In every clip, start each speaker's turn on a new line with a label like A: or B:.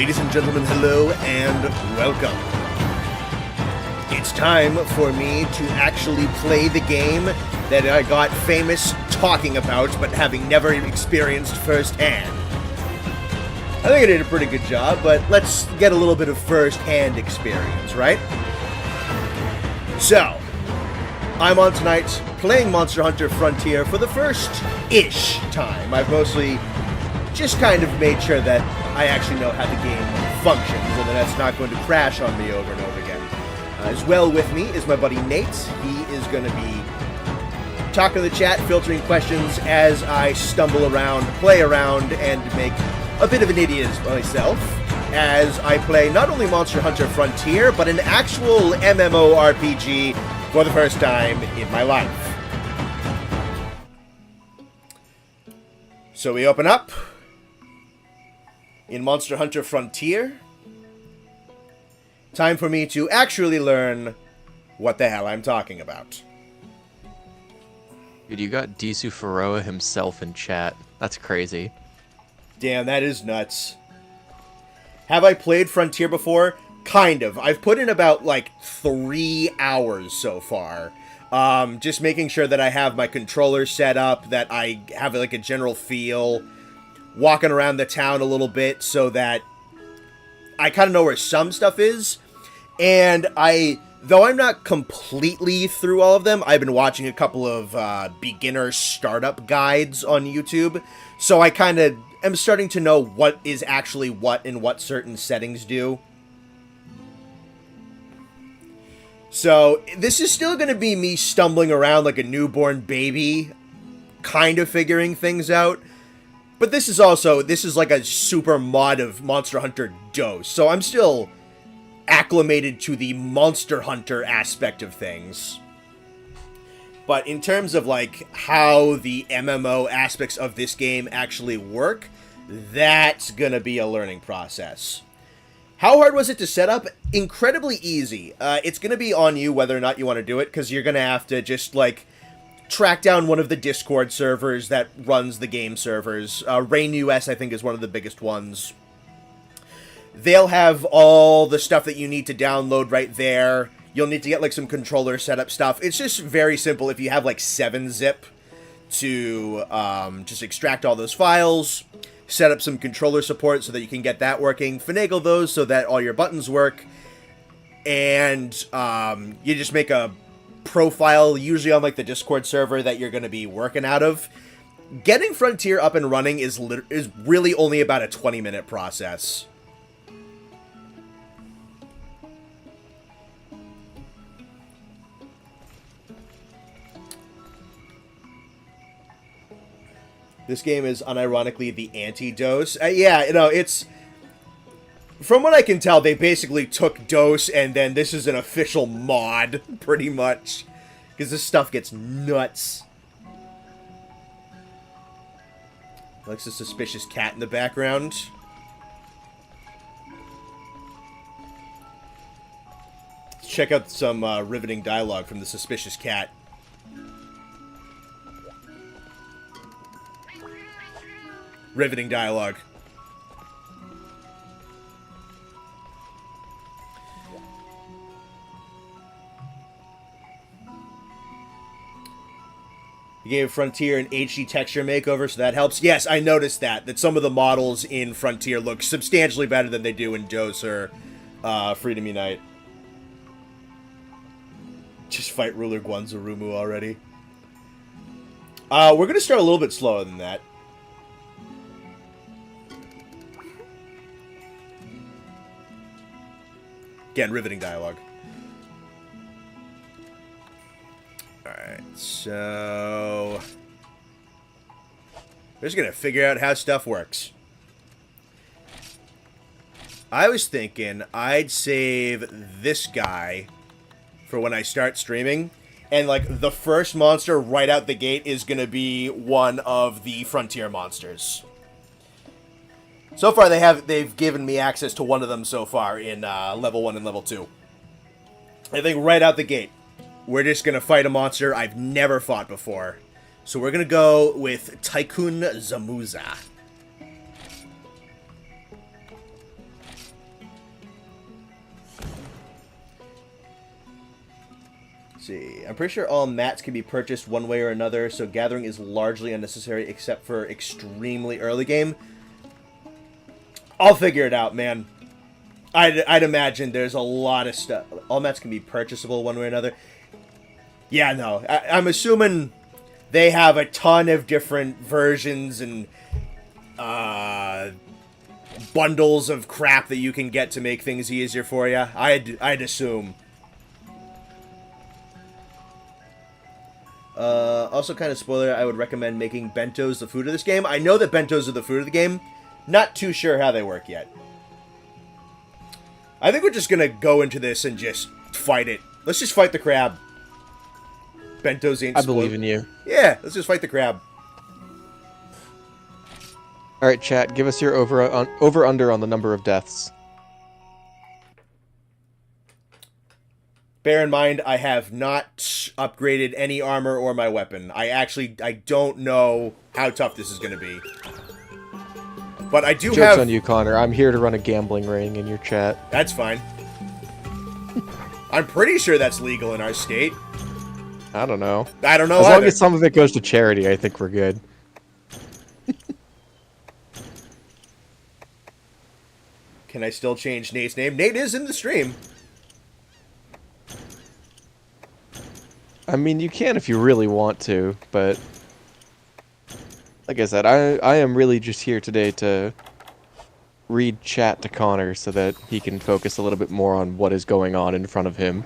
A: Ladies and gentlemen, hello and welcome. It's time for me to actually play the game that I got famous talking about, but having never experienced firsthand. I think I did a pretty good job, but let's get a little bit of first-hand experience, right? So, I'm on tonight playing Monster Hunter Frontier for the first-ish time. I've mostly just kind of made sure that I actually know how the game functions and that it's not going to crash on me over and over again. As well with me is my buddy Nate. He is going to be talking to the chat, filtering questions as I stumble around, play around, and make a bit of an idiot myself as I play not only Monster Hunter Frontier, but an actual MMORPG for the first time in my life. So we open up in Monster Hunter Frontier. Time for me to actually learn what the hell I'm talking about.
B: Dude, you got Disu Faroa himself in chat. That's crazy.
A: Damn, that is nuts. Have I played Frontier before? Kind of. I've put in about, 3 hours so far. Just making sure that I have my controller set up, that I have, a general feel. Walking around the town a little bit so that I kind of know where some stuff is. And though I'm not completely through all of them, I've been watching a couple of beginner startup guides on YouTube. So I kind of am starting to know what is actually what and what certain settings do. So this is still going to be me stumbling around like a newborn baby, kind of figuring things out. But this is like a super mod of Monster Hunter DOS, so I'm still acclimated to the Monster Hunter aspect of things. But in terms of, how the MMO aspects of this game actually work, that's gonna be a learning process. How hard was it to set up? Incredibly easy. It's gonna be on you whether or not you want to do it, because you're gonna have to just, track down one of the Discord servers that runs the game servers. Rain US, I think, is one of the biggest ones. They'll have all the stuff that you need to download right there. You'll need to get, some controller setup stuff. It's just very simple if you have, 7-zip to just extract all those files, set up some controller support so that you can get that working, finagle those so that all your buttons work, and you just make a profile, usually on the Discord server that you're going to be working out of. Getting Frontier up and running is really only about a 20-minute process. This game is unironically the anti-DOS. Yeah, it's... From what I can tell, they basically took DOS, and then this is an official mod, pretty much. Because this stuff gets nuts. Likes a suspicious cat in the background. Let's check out some riveting dialogue from the suspicious cat. Riveting dialogue. You gave Frontier an HD texture makeover, so that helps. Yes, I noticed that some of the models in Frontier look substantially better than they do in DOS or Freedom Unite. Just fight Ruler Guanzarumu already. We're going to start a little bit slower than that. Again, riveting dialogue. Alright, so... we're just gonna figure out how stuff works. I was thinking I'd save this guy for when I start streaming. And, the first monster right out the gate is gonna be one of the Frontier monsters. So far, they've given me access to one of them so far in level 1 and level 2. I think right out the gate, we're just going to fight a monster I've never fought before. So we're going to go with Tycoon Zamuza. See, I'm pretty sure all mats can be purchased one way or another, so gathering is largely unnecessary except for extremely early game. I'll figure it out, man. I'd imagine there's a lot of stuff. All mats can be purchasable one way or another. Yeah, no. I'm assuming they have a ton of different versions and bundles of crap that you can get to make things easier for you. I'd assume. Also, kind of spoiler, I would recommend making bentos the food of this game. I know that bentos are the food of the game. Not too sure how they work yet. I think we're just gonna go into this and just fight it. Let's just fight the crab. Bentos ain't
B: I believe in you.
A: Yeah, let's just fight the crab.
B: Alright, chat, give us your over-under on the number of deaths.
A: Bear in mind, I have not upgraded any armor or my weapon. I don't know how tough this is going to be. But I do have...
B: Joke's on you, Connor. I'm here to run a gambling ring in your chat.
A: That's fine. I'm pretty sure that's legal in our state.
B: I don't know.
A: I don't know
B: As
A: either.
B: long as some of it goes to charity, I think we're good.
A: Can I still change Nate's name? Nate is in the stream.
B: I mean, you can if you really want to, but... Like I said, I am really just here today to read chat to Connor so that he can focus a little bit more on what is going on in front of him.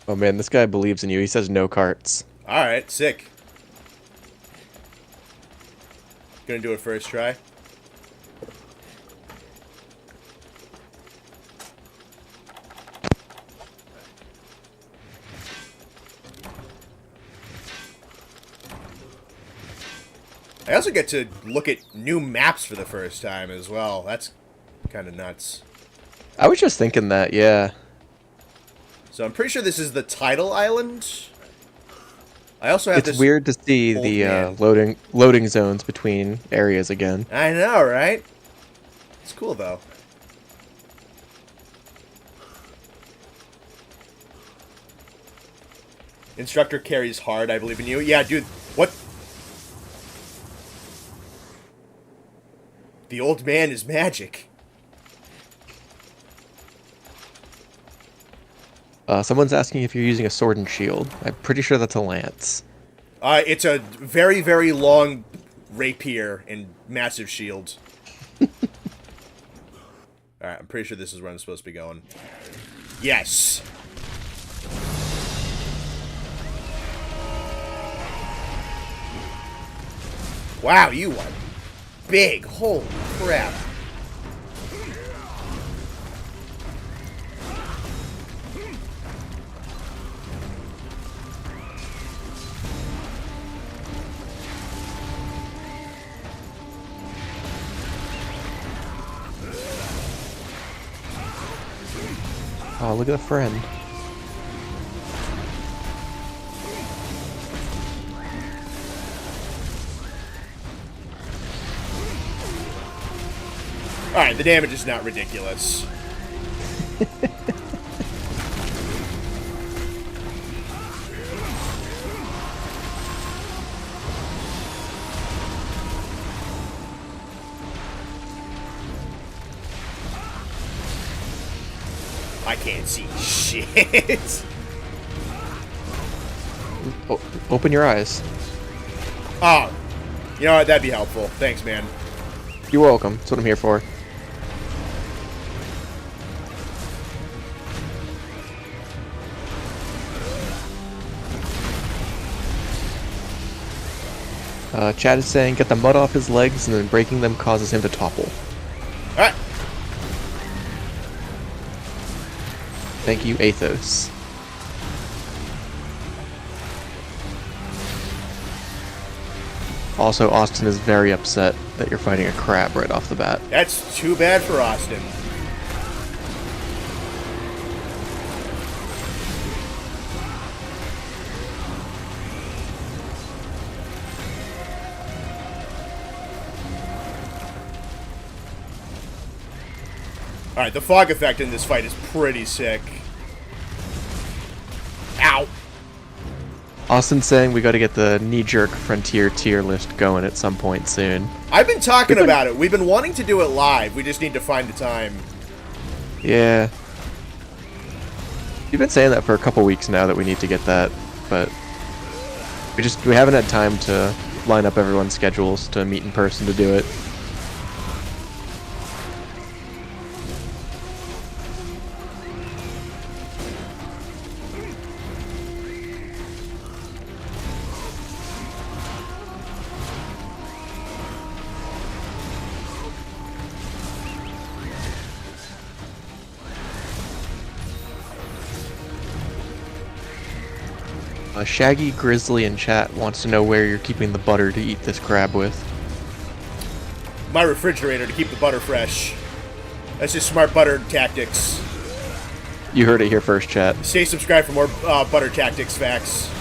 B: Oh man, this guy believes in you. He says no carts.
A: Alright, sick. Gonna do it first try. I also get to look at new maps for the first time as well. That's kind of nuts.
B: I was just thinking that, yeah.
A: So I'm pretty sure this is the title island. I also have
B: It's weird to see the loading zones between areas again.
A: I know, right? It's cool though. Instructor carries hard, I believe in you. Yeah, dude, what? The old man is magic.
B: Someone's asking if you're using a sword and shield. I'm pretty sure that's a lance.
A: It's a very, very long rapier and massive shield. Alright, I'm pretty sure this is where I'm supposed to be going. Yes! Wow, you are big. Holy crap.
B: Oh, look at the friend.
A: Alright, the damage is not ridiculous. I can't see shit.
B: Open your eyes.
A: Oh, you know what? That'd be helpful. Thanks, man.
B: You're welcome. That's what I'm here for. Chad is saying, get the mud off his legs and then breaking them causes him to topple.
A: Alright.
B: Thank you, Athos. Also, Austin is very upset that you're fighting a crab right off the bat.
A: That's too bad for Austin. Alright, the fog effect in this fight is pretty sick. Ow!
B: Austin's saying we got to get the knee-jerk Frontier tier list going at some point soon.
A: I've been talking about it. We've been wanting to do it live. We just need to find the time.
B: Yeah. You've been saying that for a couple weeks now that we need to get that, but we haven't had time to line up everyone's schedules to meet in person to do it. Shaggy Grizzly in chat wants to know where you're keeping the butter to eat this crab with.
A: My refrigerator to keep the butter fresh. That's just smart butter tactics.
B: You heard it here first, chat.
A: Stay subscribed for more butter tactics facts.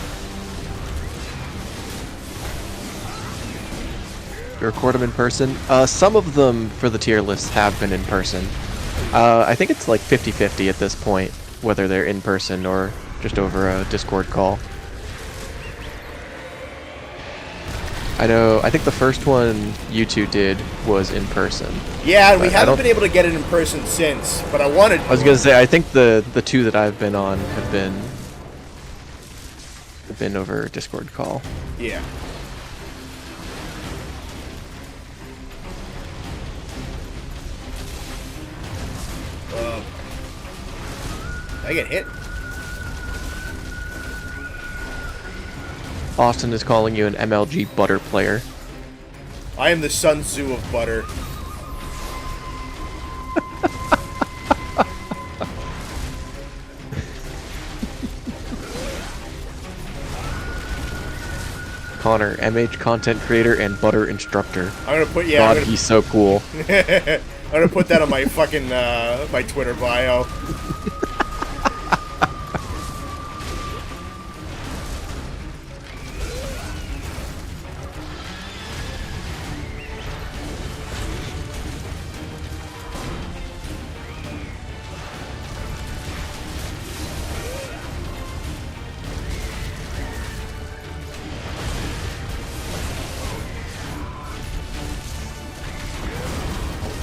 B: You record them in person? Some of them for the tier lists have been in person. I think it's like 50-50 at this point, whether they're in person or just over a Discord call. I think the first one you two did was in person.
A: Yeah, and we haven't been able to get it in person since, but I wanted...
B: I was gonna say, I think the two that I've been on have been over Discord call.
A: Yeah. I get hit.
B: Austin is calling you an MLG butter player.
A: I am the Sun Tzu of butter.
B: Connor, MH content creator and butter instructor.
A: I'm gonna put
B: God, he's so cool.
A: I'm gonna put that on my fucking my Twitter bio.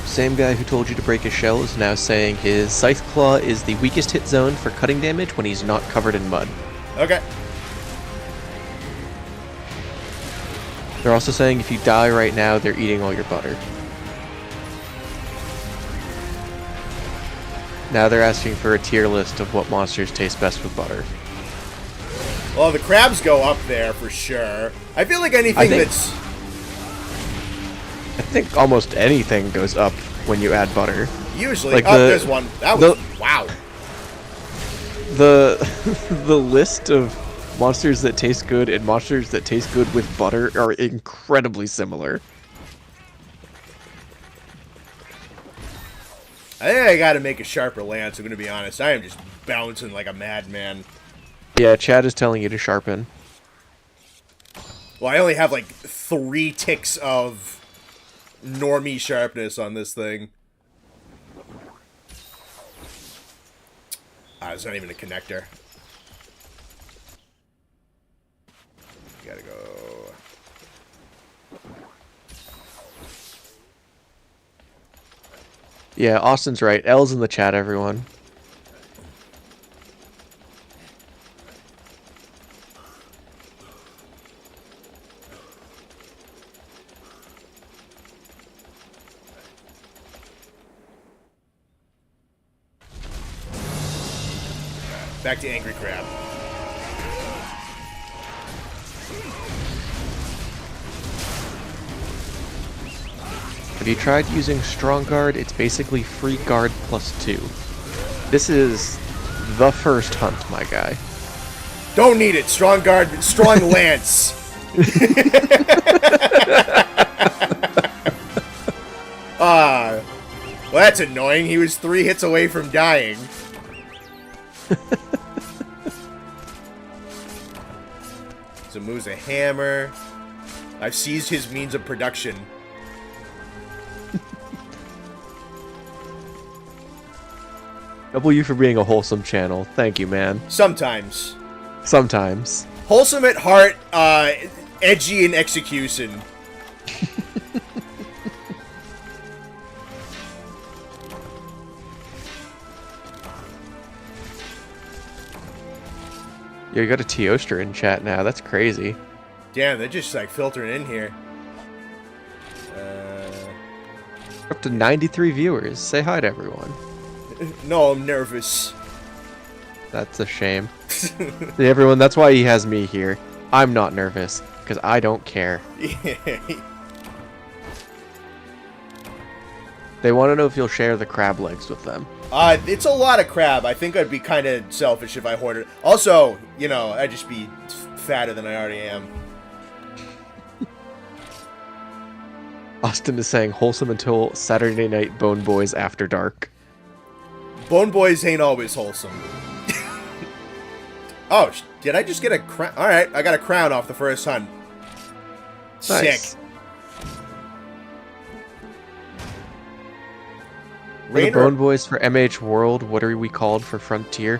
B: Same guy who told you to break his shell is now saying his Scythe Claw is the weakest hit zone for cutting damage when he's not covered in mud.
A: Okay.
B: They're also saying if you die right now, they're eating all your butter. Now they're asking for a tier list of what monsters taste best with butter.
A: Well, the crabs go up there for sure. I feel like anything that's...
B: I think almost anything goes up when you add butter.
A: Usually.
B: Like
A: there's one. That was... Wow.
B: The list of monsters that taste good and monsters that taste good with butter are incredibly similar.
A: I think I gotta make a sharper lance, I'm gonna be honest. I am just bouncing like a madman.
B: Yeah, Chad is telling you to sharpen.
A: Well, I only have like 3 ticks of normie sharpness on this thing. It's not even a connector. Gotta go.
B: Yeah, Austin's right. L's in the chat, everyone.
A: Back to Angry Crab.
B: Have you tried using Strong Guard? It's basically free guard +2. This is the first hunt, my guy.
A: Don't need it. Strong guard, strong lance. Well, that's annoying. He was 3 hits away from dying. Zamu's a hammer. I've seized his means of production.
B: W for being a wholesome channel. Thank you, man.
A: Sometimes.
B: Sometimes.
A: Wholesome at heart, edgy in execution.
B: Yo, you got a Teoster in chat now. That's crazy.
A: Damn, they're just like filtering in here.
B: Up to 93 viewers. Say hi to everyone.
A: No, I'm nervous.
B: That's a shame. See, everyone, that's why he has me here. I'm not nervous, because I don't care. They want to know if you'll share the crab legs with them.
A: It's a lot of crab. I think I'd be kind of selfish if I hoarded it. Also, you know, I'd just be fatter than I already am.
B: Austin is saying wholesome until Saturday night Bone Boys after dark.
A: Bone Boys ain't always wholesome. Oh, did I just get a crown? Alright, I got a crown off the first hunt.
B: Nice.
A: Sick.
B: For the Bone Boys for MH World, what are we called for Frontier?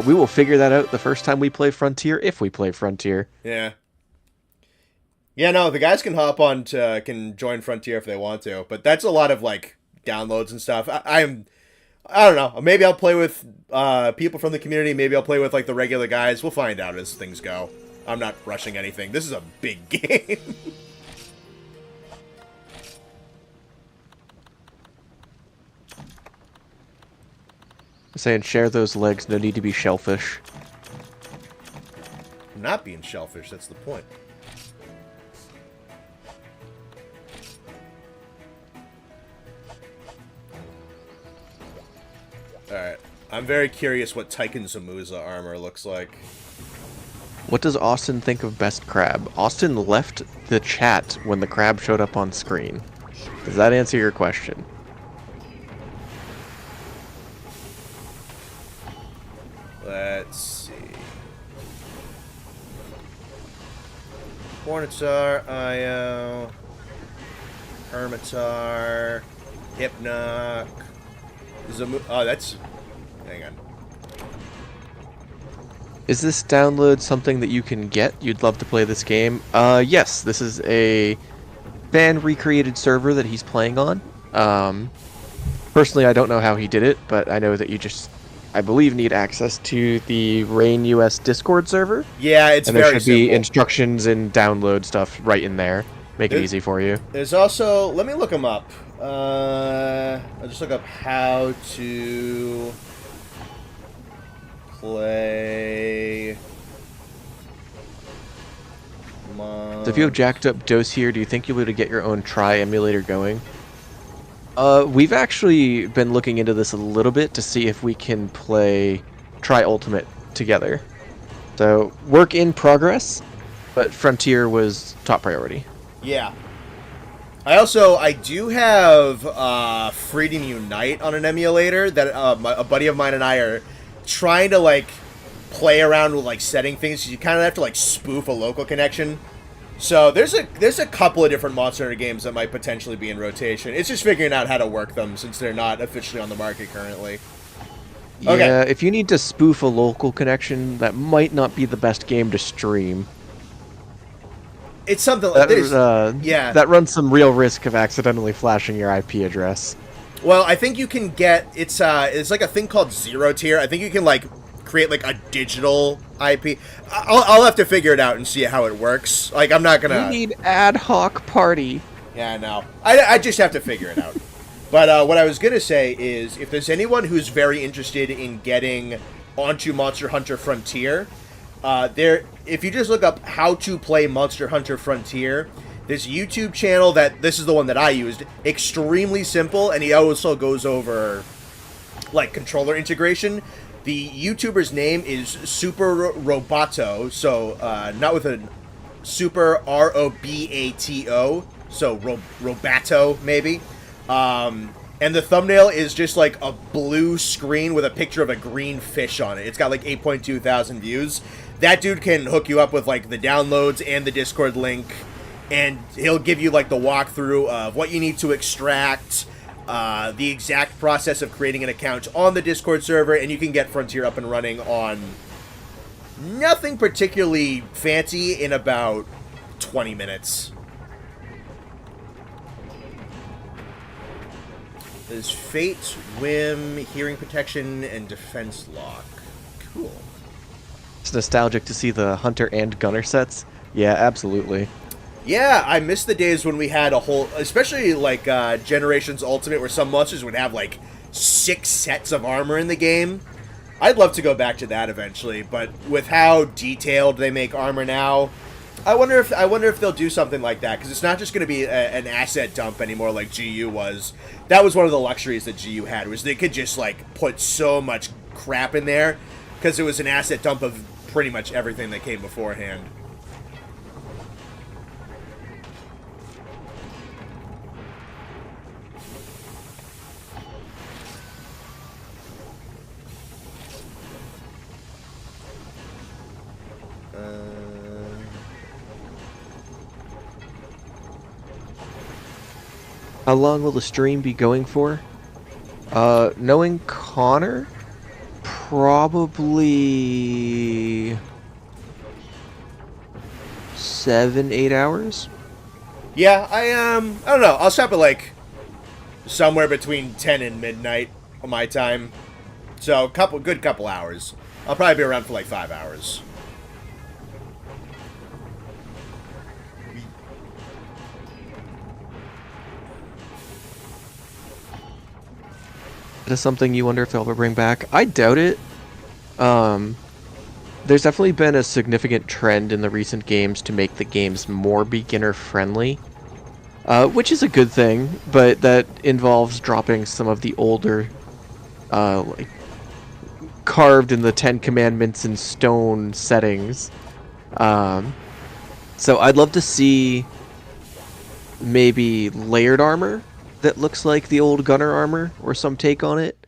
B: We will figure that out the first time we play Frontier, if we play Frontier.
A: Yeah. Yeah, no, the guys can hop on to, can join Frontier if they want to, but that's a lot of, like, downloads and stuff. I don't know, maybe I'll play with people from the community, maybe I'll play with, like, the regular guys. We'll find out as things go. I'm not rushing anything. This is a big game.
B: Saying share those legs, no need to be shellfish.
A: I'm not being shellfish, that's the point. Alright. I'm very curious what Tyken Zamuza armor looks like.
B: What does Austin think of best crab? Austin left the chat when the crab showed up on screen. Does that answer your question?
A: Let's see. Hornitar, Io, Hermitar, Hypnoc, Zamu. Oh, that's. Hang on.
B: Is this download something that you can get? You'd love to play this game? Yes, this is a fan recreated server that he's playing on. Personally, I don't know how he did it, but I know that you just, I believe, need access to the Rain US Discord server.
A: Yeah, it's
B: and
A: very simple.
B: there should be instructions and download stuff right in there. Make it easy for you.
A: There's also, let me look them up. I'll just look up how to play.
B: So if you have jacked up dose here, do you think you'll be able to get your own Tri emulator going? We've actually been looking into this a little bit to see if we can play Tri Ultimate together. So, work in progress, but Frontier was top priority.
A: Yeah. I do have Freedom Unite on an emulator that a buddy of mine and I are trying to, like, play around with, like, setting things. You kind of have to, like, spoof a local connection. So there's a couple of different Monster Hunter games that might potentially be in rotation. It's just figuring out how to work them since they're not officially on the market currently. Okay.
B: Yeah, if you need to spoof a local connection, that might not be the best game to stream.
A: It's something like this. Yeah.
B: That runs some real risk of accidentally flashing your IP address.
A: Well, I think you can get it's like a thing called zero tier. I think you can like create like a digital IP. I'll have to figure it out and see how it works. Like I'm not gonna.
B: You need ad hoc party.
A: Yeah, no. I just have to figure it out. But what I was gonna say is, if there's anyone who's very interested in getting onto Monster Hunter Frontier, if you just look up how to play Monster Hunter Frontier, this YouTube channel this is the one that I used, extremely simple, and he also goes over like controller integration. The YouTuber's name is Super Robato, so not with a Super Robato, so Robato maybe. And the thumbnail is just like a blue screen with a picture of a green fish on it. It's got like 8.2 thousand views. That dude can hook you up with like the downloads and the Discord link, and he'll give you like the walkthrough of what you need to extract, the exact process of creating an account on the Discord server, and you can get Frontier up and running on nothing particularly fancy in about 20 minutes. There's Fate, Whim, Hearing Protection, and Defense Lock. Cool.
B: It's nostalgic to see the Hunter and Gunner sets. Yeah, absolutely.
A: Yeah, I miss the days when we had a whole, especially like Generations Ultimate, where some monsters would have like 6 sets of armor in the game. I'd love to go back to that eventually, but with how detailed they make armor now, I wonder if they'll do something like that, because it's not just going to be an asset dump anymore like GU was. That was one of the luxuries that GU had, was they could just like put so much crap in there, because it was an asset dump of pretty much everything that came beforehand.
B: How long will the stream be going for? Knowing Connor, probably 7-8 hours.
A: Yeah, I don't know. I'll stop at like somewhere between 10 and midnight on my time. So good couple hours. I'll probably be around for like 5 hours.
B: That is something you wonder if they'll ever bring back. I doubt it. There's definitely been a significant trend in the recent games to make the games more beginner friendly, which is a good thing, but that involves dropping some of the older, like carved in the Ten Commandments in stone settings. So I'd love to see maybe layered armor that looks like the old Gunner armor, or some take on it,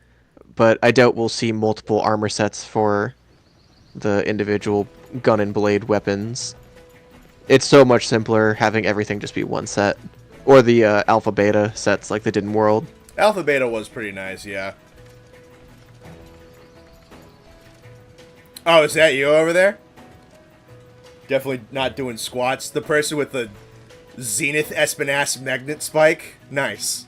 B: but I doubt we'll see multiple armor sets for the individual gun and blade weapons. It's so much simpler having everything just be one set, or the alpha beta sets like they did in World.
A: Alpha beta was pretty nice, yeah. Oh, is that you over there? Definitely not doing squats. The person with the Zenith Espinasse magnet spike. Nice.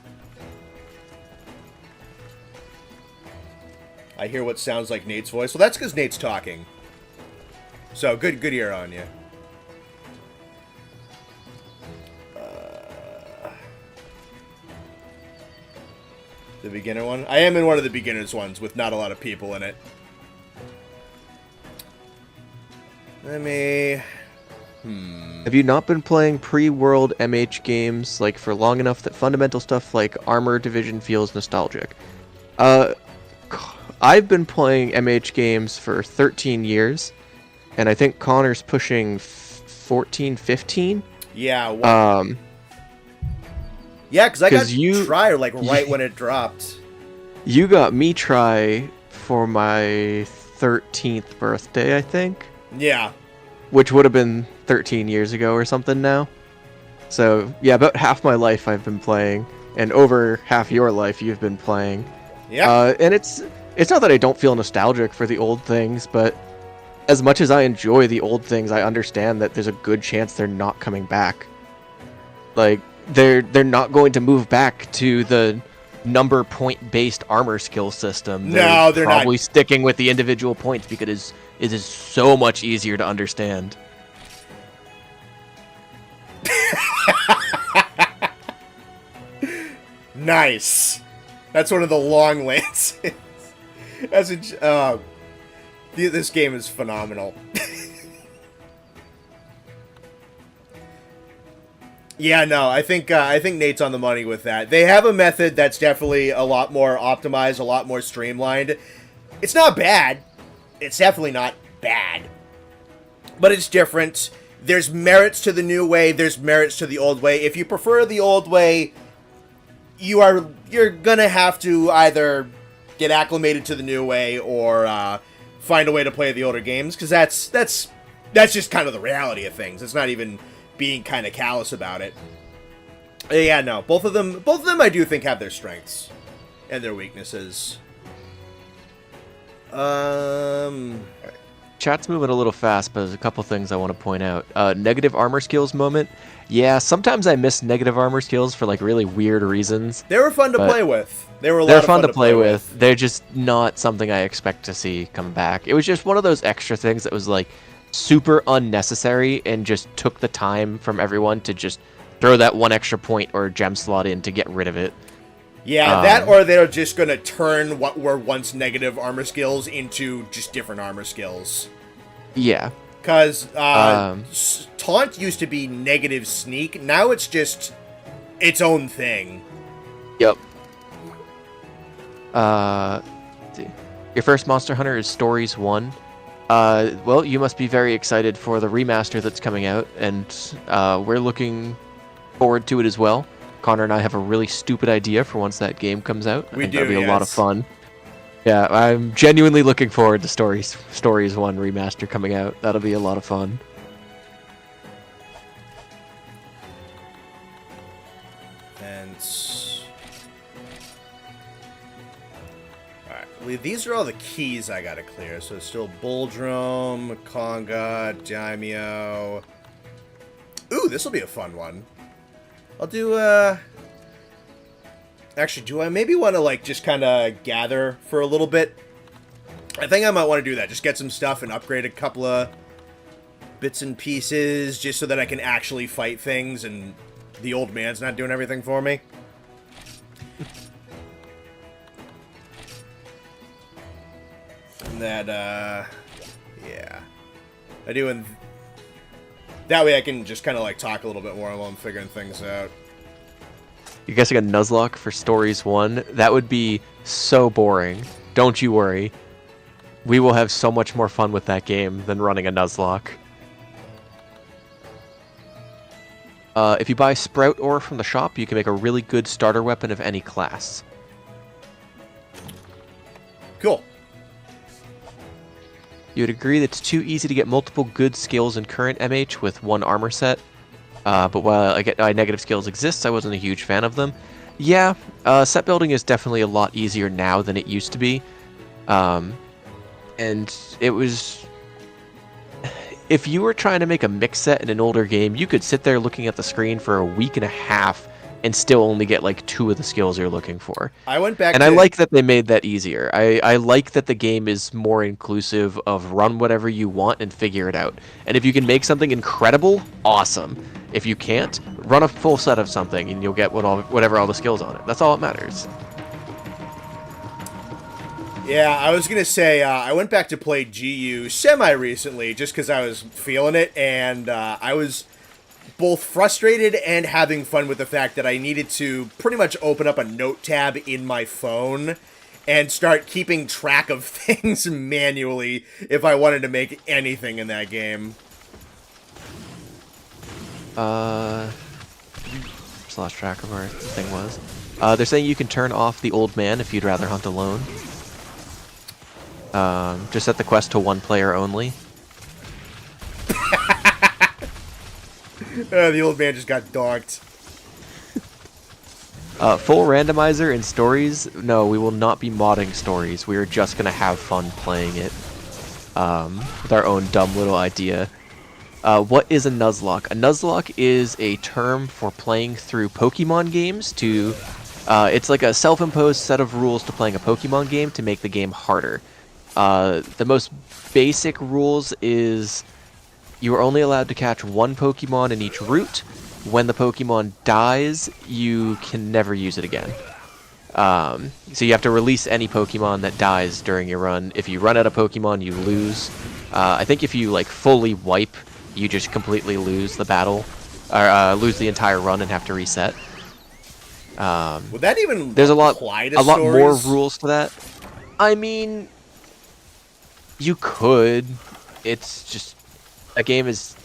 A: I hear what sounds like Nate's voice. Well, that's because Nate's talking. So, good ear on you. The beginner one? I am in one of the beginners ones with not a lot of people in it. Let me...
B: Have you not been playing pre-World MH games like for long enough that fundamental stuff like Armor Division feels nostalgic? I've been playing MH games for 13 years, and I think Connor's pushing 14, 15.
A: Yeah. Wow. Yeah, because I got Try like right when it dropped.
B: You got me Try for my 13th birthday, I think.
A: Yeah.
B: Which would have been 13 years ago or something now. So, yeah, about half my life I've been playing, and over half your life you've been playing.
A: Yeah.
B: And it's not that I don't feel nostalgic for the old things, but as much as I enjoy the old things, I understand that there's a good chance they're not coming back. Like, they're not going to move back to the number point-based armor skill system.
A: No, they're
B: probably sticking with the individual points because it is so much easier to understand.
A: Nice. That's one of the long lances. This game is phenomenal. Yeah, no, I think Nate's on the money with that. They have a method that's definitely a lot more optimized, a lot more streamlined. It's not bad. It's definitely not bad. But it's different. There's merits to the new way, there's merits to the old way. If you prefer the old way, you're gonna have to either get acclimated to the new way or find a way to play the older games, because that's just kind of the reality of things. It's not even being kind of callous about it. Yeah, no, both of them I do think have their strengths and their weaknesses.
B: Chat's moving a little fast, but there's a couple things I want to point out. Negative armor skills moment. Yeah, sometimes I miss negative armor skills for like really weird reasons.
A: They were fun to play with. They were a lot
B: They're
A: of
B: fun to play with. They're just not something I expect to see come back. It was just one of those extra things that was like super unnecessary and just took the time from everyone to just throw that one extra point or gem slot in to get rid of it.
A: Yeah, that or they're just going to turn what were once negative armor skills into just different armor skills.
B: Yeah.
A: Because taunt used to be negative sneak. Now it's just its own thing.
B: Yep. Your first Monster Hunter is Stories 1. Well, you must be very excited for the remaster that's coming out, and we're looking forward to it as well. Connor and I have a really stupid idea for once that game comes out. I think that'll be a lot of fun. Yeah, I'm genuinely looking forward to Stories 1 remaster coming out. That'll be a lot of fun.
A: Alright, these are all the keys I gotta clear. So it's still Bulldrum, Conga, Daimyo. Ooh, this will be a fun one. I'll do, Actually, do I maybe want to, like, just kind of gather for a little bit? I think I might want to do that. Just get some stuff and upgrade a couple of bits and pieces just so that I can actually fight things and the old man's not doing everything for me. And that, yeah. I do, and that way I can just kind of, like, talk a little bit more while I'm figuring things out.
B: You're guessing a Nuzlocke for Stories 1? That would be so boring. Don't you worry. We will have so much more fun with that game than running a Nuzlocke. If you buy Sprout Ore from the shop, you can make a really good starter weapon of any class.
A: Cool.
B: You would agree that it's too easy to get multiple good skills in current MH with one armor set? But while negative skills exist, I wasn't a huge fan of them. Yeah, set building is definitely a lot easier now than it used to be. And it was... If you were trying to make a mix set in an older game, you could sit there looking at the screen for a week and a half and still only get like 2 of the skills you're looking for.
A: I went back
B: and I like that they made that easier. I like that the game is more inclusive of run whatever you want and figure it out. And if you can make something incredible, awesome. If you can't, run a full set of something and you'll get whatever all the skills on it. That's all that matters.
A: Yeah, I was going to say, I went back to play GU semi-recently just because I was feeling it, and I was both frustrated and having fun with the fact that I needed to pretty much open up a note tab in my phone and start keeping track of things manually if I wanted to make anything in that game.
B: Just lost track of where the thing was. They're saying you can turn off the old man if you'd rather hunt alone. Just set the quest to 1 player only.
A: The old man just got donked.
B: Full randomizer in Stories? No, we will not be modding Stories. We are just going to have fun playing it. With our own dumb little idea. What is a Nuzlocke? A Nuzlocke is a term for playing through Pokemon games to... it's like a self-imposed set of rules to playing a Pokemon game to make the game harder. The most basic rules is you are only allowed to catch 1 Pokemon in each route. When the Pokemon dies, you can never use it again. So you have to release any Pokemon that dies during your run. If you run out of Pokemon, you lose. I think if you like fully wipe, you just completely lose the battle, or lose the entire run and have to reset.
A: Would that even
B: there's a lot
A: Stories?
B: more rules to that. I mean, you could. It's just that game is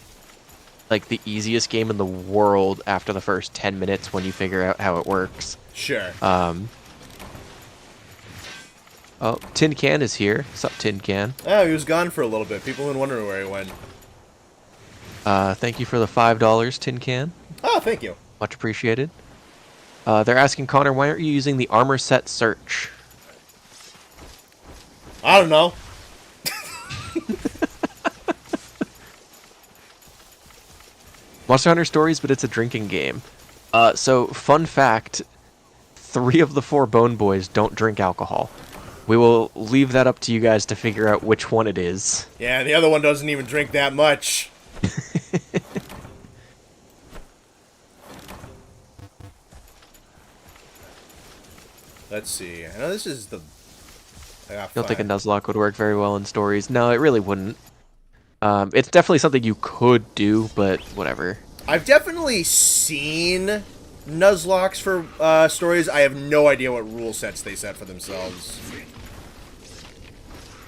B: like the easiest game in the world after the first 10 minutes when you figure out how it works.
A: Sure.
B: Oh, Tin Can is here. What's up, Tin Can?
A: Oh, he was gone for a little bit. People have been wondering where he went.
B: Thank you for the $5, Tin Can.
A: Oh, thank you.
B: Much appreciated. They're asking Connor, why aren't you using the armor set search?
A: I don't know.
B: Monster Hunter Stories, but it's a drinking game. So, fun fact, 3 of the 4 Bone Boys don't drink alcohol. We will leave that up to you guys to figure out which one it is.
A: Yeah, the other one doesn't even drink that much. Let's see. I know this is the... I got
B: Don't think a
A: 5.
B: Nuzlocke would work very well in Stories. No, it really wouldn't. It's definitely something you could do, but whatever.
A: I've definitely seen Nuzlocks for stories. I have no idea what rule sets they set for themselves.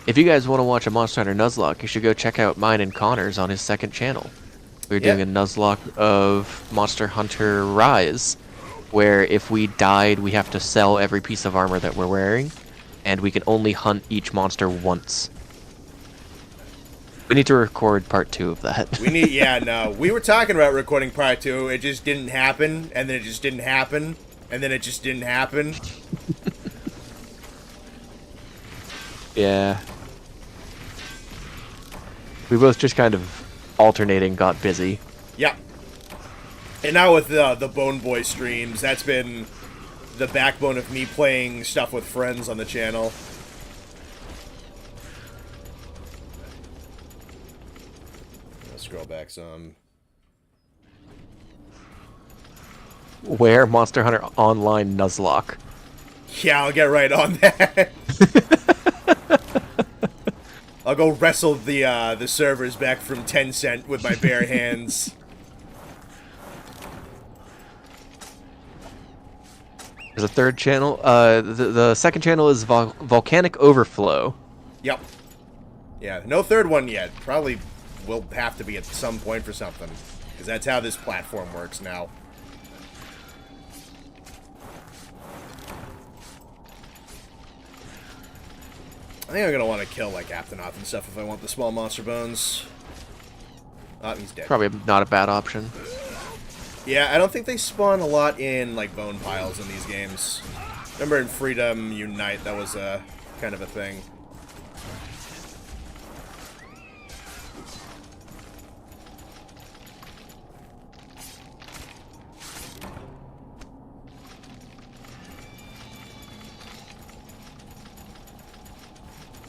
B: If you guys want to watch a Monster Hunter Nuzlocke, you should go check out mine and Connor's on his second channel. We're doing a Nuzlocke of Monster Hunter Rise, where if we died, we have to sell every piece of armor that we're wearing, and we can only hunt each monster once. We need to record part 2 of that.
A: We need, yeah, no. We were talking about recording part 2. It just didn't happen, and then it just didn't happen, and then it just didn't happen.
B: Yeah. We both just kind of alternating got busy.
A: Yeah. And now with the Bone Boy streams, that's been the backbone of me playing stuff with friends on the channel. Let's scroll back some.
B: Where Monster Hunter Online Nuzlocke.
A: Yeah, I'll get right on that. I'll go wrestle the servers back from Tencent with my bare hands.
B: There's a third channel. The second channel is Volcanic Overflow.
A: Yep. Yeah, no third one yet. Probably will have to be at some point for something. Because that's how this platform works now. I think I'm going to want to kill, like, Aptonoth and stuff if I want the small monster bones. Oh, he's dead.
B: Probably not a bad option.
A: Yeah, I don't think they spawn a lot in, like, bone piles in these games. Remember in Freedom Unite, that was kind of a thing.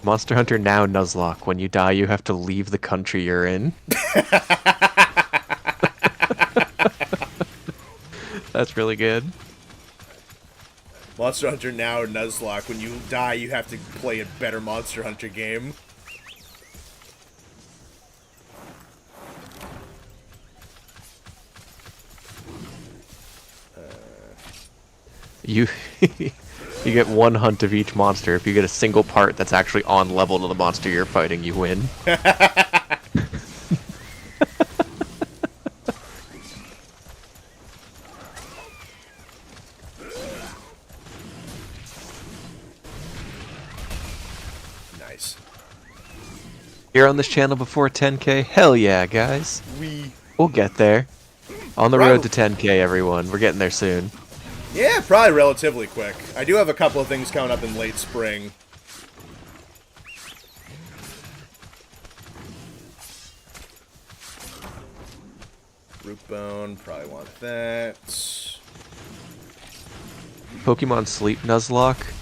B: Monster Hunter Now Nuzlocke. When you die, you have to leave the country you're in. That's really good.
A: Monster Hunter Now Nuzlocke. When you die, you have to play a better Monster Hunter game.
B: You you get 1 hunt of each monster. If you get a single part that's actually on level to the monster you're fighting, you win.
A: Nice.
B: You're on this channel before 10k? Hell yeah, guys. We'll get there. On the road to 10k, everyone. We're getting there soon.
A: Yeah, probably relatively quick. I do have a couple of things coming up in late spring. Root Bone, probably want that.
B: Pokemon Sleep Nuzlocke?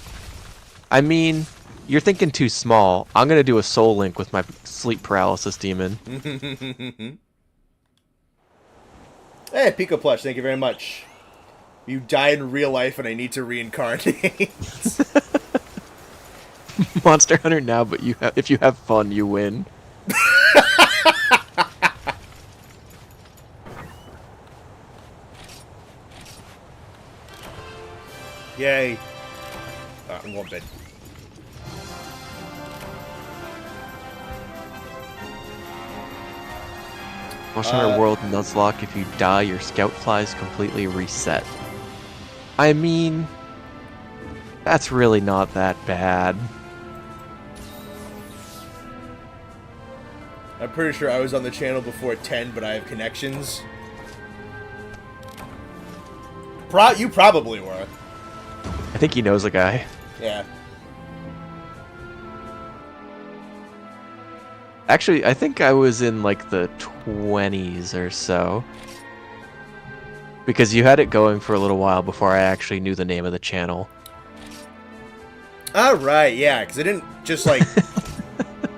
B: I mean, you're thinking too small. I'm gonna do a Soul Link with my Sleep Paralysis Demon.
A: Hey, Pico Plush, thank you very much. You die in real life and I need to reincarnate.
B: Monster Hunter Now, but if you have fun, you win.
A: Yay. I'm going to bed.
B: Monster Hunter World Nuzlocke, if you die, your scout flies completely reset. I mean, that's really not that bad.
A: I'm pretty sure I was on the channel before 10, but I have connections. You probably were.
B: I think he knows a guy.
A: Yeah.
B: Actually, I think I was in like the 20s or so. Because you had it going for a little while before I actually knew the name of the channel.
A: All right, yeah, because I didn't just like...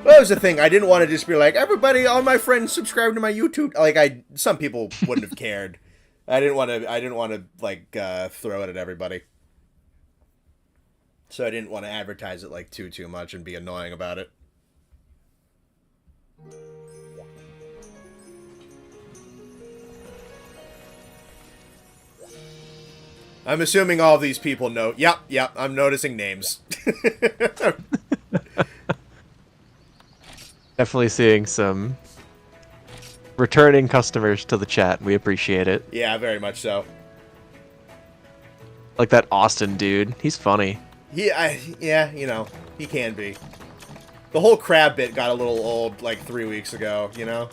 A: Well, that was the thing. I didn't want to just be like, everybody, all my friends subscribe to my YouTube. Like, some people wouldn't have cared. I didn't want to like throw it at everybody. So I didn't want to advertise it like too much and be annoying about it. I'm assuming all of these people know. Yep, I'm noticing names.
B: Definitely seeing some returning customers to the chat. We appreciate it.
A: Yeah, very much so.
B: Like that Austin dude. He's funny.
A: Yeah, you know, he can be. The whole crab bit got a little old like 3 weeks ago, you know?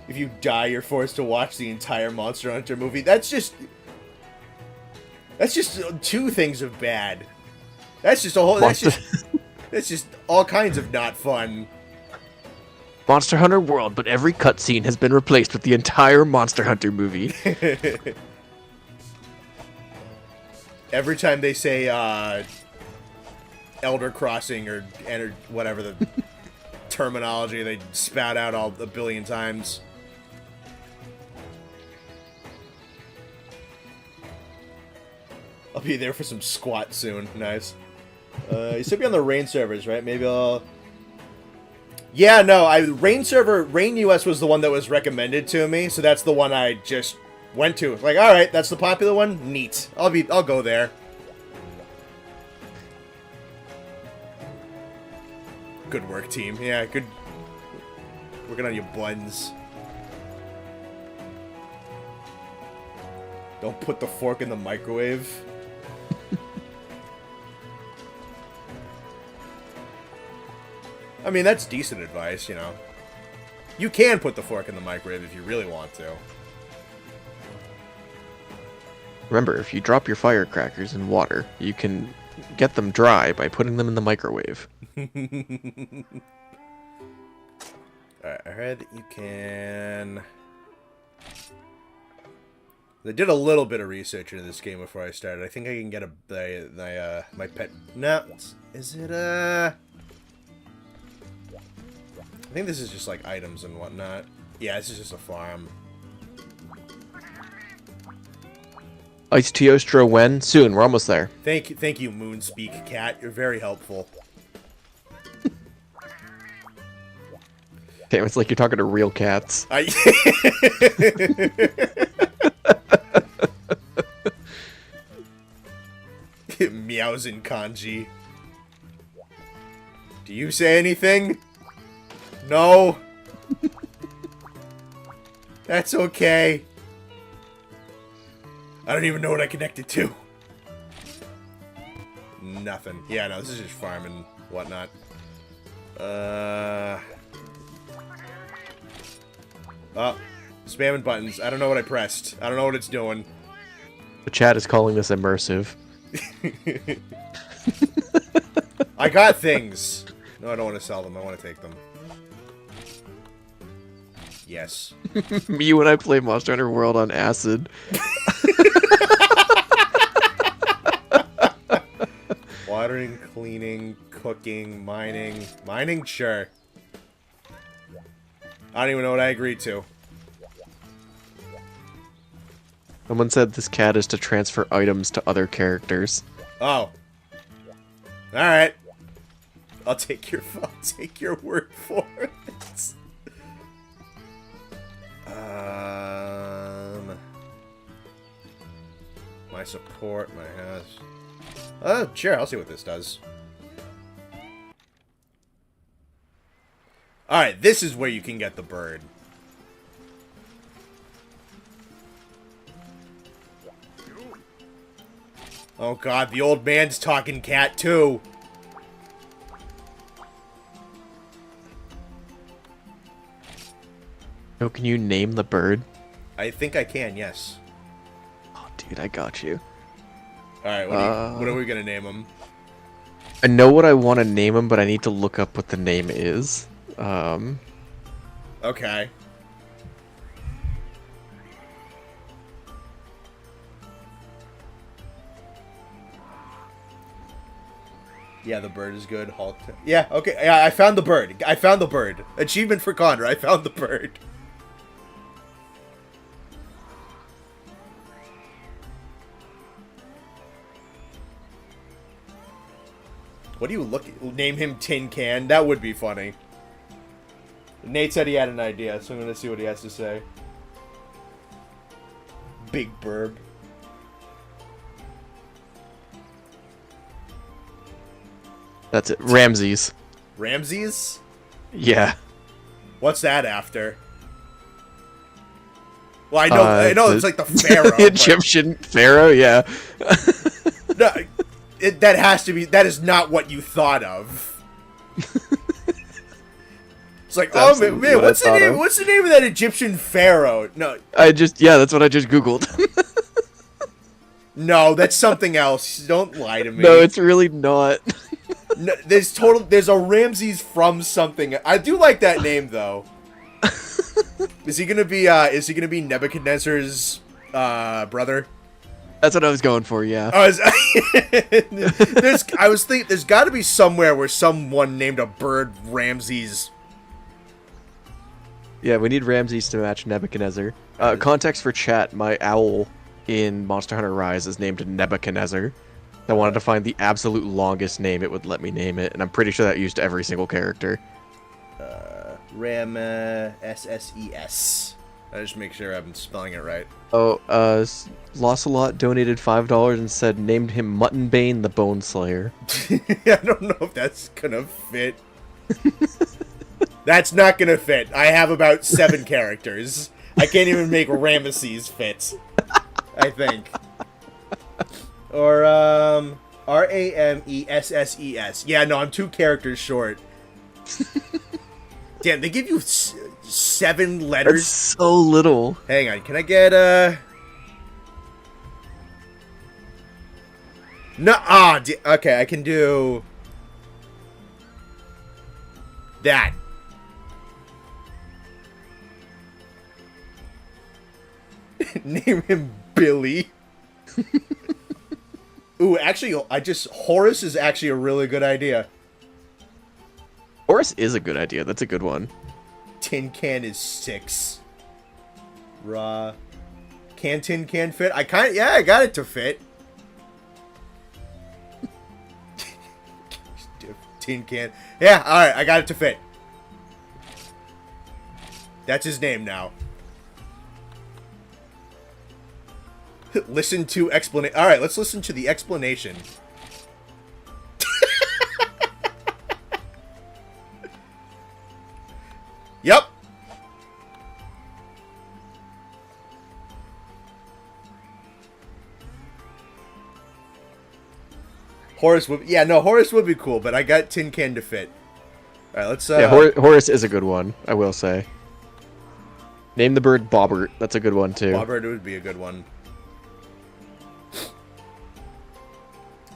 A: If you die, you're forced to watch the entire Monster Hunter movie. That's just 2 things of bad. That's just a whole... That's just all kinds of not fun.
B: Monster Hunter World, but every cutscene has been replaced with the entire Monster Hunter movie.
A: Every time they say Elder Crossing or whatever the terminology they spout out a billion times. I'll be there for some squat soon. Nice. You should be on the Rain servers, right? Maybe I'll... Yeah, no, Rain US was the one that was recommended to me, so that's the one I just went to. Like, alright, that's the popular one? Neat. I'll go there. Good work, team. Yeah, good. Working on your buns. Don't put the fork in the microwave. I mean, that's decent advice, you know. You can put the fork in the microwave if you really want to.
B: Remember, if you drop your firecrackers in water, you can get them dry by putting them in the microwave.
A: Alright, I heard that you can... I did a little bit of research into this game before I started. I think I can get my pet... No, is it, I think this is just, like, items and whatnot. Yeah, this is just a farm.
B: Ice Teostra when? Soon, we're almost there.
A: Thank you, Moonspeak Cat. You're very helpful.
B: Damn, it's like you're talking to real cats.
A: Meows in kanji. Do you say anything? No. That's okay. I don't even know what I connected to. Nothing. Yeah, no, this is just farm and whatnot. Oh, spamming buttons. I don't know what I pressed. I don't know what it's doing.
B: The chat is calling this immersive.
A: I got things. No, I don't want to sell them. I want to take them. Yes.
B: Me when I play Monster Hunter World on acid.
A: Watering, cleaning, cooking, mining. Mining? Sure. I don't even know what I agreed to.
B: Someone said this cat is to transfer items to other characters.
A: Oh. Alright. I'll take your word for it. My support, my house. Sure, I'll see what this does. Alright, this is where you can get the bird. Oh god, the old man's talking cat too.
B: Oh, can you name the bird?
A: I think I can, yes.
B: Oh, dude, I got you.
A: Alright, what are we gonna name him?
B: I know what I want to name him, but I need to look up what the name is.
A: Okay. Yeah, the bird is good. Halt. Yeah, okay. Yeah, I found the bird. I found the bird. Achievement for Connor. I found the bird. What do you name him Tin Can? That would be funny. Nate said he had an idea, so I'm gonna see what he has to say. Big Burb.
B: That's it. Ramses.
A: Ramses?
B: Yeah.
A: What's that after? Well, I know it's like the pharaoh.
B: The Egyptian pharaoh, yeah.
A: No, that has to be. That is not what you thought of. It's like, oh man, what's the name? What's the name of that Egyptian pharaoh? No,
B: that's what I just googled.
A: no, that's something else. Don't lie to me.
B: No, it's really not.
A: No, there's a Ramses from something. I do like that name though. Is he gonna be Nebuchadnezzar's brother?
B: That's what I was going for, yeah.
A: I was thinking there's got to be somewhere where someone named a bird Ramses.
B: Yeah, we need Ramses to match Nebuchadnezzar. Context for chat, my owl in Monster Hunter Rise is named Nebuchadnezzar. I wanted to find the absolute longest name it would let me name it, and I'm pretty sure that used every single character.
A: SSES. I just make sure I'm spelling it right.
B: Oh, Lossalot donated $5 and said named him Muttonbane the Bone Slayer.
A: I don't know if that's gonna fit. That's not gonna fit. I have about 7 characters. I can't even make Ramesses fit. I think. Or, Ramesses. Yeah, no, I'm 2 characters short. Damn, they give you 7 letters?
B: That's so little.
A: Hang on, can I get, No, okay, I can do... that. Name him Billy. Ooh, actually, Horus is actually a really good idea.
B: Horus is a good idea. That's a good one.
A: Tin Can is 6. Raw. Can Tin Can fit? I got it to fit. Tin Can. Yeah, alright, I got it to fit. That's his name now. Listen to explanation. Alright, let's listen to the explanation. Yep. Horus would... Yeah, no, Horus would be cool, but I got Tin Can to fit. Alright, let's...
B: Yeah, Horus is a good one, I will say. Name the bird Bobbert. That's a good one, too.
A: Bobbert would be a good one.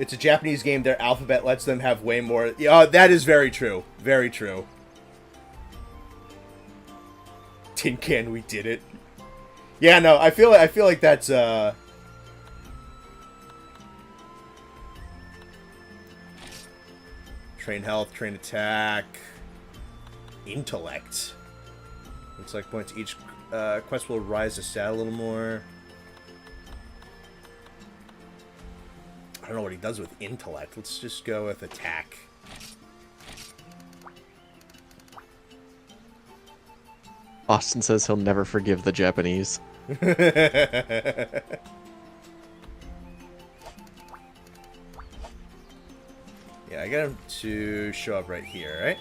A: It's a Japanese game. Their alphabet lets them have way more... Yeah, that is very true. Very true. Tin Can, we did it. Yeah, no, I feel like that's, Train health, train attack, intellect. Looks like points each quest will rise the stat a little more. I don't know what he does with intellect. Let's just go with attack.
B: Austin says he'll never forgive the Japanese.
A: Yeah, I got him to show up right here, right?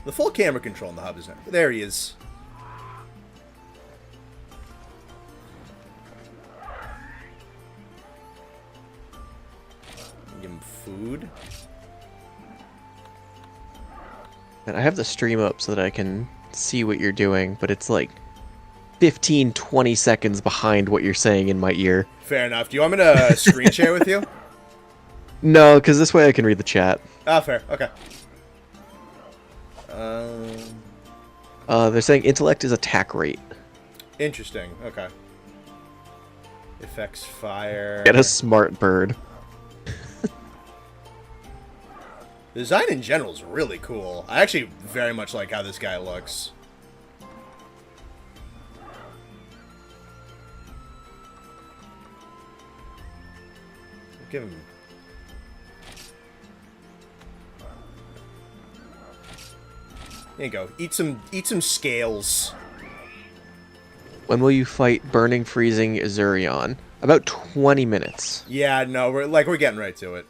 A: The full camera control in the hub is not... There he is. Give him food.
B: And I have the stream up so that I can see what you're doing, but it's like 15, 20 seconds behind what you're saying in my ear.
A: Fair enough. Do you want me to screen share with you?
B: No, because this way I can read the chat.
A: Ah, fair. Okay.
B: They're saying intellect is attack rate.
A: Interesting. Okay. Affects fire.
B: Get a smart bird.
A: The design in general is really cool. I actually very much like how this guy looks. Give him. There you go. Eat some scales.
B: When will you fight Burning Freezing Azurion? About 20 minutes.
A: Yeah, no, we're getting right to it.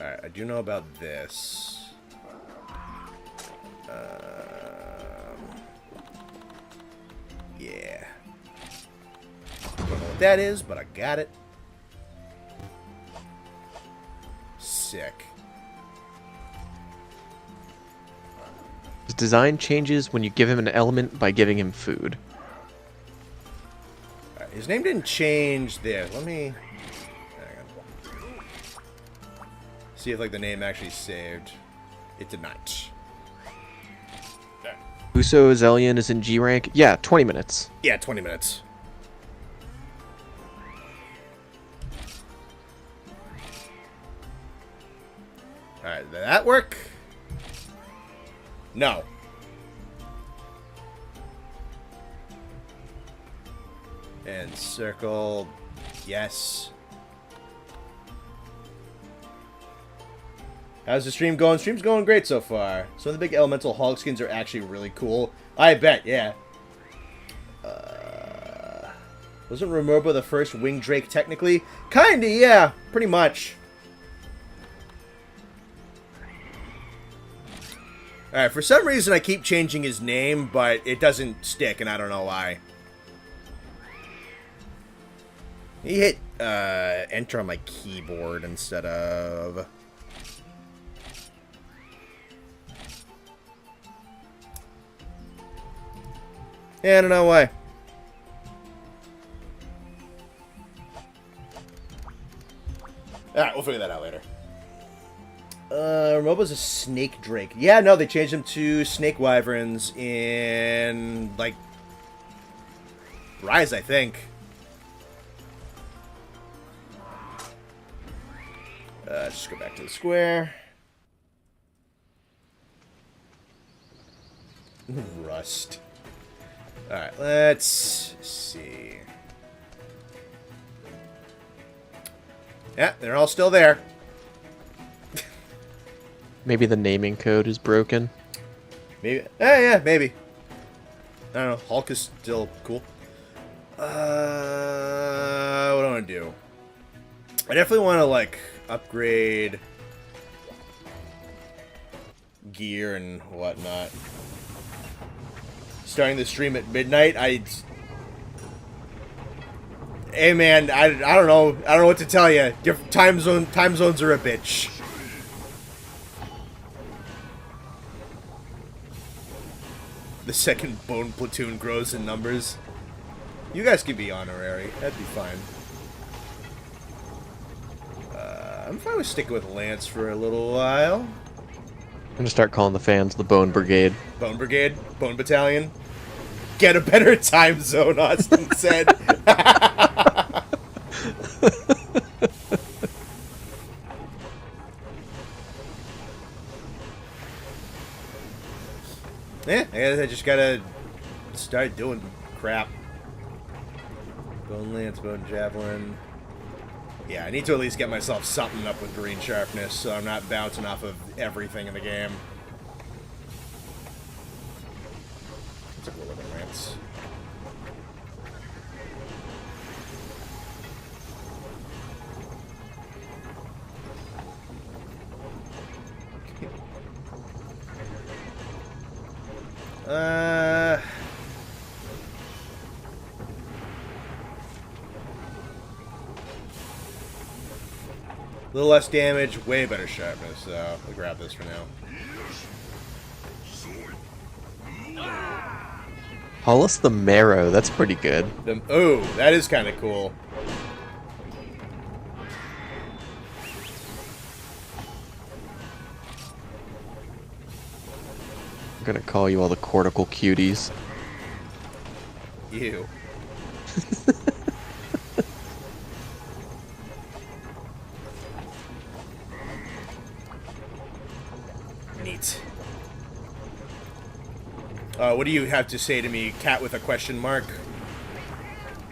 A: Alright, I do know about this. Yeah. Don't know what that is, but I got it. Sick.
B: His design changes when you give him an element by giving him food.
A: Alright, his name didn't change there. Let me... see if like the name actually saved. It did not.
B: Uso Zelian is in G rank. Yeah, 20 minutes.
A: Yeah, 20 minutes. Alright, did that work? No. And circle. Yes. How's the stream going? Stream's going great so far. Some of the big elemental hog skins are actually really cool. I bet, yeah. Wasn't Remoba the first winged drake technically? Kinda, yeah. Pretty much. Alright, for some reason I keep changing his name, but it doesn't stick, and I don't know why. He hit enter on my keyboard instead of... yeah, I don't know why. Alright, we'll figure that out later. Remoba's a snake drake. Yeah, no, they changed him to snake wyverns in, like, Rise, I think. Just go back to the square. Rust. Alright, let's see. Yeah, they're all still there.
B: Maybe the naming code is broken.
A: Maybe. Yeah, maybe. I don't know. Hulk is still cool. What do I want to do? I definitely want to, like, upgrade gear and whatnot. Starting the stream at midnight, hey man, I don't know what to tell you. Different time zones are a bitch. The second bone platoon grows in numbers. You guys can be honorary. That'd be fine. I'm fine with sticking with Lance for a little while.
B: I'm gonna start calling the fans the Bone Brigade.
A: Bone Brigade? Bone Battalion? Get a better time zone, Austin said. Yeah, I guess I just gotta start doing crap. Bone Lance, Bone Javelin. Yeah, I need to at least get myself something up with green sharpness so I'm not bouncing off of everything in the game. Let's go with the Lance. A little less damage, way better sharpness, so we'll grab this for now.
B: Hollis the Marrow, that's pretty good.
A: Oh, that is kind of cool.
B: I'm gonna call you all the cortical cuties.
A: Ew. Neat. What do you have to say to me, cat with a question mark?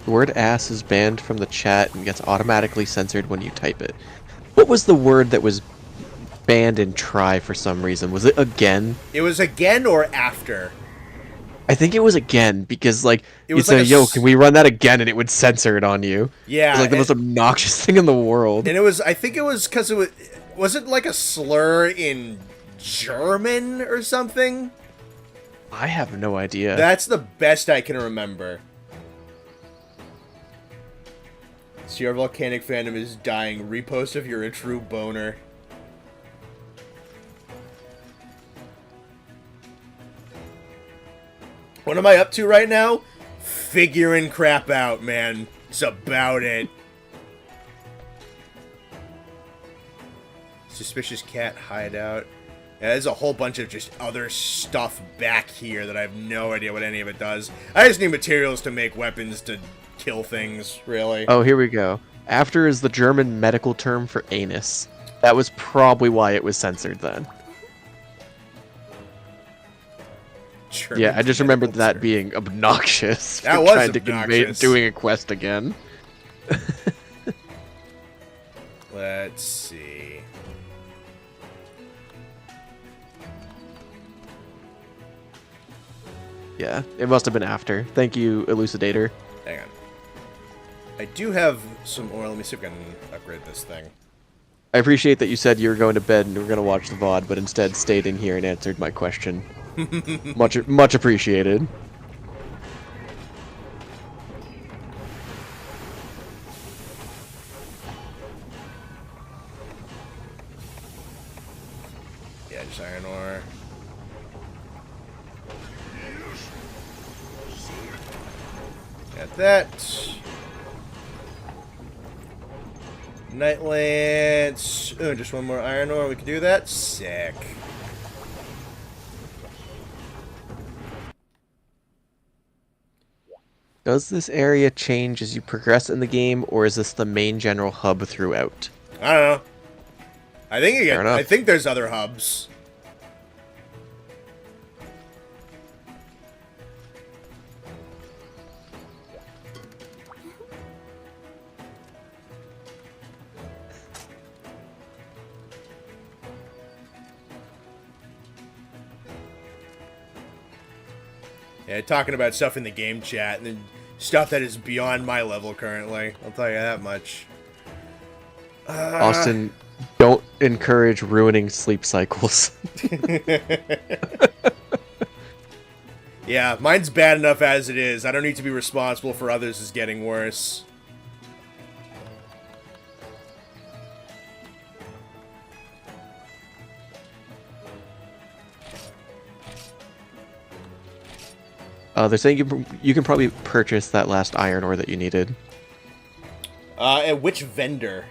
B: The word ass is banned from the chat and gets automatically censored when you type it. What was the word that was banned in try for some reason? Was it again?
A: It was again or after?
B: I think it was again, because, like,
A: It
B: you'd
A: was
B: say,
A: like
B: yo, can we run that again? And it would censor it on you.
A: Yeah.
B: It was like the most obnoxious thing in the world.
A: And it was, I think it was because it was it like a slur in German or something?
B: I have no idea.
A: That's the best I can remember. CR-VODcanic fandom is dying. Repost if you're a true boner. What am I up to right now? Figuring crap out, man. It's about it. Suspicious cat hideout. Yeah, there's a whole bunch of just other stuff back here that I have no idea what any of it does. I just need materials to make weapons to kill things, really.
B: Oh, here we go. After is the German medical term for anus. That was probably why it was censored then.
A: German
B: Yeah, I just remembered
A: medical
B: that
A: term.
B: being obnoxious.
A: That
B: for
A: was
B: trying to convey
A: obnoxious.
B: doing a quest again.
A: Let's see.
B: Yeah, it must have been after. Thank you, Elucidator.
A: Hang on. I do have some oil. Let me see if I can upgrade this thing.
B: I appreciate that you said you were going to bed and you were going to watch the VOD, but instead stayed in here and answered my question. Much appreciated.
A: Yeah, just iron ore. Got that. Night Lance. Oh, just one more iron ore. We can do that. Sick.
B: Does this area change as you progress in the game, or is this the main general hub throughout?
A: I don't know. I think
B: Fair enough.
A: I think there's other hubs. Yeah, talking about stuff in the game chat and then stuff that is beyond my level currently. I'll tell you that much.
B: Austin, don't encourage ruining sleep cycles.
A: Yeah, mine's bad enough as it is. I don't need to be responsible for others is getting worse.
B: They're saying you can probably purchase that last iron ore that you needed.
A: At which vendor?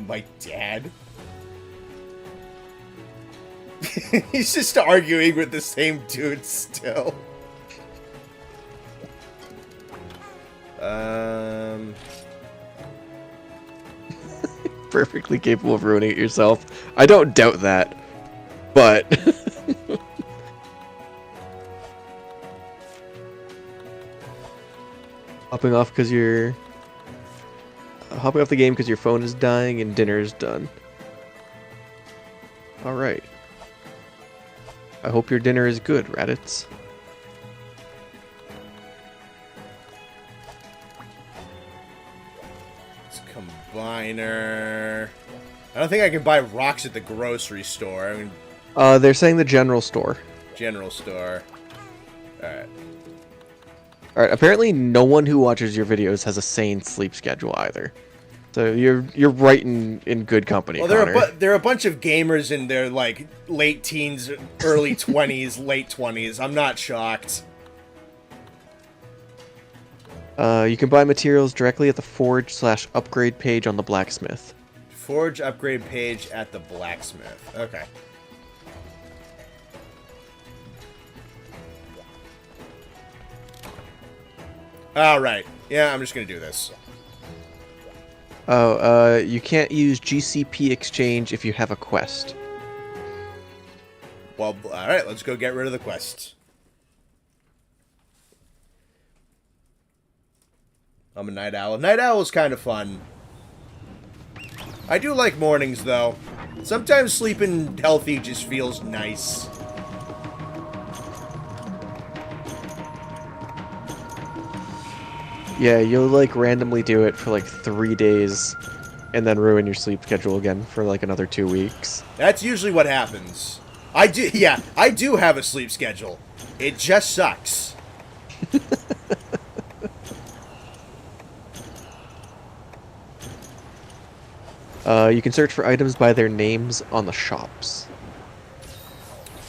A: My dad? He's just arguing with the same dude still.
B: Perfectly capable of ruining it yourself. I don't doubt that. But hopping off the game because your phone is dying and dinner is done. All right. I hope your dinner is good, Raditz.
A: It's combiner. I don't think I can buy rocks at the grocery store. I mean,
B: They're saying the general store.
A: general store. Alright.
B: Alright, apparently no one who watches your videos has a sane sleep schedule either. So you're right in good company,
A: Well,
B: Connor.
A: there are a bunch of gamers in their, like, late teens, early 20s, late 20s. I'm not shocked.
B: You can buy materials directly at the forge/upgrade page on the blacksmith.
A: Forge upgrade page at the blacksmith. Okay. Alright. Yeah, I'm just gonna do this.
B: Oh, you can't use GCP exchange if you have a quest.
A: Well, alright, let's go get rid of the quest. I'm a night owl. Night owl is kind of fun. I do like mornings, though. Sometimes sleeping healthy just feels nice.
B: Yeah, you'll like randomly do it for like 3 days and then ruin your sleep schedule again for like another 2 weeks.
A: That's usually what happens. I do have a sleep schedule. It just sucks.
B: You can search for items by their names on the shops.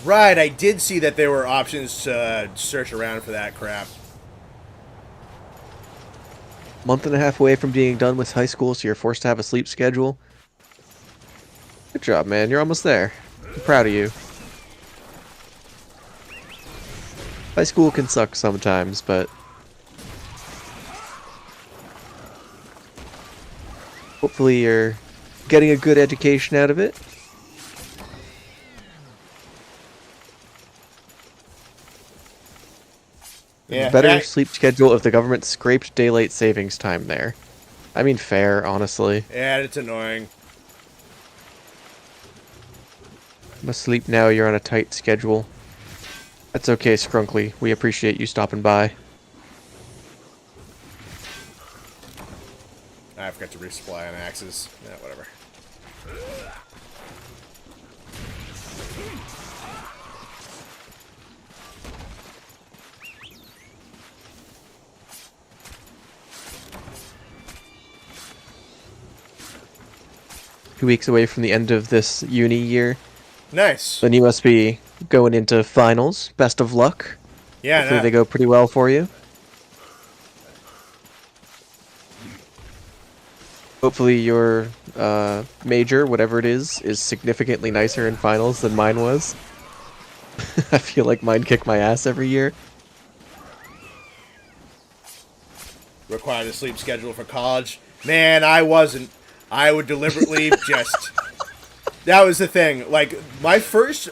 A: Right, I did see that there were options to search around for that crap.
B: Month and a half away from being done with high school, so you're forced to have a sleep schedule. Good job, man. You're almost there. I'm proud of you. High school can suck sometimes, but hopefully you're getting a good education out of it.
A: Yeah,
B: Better sleep schedule if the government scraped daylight savings time there. I mean, fair, honestly.
A: Yeah, it's annoying.
B: I'm asleep now, you're on a tight schedule. That's okay, Skrunkly. We appreciate you stopping by.
A: I forgot to resupply on axes. Yeah, whatever.
B: Two weeks away from the end of this uni year.
A: Nice.
B: Then you must be going into finals. Best of luck.
A: Yeah,
B: Hopefully they go pretty well for you. Hopefully your major, whatever it is significantly nicer in finals than mine was. I feel like mine kicked my ass every year.
A: Required a sleep schedule for college. Man, I wasn't. I would deliberately just... That was the thing. Like, my first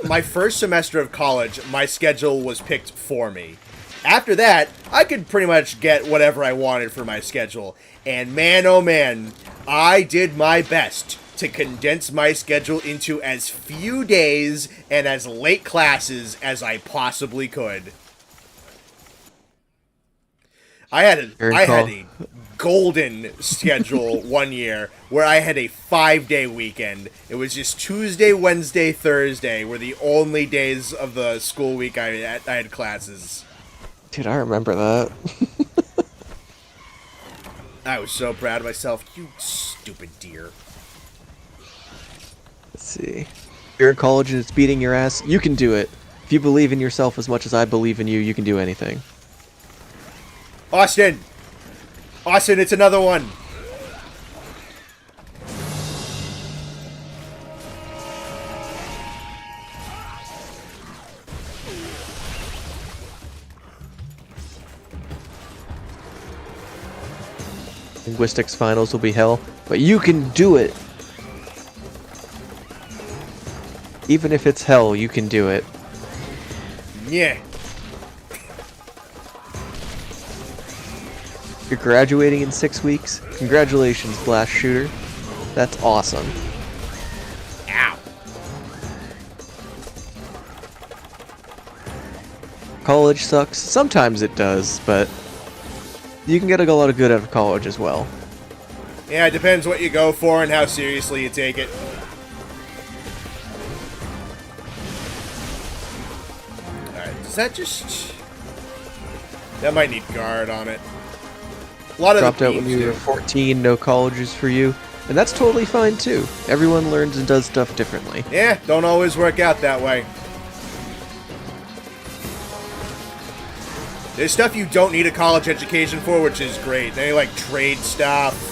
A: semester of college, my schedule was picked for me. After that, I could pretty much get whatever I wanted for my schedule. And man, oh man, I did my best to condense my schedule into as few days and as late classes as I possibly could. I had a golden schedule one year where I had a 5-day weekend. It was just Tuesday, Wednesday, Thursday were the only days of the school week I had classes.
B: Dude, I remember that.
A: I was so proud of myself. You stupid deer.
B: Let's see. If you're in college and it's beating your ass, you can do it. If you believe in yourself as much as I believe in you, you can do anything.
A: Austin! Austin, it's another one!
B: Linguistics finals will be hell, but you can do it! Even if it's hell, you can do it.
A: Yeah.
B: You're graduating in 6 weeks? Congratulations, Blast Shooter. That's awesome.
A: Ow.
B: College sucks. Sometimes it does, but you can get a lot of good out of college as well.
A: Yeah, it depends what you go for and how seriously you take it. Alright, does that just... That might need guard on it. A lot of
B: Dropped
A: the
B: out when
A: beams
B: you were
A: do.
B: 14, no colleges for you. And that's totally fine too. Everyone learns and does stuff differently.
A: Yeah, don't always work out that way. There's stuff you don't need a college education for, which is great. They like trade stuff.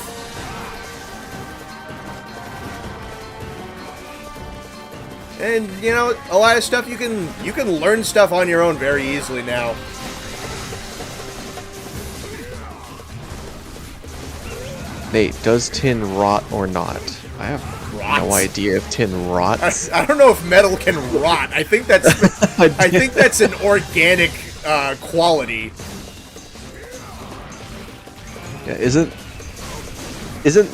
A: And you know, a lot of stuff you can learn stuff on your own very easily now.
B: Nate, does tin rot or not? I have
A: Rot?
B: no idea if tin rots.
A: I don't know if metal can rot. I think that's I think that's an organic quality.
B: Yeah, isn't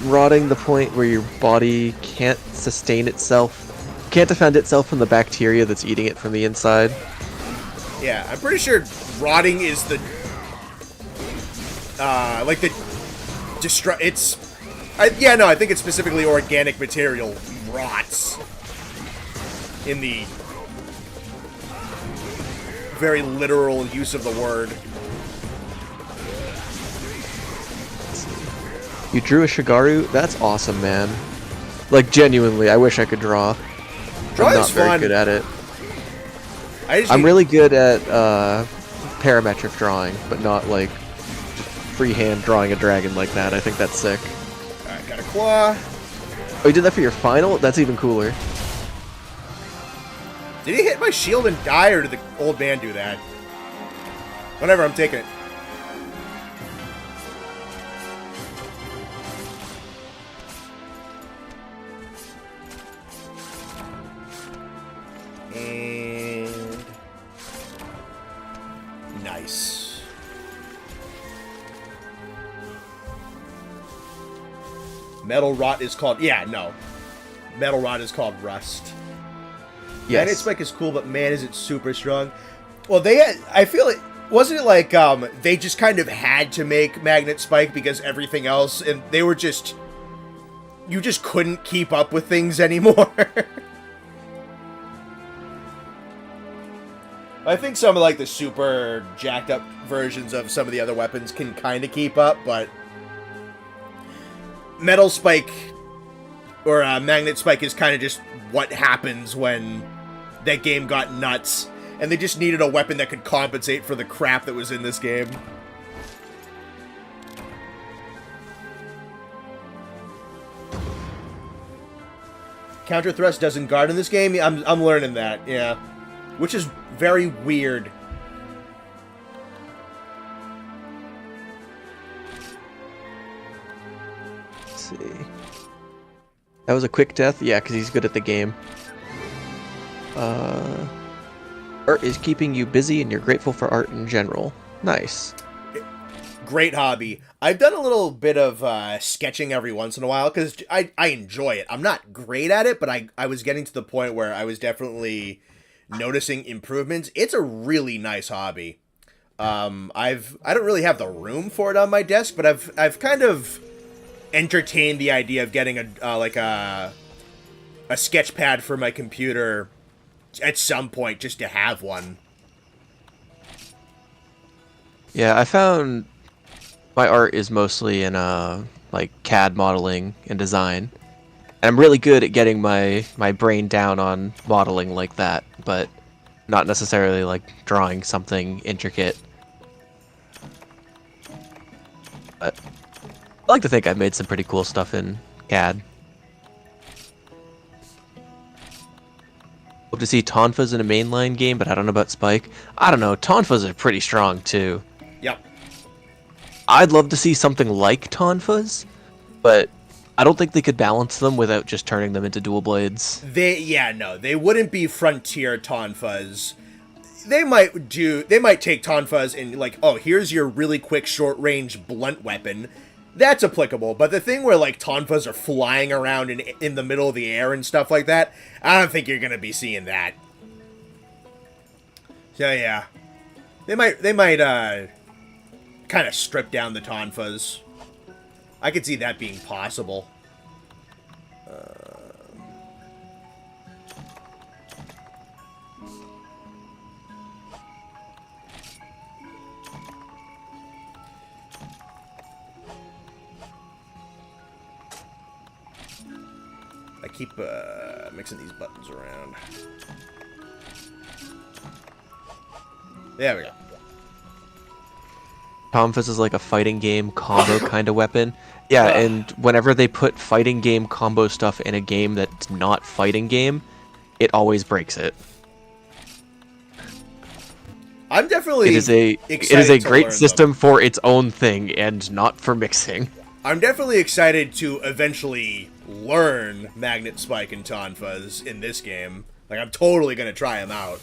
B: rotting the point where your body can't sustain itself? Can't defend itself from the bacteria that's eating it from the inside?
A: Yeah, I'm pretty sure rotting is the like the I think it's specifically organic material rots in the very literal use of the word.
B: You drew a Shigaru? That's awesome, man. Like, genuinely, I wish I could draw. I'm not very good at it. I'm really good at parametric drawing, but not like just freehand drawing a dragon like that. I think that's sick.
A: Alright, got a claw.
B: Oh, you did that for your final? That's even cooler.
A: Did he hit my shield and die, or did the old man do that? Whatever, I'm taking it. And nice. Metal rot is called Metal rot is called rust.
B: Yes.
A: Magnet spike is cool, but man, is it super strong. Well, I feel it wasn't it like they just kind of had to make magnet spike because everything else, and they were just you just couldn't keep up with things anymore. I think some of like the super jacked up versions of some of the other weapons can kind of keep up, but metal spike or magnet spike is kind of just what happens when that game got nuts, and they just needed a weapon that could compensate for the crap that was in this game. Counter thrust doesn't guard in this game. I'm learning that, yeah, which is very weird.
B: Let's see. That was a quick death? Yeah, because he's good at the game. Art is keeping you busy and you're grateful for art in general. Nice.
A: Great hobby. I've done a little bit of sketching every once in a while because I enjoy it. I'm not great at it, but I was getting to the point where I was definitely noticing improvements. It's a really nice hobby. I don't really have the room for it on my desk, but I've kind of entertained the idea of getting a sketch pad for my computer at some point, just to have one.
B: Yeah, I found my art is mostly in like CAD modeling and design. And I'm really good at getting my brain down on modeling like that, but not necessarily like drawing something intricate. But I like to think I've made some pretty cool stuff in CAD. Hope to see Tonfas in a mainline game, but I don't know about Spike. I don't know, Tonfas are pretty strong too.
A: Yep.
B: I'd love to see something like Tonfas, but I don't think they could balance them without just turning them into dual blades.
A: They wouldn't be frontier Tonfas. They might take Tonfas and like, oh, here's your really quick short range blunt weapon. That's applicable, but the thing where like Tonfas are flying around in the middle of the air and stuff like that, I don't think you're gonna be seeing that. So yeah, they might kind of strip down the Tonfas. I could see that being possible. keep mixing these buttons around. There we go.
B: Tonfas is like a fighting game combo kind of weapon. Yeah, and whenever they put fighting game combo stuff in a game that's not fighting game, it always breaks it.
A: I'm definitely
B: it is a great system for its own thing and not for mixing.
A: I'm definitely excited to eventually learn Magnet Spike and Tonfas in this game. Like, I'm totally gonna try them out.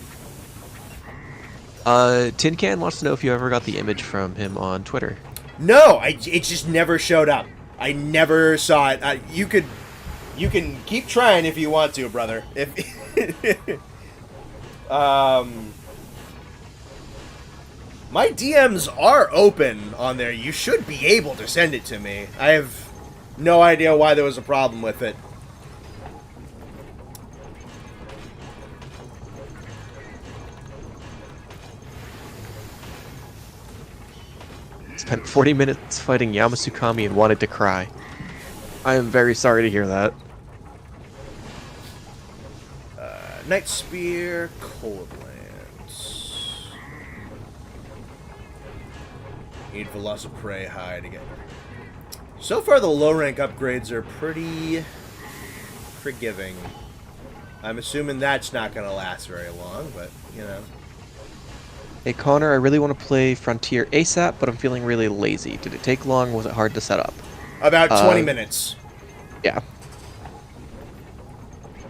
B: Tin Can wants to know if you ever got the image from him on Twitter.
A: No, it just never showed up. I never saw it. You can keep trying if you want to, brother. My DMs are open on there. You should be able to send it to me. I have no idea why there was a problem with it.
B: Spent 40 minutes fighting Yamasukami and wanted to cry. I am very sorry to hear that.
A: Night Spear, Cold Lance. Need Velociprey hide again. So far, the low rank upgrades are pretty forgiving. I'm assuming that's not going to last very long, but, you know.
B: Hey Connor, I really want to play Frontier ASAP, but I'm feeling really lazy. Did it take long? Was it hard to set up?
A: About 20 minutes.
B: Yeah.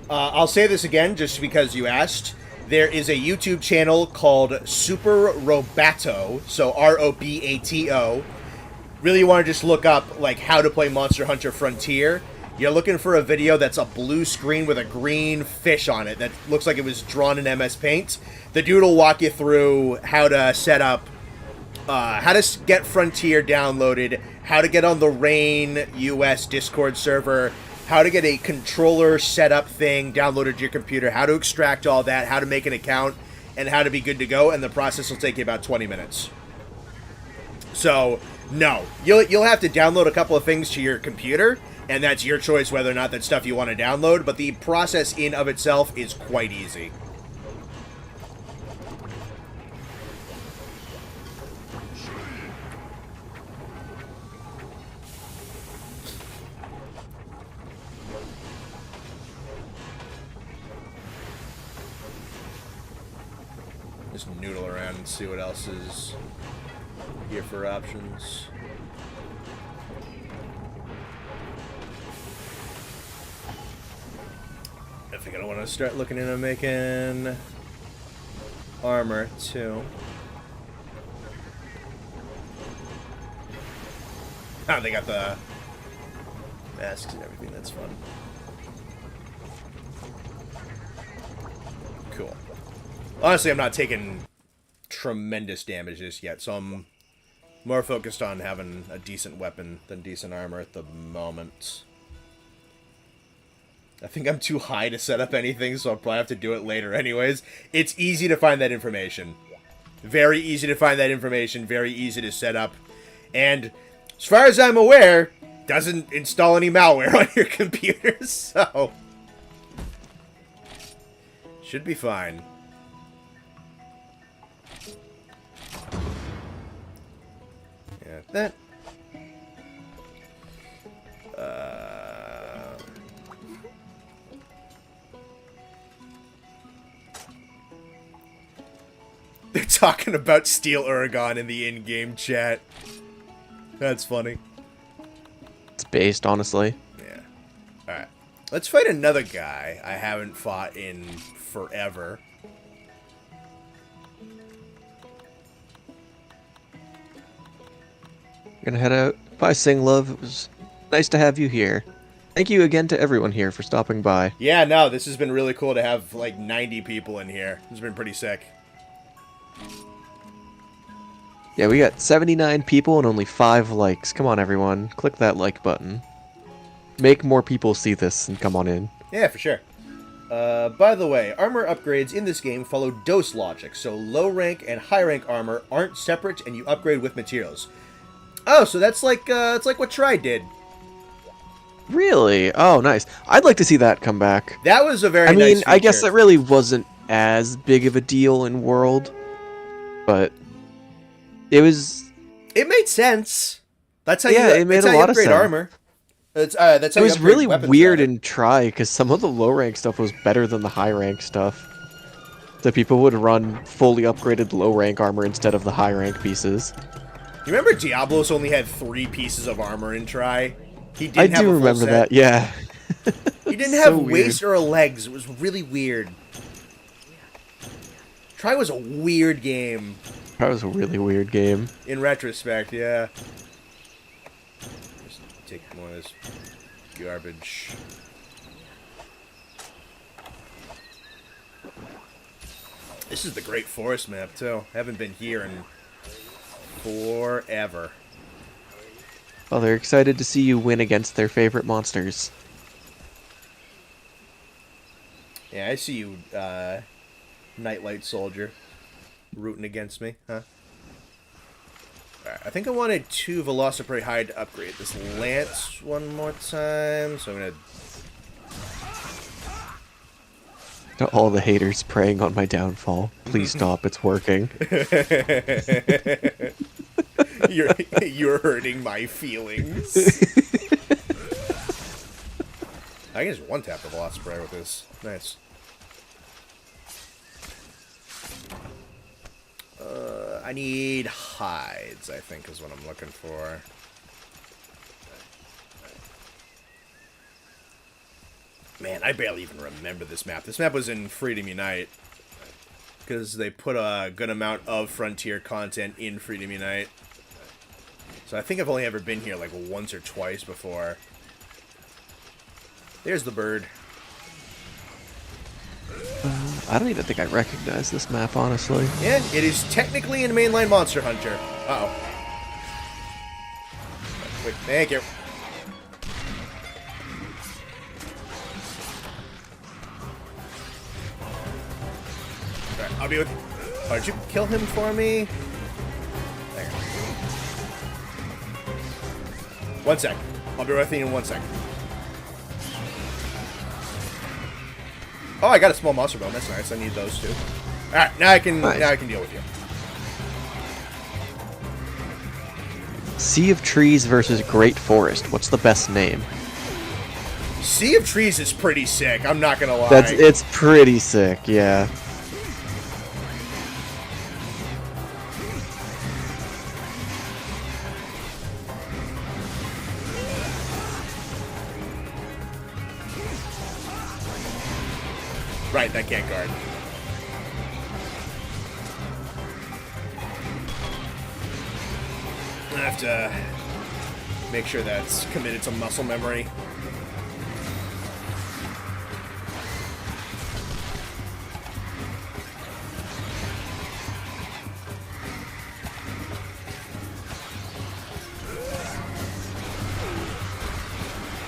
A: I'll say this again, just because you asked. There is a YouTube channel called Super Robato, so R-O-B-A-T-O. Really want to just look up, like, how to play Monster Hunter Frontier. You're looking for a video that's a blue screen with a green fish on it that looks like it was drawn in MS Paint. The dude will walk you through how to set up, how to get Frontier downloaded, how to get on the Rain US Discord server, how to get a controller setup thing downloaded to your computer, how to extract all that, how to make an account, and how to be good to go, and the process will take you about 20 minutes. So, no. You'll have to download a couple of things to your computer, and that's your choice whether or not that's stuff you want to download, but the process in of itself is quite easy. Just noodle around and see what else is here for options. I think I want to start looking into making armor too. Oh, they got the masks and everything. That's fun. Cool. Honestly, I'm not taking tremendous damage just yet, so I'm more focused on having a decent weapon than decent armor at the moment. I think I'm too high to set up anything, so I'll probably have to do it later anyways. It's easy to find that information. Very easy to find that information, very easy to set up. And as far as I'm aware, doesn't install any malware on your computer, so should be fine. Yeah, that. They're talking about Steel Uragon in the in-game chat. That's funny.
B: It's based, honestly.
A: Yeah. Alright. Let's fight another guy I haven't fought in forever.
B: Gonna head out. Bye, Sing Love. It was nice to have you here. Thank you again to everyone here for stopping by.
A: Yeah, no, this has been really cool to have like 90 people in here. It's been pretty sick.
B: Yeah, we got 79 people and only 5 likes. Come on, everyone. Click that like button. Make more people see this and come on in.
A: Yeah, for sure. By the way, armor upgrades in this game follow dose logic, so low rank and high rank armor aren't separate and you upgrade with materials. Oh, so that's like it's like what Tri did.
B: Really? Oh, nice. I'd like to see that come back.
A: That was a very
B: I mean,
A: nice
B: I guess
A: feature.
B: it really wasn't as big of a deal in World, but it was.
A: It made sense. That's how
B: Yeah,
A: you.
B: it made
A: That's
B: a
A: how you
B: lot of
A: upgrade
B: sense.
A: armor. That's how
B: It
A: you
B: was
A: upgrade
B: really
A: weapons.
B: weird
A: Rather.
B: in Try because some of the low rank stuff was better than the high rank stuff. So people would run fully upgraded low rank armor instead of the high rank pieces.
A: You remember Diablos only had 3 pieces of armor in Try? He
B: I
A: didn't have
B: do
A: a full
B: remember
A: set.
B: that, yeah.
A: He didn't
B: So
A: have
B: weird.
A: waist or legs. It was really weird. Try was a weird game.
B: That was a really weird game.
A: In retrospect, yeah. Just take more of this garbage. This is the Great Forest map, too. Haven't been here in forever.
B: Well, they're excited to see you win against their favorite monsters.
A: Yeah, I see you, Nightlight Soldier, rooting against me, huh? Alright, I think I wanted 2 Velociprey Hide to upgrade this Lance one more time, so I'm gonna...
B: To all the haters preying on my downfall, please stop, it's working.
A: You're hurting my feelings. I can just one-tap the Velociprey with this. Nice. I need hides, I think, is what I'm looking for. Man, I barely even remember this map. This map was in Freedom Unite. Because they put a good amount of Frontier content in Freedom Unite. So I think I've only ever been here like once or twice before. There's the bird.
B: I don't even think I recognize this map, honestly.
A: Yeah, it is technically in mainline Monster Hunter. Uh-oh. Wait, thank you. Alright, I'll be with you. Why don't you kill him for me? There. 1 sec. I'll be with you in 1 second. Oh, I got a small monster bone. That's nice. I need those too. Alright, now I can deal with you.
B: Sea of Trees versus Great Forest. What's the best name?
A: Sea of Trees is pretty sick. I'm not gonna lie.
B: It's pretty sick, yeah.
A: Right, that can't guard. I have to make sure that's committed to muscle memory.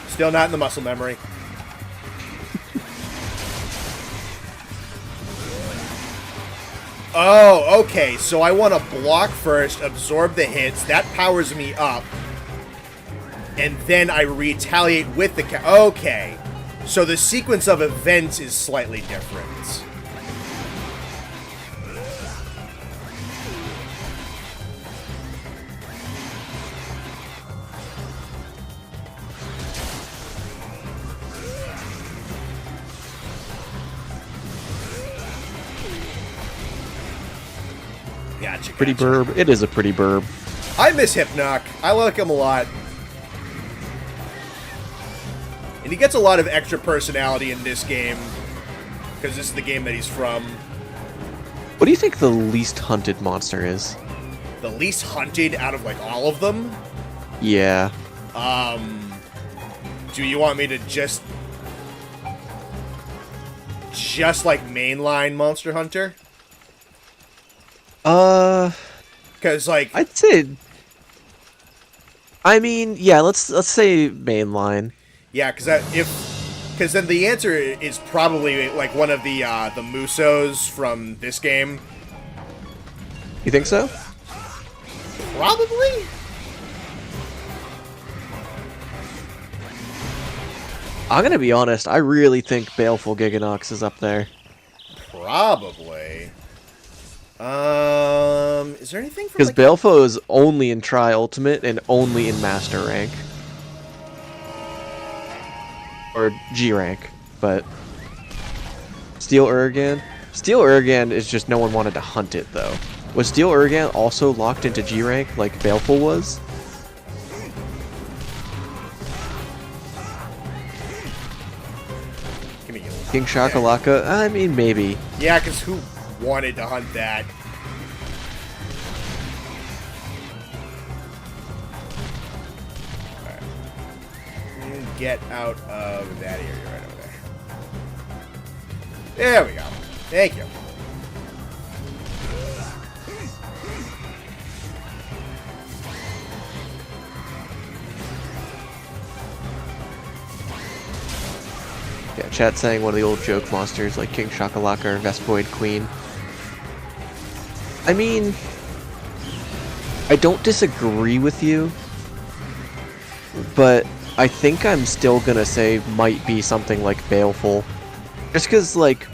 A: Still not in the muscle memory. Oh, okay. So I want to block first, absorb the hits. That powers me up. And then I retaliate with the... Okay. So the sequence of events is slightly different. Gotcha.
B: Pretty burb. It is a pretty burb.
A: I miss Hypnoc. I like him a lot. And he gets a lot of extra personality in this game. Because this is the game that he's from.
B: What do you think the least hunted monster is?
A: The least hunted out of, like, all of them?
B: Yeah.
A: Do you want me to just like mainline Monster Hunter? Because like
B: I'd say. I mean, yeah. Let's say mainline.
A: yeah, because then the answer is probably like one of the Musos from this game.
B: You think so?
A: Probably.
B: I'm gonna be honest, I really think Baleful Giganox is up there.
A: Probably. Is there anything from
B: Because
A: like...
B: Baleful is only in Tri-Ultimate and only in Master Rank. Or G Rank, but... Steel Uragan? Steel Uragan is just no one wanted to hunt it, though. Was Steel Uragan also locked into G Rank like Baleful was?
A: Give me
B: King Shakalaka? I mean, maybe.
A: Yeah, because who wanted to hunt that? Alright. Get out of that area right over there. There we go. Thank you.
B: Yeah, chat saying one of the old joke monsters like King Shakalaka or Vespoid Queen. I mean, I don't disagree with you, but I think I'm still gonna say might be something like Baleful. Just because, like,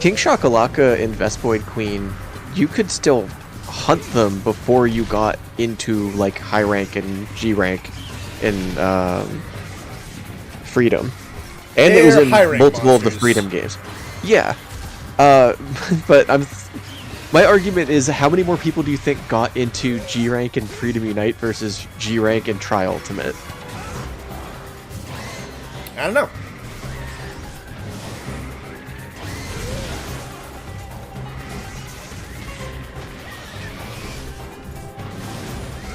B: King Shakalaka and Vespoid Queen, you could still hunt them before you got into, like, high rank and G rank in Freedom. And it was in multiple of the Freedom games. Yeah. But my argument is, how many more people do you think got into G rank and Freedom Unite versus G rank and Tri-Ultimate?
A: I don't know.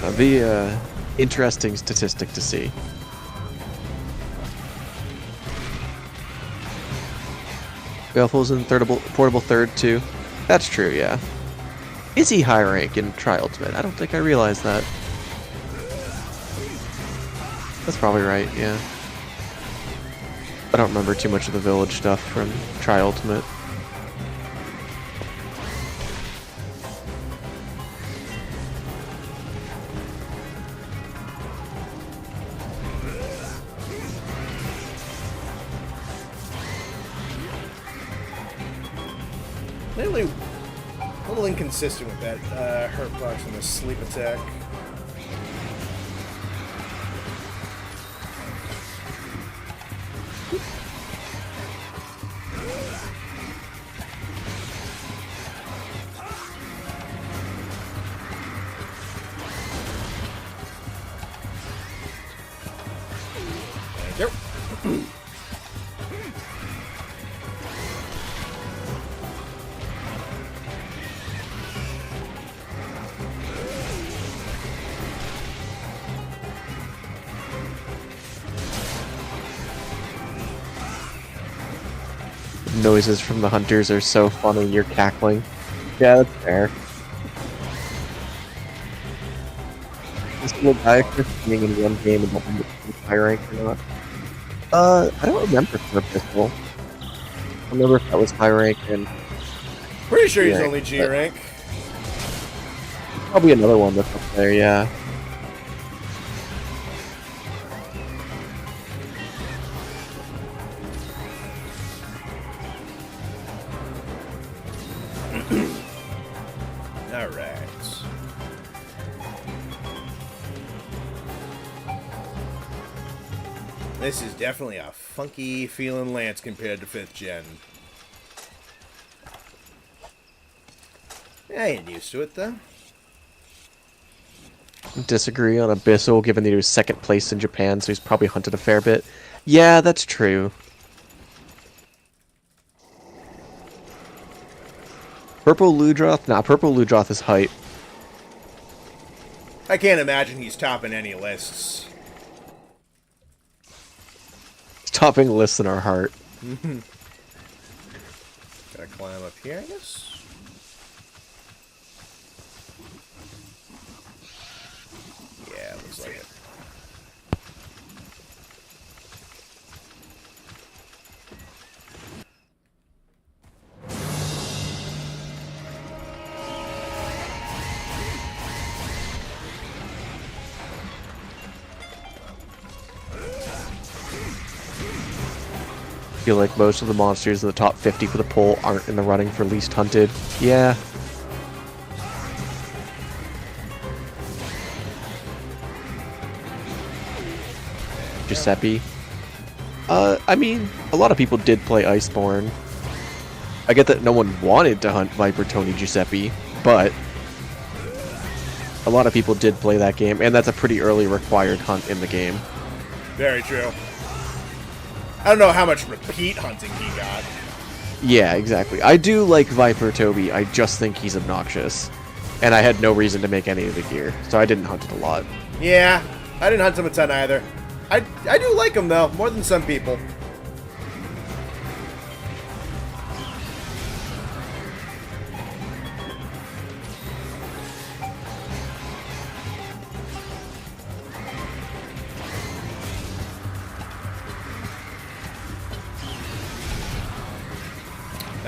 B: That'd be an interesting statistic to see. Baleful's in portable third too. That's true, yeah. Is he high rank in Tri-Ultimate? I don't think I realized that. That's probably right, yeah. I don't remember too much of the village stuff from Tri-Ultimate.
A: Lately, a little inconsistent with that hurt box and the sleep attack. Thank you.
B: Noises from the hunters are so funny, you're cackling. Yeah, that's fair. This little guy being in one game and don't remember if it's high rank or not. I don't remember for a pistol. I don't remember if that was high rank and...
A: Pretty sure he's only G rank.
B: Probably another one that's up there, yeah.
A: Alright. This is definitely a funky feeling lance compared to 5th gen. I ain't used to it though.
B: Disagree on Abyssal, given that he was second place in Japan, so he's probably hunted a fair bit. Yeah, that's true. Purple Ludroth? Nah, Purple Ludroth is hype.
A: I can't imagine he's topping any lists.
B: He's topping lists in our heart.
A: Gotta climb up here, I guess? Yeah, looks like it.
B: feel like most of the monsters in the top 50 for the poll aren't in the running for least hunted. Yeah. Giuseppe. I mean, a lot of people did play Iceborne. I get that no one wanted to hunt Viper Tony Giuseppe, but a lot of people did play that game, and that's a pretty early required hunt in the game.
A: Very true. I don't know how much repeat hunting he got.
B: Yeah, exactly. I do like Viper Toby, I just think he's obnoxious. And I had no reason to make any of the gear, so I didn't hunt it a lot.
A: Yeah, I didn't hunt him a ton either. I do like him, though, more than some people.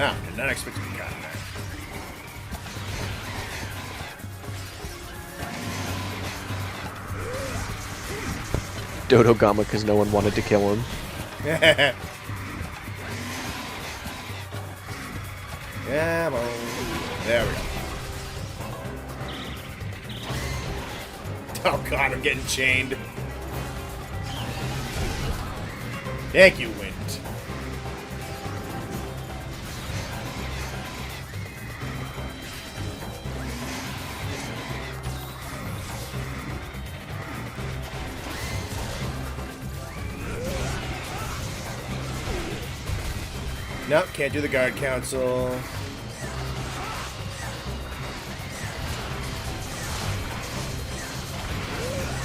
A: Ah, did not expect to be caught in that.
B: Dodo Gama because no one wanted to kill him.
A: Come on. There we go. Oh god, I'm getting chained. Thank you, Wind. Nope, can't do the guard council.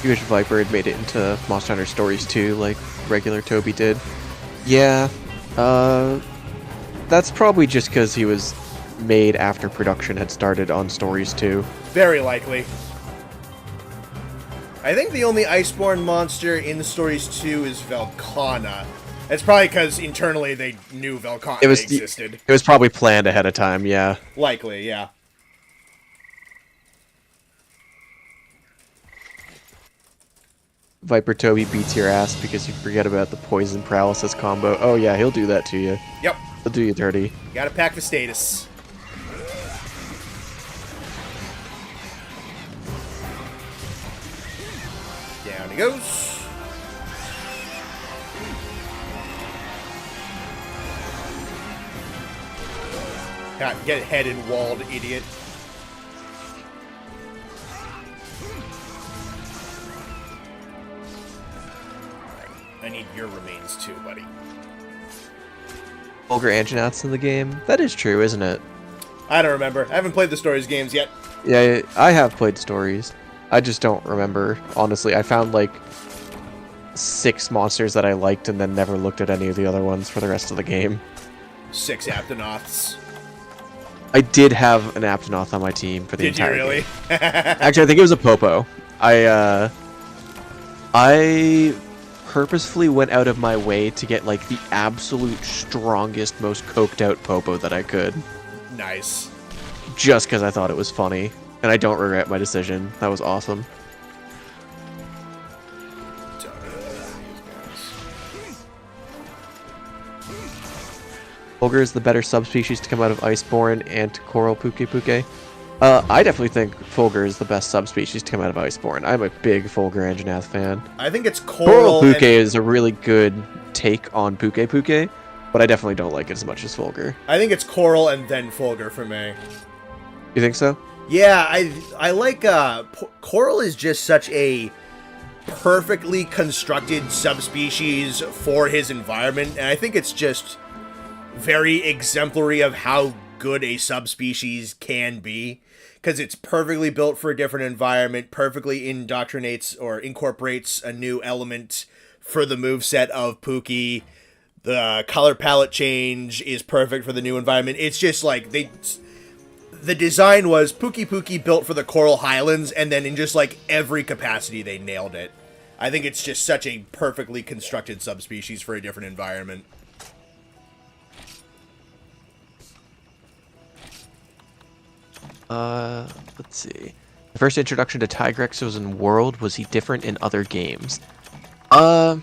B: You wish Viper had made it into Monster Hunter Stories 2 like regular Toby did. Yeah, that's probably just because he was made after production had started on Stories 2.
A: Very likely. I think the only Iceborne monster in the Stories 2 is Velkhana. It's probably because internally they knew Velkhana existed.
B: It was probably planned ahead of time, yeah.
A: Likely, yeah.
B: Viper Toby beats your ass because you forget about the poison paralysis combo. Oh yeah, he'll do that to you.
A: Yep.
B: He'll do you dirty.
A: Gotta pack for status. Down he goes. God, get headed, walled idiot. I need your remains too, buddy.
B: Vulgar Anjanouts in the game? That is true, isn't it?
A: I don't remember. I haven't played the Stories games yet.
B: Yeah, I have played Stories. I just don't remember. Honestly, I found like 6 monsters that I liked and then never looked at any of the other ones for the rest of the game.
A: 6 Aptonauts.
B: I did have an Aptonoth on my team for the entire
A: game. Did you really?
B: Actually, I think it was a Popo. I purposefully went out of my way to get like the absolute strongest, most coked out Popo that I could.
A: Nice.
B: Just because I thought it was funny. And I don't regret my decision. That was awesome. Fulgur is the better subspecies to come out of Iceborne and to Coral Puke Puke. I definitely think Fulgur is the best subspecies to come out of Iceborne. I'm a big Fulgur Anjanath fan.
A: I think it's
B: Coral Puke is a really good take on Puke Puke, but I definitely don't like it as much as Fulgur.
A: I think it's Coral and then Fulgur for me.
B: You think so?
A: Yeah, I like Coral is just such a perfectly constructed subspecies for his environment, and I think it's just very exemplary of how good a subspecies can be, because it's perfectly built for a different environment, perfectly indoctrinates or incorporates a new element for the moveset of Pookie. The color palette change is perfect for the new environment. It's just like the design was Pookie Pookie built for the Coral Highlands, and then in just like every capacity they nailed it. I think it's just such a perfectly constructed subspecies for a different environment.
B: Let's see. The first introduction to Tigrex was in World. Was he different in other games? I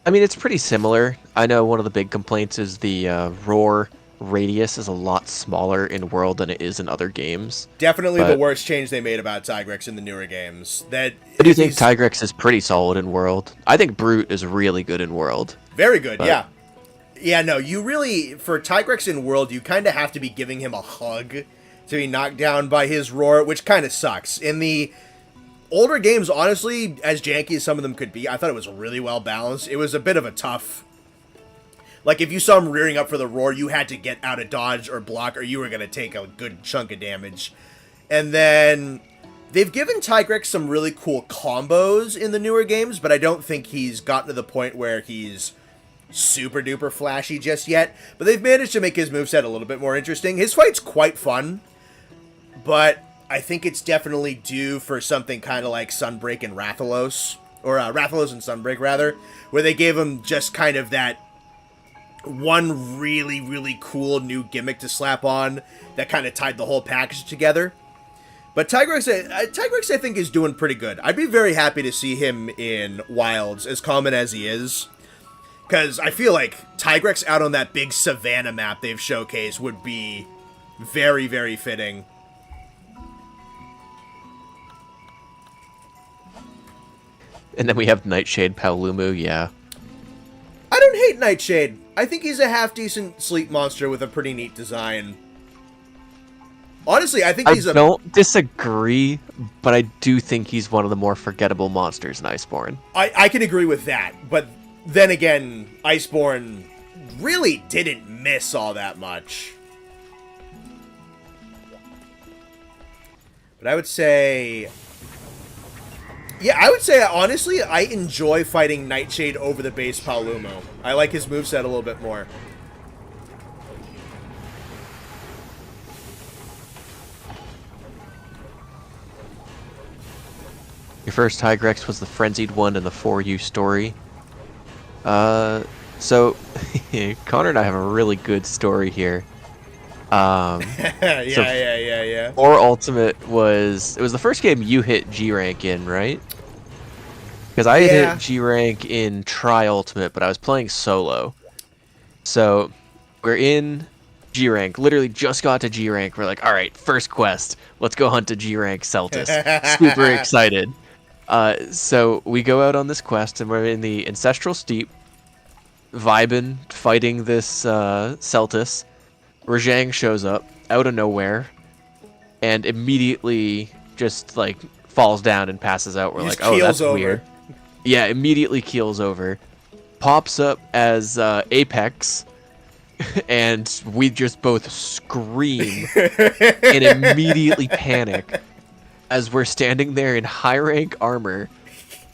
B: mean, it's pretty similar. I know one of the big complaints is the roar radius is a lot smaller in World than it is in other games.
A: Definitely the
B: But
A: worst change they made about Tigrex in the newer games. That
B: I do
A: if
B: think
A: he's
B: Tigrex is pretty solid in World. I think Brute is really good in World.
A: very good,
B: But
A: yeah. Yeah, no, you really, for Tigrex in World, you kind of have to be giving him a hug to be knocked down by his roar, which kind of sucks. In the older games, honestly, as janky as some of them could be, I thought it was really well balanced. It was a bit of a tough... Like, if you saw him rearing up for the roar, you had to get out of dodge or block, or you were going to take a good chunk of damage. And then... They've given Tigrex some really cool combos in the newer games, but I don't think he's gotten to the point where he's super duper flashy just yet. But they've managed to make his moveset a little bit more interesting. His fight's quite fun, but I think it's definitely due for something kind of like Sunbreak and Rathalos, or Rathalos and Sunbreak, rather, where they gave him just kind of that one really, really cool new gimmick to slap on that kind of tied the whole package together. But Tigrex, I think, is doing pretty good. I'd be very happy to see him in Wilds, as common as he is. Because I feel like Tigrex out on that big Savannah map they've showcased would be very, very fitting.
B: And then we have Nightshade Paolumu, yeah.
A: I don't hate Nightshade. I think he's a half-decent sleep monster with a pretty neat design. Honestly, I think he's
B: I don't disagree, but I do think he's one of the more forgettable monsters in Iceborne.
A: I can agree with that, but then again, Iceborne really didn't miss all that much. But I would say... Yeah, I would say, honestly, I enjoy fighting Nightshade over the base Paolumu. I like his moveset a little bit more.
B: Your first Tigrex was the Frenzied one in the 4U story. So, Connor and I have a really good story here.
A: Yeah.
B: Or Ultimate was... It was the first game you hit G-Rank in, right? Because I had hit G-Rank in Tri-Ultimate, but I was playing solo. So, we're in G-Rank. Literally just got to G-Rank. We're like, alright, first quest. Let's go hunt a G-Rank Celtis. Super excited. So, we go out on this quest, and we're in the Ancestral Steep, vibing, fighting this Celtis. Rajang shows up out of nowhere and immediately just like falls down and passes out. We're like, oh, that's weird. Yeah, immediately keels over. Pops up as Apex, and we just both scream and immediately panic as we're standing there in high rank armor.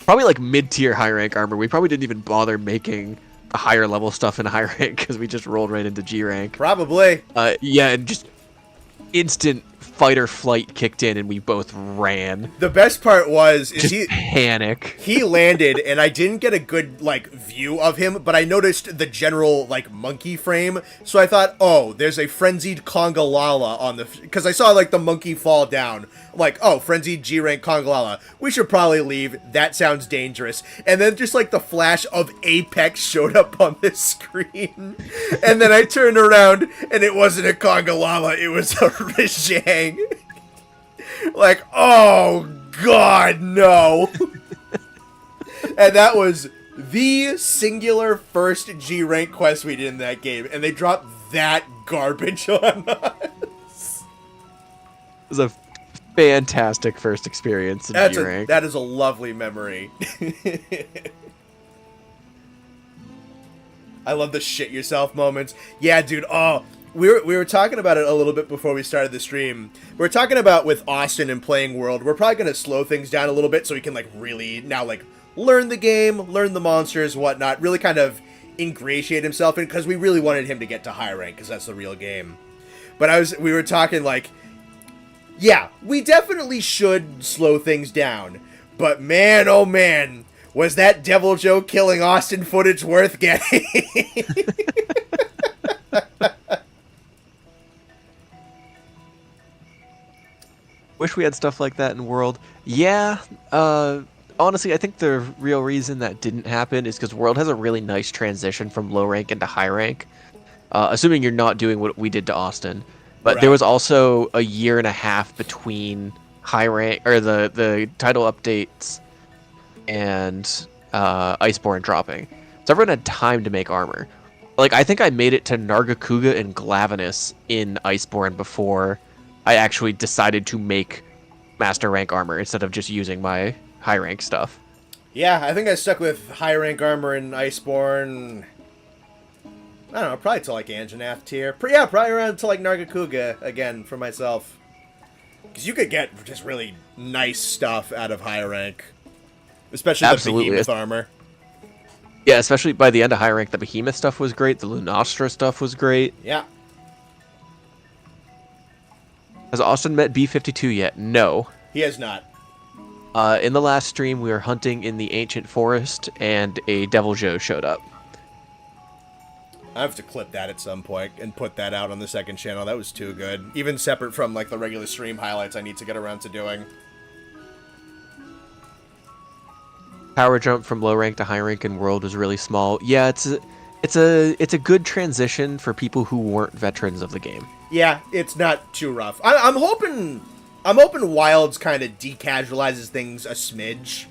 B: Probably like mid-tier high rank armor. We probably didn't even bother making higher level stuff in high rank because we just rolled right into G rank.
A: Probably.
B: Yeah, and just instant fight or flight kicked in, and we both ran.
A: The best part was
B: panic.
A: He landed, and I didn't get a good view of him, but I noticed the general monkey frame. So I thought, oh, there's a frenzied Congalala on the because I saw the monkey fall down. I'm like, oh, frenzied G rank Congalala. We should probably leave. That sounds dangerous. And then just the flash of Apex showed up on the screen, and then I turned around, and it wasn't a Congalala. It was a Rajang. Oh god, no. And that was the singular first G rank quest we did in that game, and they dropped that garbage on us.
B: It was a fantastic first experience in G rank.
A: That is a lovely memory. I love the shit yourself moments. Yeah, dude, we were talking about it a little bit before we started the stream. We were talking about with Austin and playing World, we're probably going to slow things down a little bit so we can really now learn the game, learn the monsters, whatnot, really kind of ingratiate himself in, because we really wanted him to get to high rank because that's the real game. But we were talking yeah, we definitely should slow things down, but man, oh man, was that Devil Joe killing Austin footage worth getting?
B: Wish we had stuff like that in World. Yeah, honestly, I think the real reason that didn't happen is because World has a really nice transition from low rank into high rank. Assuming you're not doing what we did to Austin. But there
A: Right.
B: was also a year and a half between high rank or the title updates and Iceborne dropping. So everyone had time to make armor. Like I think I made it to Nargacuga and Glavenus in Iceborne before I actually decided to make master rank armor instead of just using my high rank stuff.
A: Yeah, I think I stuck with high rank armor in Iceborne. I don't know, probably to like Anjanath tier. Yeah, probably around to like Nargacuga again for myself. Because you could get just really nice stuff out of high rank. Especially the
B: Absolutely.
A: behemoth armor.
B: Yeah, especially by the end of high rank, the behemoth stuff was great. The Lunastra stuff was great.
A: Yeah.
B: Has Austin met B-52 yet? No.
A: He has not.
B: In the last stream, we were hunting in the ancient forest, and a Devil Joe showed up.
A: I have to clip that at some point and put that out on the second channel. That was too good. Even separate from like the regular stream highlights I need to get around to doing.
B: Power jump from low rank to high rank in World was really small. Yeah, it's a good transition for people who weren't veterans of the game.
A: Yeah, it's not too rough. I'm hoping Wilds kind of decasualizes things a smidge.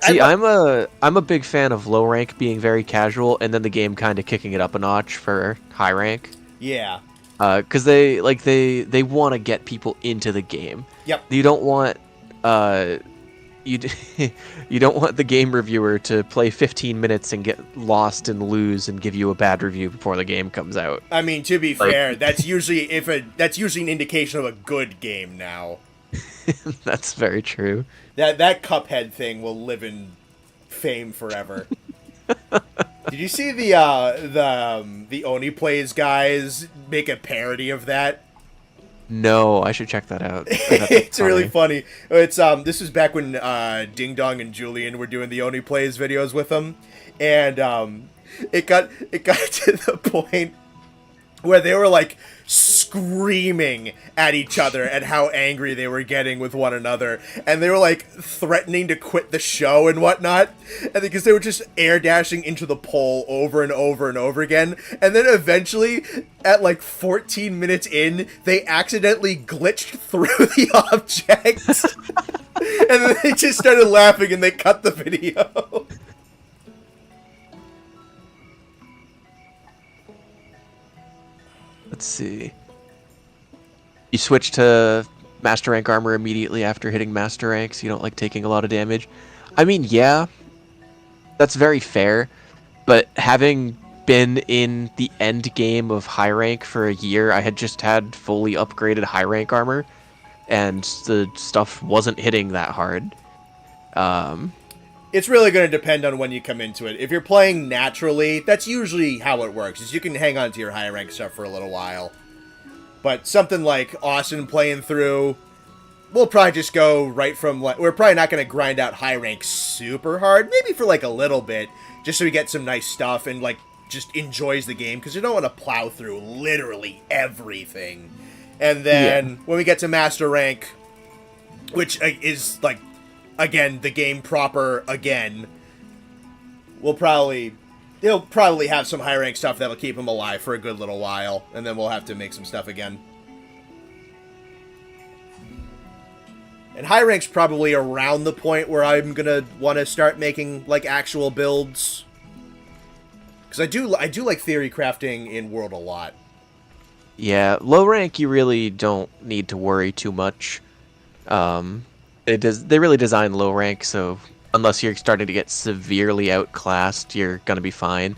B: See, I'm a big fan of low rank being very casual, and then the game kind of kicking it up a notch for high rank.
A: Yeah.
B: Because they want to get people into the game.
A: Yep.
B: You don't want you you don't want the game reviewer to play 15 minutes and get lost and lose and give you a bad review before the game comes out.
A: I mean, to be fair, that's usually an indication of a good game now.
B: That's very true.
A: That Cuphead thing will live in fame forever. Did you see the Oni Plays guys make a parody of that?
B: No, I should check that out.
A: It's really funny. It's this was back when Ding Dong and Julian were doing the Oni Plays videos with them, and it got to the point where they were like screaming at each other at how angry they were getting with one another, and they were like threatening to quit the show and whatnot, and because they were just air dashing into the pole over and over and over again, and then eventually at like 14 minutes in they accidentally glitched through the object and then they just started laughing and they cut the video.
B: Let's see. You switch to Master Rank armor immediately after hitting Master Rank, so you don't like taking a lot of damage. I mean, yeah, that's very fair, but having been in the end game of high rank for a year, I had just had fully upgraded high rank armor, and the stuff wasn't hitting that hard.
A: It's really going to depend on when you come into it. If you're playing naturally, that's usually how it works, is you can hang on to your high rank stuff for a little while. But something like Austin playing through, we'll probably just go right from... We're probably not going to grind out high rank super hard, maybe for like a little bit, just so we get some nice stuff and like just enjoys the game, because you don't want to plow through literally everything. And then when we get to Master Rank, which is like, again, the game proper again, he'll probably have some high rank stuff that'll keep him alive for a good little while, and then we'll have to make some stuff again. And high rank's probably around the point where I'm gonna want to start making like actual builds, because I do like theory crafting in World a lot.
B: Yeah, low rank you really don't need to worry too much. They really design low rank, so unless you're starting to get severely outclassed, you're gonna be fine.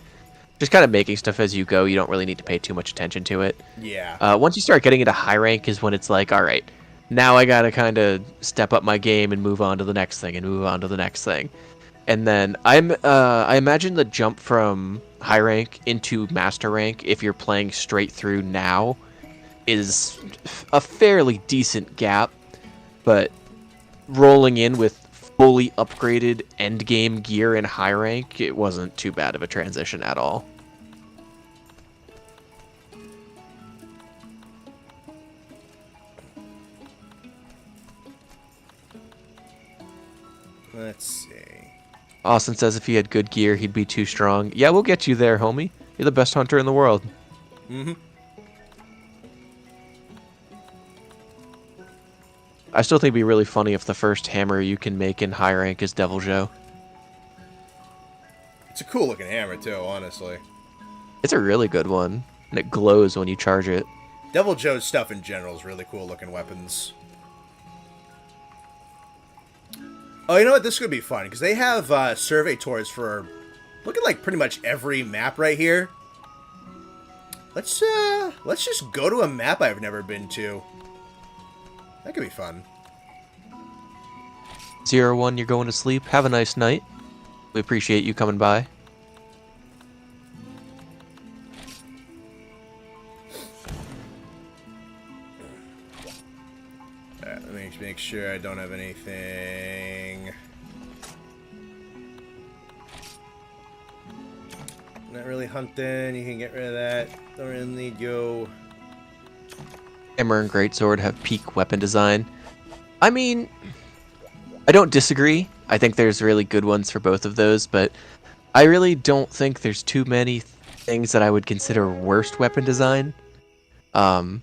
B: Just kind of making stuff as you go, you don't really need to pay too much attention to it.
A: Yeah.
B: Once you start getting into high rank is when it's like, alright, now I gotta kind of step up my game and move on to the next thing and move on to the next thing. And then I imagine the jump from high rank into master rank, if you're playing straight through now, is a fairly decent gap, but rolling in with fully upgraded endgame gear in high rank, it wasn't too bad of a transition at all.
A: Let's see.
B: Austin says if he had good gear, he'd be too strong. Yeah, we'll get you there, homie. You're the best hunter in the world.
A: Mm-hmm.
B: I still think it'd be really funny if the first hammer you can make in high rank is Devil Joe.
A: It's a cool looking hammer too, honestly.
B: It's a really good one, and it glows when you charge it.
A: Devil Joe's stuff in general is really cool looking weapons. Oh, you know what? This could be fun, because they have survey tours for looking like pretty much every map right here. Let's just go to a map I've never been to. That could be fun.
B: 01, you're going to sleep. Have a nice night. We appreciate you coming by.
A: Alright, let me make sure I don't have anything. Not really hunting. You can get rid of that. Don't really need you.
B: Hammer and Greatsword have peak weapon design. I mean, I don't disagree. I think there's really good ones for both of those, but I really don't think there's too many things that I would consider worst weapon design. I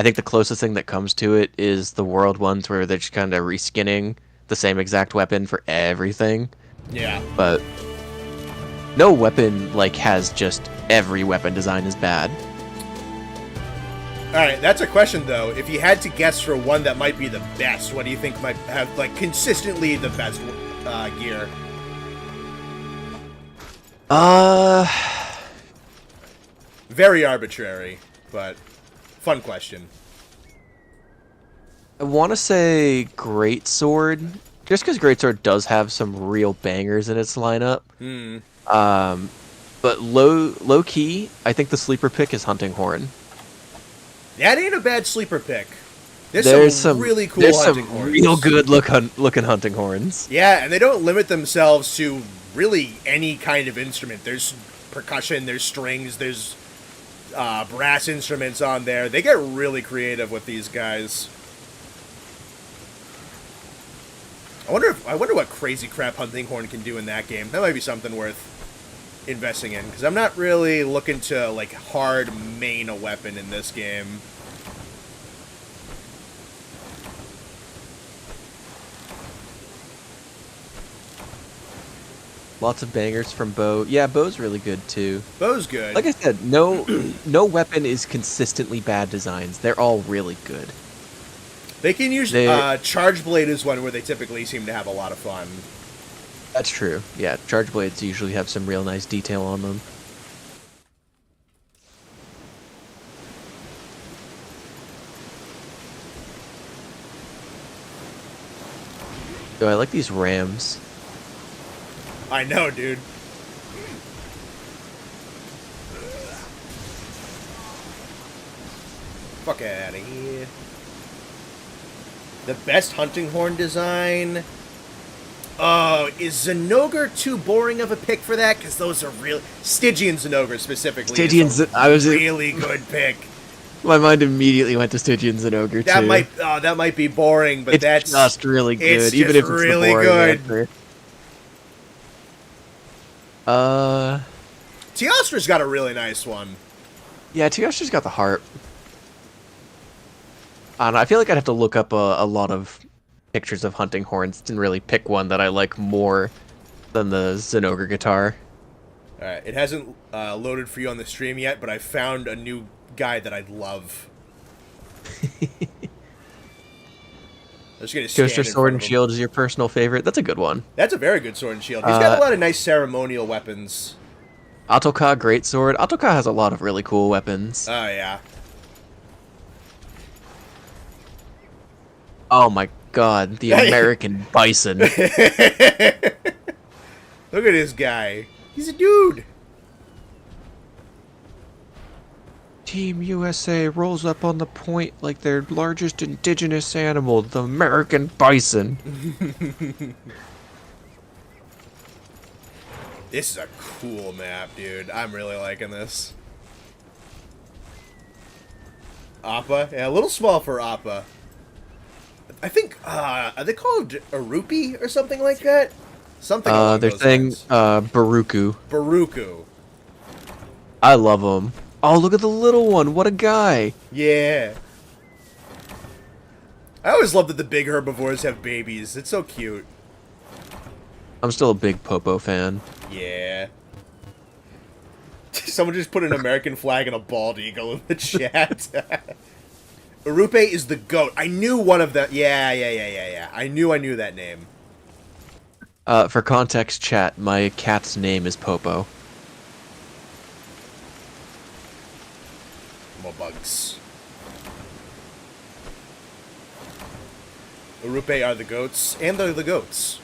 B: think the closest thing that comes to it is the World ones where they're just kind of reskinning the same exact weapon for everything.
A: Yeah.
B: But no weapon like has just every weapon design is bad.
A: Alright, that's a question though. If you had to guess for one that might be the best, what do you think might have like consistently the best gear? Very arbitrary, but fun question.
B: I want to say Greatsword, just because Greatsword does have some real bangers in its lineup. But low key, I think the sleeper pick is Hunting Horn.
A: That ain't a bad sleeper pick. There's some really cool hunting horns.
B: Real good looking hunting horns.
A: Yeah, and they don't limit themselves to really any kind of instrument. There's percussion, there's strings, there's brass instruments on there. They get really creative with these guys. I wonder what crazy crap Hunting Horn can do in that game. That might be something worth investing in, because I'm not really looking to like hard main a weapon in this game.
B: Lots of bangers from Bow. Yeah, Bow's really good too.
A: Bow's good.
B: Like I said, no weapon is consistently bad designs. They're all really good.
A: They can use Charge Blade is one where they typically seem to have a lot of fun.
B: That's true. Yeah, Charge Blades usually have some real nice detail on them. Oh, I like these rams.
A: I know, dude. Fuck out of here. The best Hunting Horn design? Oh, is Zenogre too boring of a pick for that? Because those are real... Stygian Zenogre, specifically.
B: Stygian
A: is a really good pick.
B: My mind immediately went to Stygian Zenogre, too.
A: That might be boring, but
B: it's just really good, even if it's really the boring answer.
A: Teostra's got a really nice one.
B: Yeah, Teostra's got the heart. I don't know, I feel like I'd have to look up a lot of pictures of hunting horns to really pick one that I like more than the Zenogre guitar.
A: Alright, it hasn't loaded for you on the stream yet, but I found a new guy that I'd love.
B: Ghoster Sword and Shield is your personal favorite? That's a good one.
A: That's a very good sword and shield. He's got a lot of nice ceremonial weapons.
B: Autoka Greatsword. Autoka has a lot of really cool weapons.
A: Oh, yeah.
B: Oh my god, the American Bison.
A: Look at this guy. He's a dude.
B: Team USA rolls up on the point like their largest indigenous animal, the American bison.
A: This is a cool map, dude. I'm really liking this. Appa? Yeah, a little small for Appa. I think, are they called a rupee or something like that? Something along
B: They're
A: those
B: saying,
A: lines.
B: Baruku.
A: Baruku.
B: I love them. Oh, look at the little one. What a guy.
A: Yeah. I always love that the big herbivores have babies. It's so cute.
B: I'm still a big Popo fan.
A: Yeah. Someone just put an American flag and a bald eagle in the chat. Urupe is the goat. I knew one of them. Yeah. I knew that name.
B: For context, chat, my cat's name is Popo.
A: More bugs. Urupe are the goats, and they're the goats.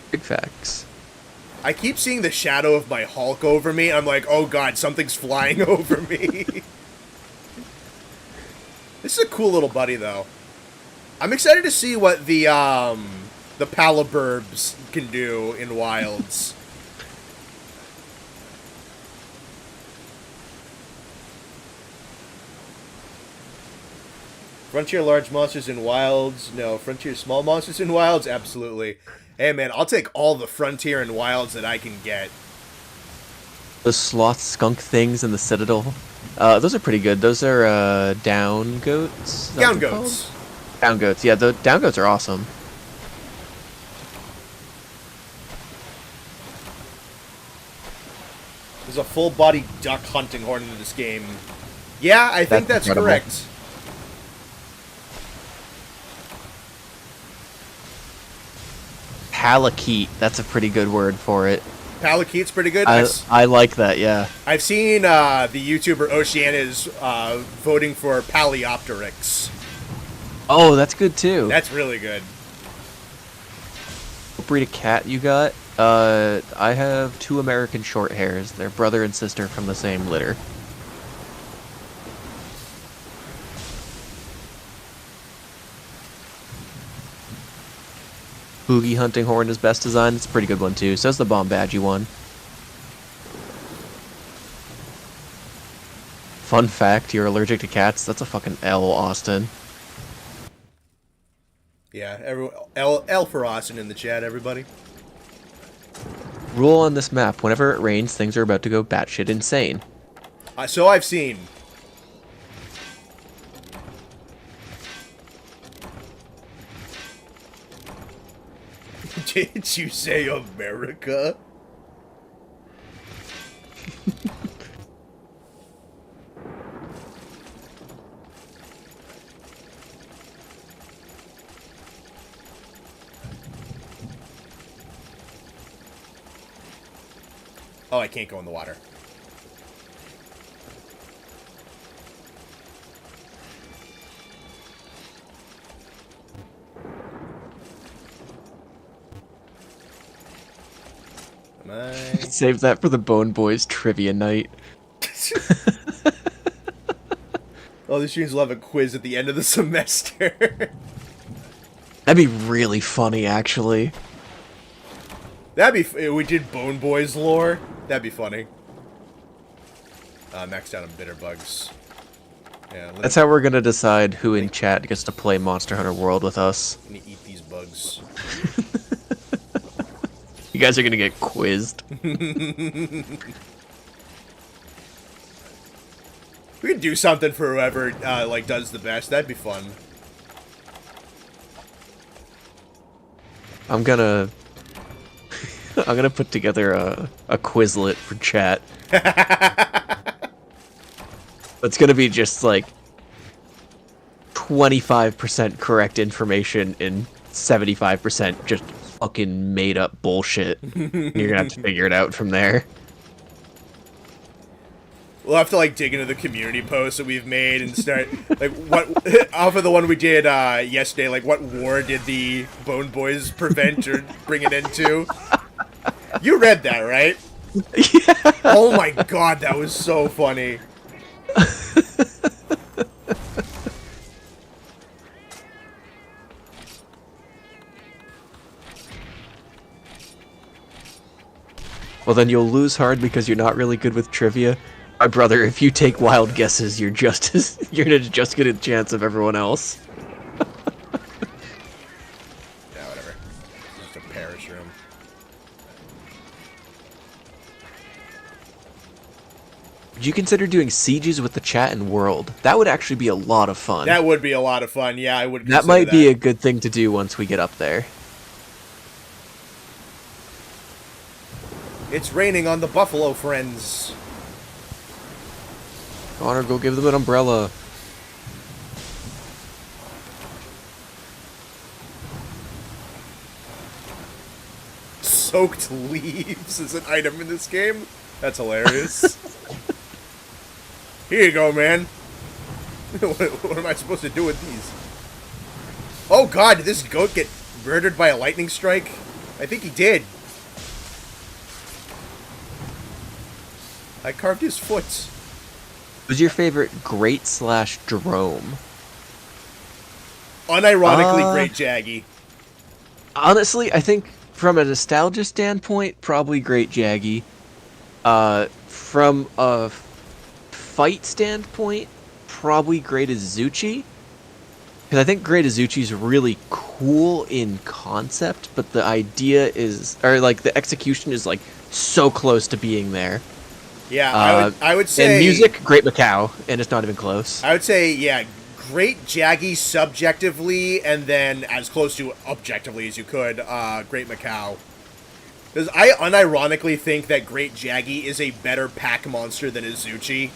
B: Big facts.
A: I keep seeing the shadow of my Hulk over me. I'm like, oh god, something's flying over me. This is a cool little buddy, though. I'm excited to see what the palaburbs can do in wilds. Frontier large monsters in wilds? No. Frontier small monsters in wilds? Absolutely. Hey, man, I'll take all the frontier and wilds that I can get.
B: The sloth skunk things in the Citadel. Those are pretty good. Those are, down goats? Is that
A: Down
B: what they're
A: goats.
B: called? Down goats, yeah, the down goats are awesome.
A: There's a full-body duck hunting horn in this game. Yeah, I think that's
B: incredible.
A: correct.
B: Palakeet, that's a pretty good word for it.
A: Palakeet's pretty good.
B: I like that, yeah.
A: I've seen the YouTuber Oceana's voting for Paleopteryx.
B: Oh, that's good too.
A: That's really good.
B: What breed of cat you got? I have 2 American short hairs. They're brother and sister from the same litter. Boogie hunting horn is best design. It's a pretty good one too. So is the bomb badgy one. Fun fact, you're allergic to cats? That's a fucking L, Austin.
A: Yeah, L for Austin in the chat, everybody.
B: Rule on this map, whenever it rains, things are about to go batshit insane.
A: So I've seen. Did you say America? Oh, I can't go in the water. Am I?
B: Save that for the Bone Boys trivia night.
A: Oh, the students will have a quiz at the end of the semester.
B: That'd be really funny, actually.
A: That'd be. We did Bone Boys lore. That'd be funny. Maxed out on bitter bugs. Yeah,
B: That's how we're gonna decide who in chat gets to play Monster Hunter World with us.
A: Let me eat these bugs.
B: You guys are gonna get quizzed.
A: We could do something for whoever like does the best. That'd be fun.
B: I'm gonna put together a Quizlet for chat. It's gonna be just like 25% correct information and 75% just fucking made up bullshit. You're gonna have to figure it out from there.
A: We'll have to like dig into the community posts that we've made and start like what off of the one we did yesterday. Like what war did the Bone Boys prevent or bring it into? You read that, right?
B: Yeah.
A: Oh my god, that was so funny.
B: Well, then you'll lose hard because you're not really good with trivia. My brother, if you take wild guesses, you're gonna just get a chance of everyone else. Would you consider doing sieges with the chat and world? That would actually be a lot of fun.
A: That would be a lot of fun. Yeah, I would consider
B: That might be a good thing to do once we get up there.
A: It's raining on the Buffalo Friends.
B: Connor, go give them an umbrella.
A: Soaked leaves is an item in this game. That's hilarious. Here you go, man. What am I supposed to do with these? Oh god, did this goat get murdered by a lightning strike? I think he did. I carved his foot.
B: Who's your favorite great/drome?
A: Unironically, Great Jaggy.
B: Honestly, I think from a nostalgia standpoint, probably Great Jaggy. From a fight standpoint, probably Great Azuchi. Because I think Great Azuchi is really cool in concept, but the idea is, or like the execution is like so close to being there.
A: Yeah, I would say...
B: And music, Great Macau, and it's not even close.
A: I would say, yeah, Great Jaggy subjectively, and then as close to objectively as you could, Great Macau. Because I unironically think that Great Jaggy is a better pack monster than Azuchi.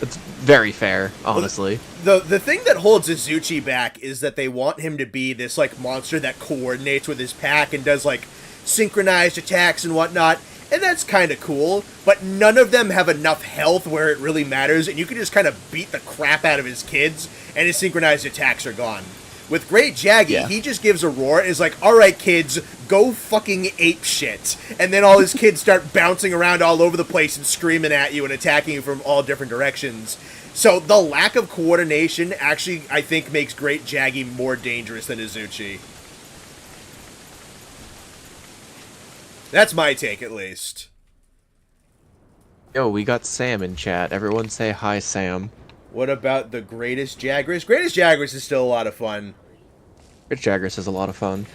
B: It's very fair, honestly.
A: The thing that holds Azuchi back is that they want him to be this, like, monster that coordinates with his pack and does, like, synchronized attacks and whatnot. And that's kind of cool, but none of them have enough health where it really matters, and you can just kind of beat the crap out of his kids, and his synchronized attacks are gone. With Great Jaggy, he just gives a roar and is like, alright kids, go fucking ape shit. And then all his kids start bouncing around all over the place and screaming at you and attacking you from all different directions. So the lack of coordination actually, I think, makes Great Jaggy more dangerous than Azuchi. That's my take, at least.
B: Yo, we got Sam in chat. Everyone say hi, Sam.
A: What about the Greatest Jaguars? Greatest Jaguars is still a lot of fun.
B: Great Jaguars is a lot of fun.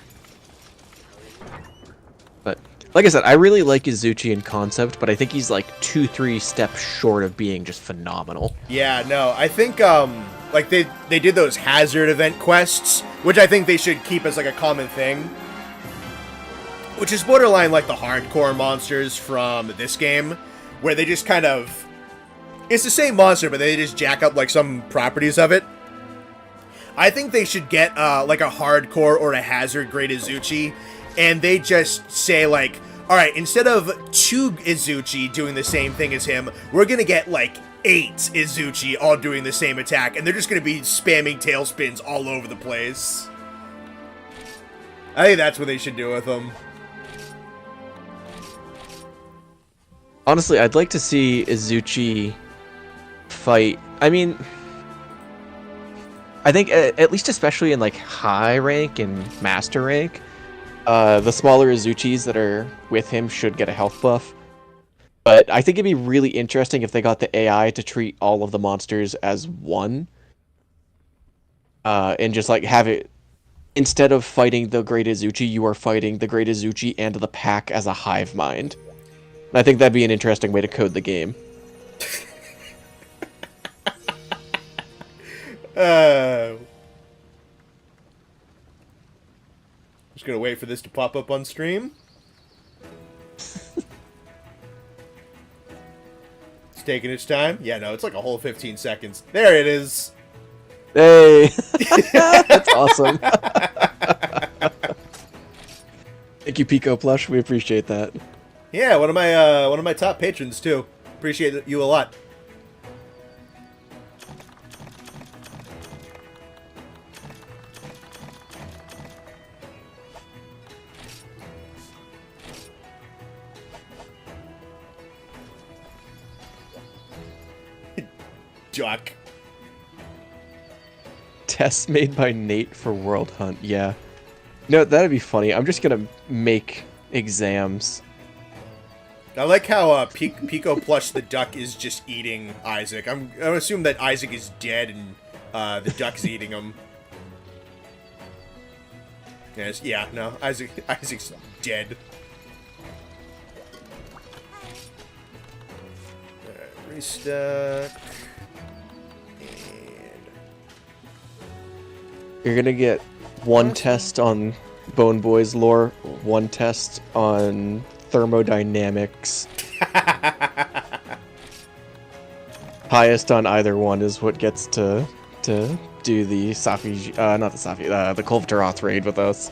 B: But, like I said, I really like Izuchi in concept, but I think he's like 2-3 steps short of being just phenomenal.
A: Yeah, no, I think, like, they did those hazard event quests, which I think they should keep as, like, a common thing. Which is borderline like the hardcore monsters from this game, where they just kind of... It's the same monster, but they just jack up, like, some properties of it. I think they should get, like, a hardcore or a hazard Great Izuchi, and they just say, like, alright, instead of 2 Izuchi doing the same thing as him, we're gonna get, like, 8 Izuchi all doing the same attack, and they're just gonna be spamming tailspins all over the place. I think that's what they should do with them.
B: Honestly, I'd like to see Izuchi fight. I mean, I think at least especially in like high rank and master rank, the smaller Izuchis that are with him should get a health buff. But I think it'd be really interesting if they got the AI to treat all of the monsters as one. And just like have it, instead of fighting the Great Izuchi, you are fighting the Great Izuchi and the pack as a hive mind. I think that'd be an interesting way to code the game.
A: Just gonna wait for this to pop up on stream. It's taking its time. Yeah, no, it's like a whole 15 seconds. There it is.
B: Hey! That's awesome. Thank you, Pico Plush. We appreciate that.
A: Yeah, one of my top patrons too. Appreciate you a lot. Jock.
B: Tests made by Nate for World Hunt. Yeah. No, that'd be funny. I'm just gonna make exams.
A: I like how Pico Plush the duck is just eating Isaac. I'm gonna assume that Isaac is dead and the duck's eating him. Yes, yeah, no, Isaac's dead. Restock. And
B: You're gonna get one test on Bone Boy's lore, one test on thermodynamics. Highest on either one is what gets to do the Safi, not the Safi, the Kulvtaroth raid with us.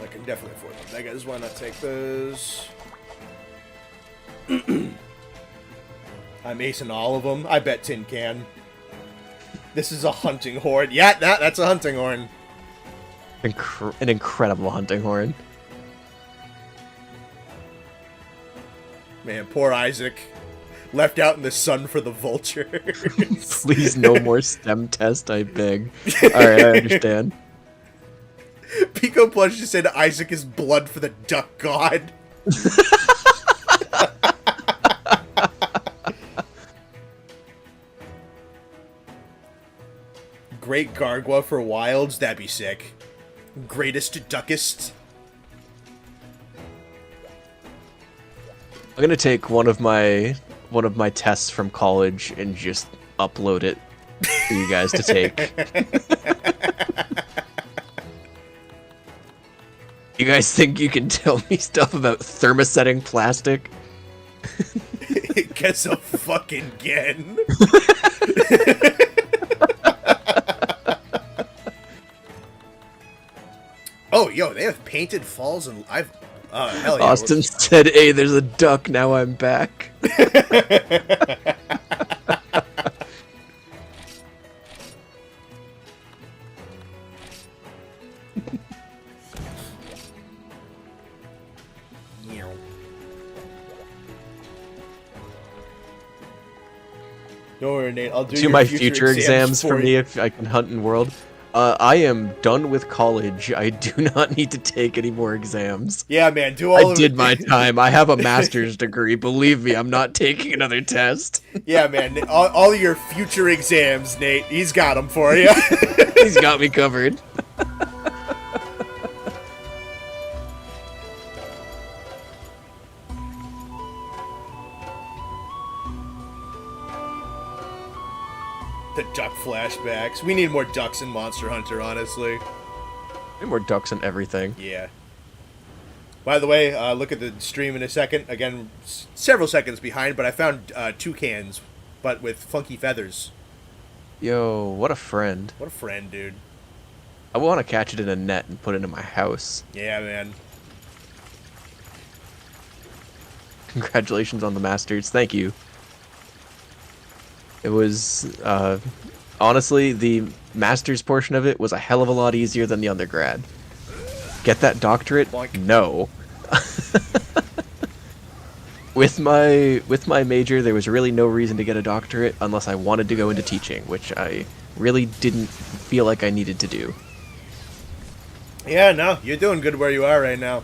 A: I can definitely afford them. I guess why not take those? I'm acing all of them. I bet Tin Can. This is a hunting horn. Yeah, that's a hunting horn.
B: An incredible hunting horn.
A: Man, poor Isaac. Left out in the sun for the vultures.
B: Please, no more STEM test, I beg. Alright, I understand.
A: Pico Plush just said Isaac is blood for the duck god. Great Gargua for wilds, that'd be sick. Greatest duckist.
B: I'm gonna take one of my tests from college and just upload it for you guys to take. You guys think you can tell me stuff about thermosetting plastic?
A: Guess I'll fucking again. Oh, yo, they have painted falls and hell yeah.
B: Austin said, "Hey, there's a duck. Now I'm back."
A: Don't worry, Nate. I'll do
B: To
A: your
B: my future exams for
A: you.
B: me if I can hunt in world. I am done with college. I do not need to take any more exams.
A: Yeah, man, do all
B: I did my time. I have a master's degree. Believe me, I'm not taking another test.
A: Yeah, man, all your future exams, Nate. He's got them for you.
B: He's got me covered.
A: The duck flashbacks. We need more ducks in Monster Hunter, honestly.
B: Need more ducks and everything.
A: Yeah. By the way, look at the stream in a second. Again, several seconds behind, but I found toucans, but with funky feathers.
B: Yo, what a friend.
A: What a friend, dude.
B: I want to catch it in a net and put it in my house.
A: Yeah, man.
B: Congratulations on the Masters. Thank you. It was, honestly, the Masters portion of it was a hell of a lot easier than the undergrad. Get that doctorate?
A: Boink.
B: No. With my major, there was really no reason to get a doctorate unless I wanted to go into teaching, which I really didn't feel like I needed to do.
A: Yeah, no, you're doing good where you are right now.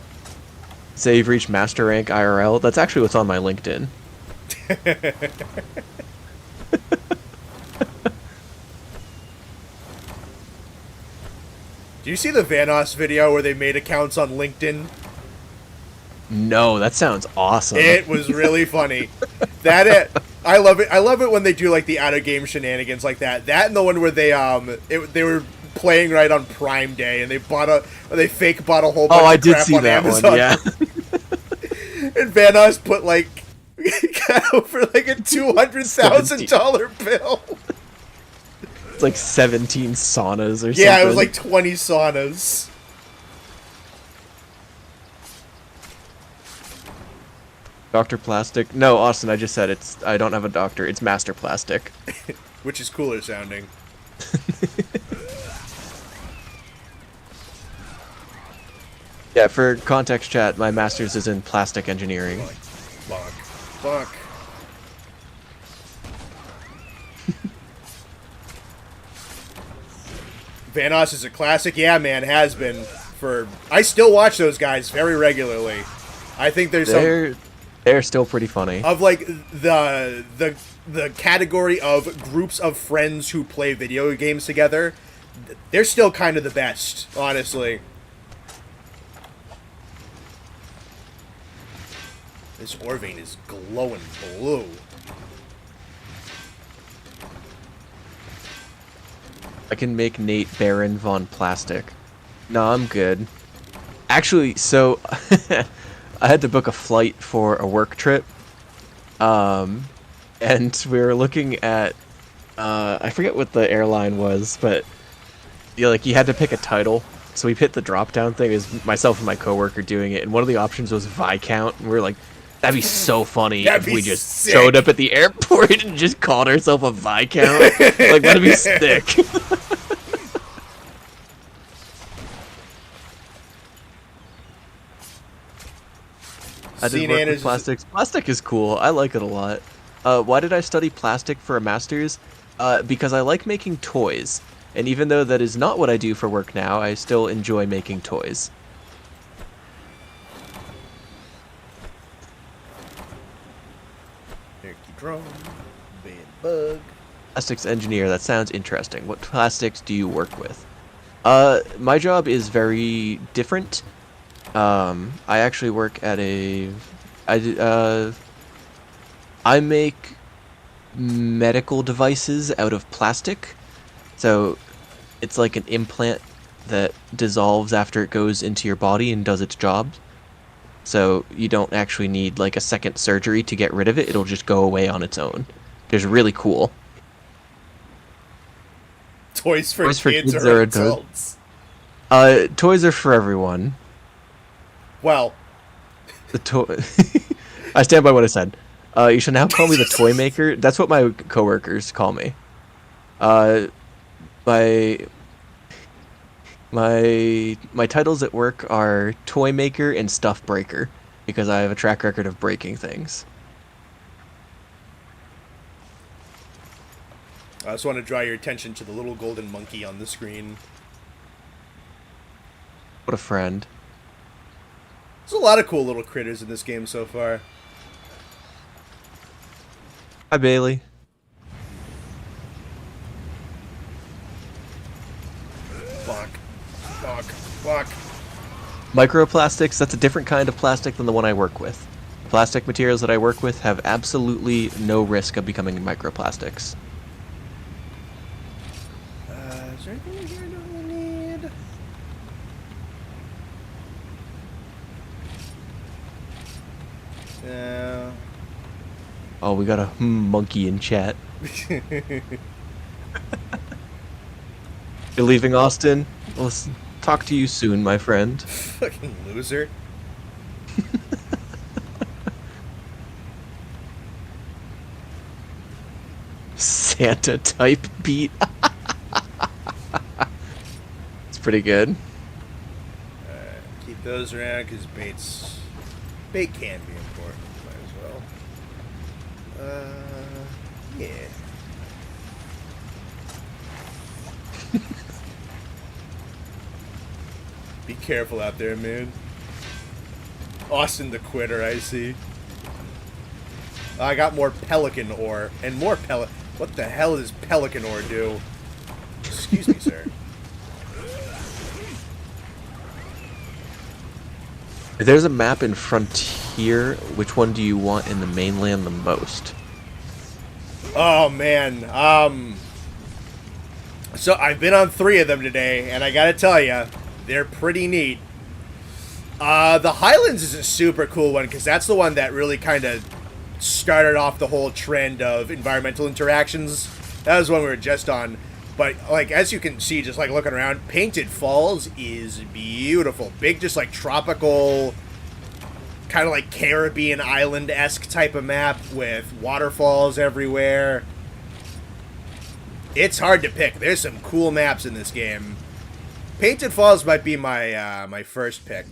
B: Say you've reached Master Rank IRL. That's actually what's on my LinkedIn.
A: Do you see the Vanoss video where they made accounts on LinkedIn?
B: No, that sounds awesome.
A: It was really funny. I love it. I love it when they do like the out of game shenanigans like that. That and the one where they were playing right on Prime Day and they fake bought a whole bunch of crap on Amazon.
B: One, yeah.
A: And Vanoss put like got over like a $200,000 bill.
B: It's like 17 saunas or something.
A: Yeah, it was like 20 saunas.
B: Dr. Plastic? No, Austin, I just said I don't have a doctor. It's Master Plastic.
A: Which is cooler sounding.
B: Yeah, for context chat, my master's is in plastic engineering.
A: Fuck. Vanoss is a classic. Yeah, man, has been I still watch those guys very regularly. I think
B: they're still pretty funny.
A: Of like the category of groups of friends who play video games together. they're still kind of the best, honestly. This ore vein is glowing blue.
B: I can make Nate Baron von Plastic. No, I'm good. Actually, so I had to book a flight for a work trip. And we were looking at I forget what the airline was, but you had to pick a title. So we hit the drop down thing. It was myself and my coworker doing it, and one of the options was Viscount, and we were like, that'd be so funny if we just showed up at the airport and just called ourselves a Viscount. Like, that'd be sick. I did work with plastics. Plastic is cool. I like it a lot. Why did I study plastic for a master's? Because I like making toys. And even though that is not what I do for work now, I still enjoy making toys.
A: Drum, bad bug.
B: Plastics engineer, that sounds interesting. What plastics do you work with? My job is very different. I actually work at I make medical devices out of plastic. So it's like an implant that dissolves after it goes into your body and does its job. So you don't actually need like a second surgery to get rid of it. It'll just go away on its own. It's really cool.
A: Toys for kids or adults?
B: Toys are for everyone.
A: Well,
B: I stand by what I said. You should now call me the toy maker. That's what my coworkers call me. My titles at work are toy maker and stuff breaker because I have a track record of breaking things.
A: I just want to draw your attention to the little golden monkey on the screen.
B: What a friend.
A: There's a lot of cool little critters in this game so far.
B: Hi, Bailey.
A: Fuck. Fuck. Fuck.
B: Microplastics, that's a different kind of plastic than the one I work with. Plastic materials that I work with have absolutely no risk of becoming microplastics.
A: Is there anything in here I don't really need? No.
B: Oh, we got a monkey in chat. You're leaving Austin? We'll talk to you soon, my friend.
A: Fucking loser.
B: Santa type beat. It's pretty good.
A: Keep those around because bait can be important. Might as well. Yeah. Be careful out there, man. Austin the quitter, I see. I got more pelican ore and more pellet. What the hell does pelican ore do? Excuse me, sir.
B: If there's a map in Frontier, which one do you want in the mainland the most?
A: Oh man, so I've been on 3 of them today, and I gotta tell you, they're pretty neat. The Highlands is a super cool one because that's the one that really kind of started off the whole trend of environmental interactions. That was one we were just on. But, like, as you can see, just, like, looking around, Painted Falls is beautiful. Big, just, like, tropical, kind of like Caribbean island-esque type of map with waterfalls everywhere. It's hard to pick. There's some cool maps in this game. Painted Falls might be my, my first pick.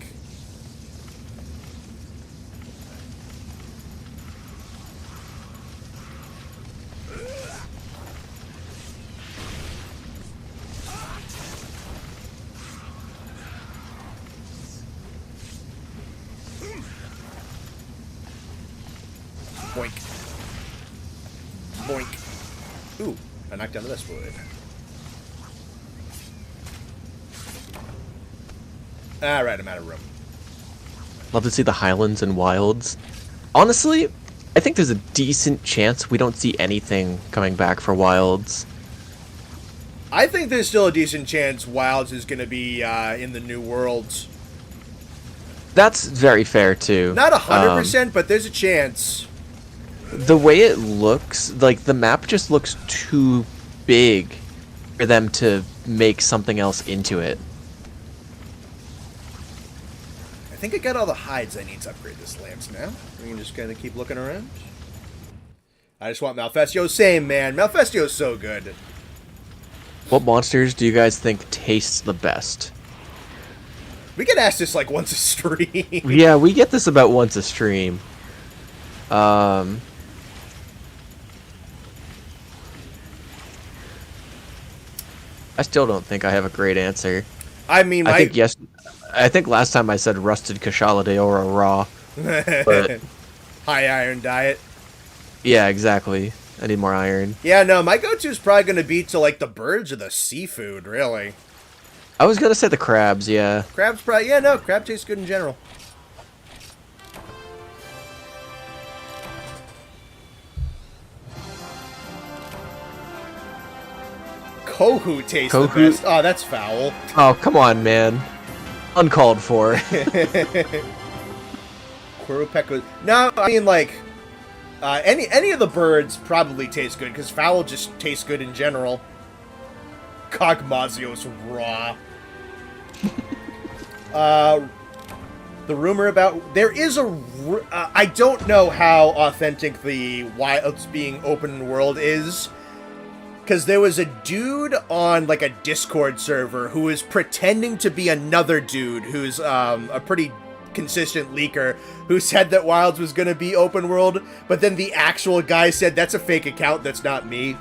A: Boink. Boink. Ooh, I knocked down the best wood. Alright, I'm out of room.
B: Love to see the Highlands and Wilds. Honestly, I think there's a decent chance we don't see anything coming back for Wilds.
A: I think there's still a decent chance Wilds is going to be in the New Worlds.
B: That's very fair, too.
A: Not 100%, but there's a chance.
B: The way it looks, like, the map just looks too big for them to make something else into it.
A: I think I got all the hides I need to upgrade this lance now. We can just kind of keep looking around. I just want Malfestio. Same, man. Malfestio's so good.
B: What monsters do you guys think tastes the best?
A: We get asked this like once a stream.
B: Yeah, we get this about once a stream. I still don't think I have a great answer.
A: I mean,
B: I think last time I said rusted Kashala Deora raw. But
A: high iron diet.
B: yeah, exactly. I need more iron.
A: Yeah, no, my go-to is probably going to be to like the birds or the seafood, really.
B: I was gonna say the crabs, yeah.
A: Crab's probably, yeah, no, crab tastes good in general. Kohu tastes the best. Oh, that's foul.
B: Oh, come on, man. Uncalled for.
A: Quirupeko. No, I mean, like, any of the birds probably taste good, because fowl just tastes good in general. Cogmazios raw. The rumor about... There is a... I don't know how authentic the Wilds being open world is, because there was a dude on, like, a Discord server who was pretending to be another dude who's a pretty consistent leaker who said that Wilds was going to be open world, but then the actual guy said, that's a fake account, that's not me.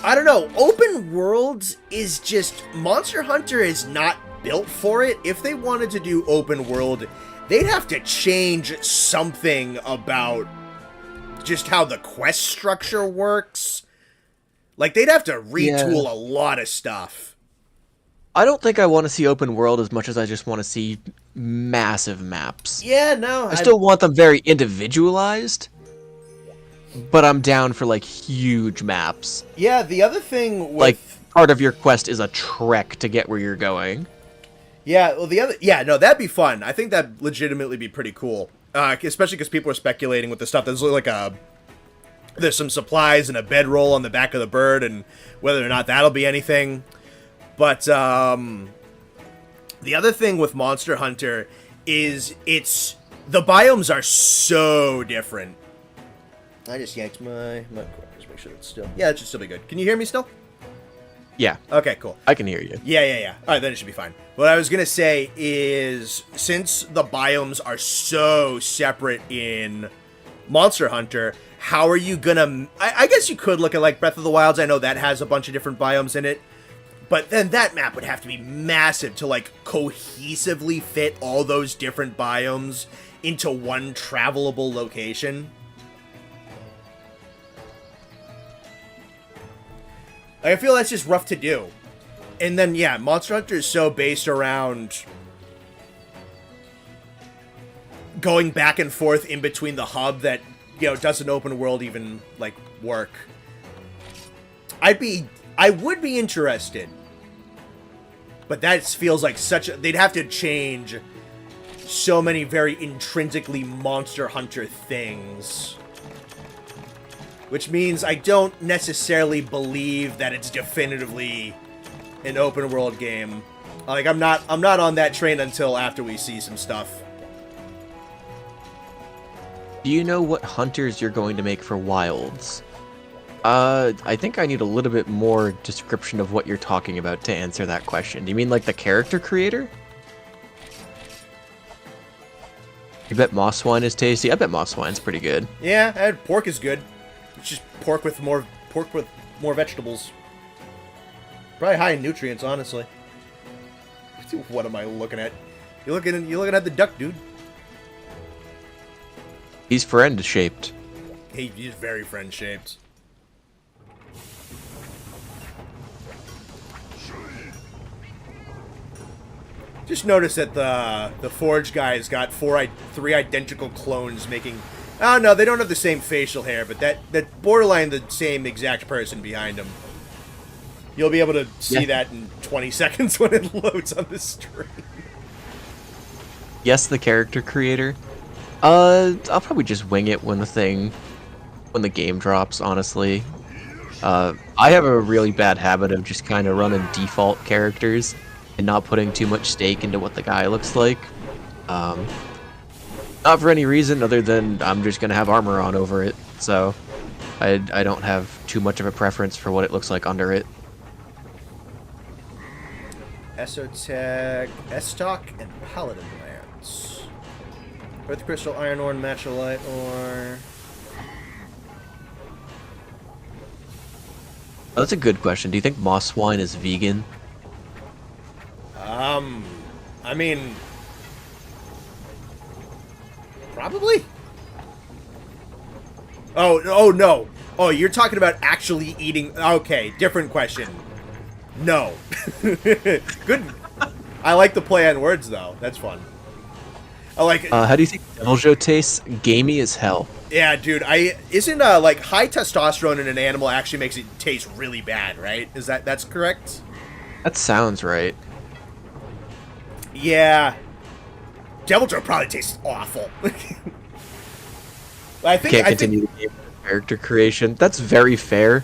A: I don't know. Open worlds is just... Monster Hunter is not built for it. If they wanted to do open world, they'd have to change something about just how the quest structure works. Like, they'd have to retool a lot of stuff.
B: I don't think I want to see open world as much as I just want to see massive maps.
A: Yeah, no.
B: I still want them very individualized, but I'm down for, like, huge maps.
A: Yeah, the other thing with...
B: Like, part of your quest is a trek to get where you're going.
A: Yeah, well, the other... Yeah, no, that'd be fun. I think that'd legitimately be pretty cool. Especially because people are speculating with the stuff. There's like a... There's some supplies and a bedroll on the back of the bird, and whether or not that'll be anything. But, the other thing with Monster Hunter is it's... The biomes are so different. I just yanked my just make sure it's still... Yeah, it should still be good. Can you hear me still?
B: Yeah.
A: Okay, cool.
B: I can hear you.
A: Yeah. Alright, then it should be fine. What I was gonna say is, since the biomes are so separate in Monster Hunter, how are you gonna... I guess you could look at, like, Breath of the Wilds. I know that has a bunch of different biomes in it. But then that map would have to be massive to, like, cohesively fit all those different biomes into one travelable location. I feel that's just rough to do. And then, yeah, Monster Hunter is so based around going back and forth in between the hub that, you know, doesn't open world even, like, work. I would be interested. But that feels like such a... They'd have to change so many very intrinsically Monster Hunter things. Which means I don't necessarily believe that it's definitively an open world game. Like, I'm not on that train until after we see some stuff.
B: Do you know what hunters you're going to make for Wilds? I think I need a little bit more description of what you're talking about to answer that question. Do you mean like the character creator? You bet moss wine is tasty? I bet moss wine's pretty good.
A: Yeah, and pork is good. It's just pork with more vegetables. Probably high in nutrients, honestly. What am I looking at? You're looking at the duck, dude.
B: He's friend shaped.
A: He's very friend shaped. Just notice that the Forge guy's got three identical clones making. Oh no, they don't have the same facial hair, but that borderline the same exact person behind him. You'll be able to see that in 20 seconds when it loads on the stream.
B: Yes, the character creator. I'll probably just wing it when the game drops, honestly. I have a really bad habit of just kind of running default characters and not putting too much stake into what the guy looks like. Not for any reason other than I'm just going to have armor on over it, so I don't have too much of a preference for what it looks like under it.
A: Esotech, Estoc, and Paladin Lance. Earth Crystal, Iron Ore, and Matcholite Ore.
B: Oh, that's a good question. Do you think moss swine is vegan?
A: I mean, probably. Oh no. Oh, you're talking about actually eating. Okay, different question. No. Good. I like the play on words though. That's fun. I like it.
B: How do you think Devil Joe tastes? Gamey as hell.
A: Yeah, dude. Isn't like high testosterone in an animal actually makes it taste really bad, right? That's correct?
B: That sounds right.
A: Yeah. Devil Joe probably tastes awful. I think
B: Can't continue the game with character creation. That's very fair.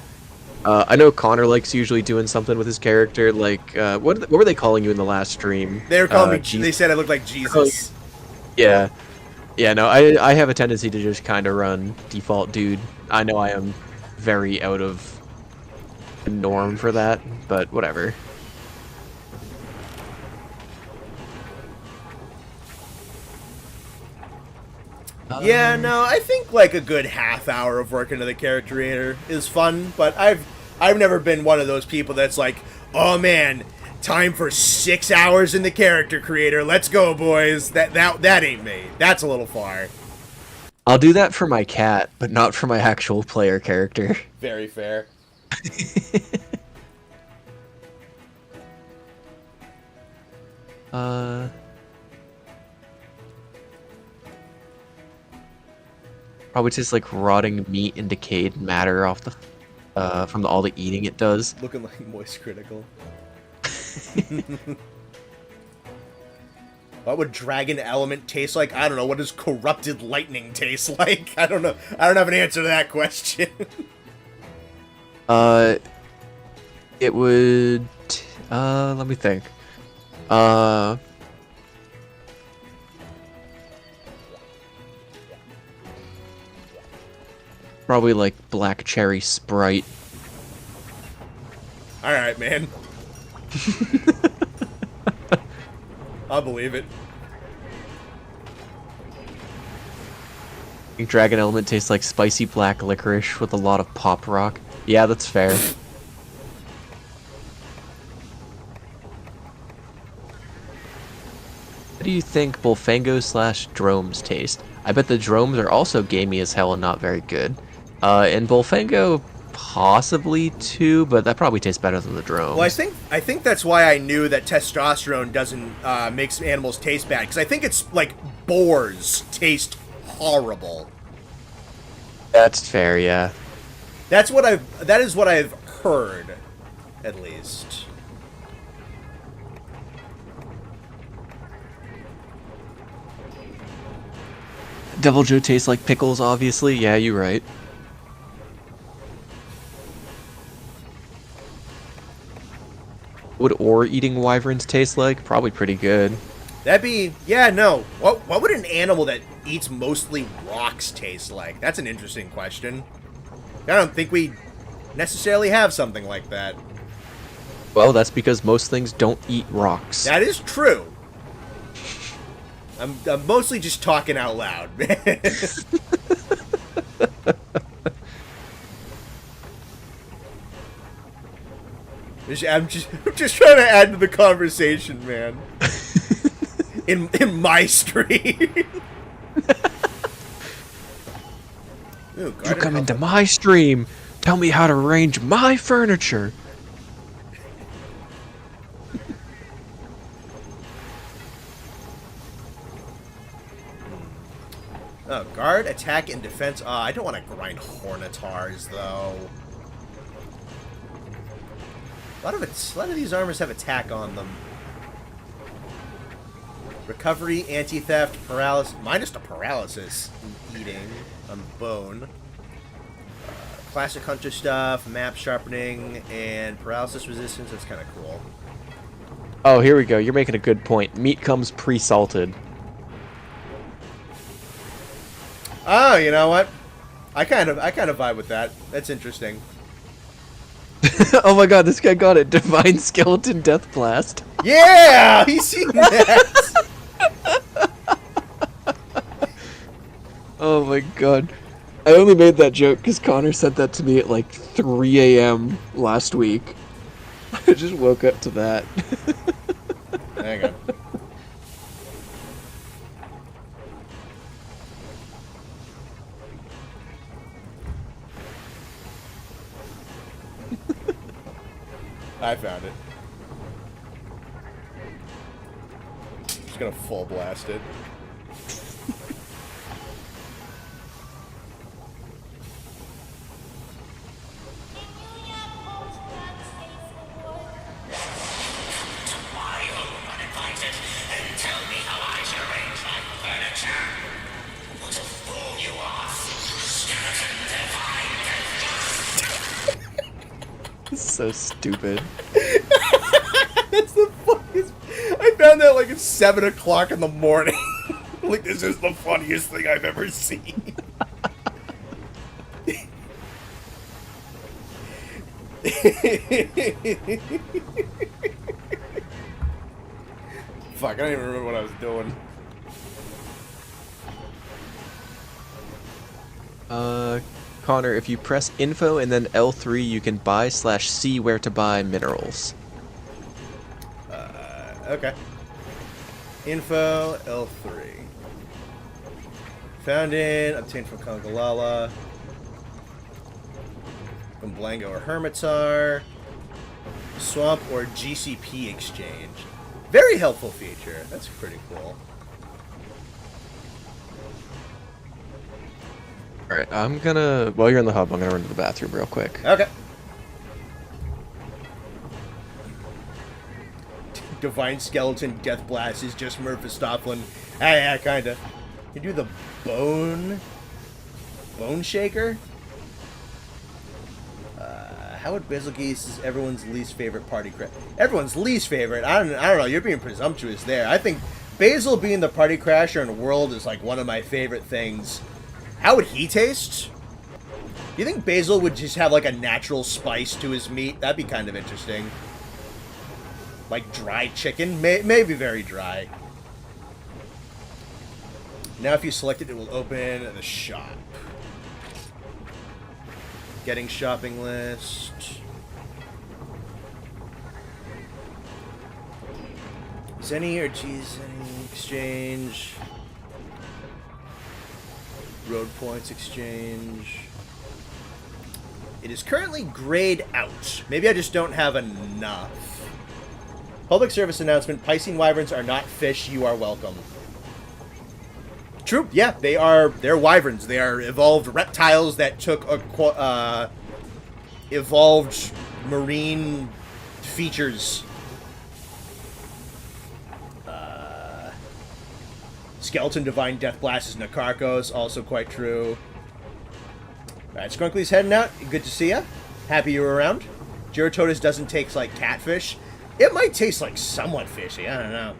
B: I know Connor likes usually doing something with his character, like what were they calling you in the last stream?
A: They were calling me. They said I looked like Jesus.
B: Yeah, yeah. No, I have a tendency to just kind of run default dude. I know I am very out of the norm for that, but whatever.
A: Yeah, no, I think like a good half hour of work into the character creator is fun, but I've never been one of those people that's like, oh man, time for 6 hours in the character creator. Let's go, boys. That ain't me. That's a little far.
B: I'll do that for my cat, but not for my actual player character.
A: Very fair.
B: Probably just like rotting meat and decayed matter off the from all the eating it does.
A: Looking like moist critical. What would dragon element taste like? I don't know. What does corrupted lightning taste like? I don't know. I don't have an answer to that question.
B: It would. Let me think. Probably like black cherry Sprite.
A: All right, man. I'll believe it.
B: I think Dragon Element tastes like spicy black licorice with a lot of pop rock. Yeah, that's fair. How do you think Bullfango/Dromes taste? I bet the Dromes are also gamey as hell and not very good. And Bullfango possibly too, but that probably tastes better than the Dromes.
A: Well, I think that's why I knew that testosterone doesn't makes animals taste bad, because I think it's like boars taste horrible.
B: That's fair, yeah.
A: That is what I've heard, at least.
B: Devil Joe tastes like pickles, obviously. Yeah, you're right. What would ore-eating wyverns taste like? Probably pretty good.
A: That'd be... Yeah, no. What would an animal that eats mostly rocks taste like? That's an interesting question. I don't think we necessarily have something like that.
B: Well, that's because most things don't eat rocks.
A: That is true. I'm mostly just talking out loud, man. I'm just trying to add to the conversation, man. in my stream. Ooh,
B: you come into my stream. Tell me how to arrange my furniture.
A: Oh, guard, attack, and defense. I don't want to grind Hornitars, though. A lot of these armors have attack on them. Recovery, anti-theft, paralysis. Minus the paralysis. Eating on bone. Classic hunter stuff, map sharpening, and paralysis resistance. That's kind of cool.
B: Oh, here we go. You're making a good point. Meat comes pre-salted.
A: Oh, you know what? I kind of vibe with that. That's interesting.
B: Oh my god, this guy got it. Divine Skeleton Death Blast.
A: Yeah! He's seen that!
B: Oh my god. I only made that joke because Connor said that to me at like 3 a.m. last week. I just woke up to that.
A: Hang on. I found it. Just gonna full blast it.
B: So stupid.
A: That's the funniest. I found that like at 7 o'clock in the morning. Like, this is the funniest thing I've ever seen. Fuck, I don't even remember what I was doing.
B: Connor, if you press info and then L3, you can buy/see where to buy minerals.
A: Okay. Info, L3. Found in, obtained from Kongalala. From Blango or Hermitar. Swamp or GCP exchange. Very helpful feature. That's pretty cool.
B: Alright, I'm gonna... While you're in the hub, I'm gonna run to the bathroom real quick.
A: Okay. Divine Skeleton Death Blast is just Murphistophelan. Yeah, kinda. You do the Bone Shaker? Howard Basilgeese is everyone's least favorite party crasher. Everyone's least favorite? I don't know. You're being presumptuous there. I think Basil being the party crasher in the world is like one of my favorite things. How would he taste? Do you think Basil would just have like a natural spice to his meat? That'd be kind of interesting. Like dried chicken? Maybe very dry. Now if you select it, it will open the shop. Getting shopping list. Zenny or Zenny exchange. Road points exchange. It is currently grayed out. Maybe I just don't have enough. Public service announcement. Piscine wyverns are not fish. You are welcome. True. Yeah, they're wyverns. They are evolved reptiles that took evolved marine features. Skeleton Divine Death Blast is Nakarkos, also quite true. Alright, Skrunkly's heading out. Good to see ya. Happy you were around. Gyrototus doesn't taste like catfish. It might taste like somewhat fishy, I don't know.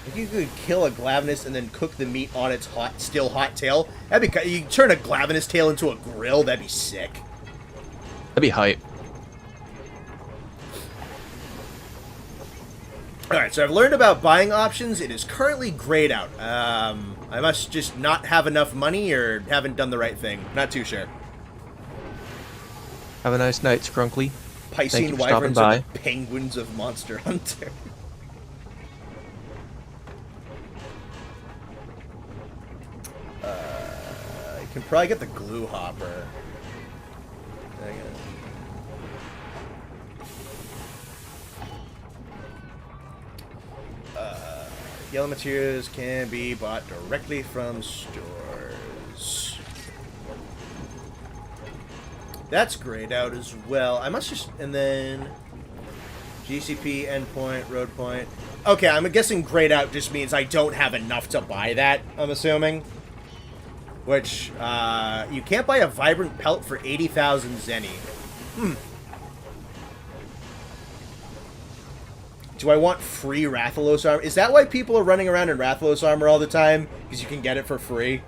A: If you could kill a Glavenus and then cook the meat on its still hot tail, that'd be... You turn a Glavenus tail into a grill, that'd be sick.
B: That'd be hype.
A: Alright, so I've learned about buying options. It is currently grayed out. I must just not have enough money or haven't done the right thing. Not too sure.
B: Have a nice night, Skrunkly.
A: Piscine wyverns are the penguins of Monster Hunter. You can probably get the glue hopper. Hang on. Yellow materials can be bought directly from stores. That's grayed out as well. I must just... And then... GCP, endpoint, road point. Okay, I'm guessing grayed out just means I don't have enough to buy that, I'm assuming. Which, you can't buy a vibrant pelt for 80,000 zenny. Do I want free Rathalos armor? Is that why people are running around in Rathalos armor all the time? Because you can get it for free?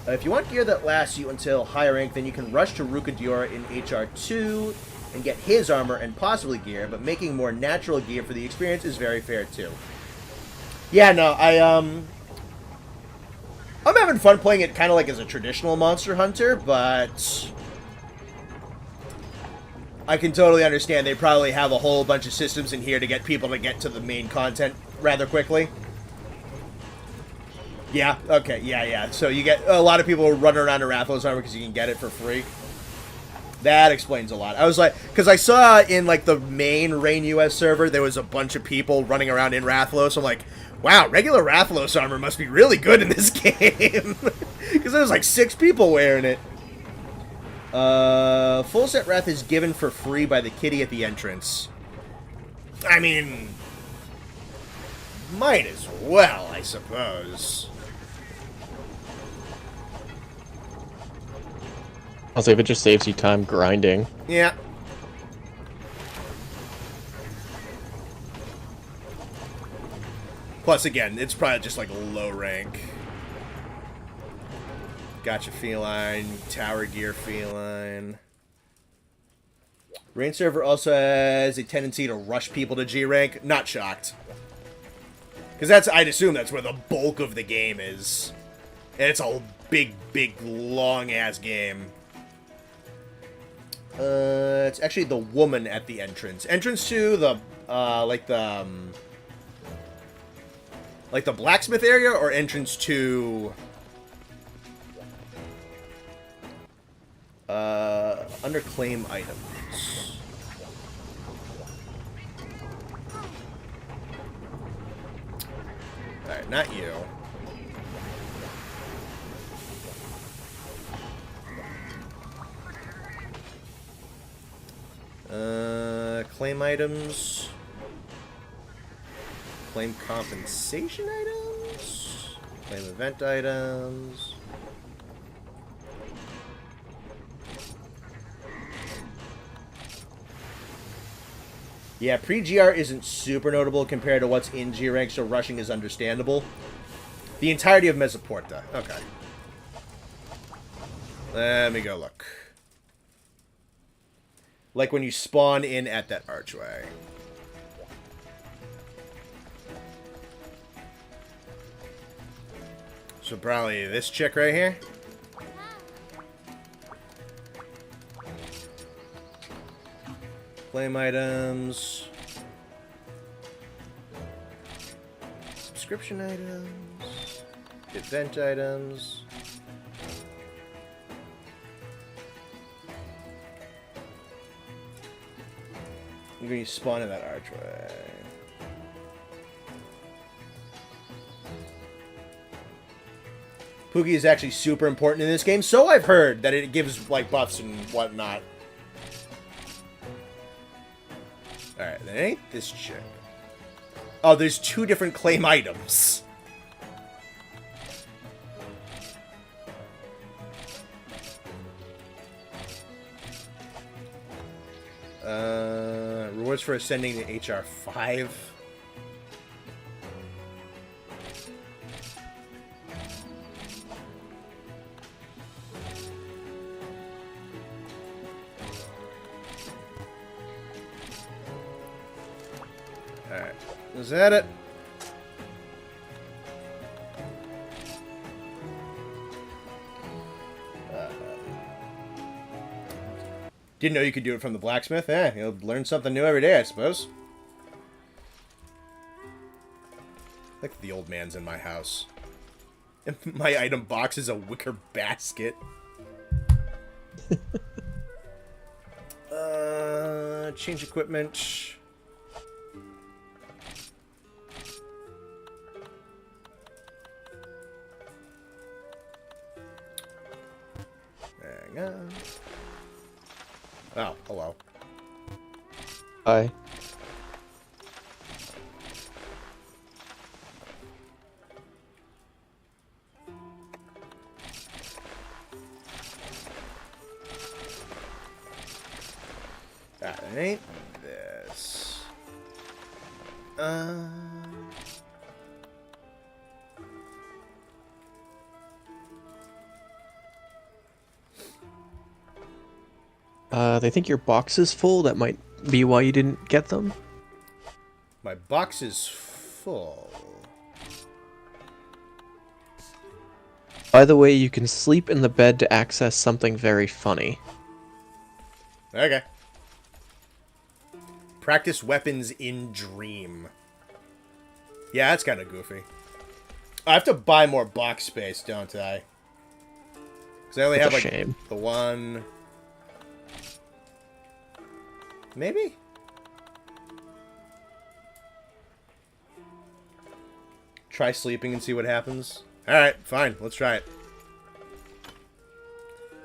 A: If you want gear that lasts you until higher rank, then you can rush to Rukadiora in HR2 and get his armor and possibly gear, but making more natural gear for the experience is very fair too. Yeah, no, I'm having fun playing it kind of like as a traditional Monster Hunter, but I can totally understand they probably have a whole bunch of systems in here to get people to get to the main content rather quickly. Yeah, okay, yeah. So you get a lot of people running around in Rathalos armor because you can get it for free. That explains a lot. I was like, because I saw in like the main Rain US server, there was a bunch of people running around in Rathalos. I'm like, wow, regular Rathalos armor must be really good in this game. Because there was like 6 people wearing it. Full set Wrath is given for free by the kitty at the entrance. I mean, might as well, I suppose.
B: I'll say if it just saves you time grinding.
A: Yeah. Plus, again, it's probably just like a low rank. Gotcha feline, tower gear feline. Rain server also has a tendency to rush people to G rank. Not shocked. Because that's, I'd assume that's where the bulk of the game is. And it's a big, long ass game. It's actually the woman at the entrance. Entrance to the, like the blacksmith area, or entrance to under claim items. Alright, not you. Claim items. Claim compensation items. Claim event items. Yeah, pre-GR isn't super notable compared to what's in G rank, so rushing is understandable. The entirety of Mesoporta. Okay. Let me go look. Like when you spawn in at that archway. So probably this chick right here. Claim items. Subscription items. Event items. I'm going to spawn in that archway. Pookie is actually super important in this game, so I've heard that it gives like buffs and whatnot. Alright, that ain't this chick. Oh, there's 2 different claim items. Rewards for ascending to HR5. Alright. Is that it? Didn't know you could do it from the blacksmith. You'll learn something new every day, I suppose. I think the old man's in my house. And my item box is a wicker basket. Change equipment. going on? Oh, hello.
B: Hi.
A: That ain't this.
B: They think your box is full. That might be why you didn't get them.
A: My box is full.
B: By the way, you can sleep in the bed to access something very funny.
A: Okay. Practice weapons in dream. Yeah, that's kind of goofy. I have to buy more box space, don't I? Because I only have, like,
B: shame.
A: the one... Maybe? Try sleeping and see what happens. Alright, fine. Let's try it.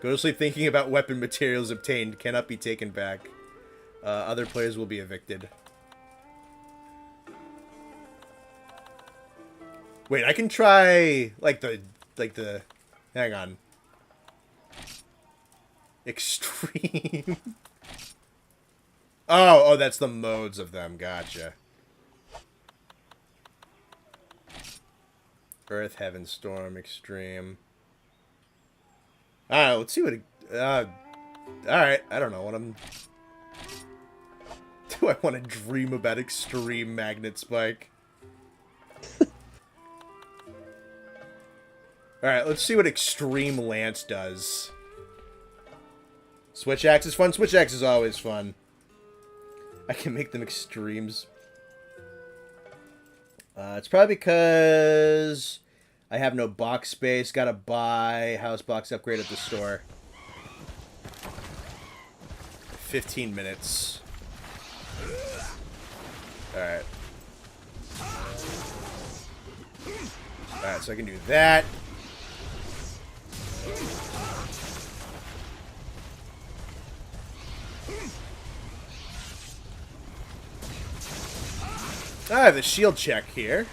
A: Go to sleep thinking about weapon materials obtained. Cannot be taken back. Other players will be evicted. Wait, I can try, like the... Hang on. Extreme. Oh, that's the modes of them. Gotcha. Earth, Heaven, Storm, Extreme. Alright, let's see what... Alright, I don't know what I'm... Do I want to dream about Extreme Magnet Spike? Alright, let's see what Extreme Lance does. Switch axe is fun. Switch axe is always fun. I can make them extremes. It's probably because I have no box space. Gotta buy house box upgrade at the store. 15 minutes. Alright. Alright, so I can do that. I have a shield check here.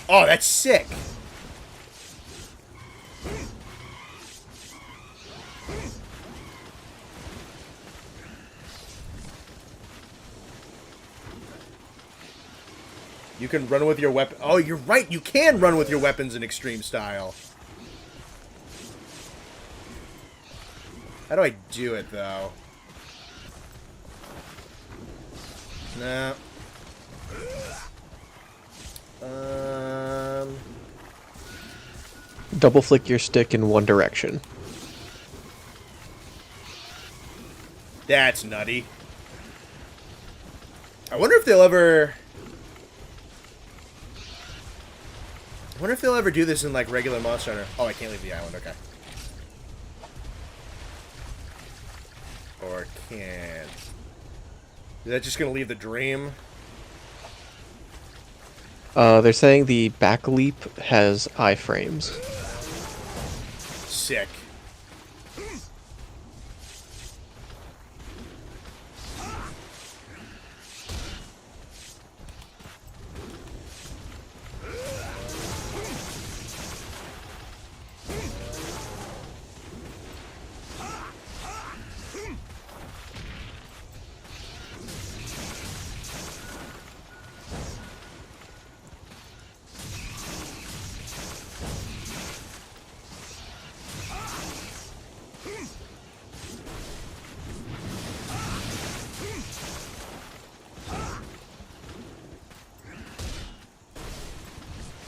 A: Oh, that's sick. You can run with your weapon. Oh, you're right. You can run with your weapons in extreme style. How do I do it, though? No.
B: Double flick your stick in one direction.
A: That's nutty. I wonder if they'll ever... I wonder if they'll ever do this in, like, regular Monster Hunter. Oh, I can't leave the island. Okay. Or can't. Is that just going to leave the dream?
B: They're saying the back leap has iframes.
A: Sick.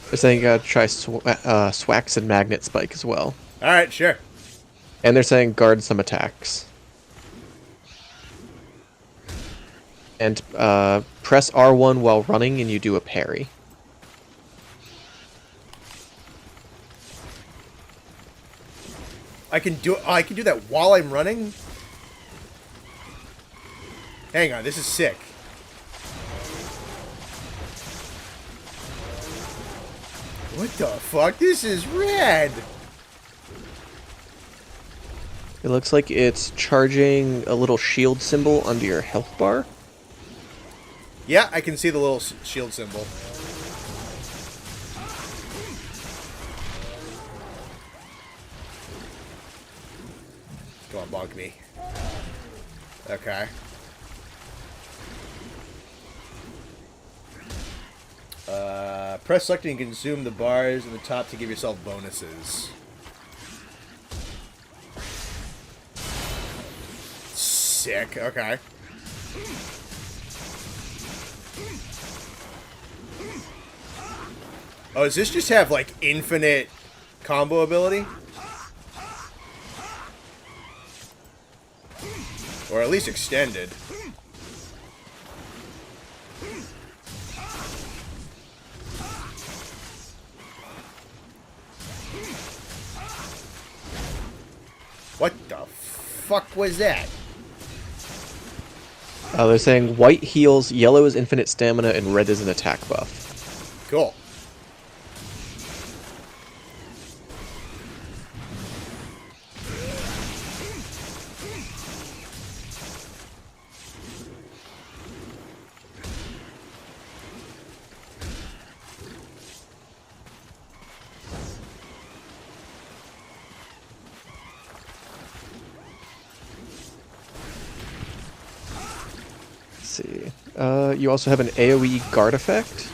B: They're saying you gotta try Swax and Magnet Spike as well.
A: Alright, sure.
B: And they're saying guard some attacks. And press R1 while running and you do a parry.
A: I can do that while I'm running? Hang on, this is sick. What the fuck? This is rad!
B: It looks like it's charging a little shield symbol under your health bar.
A: Yeah, I can see the little shield symbol. Go on, bonk me. Okay. Press select and consume the bars in the top to give yourself bonuses. Sick. Okay. Oh, does this just have, like, infinite combo ability? Or at least extended. What the fuck was that?
B: They're saying white heals, yellow is infinite stamina, and red is an attack buff.
A: Cool.
B: See. You also have an AoE guard effect.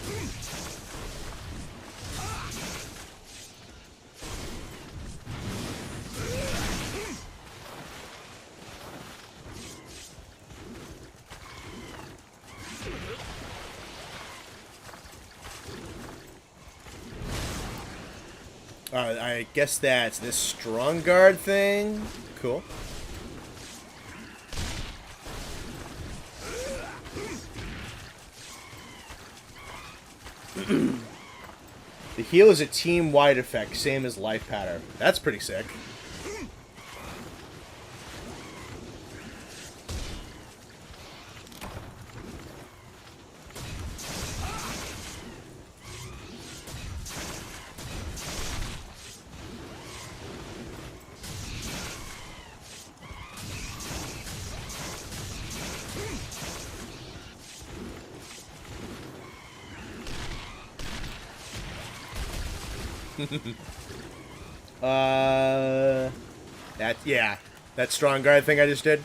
A: I guess that's this strong guard thing. Cool. The heal is a team-wide effect, same as life pattern. That's pretty sick. That strong guard thing I just did.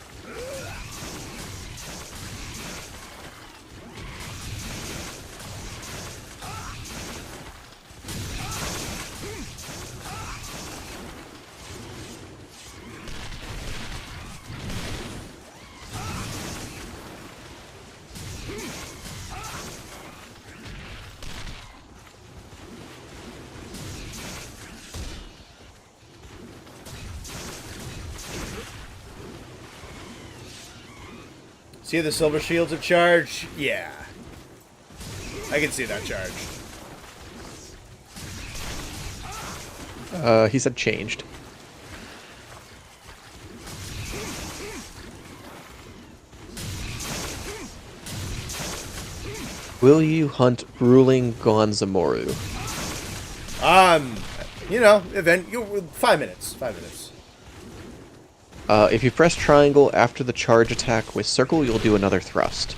A: See the silver shields are charged? Yeah. I can see that charged.
B: He said changed. Will you hunt ruling Gonzamoru?
A: You know, event. 5 minutes. 5 minutes.
B: If you press triangle after the charge attack with circle, you'll do another thrust.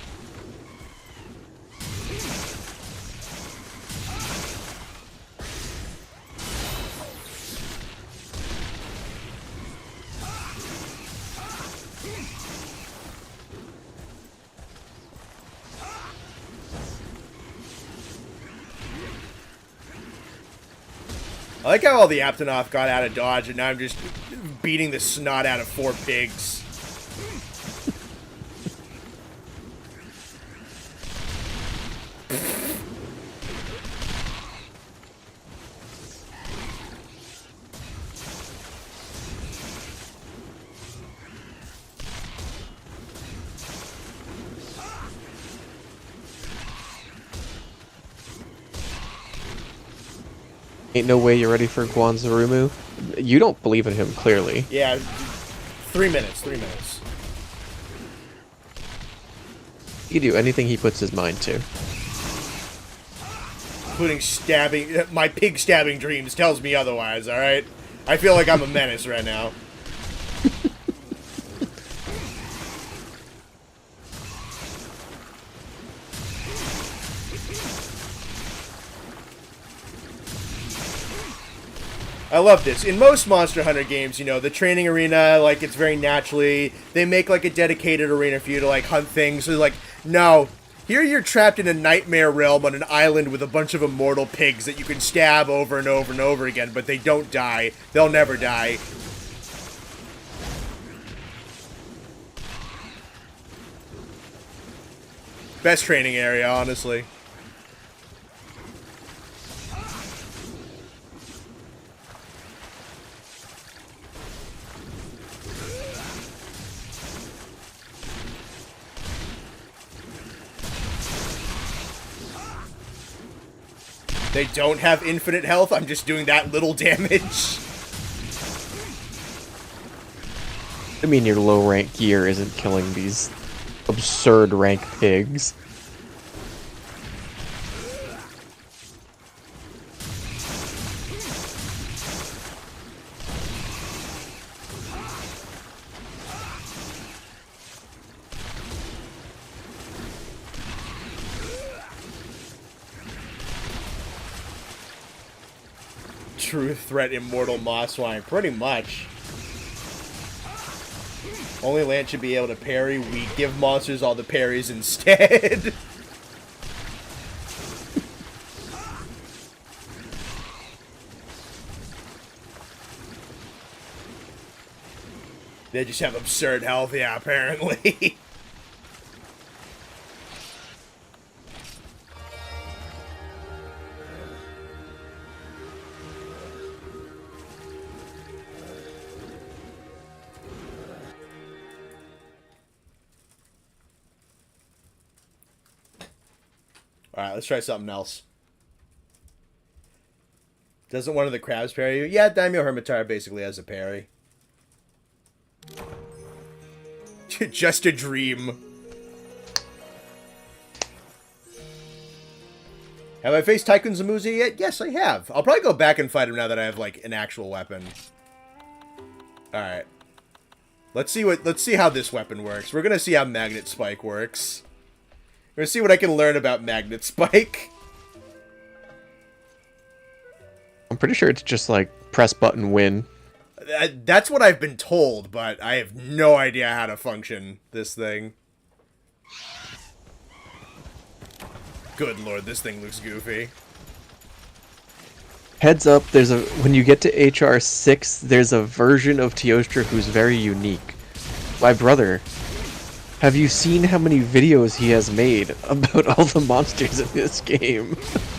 A: I like how all the Aptonoth got out of dodge, and now I'm just beating the snot out of 4 pigs.
B: Ain't no way you're ready for Guanzarumu. You don't believe in him, clearly.
A: Yeah, 3 minutes. 3 minutes.
B: You do anything he puts his mind to.
A: including stabbing. My pig stabbing dreams tells me otherwise, alright? I feel like I'm a menace right now. I love this. In most Monster Hunter games, you know, the training arena, like, it's very naturally, they make, like, a dedicated arena for you to, like, hunt things. So, like, no. Here you're trapped in a nightmare realm on an island with a bunch of immortal pigs that you can stab over and over and over again, but they don't die. They'll never die. Best training area, honestly. They don't have infinite health. I'm just doing that little damage.
B: I mean, your low rank gear isn't killing these absurd rank pigs.
A: True threat, immortal Mosswine. Pretty much. Only land should be able to parry. We give monsters all the parries instead. They just have absurd health, yeah, apparently. Alright, let's try something else. Doesn't one of the crabs parry you? Yeah, Daimyo Hermitar basically has a parry. Just a dream. Have I faced Tycoon Zamuzi yet? Yes, I have. I'll probably go back and fight him now that I have, like, an actual weapon. Alright. Let's see how this weapon works. We're gonna see how Magnet Spike works. We're gonna see what I can learn about Magnet Spike.
B: I'm pretty sure it's just like press button win.
A: That's what I've been told, but I have no idea how to function this thing. Good lord, this thing looks goofy.
B: Heads up, when you get to HR 6, there's a version of Teostra who's very unique. My brother, have you seen how many videos he has made about all the monsters in this game?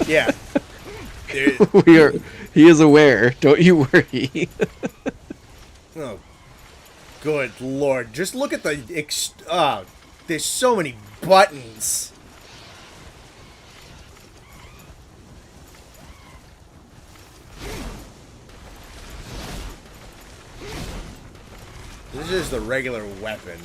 A: Yeah.
B: He is aware, don't you worry.
A: Oh, good lord. Just look at the... there's so many buttons. This is the regular weapon.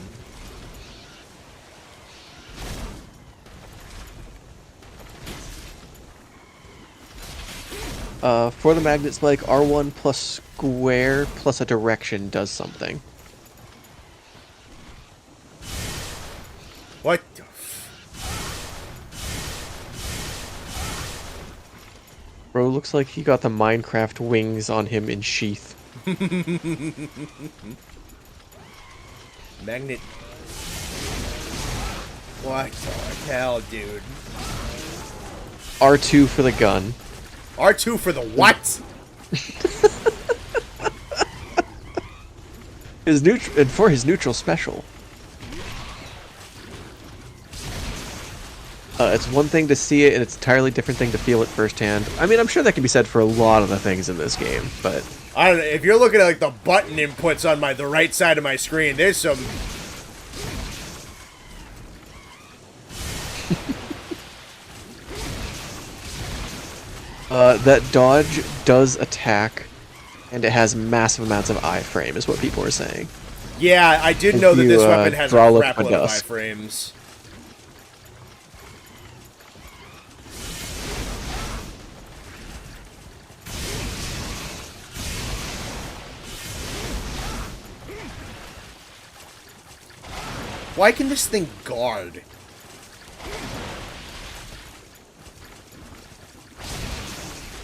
B: For the Magnet Spike, R1 plus square plus a direction does something.
A: What the
B: Bro, looks like he got the Minecraft wings on him in sheath.
A: Magnet... What the hell, dude?
B: R2 for the gun.
A: R2 for the what?
B: For his neutral special. It's one thing to see it, and it's an entirely different thing to feel it firsthand. I mean, I'm sure that can be said for a lot of the things in this game, but...
A: I don't know, if you're looking at, like, the button inputs on the right side of my screen, there's some...
B: That dodge does attack, and it has massive amounts of iframe, is what people are saying.
A: Yeah, I did know that this weapon has a crap load of iframes. Why can this thing guard?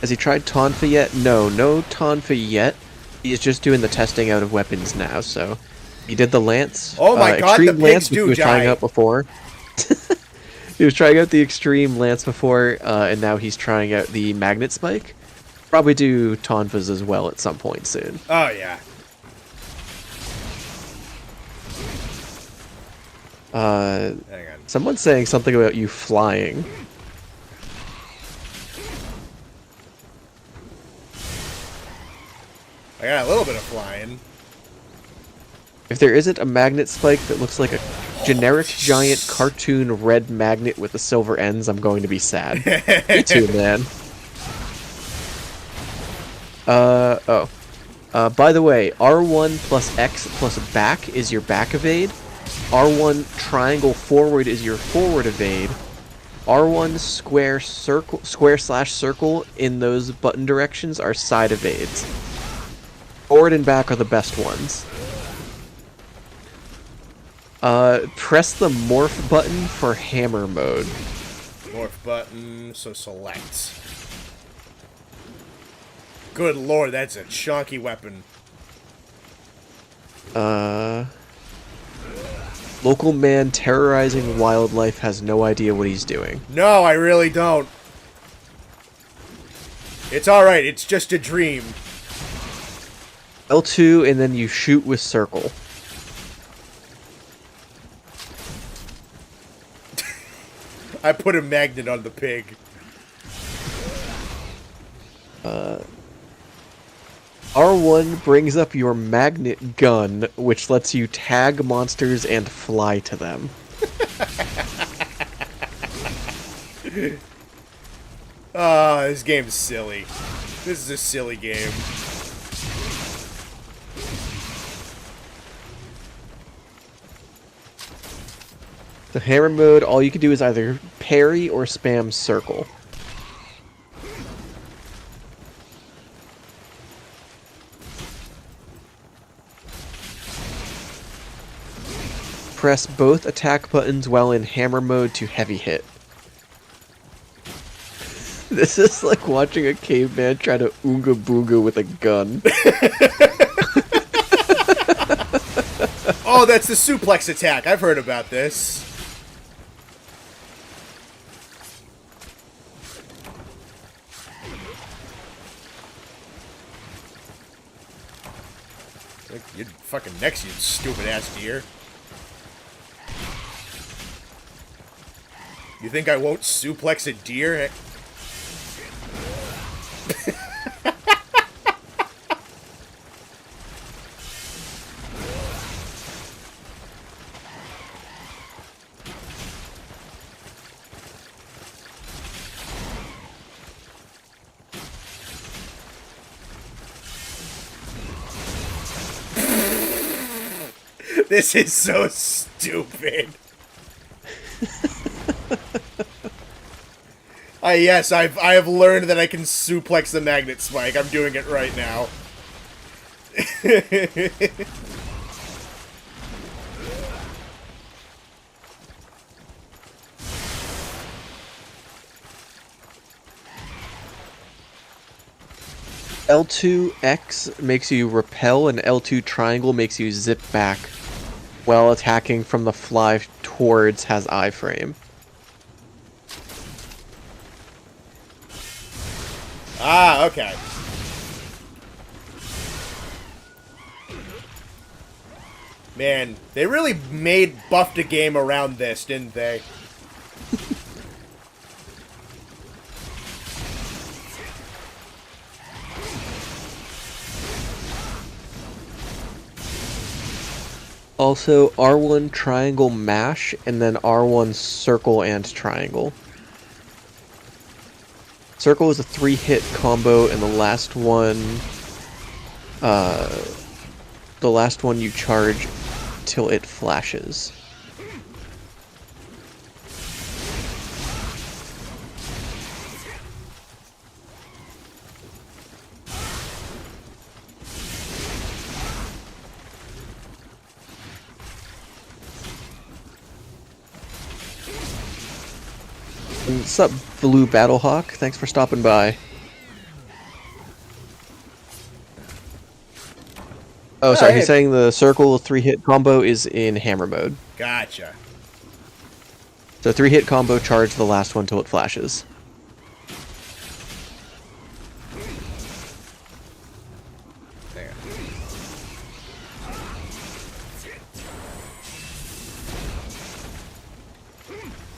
B: Has he tried Tonfa yet? No Tonfa yet. He is just doing the testing out of weapons now, so... He did the Lance.
A: Oh my god, the
B: Extreme
A: pigs
B: Lance, which
A: do
B: he was
A: die.
B: trying out before. He was trying out the Extreme Lance before, and now he's trying out the Magnet Spike. Probably do Tonfas as well at some point soon.
A: Oh, yeah. Hang on.
B: Someone's saying something about you flying.
A: I got a little bit of flying.
B: If there isn't a magnet spike that looks like a generic giant cartoon red magnet with the silver ends, I'm going to be sad. Me too, man. By the way, R1 plus X plus back is your back evade. R1 triangle forward is your forward evade. R1 square/circle in those button directions are side evades. Forward and back are the best ones. Press the morph button for hammer mode.
A: Morph button, so select. Good lord, that's a chunky weapon.
B: Local man terrorizing wildlife has no idea what he's doing.
A: No, I really don't. It's alright, it's just a dream.
B: L2 and then you shoot with circle.
A: I put a magnet on the pig.
B: R1 brings up your magnet gun, which lets you tag monsters and fly to them.
A: Ah, this game's silly. This is a silly game.
B: The hammer mode, all you can do is either parry or spam circle. Press both attack buttons while in hammer mode to heavy hit. This is like watching a caveman try to ooga booga with a gun.
A: Oh, that's the suplex attack. I've heard about this. You're fucking next, you stupid ass deer. You think I won't suplex a deer? This is so stupid. Yes, I have learned that I can suplex the magnet spike. I'm doing it right now.
B: L2X makes you repel and L2 triangle makes you zip back while attacking from the fly towards has iframe.
A: Ah, okay. Man, they really buffed a game around this, didn't they?
B: Also, R1 triangle mash, and then R1 circle and triangle. Circle is a 3-hit combo, and the last one you charge till it flashes. What's up, Blue Battlehawk? Thanks for stopping by. Oh, sorry, he's saying the circle 3-hit combo is in hammer mode.
A: Gotcha.
B: So 3-hit combo, charge the last one till it flashes.
A: There.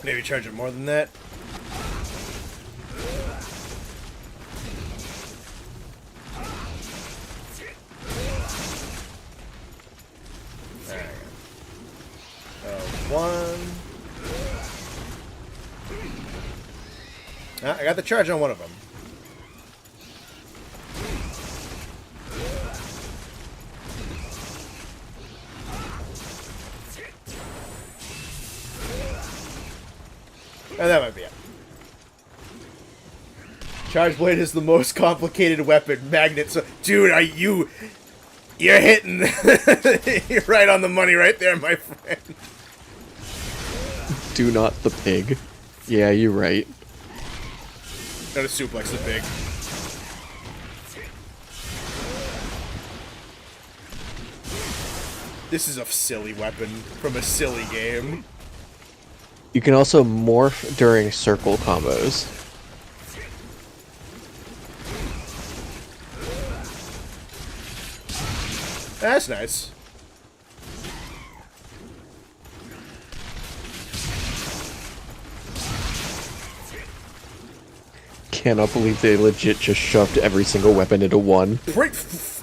A: Maybe charge it more than that. One. I got the charge on one of them. And that might be it. Charge blade is the most complicated weapon. Magnets, dude, you're hitting. You're right on the money right there, my friend.
B: Do not the pig. Yeah, you're right.
A: Gotta suplex the pig. This is a silly weapon from a silly game.
B: You can also morph during circle combos.
A: That's nice.
B: Cannot believe they legit just shoved every single weapon into one.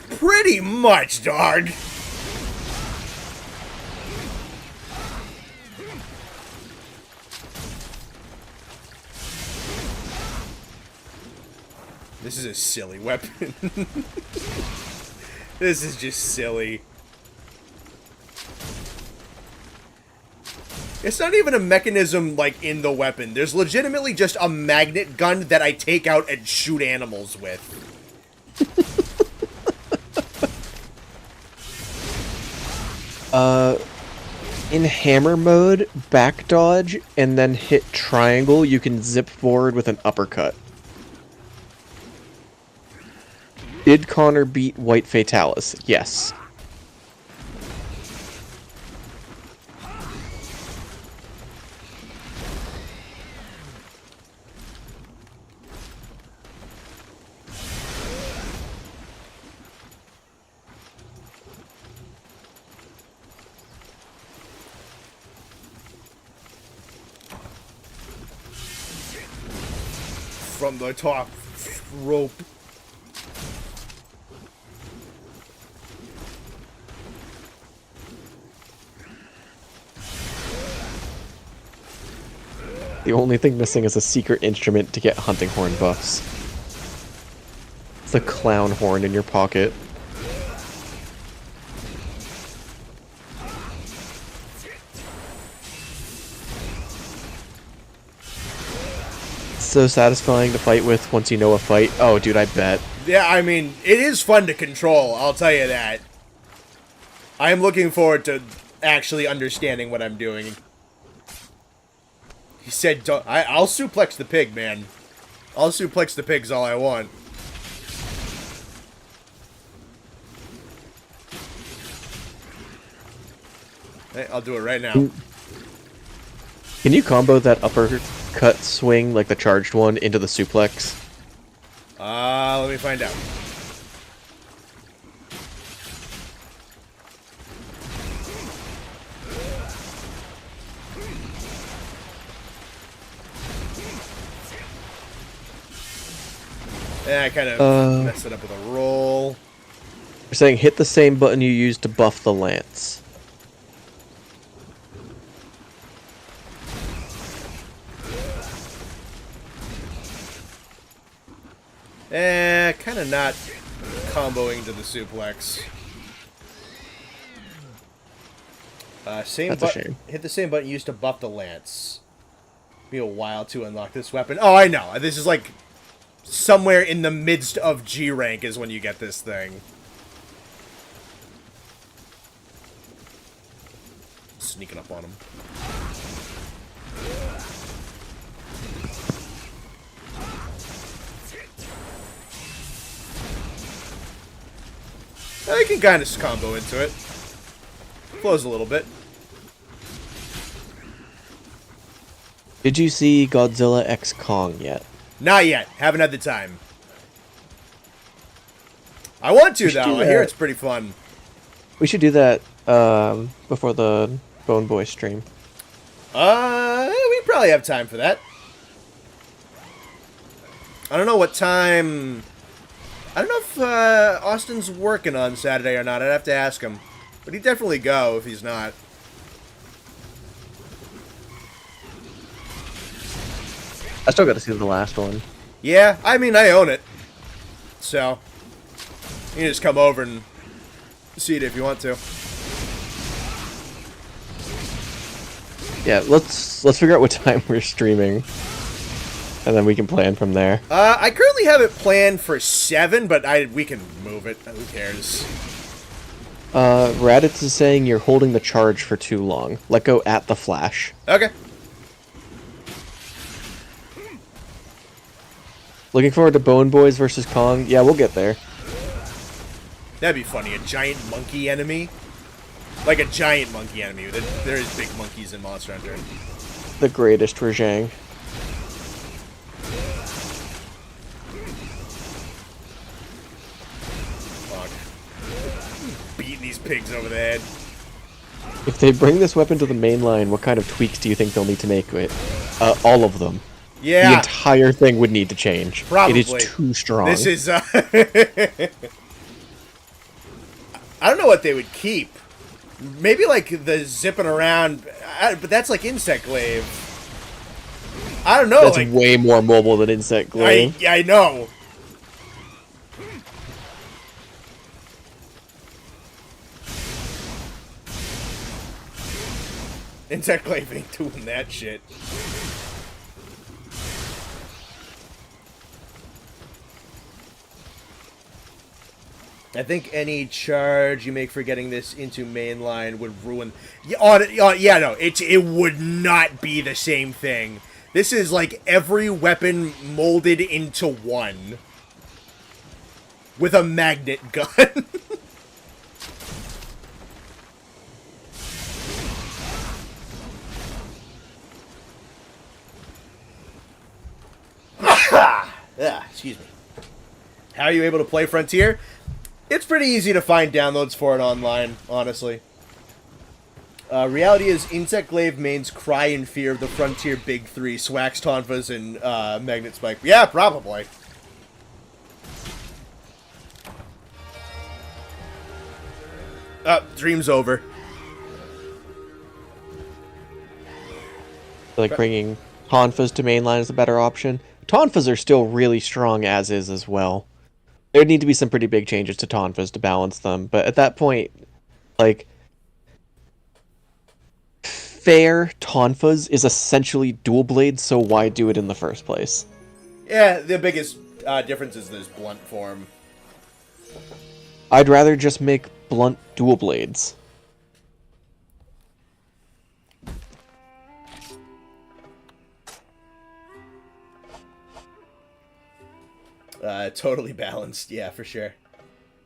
A: Pretty much, dog. This is a silly weapon. This is just silly. It's not even a mechanism, like, in the weapon. There's legitimately just a magnet gun that I take out and shoot animals with.
B: In hammer mode, back dodge, and then hit triangle, you can zip forward with an uppercut. Did Connor beat White Fatalis? Yes.
A: From the top rope.
B: The only thing missing is a secret instrument to get hunting horn buffs. It's the clown horn in your pocket. So satisfying to fight with once you know a fight. Oh, dude, I bet.
A: Yeah, I mean, it is fun to control, I'll tell you that. I am looking forward to actually understanding what I'm doing. He said, I'll suplex the pig, man. I'll suplex the pigs all I want. Hey, I'll do it right now.
B: Can you combo that uppercut swing, like the charged one, into the suplex?
A: Let me find out. Yeah, I kind of messed it up with a roll.
B: You're saying hit the same button you used to buff the lance.
A: Kind of not comboing to the suplex. Same
B: That's a shame.
A: Hit the same button used to buff the lance. Be a while to unlock this weapon. Oh, I know. This is like somewhere in the midst of G rank is when you get this thing. Sneaking up on him. I can kind of combo into it. Flows a little bit.
B: Did you see Godzilla X Kong yet?
A: Not yet. Haven't had the time. I want to, though. I hear it's pretty fun.
B: We should do that before the Bone Boy stream.
A: We probably have time for that. I don't know what time... I don't know if Austin's working on Saturday or not. I'd have to ask him. But he'd definitely go if he's not.
B: I still got to see the last one.
A: Yeah, I mean, I own it. So, you can just come over and see it if you want to.
B: Yeah, let's figure out what time we're streaming. And then we can plan from there.
A: I currently have it planned for 7, but we can move it. Who cares?
B: Raditz is saying you're holding the charge for too long. Let go at the flash.
A: Okay.
B: Looking forward to Bone Boys versus Kong. Yeah, we'll get there.
A: That'd be funny. A giant monkey enemy? Like a giant monkey enemy. There is big monkeys in Monster Hunter.
B: The greatest Rajang.
A: Fuck. Beating these pigs over the head.
B: If they bring this weapon to the main line, what kind of tweaks do you think they'll need to make it? All of them.
A: Yeah.
B: The entire thing would need to change.
A: Probably.
B: It is too strong.
A: This is, I don't know what they would keep. Maybe, like, the zipping around, but that's like Insect Glaive. I don't know.
B: That's
A: like,
B: way more mobile than Insect Glaive.
A: I know. Insect Glaive ain't doing that shit. I think any charge you make for getting this into mainline would ruin... Yeah, no, it would not be the same thing. This is like every weapon molded into one. With a magnet gun. Excuse me. How are you able to play Frontier? It's pretty easy to find downloads for it online, honestly. Reality is, Insect Glaive mains cry in fear of the Frontier Big Three, Swax, Tonfas, and Magnet Spike. Yeah, probably. Dream's over.
B: Like bringing Tonfas to mainline is a better option. Tonfas are still really strong as is as well. There'd need to be some pretty big changes to Tonfas to balance them, but at that point, like, fair Tonfas is essentially dual blades, so why do it in the first place?
A: Yeah, the biggest difference is this blunt form.
B: I'd rather just make blunt dual blades.
A: Totally balanced, yeah, for sure.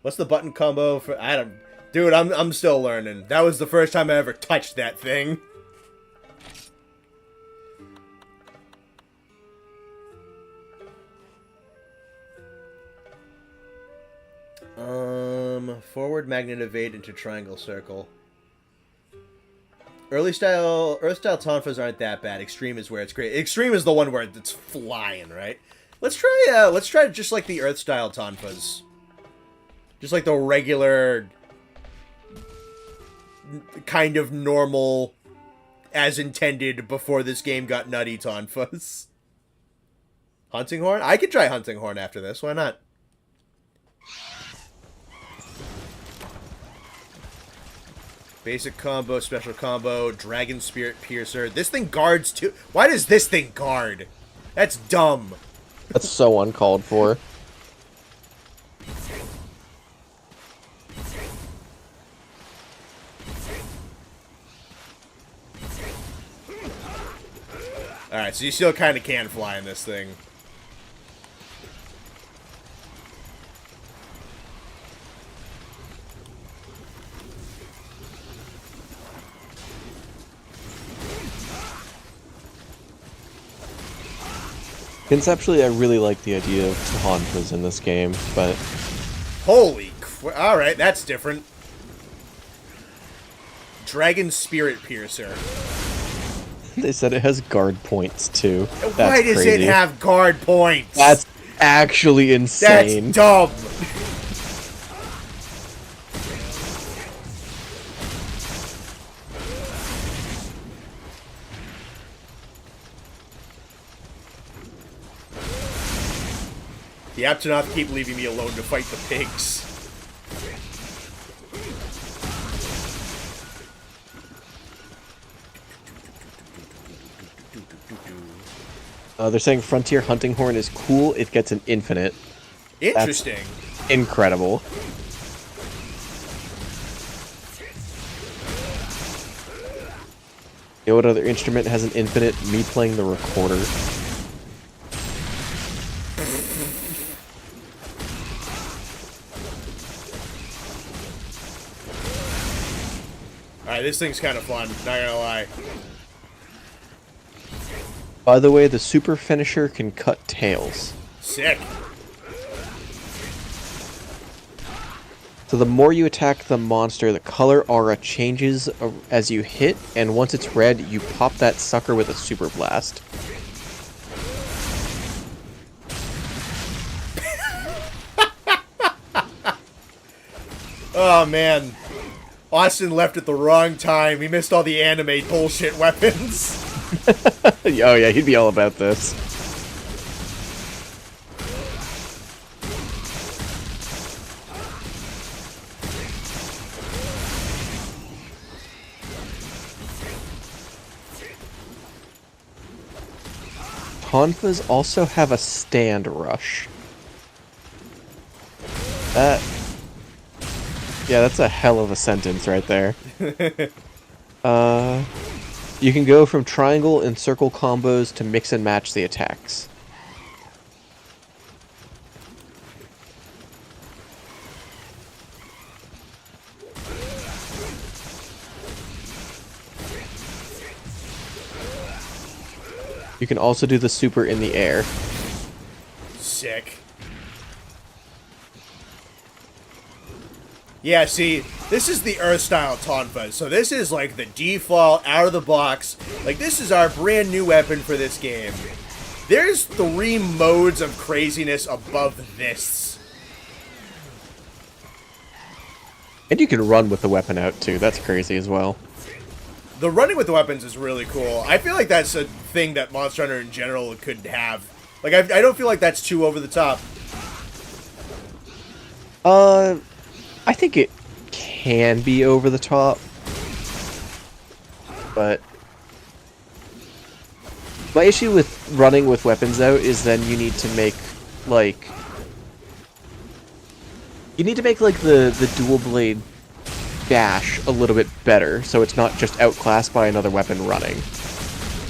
A: What's the button combo for... I don't... Dude, I'm still learning. That was the first time I ever touched that thing. Forward magnet evade into triangle circle. Earth style Tonfas aren't that bad. Extreme is where it's great. Extreme is the one where it's flying, right? Let's try just like the Earth style Tonfas. Just like the regular kind of normal as intended before this game got nutty Tonfas. Hunting Horn? I could try Hunting Horn after this. Why not? Basic combo, special combo, Dragon Spirit Piercer. This thing guards too. Why does this thing guard? That's dumb.
B: That's so uncalled for.
A: Alright, so you still kind of can fly in this thing.
B: Conceptually, I really like the idea of tonfas in this game, but
A: Holy crap. Alright, that's different. Dragon Spirit Piercer.
B: they said it has guard points too.
A: Why does it have guard points?
B: That's actually insane.
A: That's dumb. The Aptonoth keep leaving me alone to fight the pigs.
B: They're saying Frontier Hunting Horn is cool. It gets an infinite.
A: Interesting.
B: That's incredible. You know what other instrument has an infinite? Me playing the recorder.
A: Alright, this thing's kind of fun, not gonna lie.
B: By the way, the super finisher can cut tails.
A: Sick.
B: So the more you attack the monster, the color aura changes as you hit, and once it's red, you pop that sucker with a super blast.
A: Oh man. Austin left at the wrong time. He missed all the anime bullshit weapons.
B: Oh yeah, he'd be all about this. Tonfas also have a stand rush. Yeah, that's a hell of a sentence right there. You can go from triangle and circle combos to mix and match the attacks. You can also do the super in the air.
A: Sick. Yeah, see, this is the Earth style Tonfa, so this is like the default, out of the box. Like, this is our brand new weapon for this game. There's 3 modes of craziness above this.
B: And you can run with the weapon out too, that's crazy as well.
A: The running with the weapons is really cool. I feel like that's a thing that Monster Hunter in general could have. Like, I don't feel like that's too over the top.
B: I think it can be over the top, but my issue with running with weapons out is then you need to make like the dual blade dash a little bit better, so it's not just outclassed by another weapon running.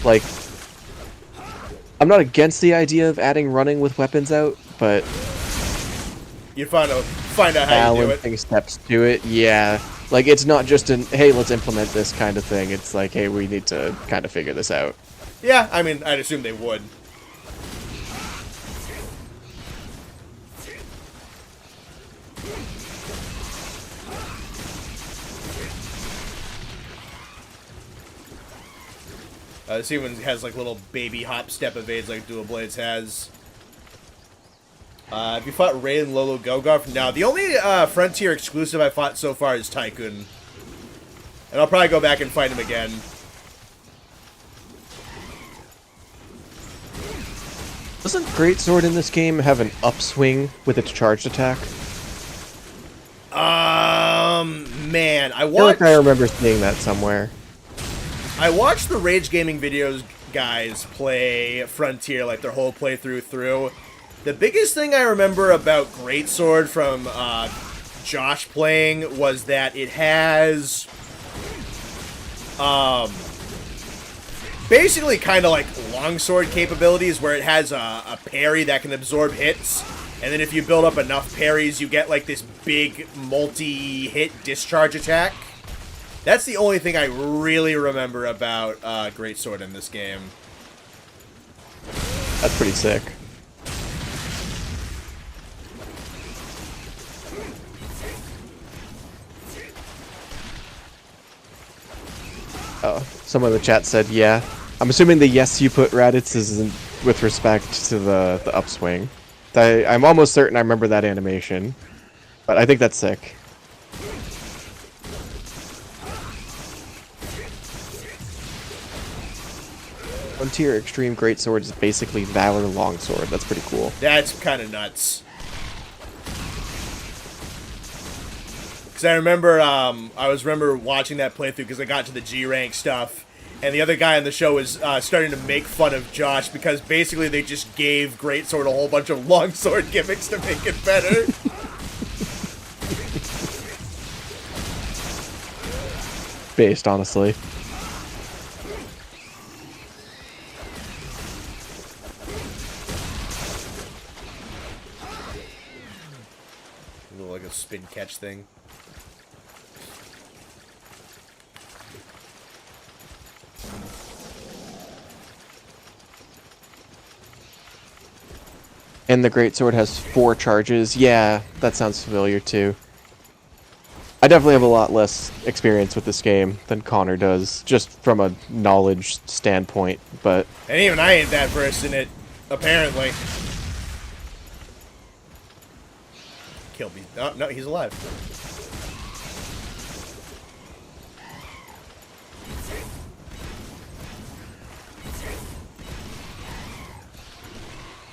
B: Like, I'm not against the idea of adding running with weapons out, but
A: You find out how you do it.
B: Balancing steps to it, yeah. Like, it's not just an, hey, let's implement this kind of thing. It's like, hey, we need to kind of figure this out.
A: Yeah, I mean, I'd assume they would. This even has like little baby hop step evades like Dual Blades has. Have you fought Ray and Lolo Gogoff? No, the only Frontier exclusive I fought so far is Tycoon. And I'll probably go back and fight him again.
B: Doesn't Greatsword in this game have an upswing with its charged attack?
A: Man, I
B: feel like I remember seeing that somewhere.
A: I watched the Rage Gaming videos guys play Frontier, like their whole playthrough through. The biggest thing I remember about Greatsword from Josh playing was that it has basically kind of like longsword capabilities where it has a parry that can absorb hits, and then if you build up enough parries you get like this big multi-hit discharge attack. That's the only thing I really remember about Greatsword in this game.
B: That's pretty sick. Oh, someone in the chat said, yeah. I'm assuming the yes you put, Raditz, is with respect to the upswing. I'm almost certain I remember that animation. But I think that's sick. Frontier Extreme Greatsword is basically Valor Longsword. That's pretty cool.
A: That's kind of nuts. Because I remember, remember watching that playthrough because I got to the G rank stuff, and the other guy on the show was starting to make fun of Josh because basically they just gave Greatsword a whole bunch of longsword gimmicks to make it better.
B: Based, honestly.
A: Like a spin catch thing.
B: And the Greatsword has 4 charges. Yeah, that sounds familiar too. I definitely have a lot less experience with this game than Connor does, just from a knowledge standpoint, but...
A: And even I ain't that versed in it, apparently. Kill me. Oh, no, he's alive.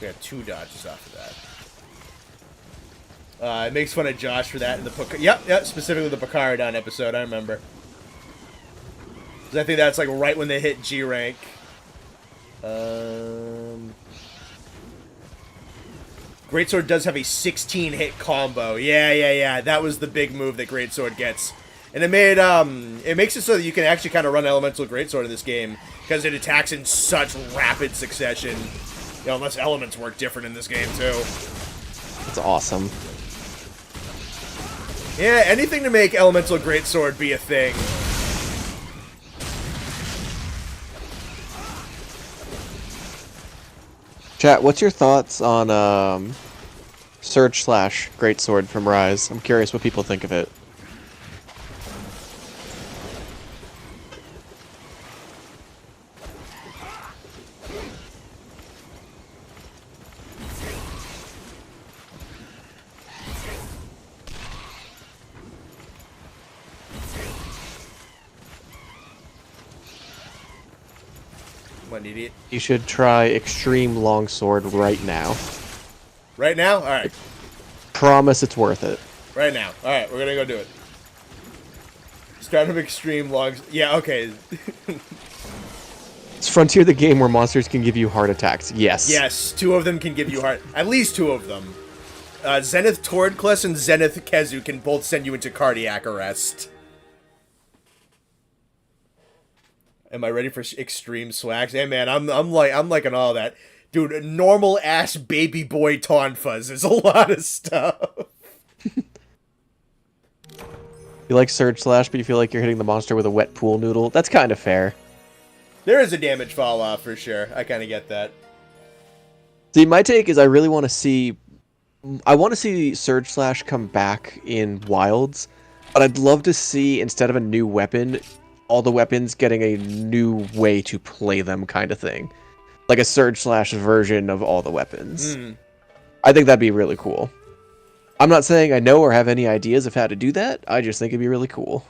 A: We got 2 dodges off of that. It makes fun of Josh for that in the Yep, specifically the Picardon episode, I remember. 'Cause I think that's like right when they hit G rank. Greatsword does have a 16-hit combo. Yeah. That was the big move that Greatsword gets. And it makes it so that you can actually kind of run Elemental Greatsword in this game because it attacks in such rapid succession. You know, unless elements work different in this game, too.
B: That's awesome.
A: Yeah, anything to make Elemental Greatsword be a thing.
B: Chat, what's your thoughts on Surge Slash Greatsword from Rise? I'm curious what people think of it.
A: What an idiot.
B: You should try Extreme Longsword right now.
A: Right now? Alright.
B: Promise it's worth it.
A: Right now. Alright, we're gonna go do it. Start of Extreme Longs... Yeah, okay.
B: It's Frontier the game where monsters can give you heart attacks. Yes.
A: Yes, 2 of them can give you heart... At least 2 of them. Zenith Tordkless and Zenith Kezu can both send you into cardiac arrest. Am I ready for extreme swags? Hey man, I'm liking all that. Dude, normal ass baby boy Tonfuzz is a lot of stuff.
B: You like Surge Slash, but you feel like you're hitting the monster with a wet pool noodle? That's kind of fair.
A: There is a damage fall off for sure. I kind of get that.
B: See, my take is I really want to see... I want to see Surge Slash come back in Wilds, but I'd love to see, instead of a new weapon, all the weapons getting a new way to play them kind of thing. Like a Surge Slash version of all the weapons. I think that'd be really cool. I'm not saying I know or have any ideas of how to do that, I just think it'd be really cool.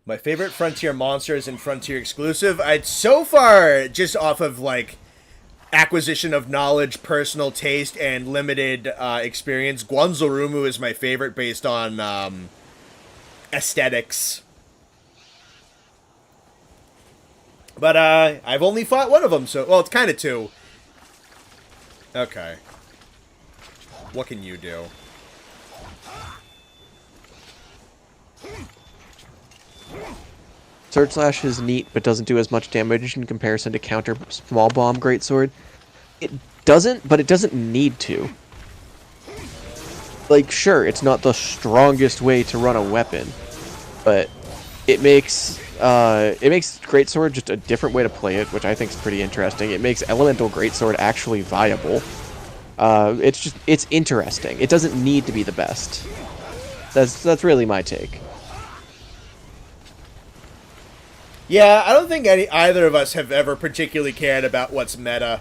A: My favorite Frontier monsters and Frontier exclusive, I'd so far, just off of like acquisition of knowledge, personal taste, and limited experience, Guanzorumu is my favorite based on aesthetics. But I've only fought one of them, so... Well, it's kind of 2. Okay. What can you do?
B: Surge Slash is neat, but doesn't do as much damage in comparison to counter Small Bomb Greatsword. It doesn't, but it doesn't need to. Like, sure, it's not the strongest way to run a weapon, but it makes Greatsword just a different way to play it, which I think is pretty interesting. It makes Elemental Greatsword actually viable. It's interesting. It doesn't need to be the best. That's really my take.
A: Yeah, I don't think either of us have ever particularly cared about what's meta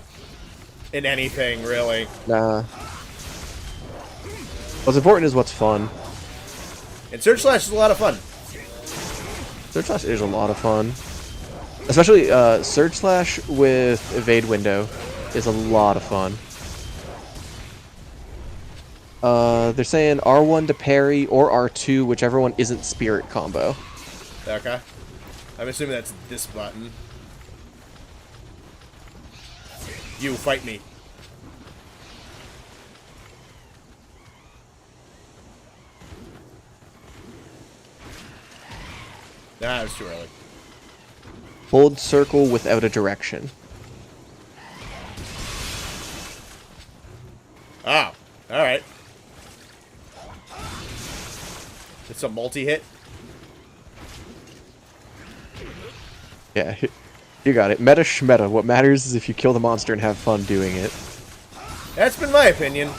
A: in anything, really.
B: Nah. What's important is what's fun.
A: And Surge Slash is a lot of fun.
B: Surge Slash is a lot of fun. Especially Surge Slash with Evade Window is a lot of fun. They're saying R1 to parry or R2, whichever one isn't Spirit combo.
A: Okay. I'm assuming that's this button. You, fight me. Nah, it's too early.
B: Hold circle without a direction.
A: Oh, alright. It's a multi-hit.
B: Yeah, you got it. Meta shmeta. What matters is if you kill the monster and have fun doing it.
A: That's been my opinion.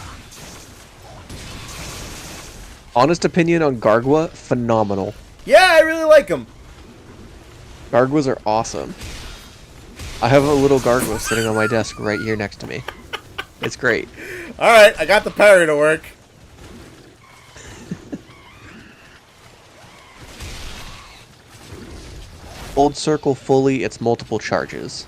B: Honest opinion on Gargwa, phenomenal.
A: Yeah, I really like him.
B: Gargwas are awesome. I have a little Gargwa sitting on my desk right here next to me. It's great.
A: Alright, I got the parry to work.
B: Hold circle fully, it's multiple charges.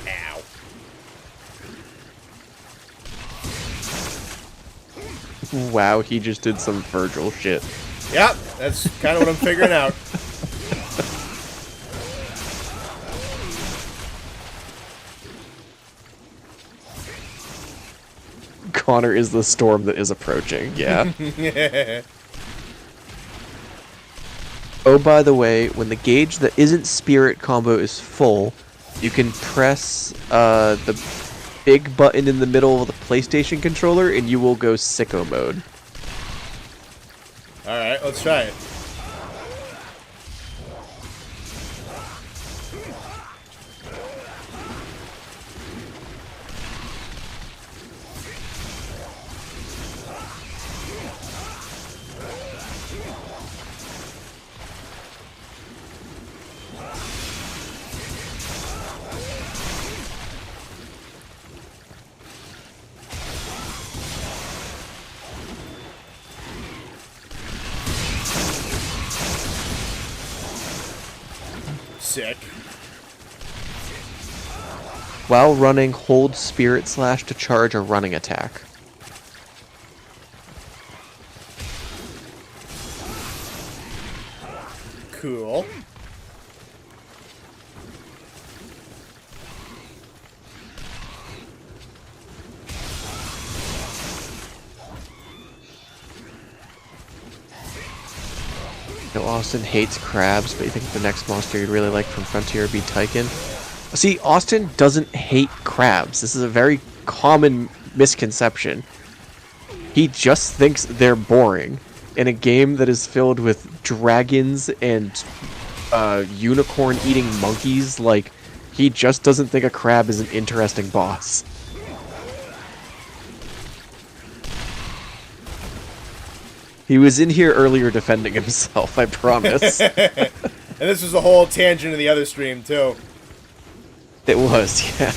A: Ow.
B: Wow, he just did some Virgil shit.
A: Yep, that's kind of what I'm figuring out.
B: Connor is the storm that is approaching, yeah. Oh, by the way, when the gauge that isn't Spirit combo is full, you can press the big button in the middle of the PlayStation controller and you will go sicko mode.
A: Alright, let's try it. Sick.
B: While running, hold Spirit Slash to charge a running attack.
A: Cool.
B: You know, Austin hates crabs, but you think the next monster you'd really like from Frontier would be Tyken? See, Austin doesn't hate crabs. This is a very common misconception. He just thinks they're boring. In a game that is filled with dragons and unicorn-eating monkeys, like, he just doesn't think a crab is an interesting boss. He was in here earlier defending himself, I promise.
A: And this was a whole tangent in the other stream, too.
B: It was, yeah.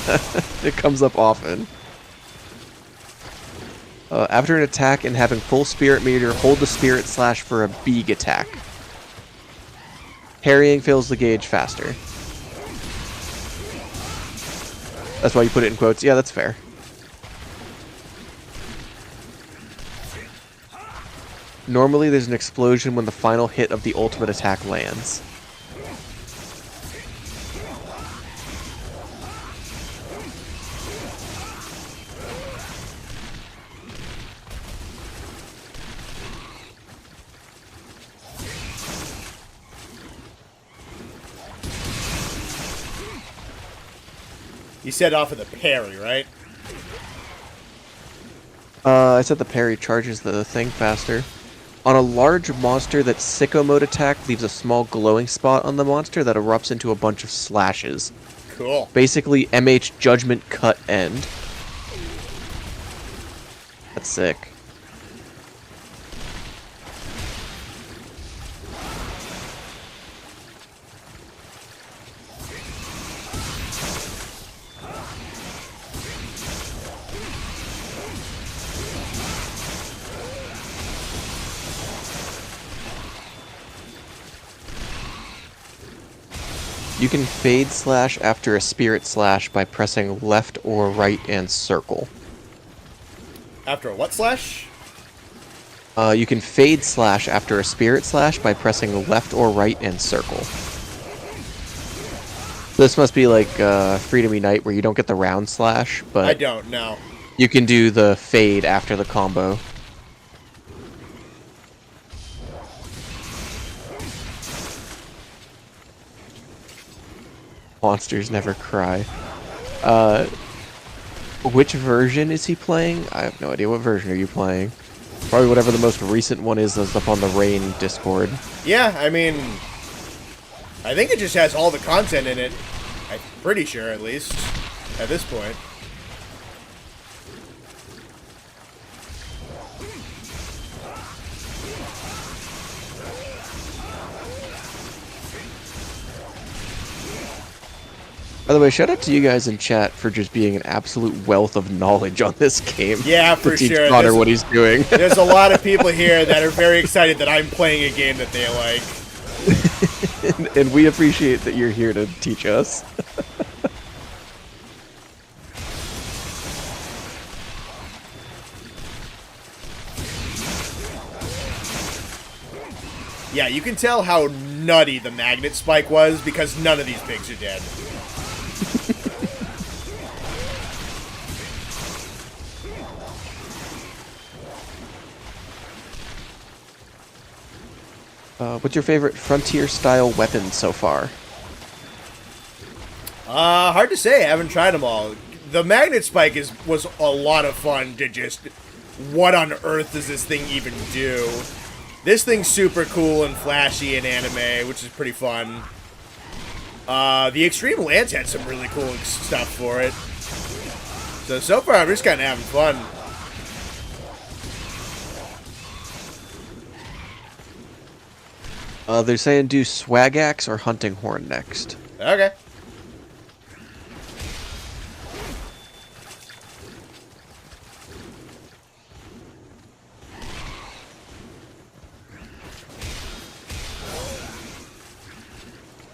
B: It comes up often. After an attack and having full spirit meter, hold the Spirit Slash for a big attack. Parrying fills the gauge faster. That's why you put it in quotes. Yeah, that's fair. Normally there's an explosion when the final hit of the ultimate attack lands.
A: You set off with a parry, right?
B: I said the parry charges the thing faster. On a large monster, that sicko mode attack leaves a small glowing spot on the monster that erupts into a bunch of slashes.
A: Cool.
B: Basically, MH Judgment Cut End. That's sick. You can fade slash after a spirit slash by pressing left or right and circle.
A: After a what slash?
B: You can fade slash after a spirit slash by pressing left or right and circle. This must be like Freedom Unite where you don't get the round slash, but
A: I don't know.
B: you can do the fade after the combo. Monsters never cry. Which version is he playing? I have no idea. What version are you playing? Probably whatever the most recent one is that's up on the Rain Discord.
A: Yeah, I mean, I think it just has all the content in it. I'm pretty sure, at least, at this point.
B: By the way, shout out to you guys in chat for just being an absolute wealth of knowledge on this game.
A: Yeah, for
B: to teach
A: sure.
B: Connor what he's doing.
A: There's a lot of people here that are very excited that I'm playing a game that they like.
B: and we appreciate that you're here to teach us.
A: Yeah, you can tell how nutty the magnet spike was because none of these pigs are dead.
B: What's your favorite Frontier-style weapon so far?
A: Hard to say. I haven't tried them all. The magnet spike was a lot of fun to just... What on earth does this thing even do? This thing's super cool and flashy in anime, which is pretty fun. The Extreme Lance had some really cool stuff for it. So far, I'm just kind of having fun.
B: They're saying do Swag Axe or Hunting Horn next.
A: Okay.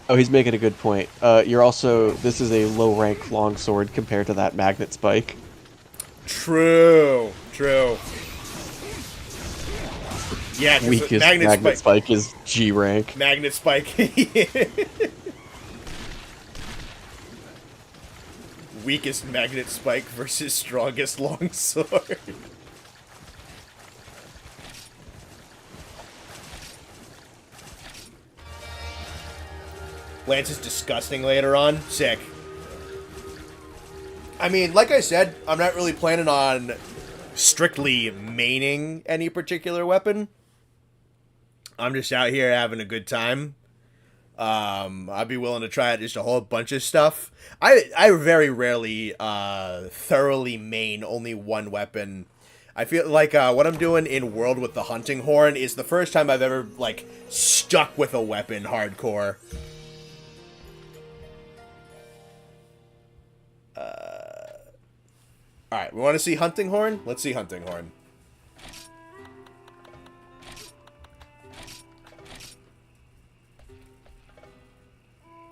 B: Oh, he's making a good point. You're also... This is a low-rank longsword compared to that magnet spike.
A: True. True. Yeah, because
B: Weakest magnet spike is G rank.
A: Magnet spike. Weakest magnet spike versus strongest longsword. Lance is disgusting later on. Sick. I mean, like I said, I'm not really planning on strictly maining any particular weapon. I'm just out here having a good time. I'd be willing to try out just a whole bunch of stuff. I very rarely thoroughly main only one weapon. I feel like what I'm doing in World with the Hunting Horn is the first time I've ever like stuck with a weapon hardcore. Alright, we want to see Hunting Horn? Let's see Hunting Horn.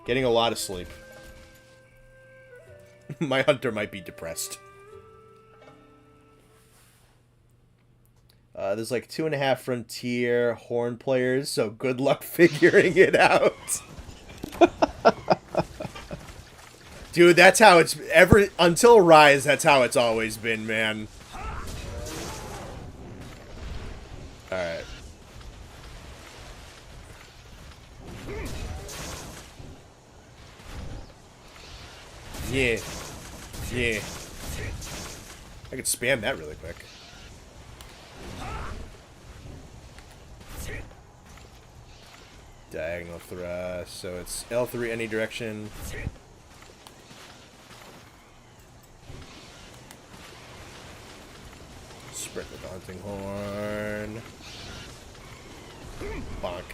A: Getting a lot of sleep. My hunter might be depressed. There's like 2.5 Frontier Horn players, so good luck figuring it out. Dude, that's how it's ever... Until Rise, that's how it's always been, man. Alright. Yeah. Yeah. I could spam that really quick. Diagonal thrust, so it's L3 any direction. Sprint with the hunting horn. Bonk.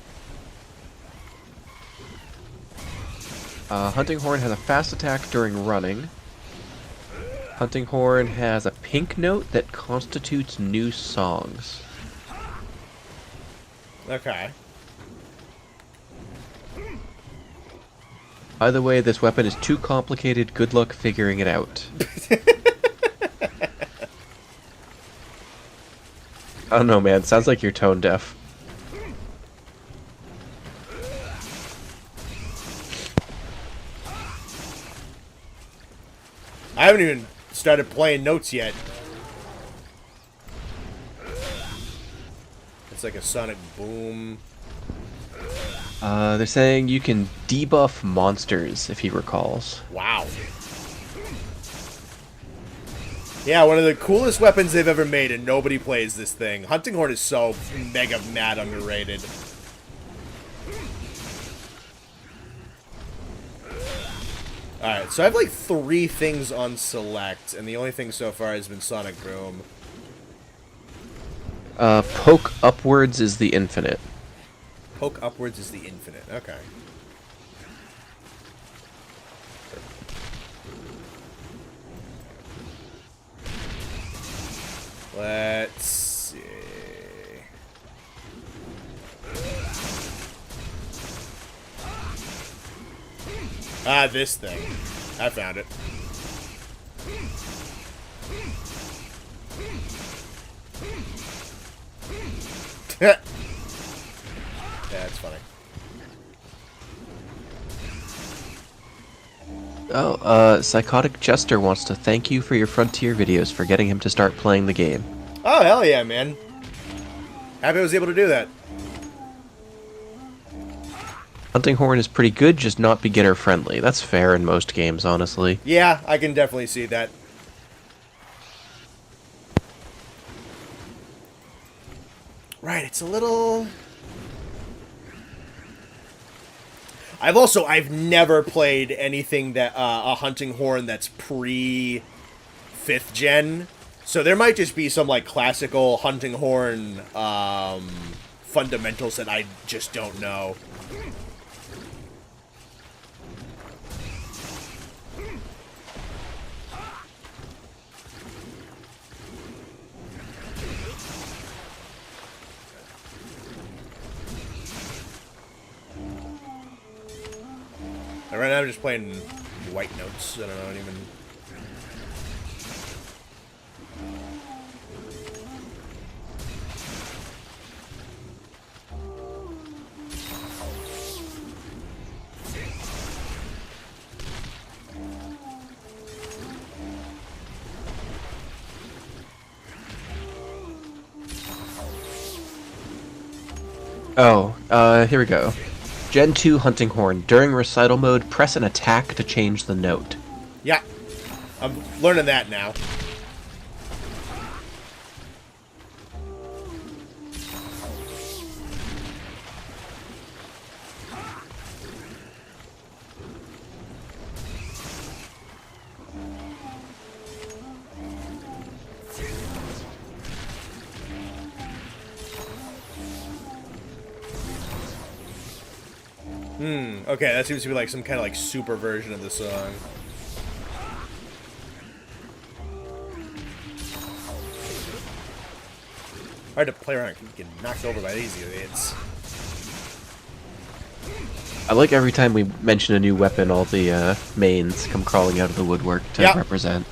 B: Hunting Horn has a fast attack during running. Hunting Horn has a pink note that constitutes new songs.
A: Okay.
B: By the way, this weapon is too complicated. Good luck figuring it out. I don't know, man. Sounds like you're tone deaf.
A: I haven't even started playing notes yet. It's like a sonic boom.
B: They're saying you can debuff monsters, if he recalls.
A: Wow. Yeah, one of the coolest weapons they've ever made, and nobody plays this thing. Hunting Horn is so mega mad underrated. Alright, so I have like 3 things on select, and the only thing so far has been Sonic Boom.
B: Poke upwards is the infinite.
A: Poke upwards is the infinite. Okay. Let's see. Ah, this thing. I found it. Yeah, that's funny.
B: Oh, Psychotic Jester wants to thank you for your Frontier videos for getting him to start playing the game.
A: Oh, hell yeah, man. Happy I was able to do that.
B: Hunting Horn is pretty good, just not beginner friendly. That's fair in most games, honestly.
A: Yeah, I can definitely see that. Right, it's a little... I've never played anything that, a Hunting Horn that's pre 5th gen. So there might just be some, like, classical Hunting Horn, fundamentals that I just don't know. Right now I'm just playing white notes. I don't know, even...
B: Oh, here we go. Gen 2 Hunting Horn. During recital mode, press an attack to change the note.
A: Yeah. I'm learning that now. Okay, that seems to be like some kind of like super version of the song. Hard to play around. You get knocked over by these idiots.
B: I like every time we mention a new weapon, all the mains come crawling out of the woodwork to represent.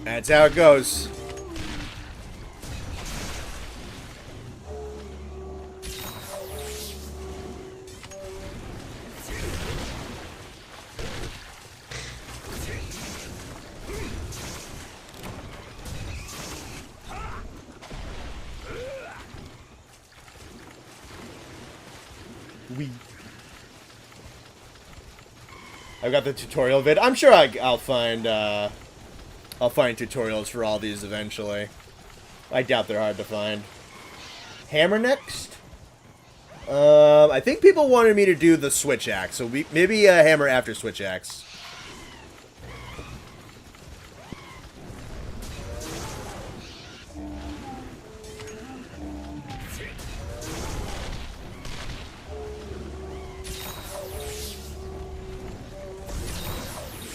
A: That's how it goes. I've got the tutorial vid. I'm sure I'll find tutorials for all these eventually. I doubt they're hard to find. Hammer next? I think people wanted me to do the switch axe, so maybe a hammer after switch axe.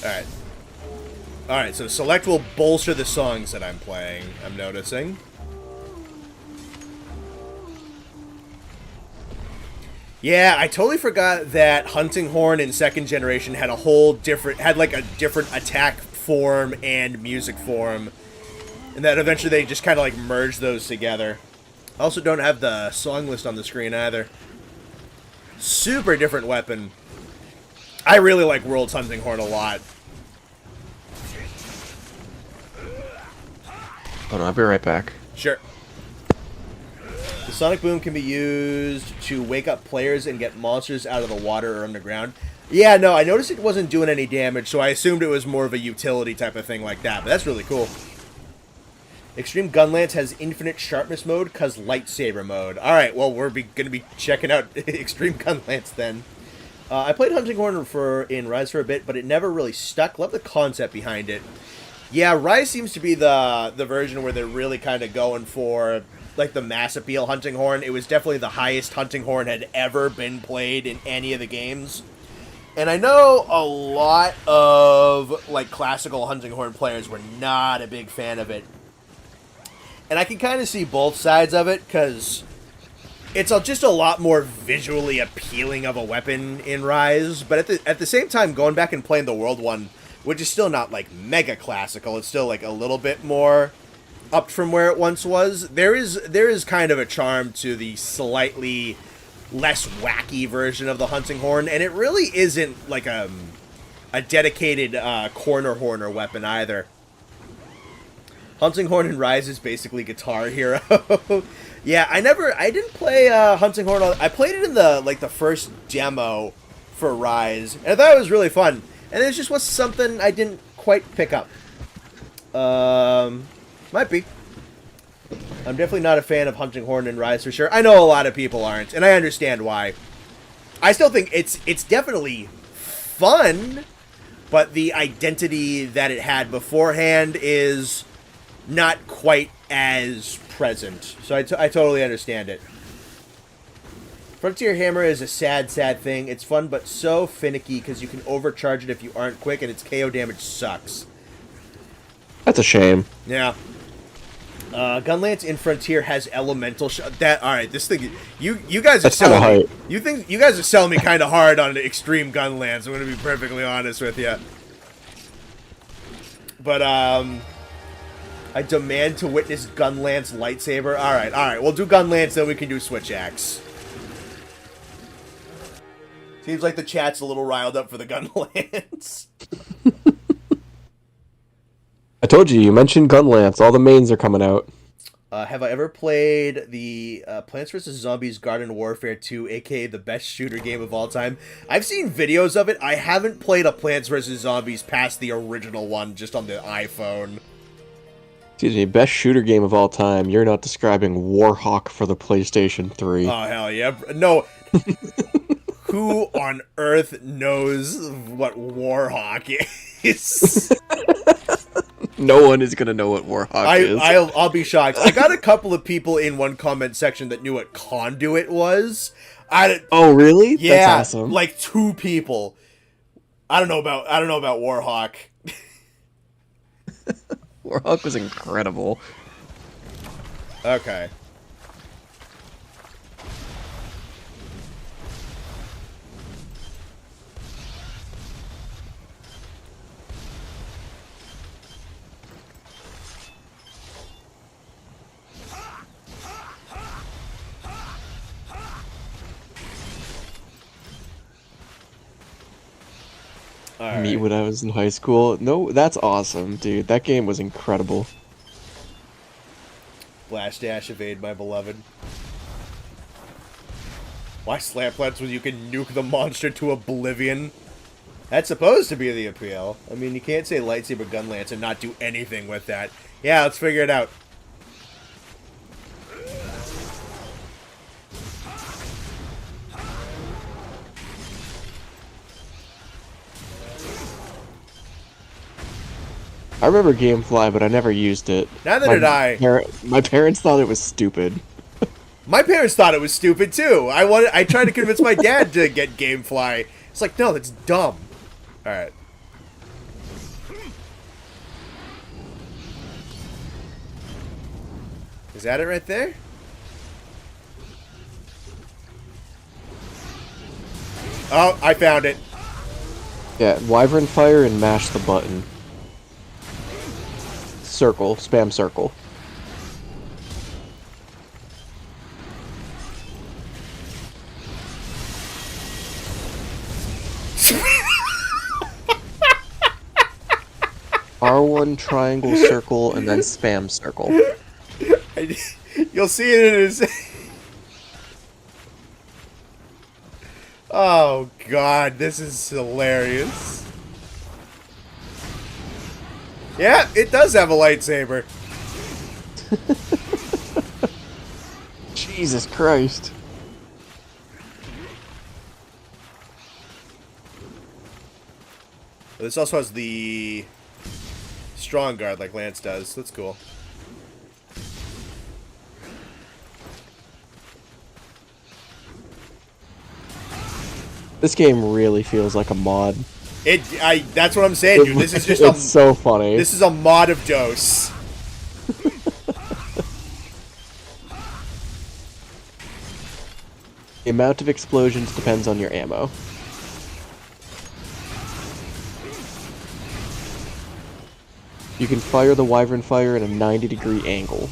A: Alright. Alright, so select will bolster the songs that I'm playing, I'm noticing. Yeah, I totally forgot that Hunting Horn in second generation had a whole different, had like a different attack form and music form. And that eventually they just kind of like merged those together. I also don't have the song list on the screen either. Super different weapon. I really like World's Hunting Horn a lot.
B: Oh no, I'll be right back.
A: Sure. The Sonic Boom can be used to wake up players and get monsters out of the water or underground. Yeah, no, I noticed it wasn't doing any damage, so I assumed it was more of a utility type of thing like that, but that's really cool. Extreme Gunlance has infinite sharpness mode, cause lightsaber mode. Alright, well, we're gonna be checking out Extreme Gunlance then. I played Hunting Horn in Rise for a bit, but it never really stuck. Love the concept behind it. Yeah, Rise seems to be the version where they're really kind of going for like the mass appeal Hunting Horn. It was definitely the highest Hunting Horn had ever been played in any of the games. And I know a lot of like classical Hunting Horn players were not a big fan of it. And I can kind of see both sides of it, because it's just a lot more visually appealing of a weapon in Rise. But at the same time, going back and playing the World one, which is still not like mega classical, it's still like a little bit more up from where it once was. There is kind of a charm to the slightly less wacky version of the Hunting Horn, and it really isn't like a dedicated corner horner weapon either. Hunting Horn in Rise is basically Guitar Hero. Yeah, I didn't play Hunting Horn. I played it in the first demo for Rise, and I thought it was really fun. And it just was something I didn't quite pick up. Might be. I'm definitely not a fan of Hunting Horn in Rise for sure. I know a lot of people aren't, and I understand why. I still think it's definitely fun, but the identity that it had beforehand is not quite as present. So I totally understand it. Frontier Hammer is a sad, sad thing. It's fun, but so finicky because you can overcharge it if you aren't quick, and its KO damage sucks.
B: That's a shame.
A: Yeah. Gunlance in Frontier has elemental alright, this thing, you guys are selling me, you guys are selling me kind of hard on Extreme Gunlance, I'm going to be perfectly honest with you. But, I demand to witness Gunlance lightsaber. Alright, we'll do Gunlance, then we can do Switch Axe. Seems like the chat's a little riled up for the Gunlance.
B: I told you mentioned Gunlance. All the mains are coming out.
A: Have I ever played the Plants vs. Zombies Garden Warfare 2, aka the best shooter game of all time? I've seen videos of it. I haven't played a Plants vs. Zombies past the original one, just on the iPhone.
B: Excuse me, best shooter game of all time. You're not describing Warhawk for the PlayStation 3.
A: Oh, hell yeah. No. Who on earth knows what Warhawk is?
B: No one is gonna know what Warhawk is.
A: I'll be shocked. I got a couple of people in one comment section that knew what Conduit was.
B: Oh, really?
A: Yeah,
B: that's awesome.
A: Like 2 people. I don't know about Warhawk.
B: Warhawk was incredible.
A: Okay.
B: Me when I was in high school. No, that's awesome, dude. That game was incredible.
A: Blast Dash Evade, my beloved. Why Slant Plants when you can nuke the monster to oblivion? That's supposed to be the appeal. I mean, you can't say lightsaber gun lance and not do anything with that. Yeah, let's figure it out.
B: I remember Gamefly, but I never used it.
A: Neither did I.
B: My parents thought it was stupid.
A: My parents thought it was stupid too. I tried to convince my dad to get Gamefly. It's like, no, that's dumb. All right. Is that it right there? Oh, I found it.
B: Yeah, Wyvern Fire and mash the button. Circle, spam circle. R1 triangle circle and then spam circle.
A: You'll see it in his... Oh, God, this is hilarious. Yeah, it does have a lightsaber.
B: Jesus Christ.
A: This also has the strong guard like Lance does. That's cool.
B: This game really feels like a mod.
A: That's what I'm saying, dude. This is just
B: it's so funny.
A: This is a mod of DOS.
B: The amount of explosions depends on your ammo. You can fire the Wyvern Fire at a 90-degree angle.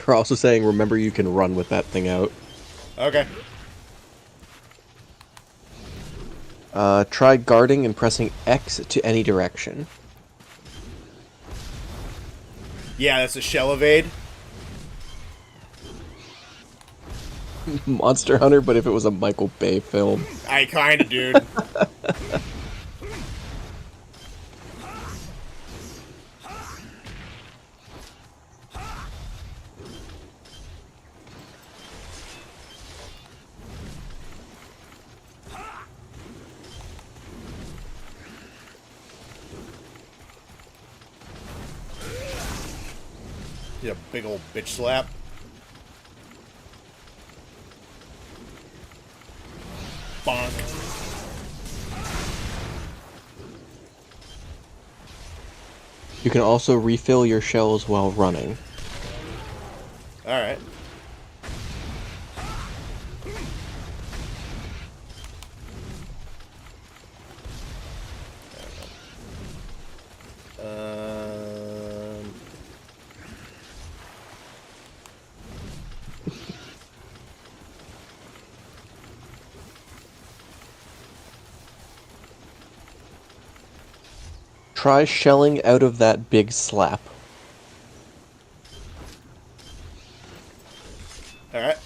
B: They're also saying, remember you can run with that thing out.
A: Okay.
B: Try guarding and pressing X to any direction.
A: Yeah, that's a shell evade.
B: Monster Hunter, but if it was a Michael Bay film.
A: I kinda, dude. Get a big old bitch slap. Bonk.
B: You can also refill your shells while running.
A: Alright.
B: Try shelling out of that big slap.
A: Alright.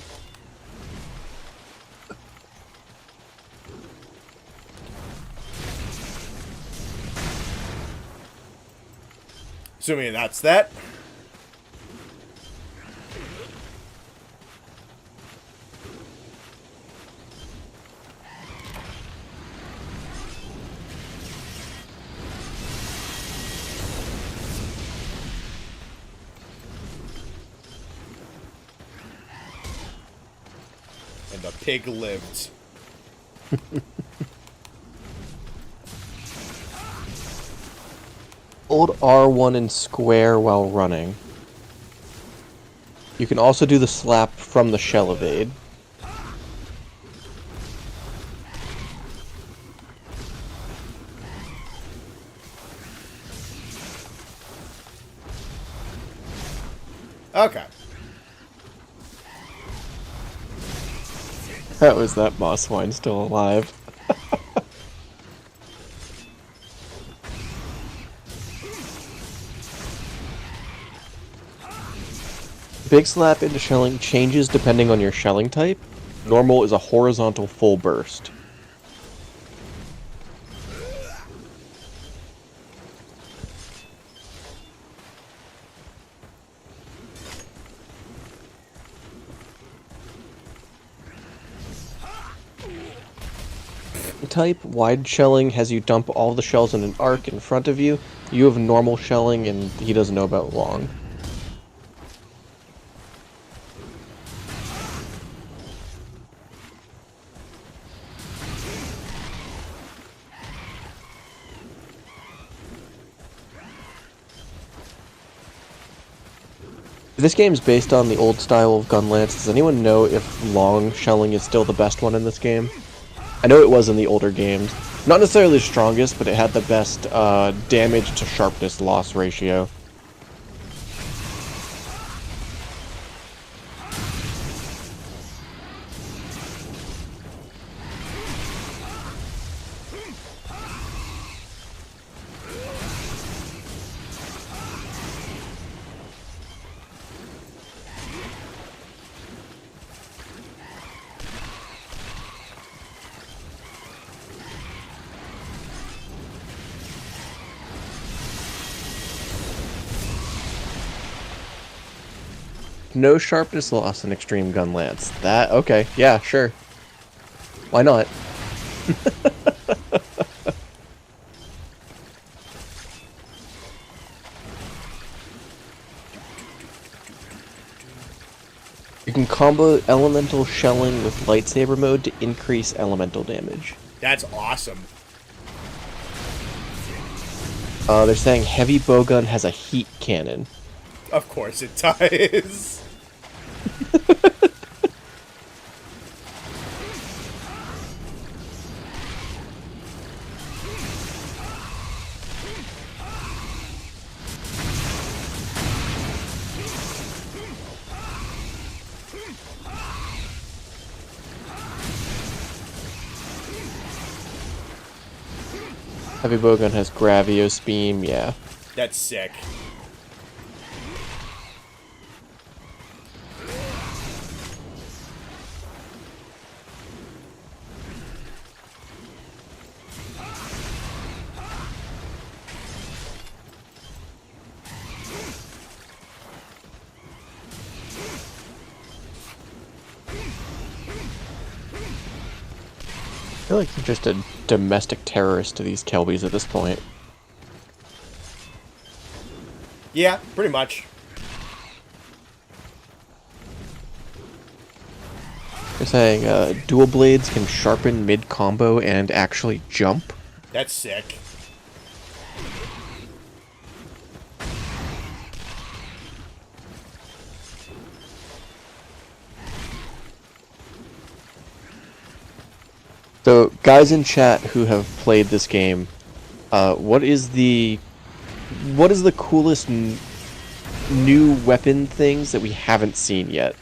A: Assuming that's that. And the pig lived.
B: Hold R1 and square while running. You can also do the slap from the shell evade.
A: Okay.
B: How is that moss swine still alive? Big slap into shelling changes depending on your shelling type. Normal is a horizontal full burst. Type wide shelling has you dump all the shells in an arc in front of you. You have normal shelling, and he doesn't know about long. This game is based on the old style of gun lance. Does anyone know if long shelling is still the best one in this game? I know it was in the older games. Not necessarily the strongest, but it had the best damage to sharpness loss ratio. No sharpness loss in extreme gun lance. That, okay, yeah, sure. Why not? You can combo elemental shelling with lightsaber mode to increase elemental damage.
A: That's awesome.
B: They're saying heavy bowgun has a heat cannon.
A: Of course it does.
B: Heavy bowgun has Gravios beam, yeah.
A: That's sick.
B: I feel like you're just a domestic terrorist to these Kelbies at this point.
A: Yeah, pretty much.
B: They're saying dual blades can sharpen mid-combo and actually jump.
A: That's sick.
B: So, guys in chat who have played this game, what is the coolest new weapon things that we haven't seen yet?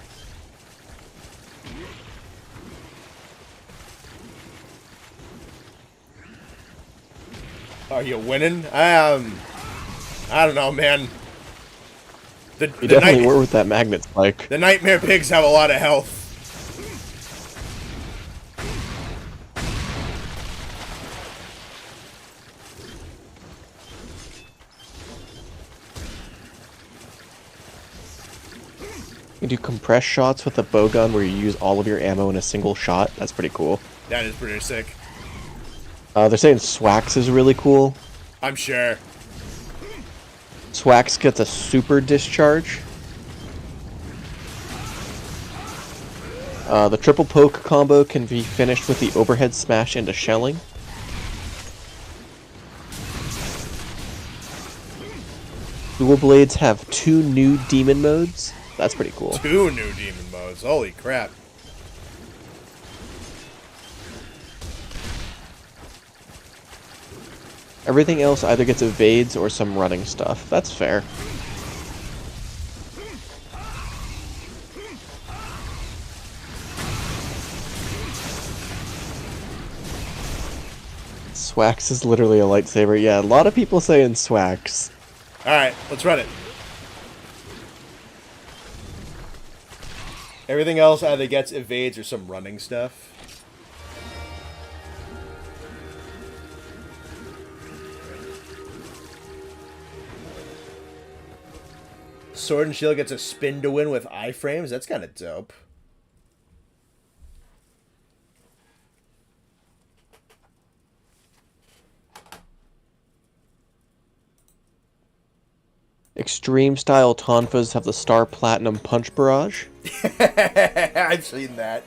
A: Are you winning? I don't know, man.
B: You definitely were with that magnet spike.
A: The nightmare pigs have a lot of health.
B: You do compressed shots with a bowgun where you use all of your ammo in a single shot. That's pretty cool.
A: That is pretty sick.
B: They're saying Swax is really cool.
A: I'm sure.
B: Swax gets a super discharge. The triple poke combo can be finished with the overhead smash into shelling. Dual blades have 2 new demon modes. That's pretty cool.
A: 2 new demon modes. Holy crap.
B: Everything else either gets evades or some running stuff. That's fair. Swax is literally a lightsaber. Yeah, a lot of people saying Swax.
A: Alright, let's run it. Everything else either gets evades or some running stuff. Sword and Shield gets a spin to win with iframes. That's kind of dope.
B: Extreme style Tonfas have the Star Platinum Punch Barrage.
A: I've seen that.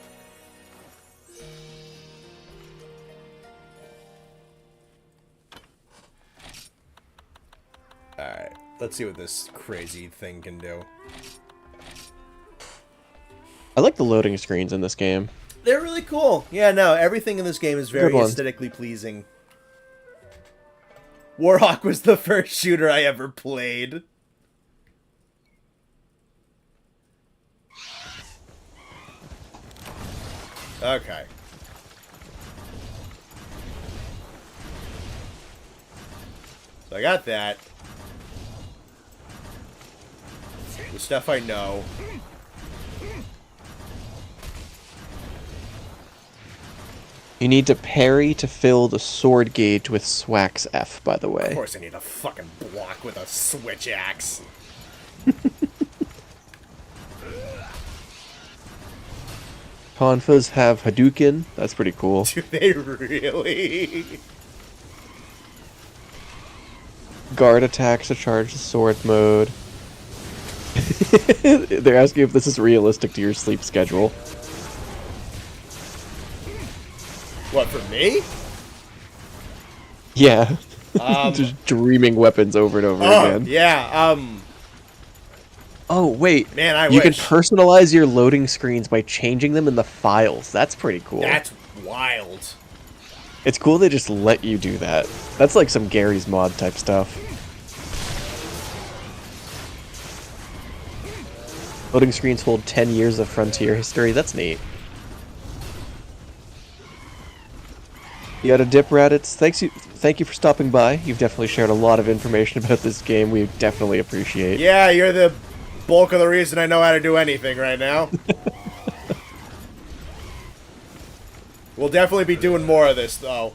A: Alright, let's see what this crazy thing can do.
B: I like the loading screens in this game.
A: They're really cool. Yeah, no, everything in this game is very
B: Good one.
A: aesthetically pleasing. Warhawk was the first shooter I ever played. Okay. So I got that. The stuff I know.
B: You need to parry to fill the sword gauge with Swax F, by the way.
A: Of course I need a fucking block with a switch axe.
B: Tonfas have Hadouken. That's pretty cool.
A: Do they really?
B: Guard attacks to charge the sword mode. They're asking if this is realistic to your sleep schedule.
A: What, for me?
B: Yeah. Just dreaming weapons over and over again.
A: Yeah,
B: Oh, wait.
A: Man, I
B: You can
A: wish.
B: personalize your loading screens by changing them in the files. That's pretty cool.
A: That's wild.
B: It's cool they just let you do that. That's like some Gary's Mod type stuff. Loading screens hold 10 years of Frontier history. That's neat. You got a dip, Raditz. Thank you for stopping by. You've definitely shared a lot of information about this game. We definitely appreciate.
A: Yeah, you're the bulk of the reason I know how to do anything right now. We'll definitely be doing more of this, though.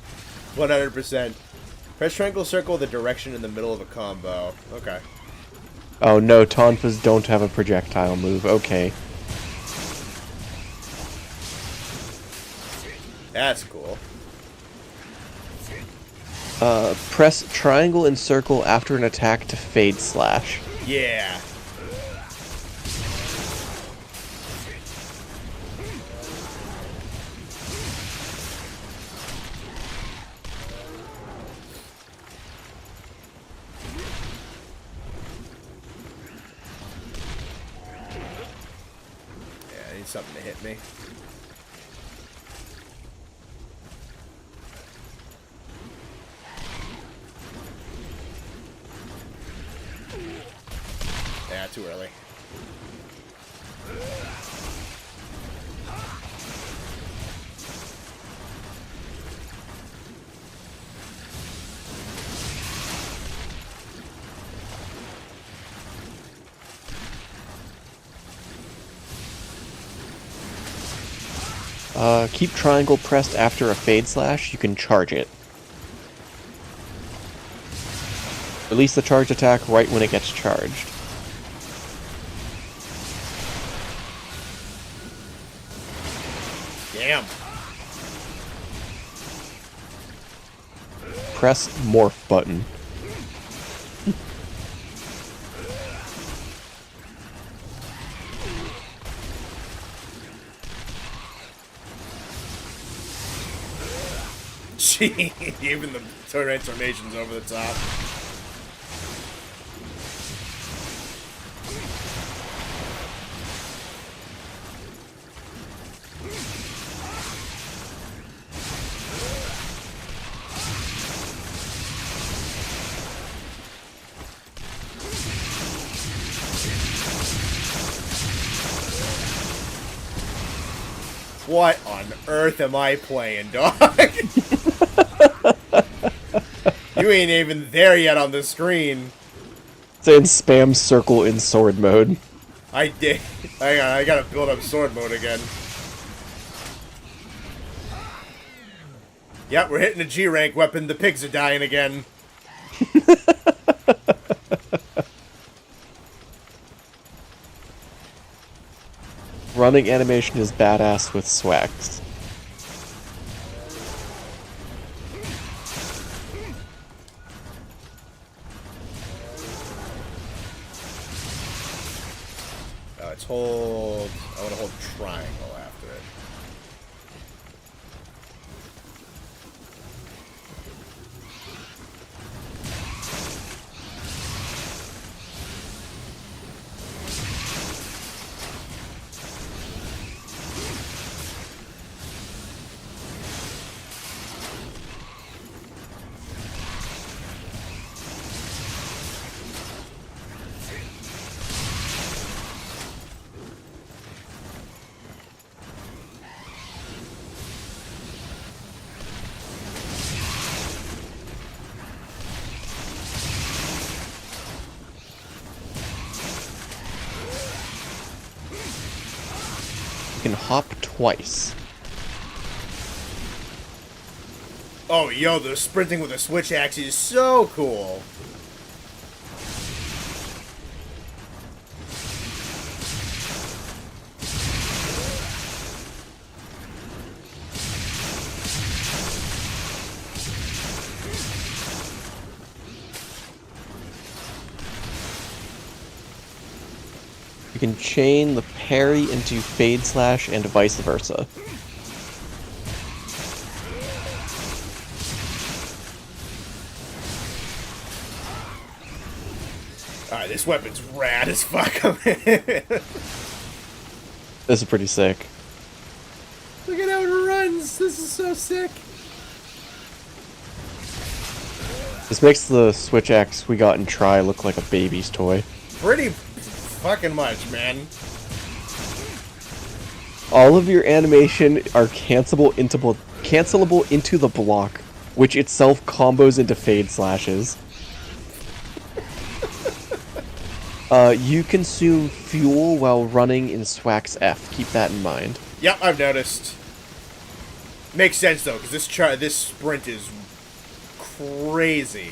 A: 100%. Press triangle circle the direction in the middle of a combo. Okay.
B: Oh no, Tonfas don't have a projectile move. Okay.
A: That's cool.
B: Press triangle and circle after an attack to fade slash.
A: Yeah. Yeah, I need something to hit me. Yeah, too early.
B: Keep triangle pressed after a fade slash. You can charge it. Release the charge attack right when it gets charged.
A: Damn.
B: Press morph button.
A: Gee, even the transformations over the top. What on earth am I playing, dog? You ain't even there yet on the screen.
B: Saying spam circle in sword mode.
A: I did. Hang on, I gotta build up sword mode again. Yep, we're hitting a G rank weapon. The pigs are dying again.
B: Running animation is badass with swags.
A: Let's hold. I want to hold triangle after it.
B: You can hop twice.
A: Oh, yo, the sprinting with a switch axe is so cool.
B: You can chain the parry into Fade Slash and vice versa.
A: Alright, this weapon's rad as fuck.
B: This is pretty sick.
A: Look at how it runs. This is so sick.
B: This makes the switch axe we got in Try look like a baby's toy.
A: Pretty fucking much, man.
B: All of your animation are cancelable into the block, which itself combos into Fade Slashes. You consume fuel while running in Swax F. Keep that in mind.
A: Yep, I've noticed. Makes sense though, because this sprint is crazy.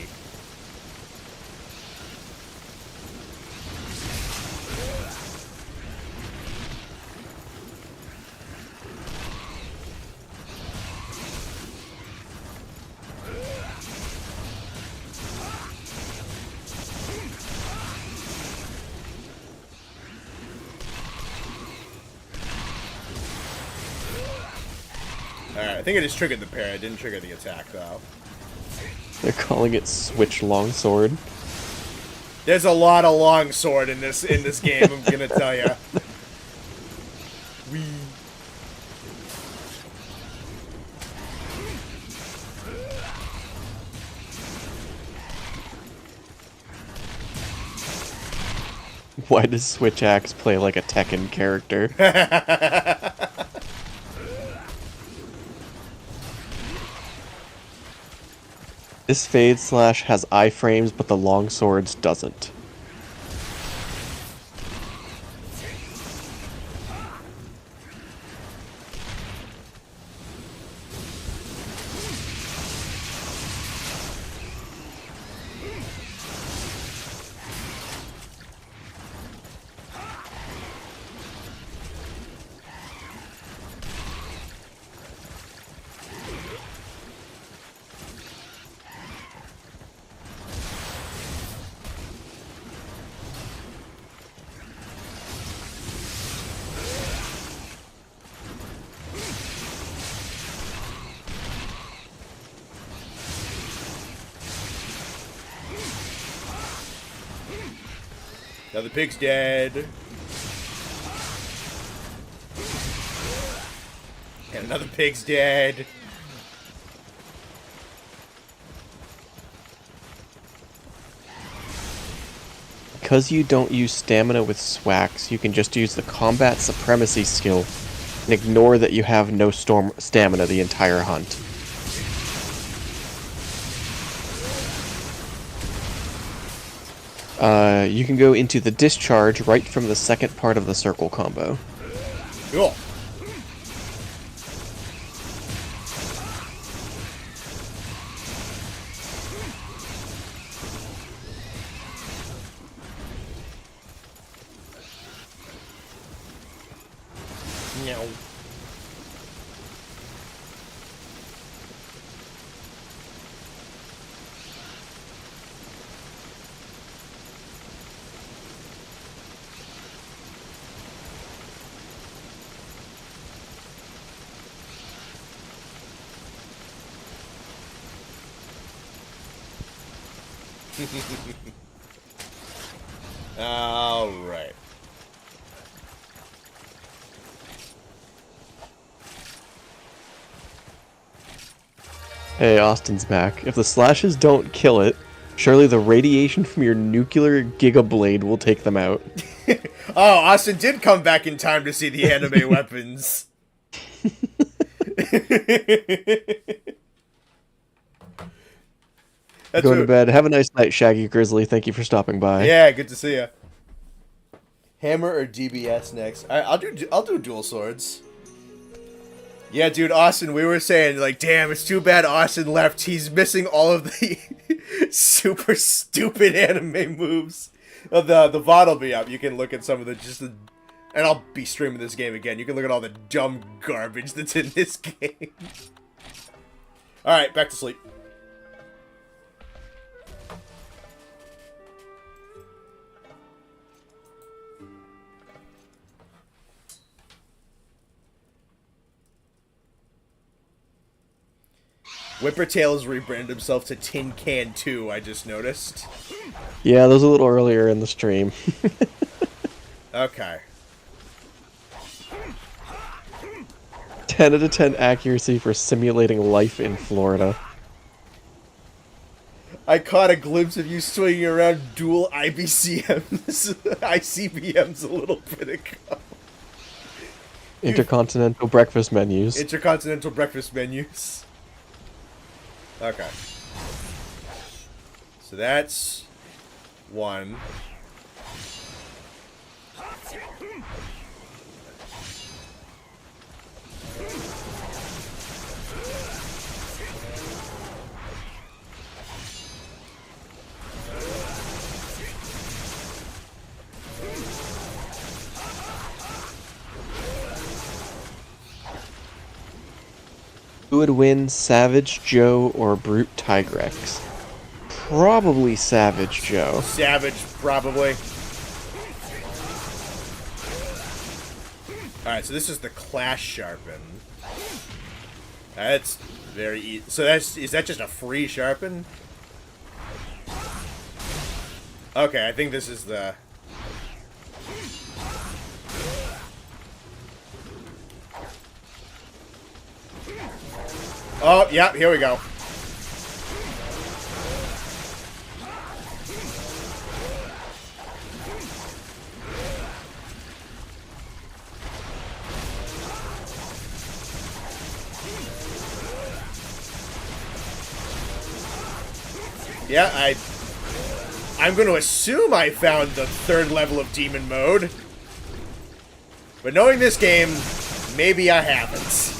A: Alright, I think I just triggered the parry. I didn't trigger the attack, though.
B: They're calling it Switch Longsword.
A: There's a lot of longsword in this game, I'm gonna tell you. Wee.
B: Why does Switch Axe play like a Tekken character? This Fade Slash has iframes, but the Longswords doesn't.
A: Now the pig's dead. And another pig's dead.
B: Because you don't use stamina with Swax, you can just use the Combat Supremacy skill and ignore that you have no stamina the entire hunt. You can go into the discharge right from the second part of the circle combo.
A: Cool. No. All right.
B: Hey, Austin's back. If the slashes don't kill it, surely the radiation from your nuclear gigablade will take them out.
A: Oh, Austin did come back in time to see the anime weapons.
B: Going to bed. Have a nice night, Shaggy Grizzly. Thank you for stopping by.
A: Yeah, good to see you. Hammer or DBS next? I'll do dual swords. Yeah, dude, Austin, we were saying, like, damn, it's too bad Austin left. He's missing all of the super stupid anime moves. The VOD will be up. You can look at some of and I'll be streaming this game again. You can look at all the dumb garbage that's in this game. Alright, back to sleep. Whippertail has rebranded himself to Tin Can 2, I just noticed.
B: Yeah, that was a little earlier in the stream.
A: Okay.
B: 10 out of 10 accuracy for simulating life in Florida.
A: I caught a glimpse of you swinging around dual IBCMs, ICBMs a little bit ago.
B: Intercontinental breakfast menus.
A: Intercontinental breakfast menus. Okay. So that's one.
B: Who would win, Savage Joe or Brute Tigrex? Probably Savage Joe.
A: Savage, probably. Alright, so this is the Clash Sharpen. That's very easy. So is that just a free Sharpen? Okay, I think this is the... Oh, yeah, here we go. Yeah, I'm going to assume I found the third level of demon mode. But knowing this game, maybe I haven't.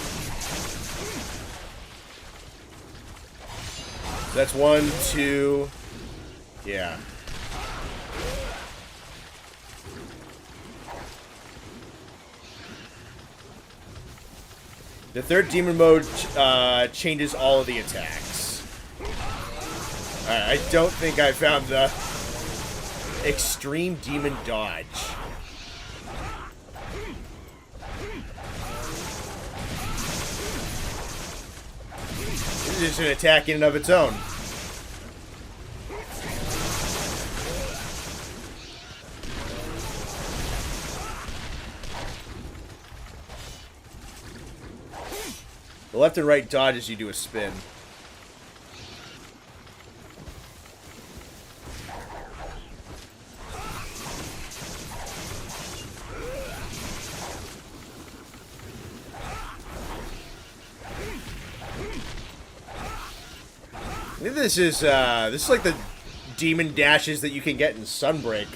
A: That's 1, 2, yeah. The third demon mode changes all of the attacks. I don't think I found the extreme demon dodge. This is just an attack in and of its own. The left and right dodge as you do a spin. I think this is like the demon dashes that you can get in Sunbreak.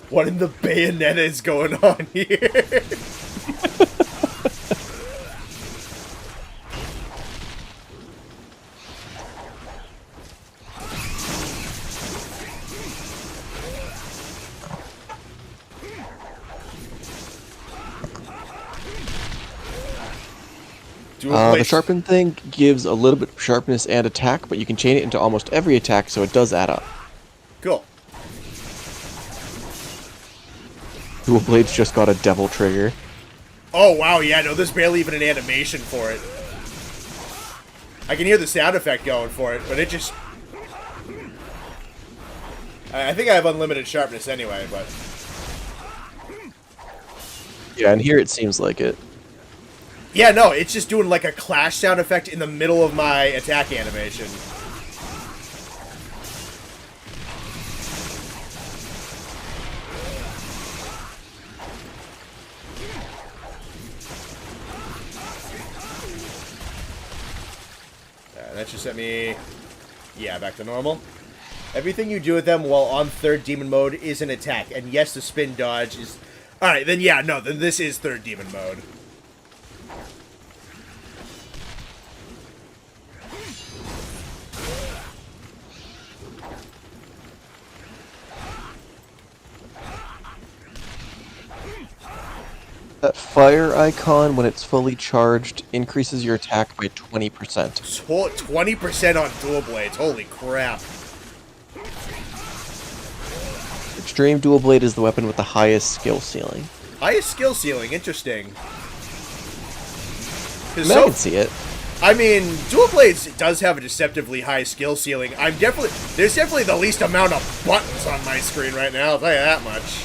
A: What in the Bayonetta is going on here?
B: The sharpen thing gives a little bit of sharpness and attack, but you can chain it into almost every attack, so it does add up.
A: Cool.
B: Dual Blades just got a devil trigger.
A: Oh, wow, yeah, no, there's barely even an animation for it. I can hear the sound effect going for it, but it just... I think I have unlimited sharpness anyway, but...
B: Yeah, and here it seems like it.
A: Yeah, no, it's just doing like a clash sound effect in the middle of my attack animation. That just set me, yeah, back to normal. Everything you do with them while on third demon mode is an attack. And yes, the spin dodge is... Alright, then yeah, no, then this is third demon mode.
B: That fire icon, when it's fully charged, increases your attack by 20%.
A: 20% on dual blades, holy crap.
B: Extreme Dual Blade is the weapon with the highest skill ceiling.
A: Highest skill ceiling, interesting.
B: I can see it.
A: I mean, Dual Blades does have a deceptively high skill ceiling. There's definitely the least amount of buttons on my screen right now, I'll tell you that much.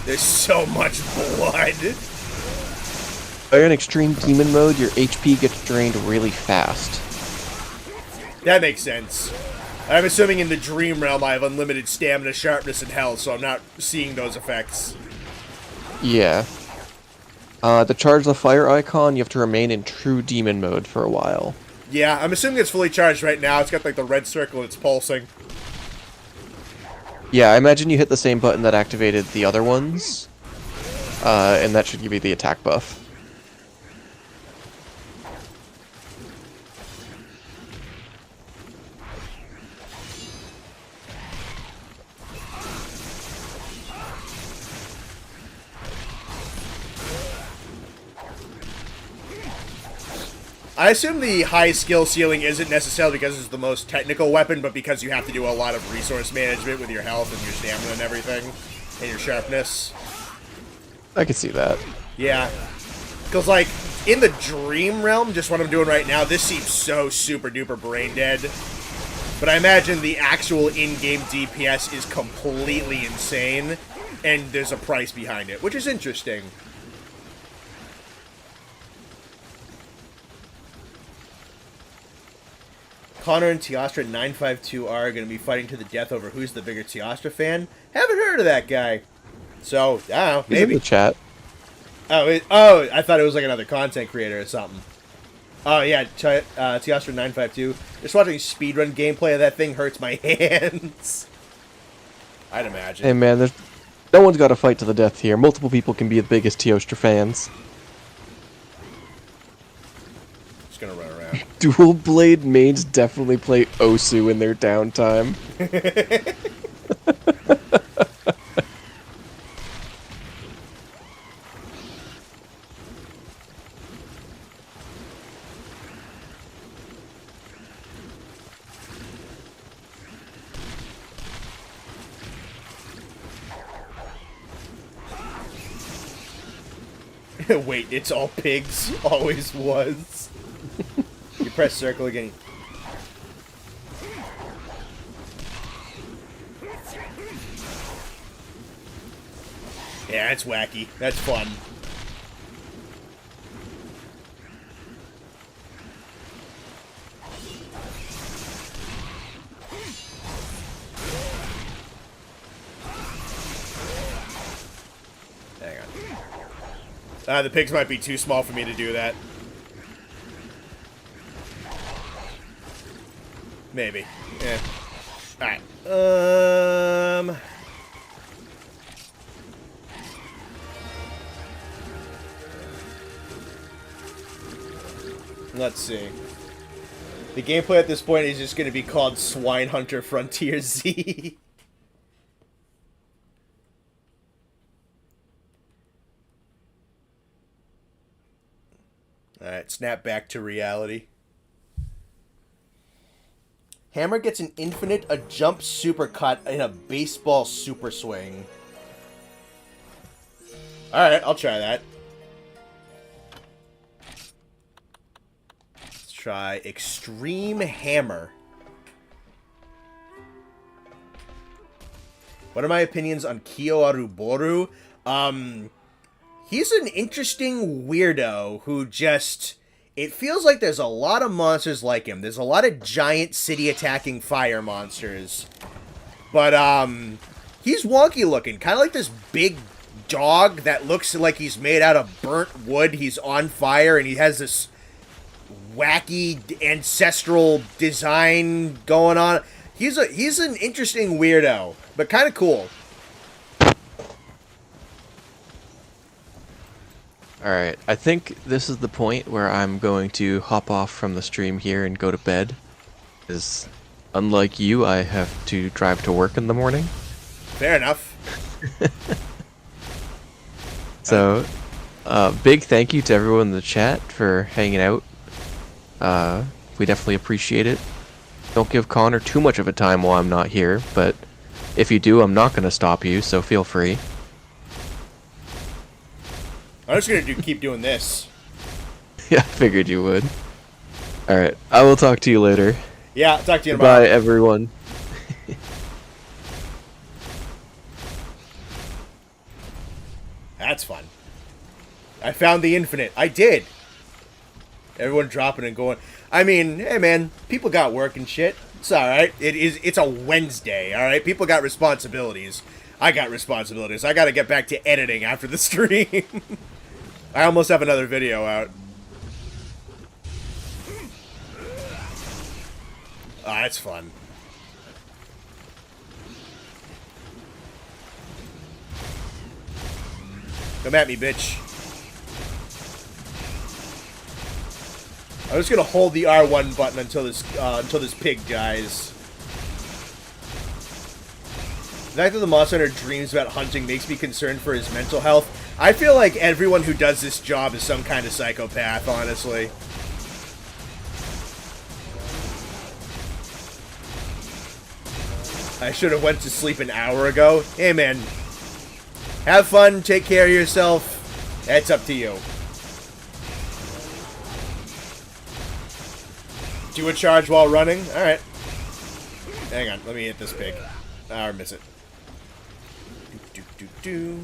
A: There's so much blood.
B: When you're in extreme demon mode, your HP gets drained really fast.
A: That makes sense. I'm assuming in the dream realm I have unlimited stamina, sharpness, and health, so I'm not seeing those effects.
B: Yeah. To charge the fire icon, you have to remain in true demon mode for a while.
A: Yeah, I'm assuming it's fully charged right now. It's got like the red circle, it's pulsing.
B: Yeah, I imagine you hit the same button that activated the other ones, and that should give you the attack buff.
A: I assume the high skill ceiling isn't necessarily because it's the most technical weapon, but because you have to do a lot of resource management with your health and your stamina and everything, and your sharpness.
B: I can see that.
A: Yeah. Because, like, in the dream realm, just what I'm doing right now, this seems so super duper brain dead. But I imagine the actual in-game DPS is completely insane, and there's a price behind it, which is interesting. Connor and Teostra 952R are going to be fighting to the death over who's the bigger Teostra fan. Haven't heard of that guy. So, I don't know,
B: He's
A: maybe.
B: in the chat.
A: Oh, I thought it was like another content creator or something. Oh, yeah, Teostra 952. Just watching speedrun gameplay of that thing hurts my hands. I'd imagine.
B: Hey man, no one's got to fight to the death here. Multiple people can be the biggest Teostra fans.
A: Just gonna run around.
B: Dual Blade mains definitely play Osu in their downtime.
A: Wait, it's all pigs. Always was. You press circle again. Yeah, it's wacky. That's fun. Hang on. The pigs might be too small for me to do that. Maybe. Yeah. Alright. Let's see. The gameplay at this point is just going to be called Swine Hunter Frontier Z. Alright, snap back to reality. Hammer gets an infinite, a jump supercut, and a baseball super swing. Alright, I'll try that. Let's try Extreme Hammer. What are my opinions on Kyo Aruboru? He's an interesting weirdo who just... It feels like there's a lot of monsters like him. There's a lot of giant city-attacking fire monsters. But, he's wonky looking. Kind of like this big dog that looks like he's made out of burnt wood. He's on fire, and he has this wacky ancestral design going on. He's an interesting weirdo, but kind of cool.
B: Alright, I think this is the point where I'm going to hop off from the stream here and go to bed. Because, unlike you, I have to drive to work in the morning.
A: Fair enough.
B: So, big thank you to everyone in the chat for hanging out. We definitely appreciate it. Don't give Connor too much of a time while I'm not here, but if you do, I'm not going to stop you, so feel free.
A: I'm just gonna keep doing this.
B: Yeah, I figured you would. Alright, I will talk to you later.
A: Yeah, I'll talk to you tomorrow.
B: Bye, everyone.
A: That's fun. I found the infinite. I did. Everyone dropping and going. I mean, hey man, people got work and shit. It's alright. It's a Wednesday, alright? People got responsibilities. I got responsibilities. I gotta get back to editing after the stream. I almost have another video out. Ah, that's fun. Come at me, bitch. I'm just gonna hold the R1 button until this pig dies. The fact that the monster hunter dreams about hunting makes me concerned for his mental health. I feel like everyone who does this job is some kind of psychopath, honestly. I should have went to sleep an hour ago. Hey, man. Have fun. Take care of yourself. That's up to you. Do a charge while running? Alright. Hang on. Let me hit this pig. Or miss it. Do.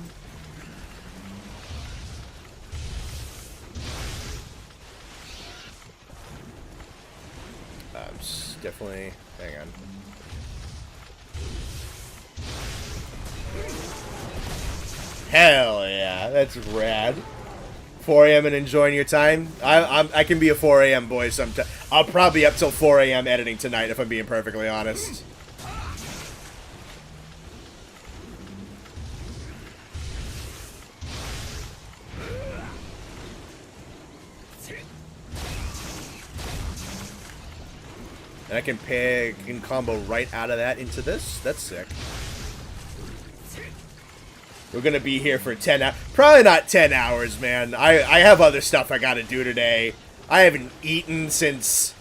A: Definitely. Hang on. Hell yeah, that's rad. 4 a.m. and enjoying your time. I can be a 4 a.m. boy sometime. I'll probably be up till 4 a.m. editing tonight, if I'm being perfectly honest. And I can peg and combo right out of that into this. That's sick. We're gonna be here for 10 hours. Probably not 10 hours, man. I have other stuff I gotta do today. I haven't eaten since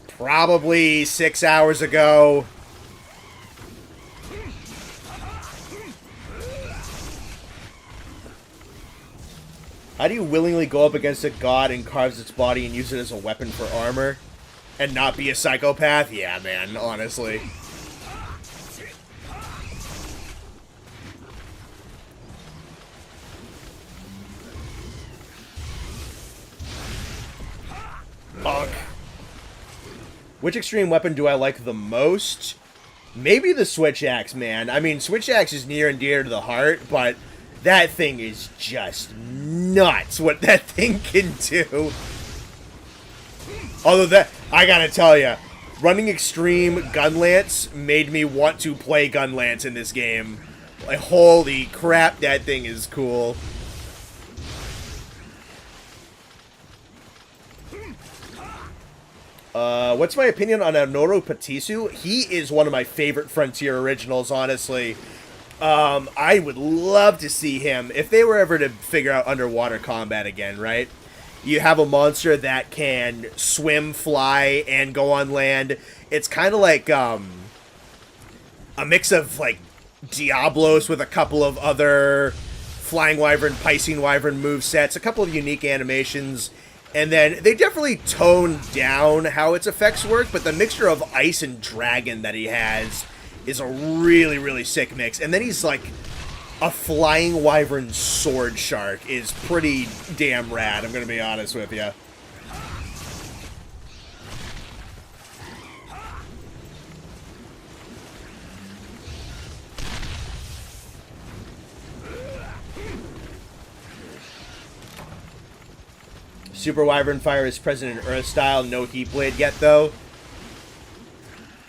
A: probably 6 hours ago. How do you willingly go up against a god and carves its body and use it as a weapon for armor? And not be a psychopath? Yeah, man, honestly. Bonk. Which extreme weapon do I like the most? Maybe the switch axe, man. I mean, switch axe is near and dear to the heart, but that thing is just nuts what that thing can do. Although that, I gotta tell ya, running extreme gun lance made me want to play gun lance in this game. Like, holy crap, that thing is cool. What's my opinion on Anoro Patisu? He is one of my favorite Frontier originals, honestly. I would love to see him, if they were ever to figure out underwater combat again, right? You have a monster that can swim, fly, and go on land. It's kind of like, a mix of, like, Diablos with a couple of other Flying Wyvern, Piscine Wyvern movesets, a couple of unique animations. And then they definitely toned down how its effects work, but the mixture of ice and dragon that he has is a really, really sick mix. And then he's like a flying wyvern sword shark is pretty damn rad, I'm going to be honest with you. Super Wyvern Fire is present in Earth style, no Heat Blade yet, though.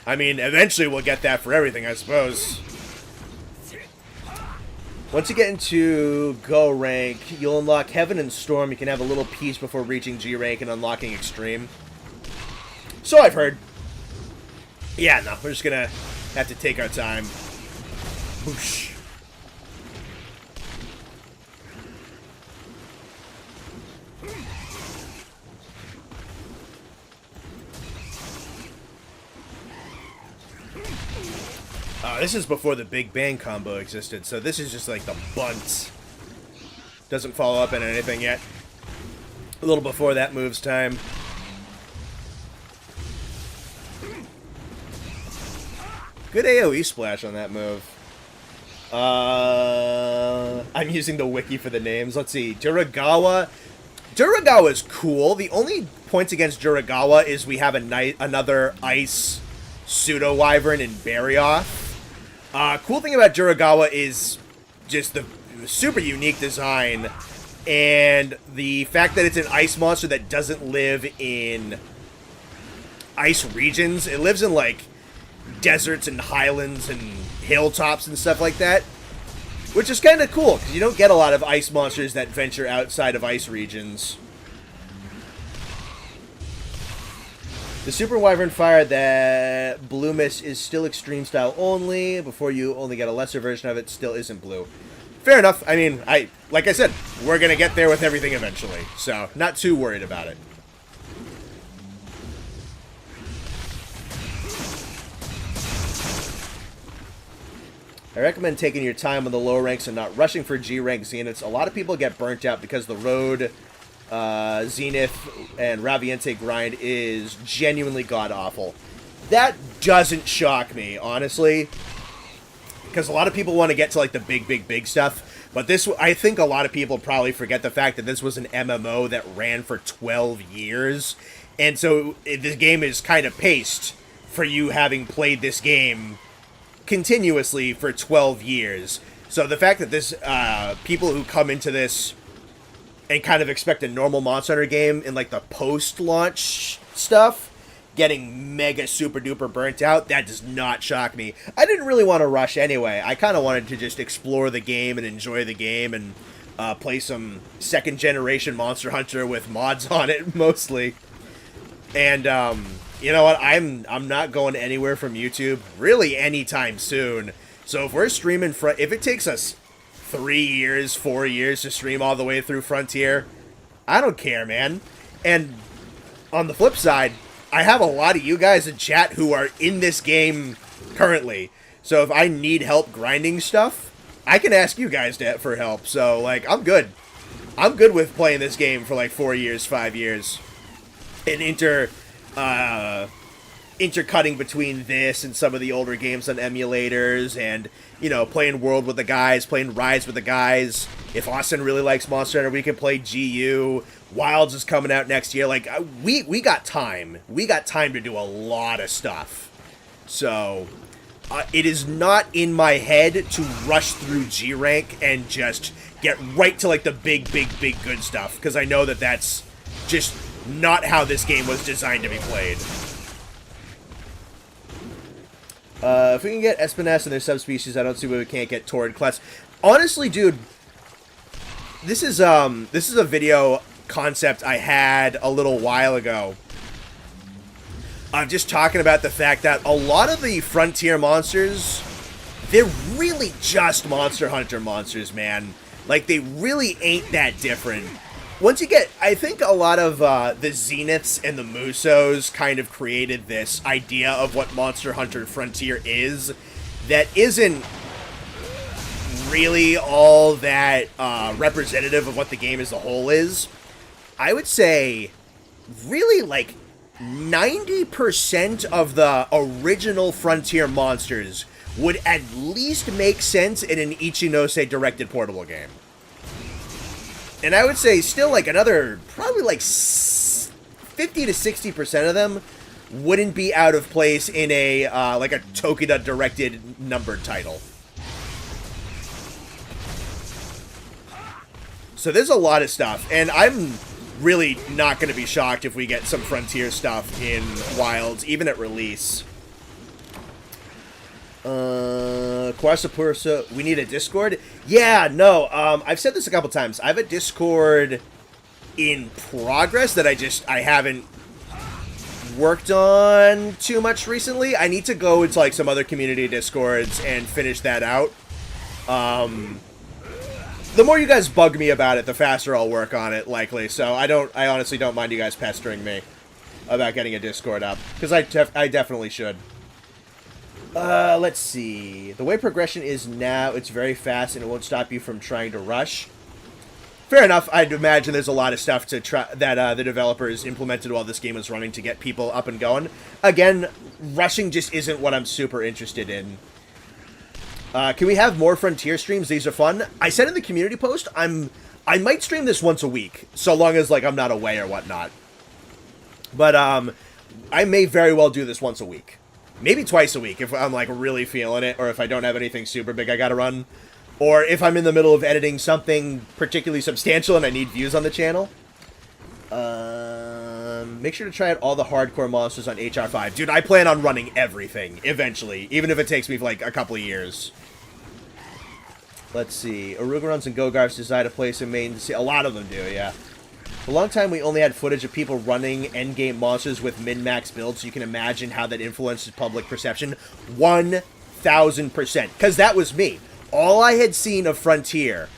A: I mean, eventually we'll get that for everything, I suppose. Once you get into Go rank, you'll unlock Heaven and Storm. You can have a little peace before reaching G rank and unlocking Extreme. So I've heard. Yeah, no, we're just gonna have to take our time. Whoosh. This is before the Big Bang combo existed, so this is just like the bunt. Doesn't follow up in anything yet. A little before that move's time. Good AoE splash on that move. I'm using the wiki for the names. Let's see. Duragawa. Duragawa's cool. The only points against Duragawa is we have another ice pseudo-wyvern in Barrioth. Cool thing about Duragawa is just the super unique design and the fact that it's an ice monster that doesn't live in ice regions. It lives in, like, deserts and highlands and hilltops and stuff like that, which is kind of cool because you don't get a lot of ice monsters that venture outside of ice regions. The Super Wyvern Fire that Blue Mist is still extreme style only. Before you only get a lesser version of it, still isn't blue. Fair enough. I mean, like I said, we're going to get there with everything eventually. So, not too worried about it. I recommend taking your time on the lower ranks and not rushing for G rank Zeniths. A lot of people get burnt out because the road Zenith and Raviente grind is genuinely god-awful. That doesn't shock me, honestly, because a lot of people want to get to, like, the big stuff, but this, I think a lot of people probably forget the fact that this was an MMO that ran for 12 years, and so the game is kind of paced for you having played this game continuously for 12 years. So the fact that this, people who come into this and kind of expect a normal Monster Hunter game in, like, the post-launch stuff, getting mega super duper burnt out, that does not shock me. I didn't really want to rush anyway. I kind of wanted to just explore the game and enjoy the game and play some second generation Monster Hunter with mods on it, mostly. And, you know what? I'm not going anywhere from YouTube really anytime soon. So if we're streaming, if it takes us 3 years, 4 years to stream all the way through Frontier, I don't care, man. And on the flip side, I have a lot of you guys in chat who are in this game currently. So if I need help grinding stuff, I can ask you guys for help. So, like, I'm good. I'm good with playing this game for, like, 4 years, 5 years. And intercutting between this and some of the older games on emulators, and, you know, playing World with the guys, playing Rise with the guys. If Austin really likes Monster Hunter, we can play GU. Wilds is coming out next year. Like, we got time. We got time to do a lot of stuff. So, it is not in my head to rush through G rank and just get right to, like, the big good stuff, because I know that that's just not how this game was designed to be played. If we can get Espiness and their subspecies, I don't see why we can't get Torrid class. Honestly, dude, this is a video concept I had a little while ago. I'm just talking about the fact that a lot of the Frontier monsters, they're really just Monster Hunter monsters, man. Like, they really ain't that different. Once you get, I think a lot of the Zeniths and the Musos kind of created this idea of what Monster Hunter Frontier is that isn't really all that representative of what the game as a whole is. I would say really like 90% of the original Frontier monsters would at least make sense in an Ichinose directed portable game. And I would say still like another, probably like 50 to 60% of them wouldn't be out of place in a, like a Tokida directed numbered title. So there's a lot of stuff, and I'm really not going to be shocked if we get some Frontier stuff in Wilds, even at release. Quasapursa, we need a Discord? Yeah, no, I've said this a couple times. I have a Discord in progress that I haven't worked on too much recently. I need to go into, like, some other community Discords and finish that out. The more you guys bug me about it, the faster I'll work on it, likely. So I honestly don't mind you guys pestering me about getting a Discord up, because I definitely should. Let's see. The way progression is now, it's very fast and it won't stop you from trying to rush. Fair enough. I'd imagine there's a lot of stuff to try that the developers implemented while this game was running to get people up and going. Again, rushing just isn't what I'm super interested in. Can we have more Frontier streams? These are fun. I said in the community post, I might stream this once a week, so long as, like, I'm not away or whatnot. But I may very well do this once a week. Maybe twice a week if I'm, like, really feeling it, or if I don't have anything super big I gotta run. Or if I'm in the middle of editing something particularly substantial and I need views on the channel. Make sure to try out all the hardcore monsters on HR5. Dude, I plan on running everything, eventually. Even if it takes me, like, a couple of years. Let's see. Arugarons and Gogarths decide to place in main... A lot of them do, yeah. For a long time, we only had footage of people running endgame monsters with min-max builds, so you can imagine how that influences public perception. 1,000%. Because that was me. All I had seen of Frontier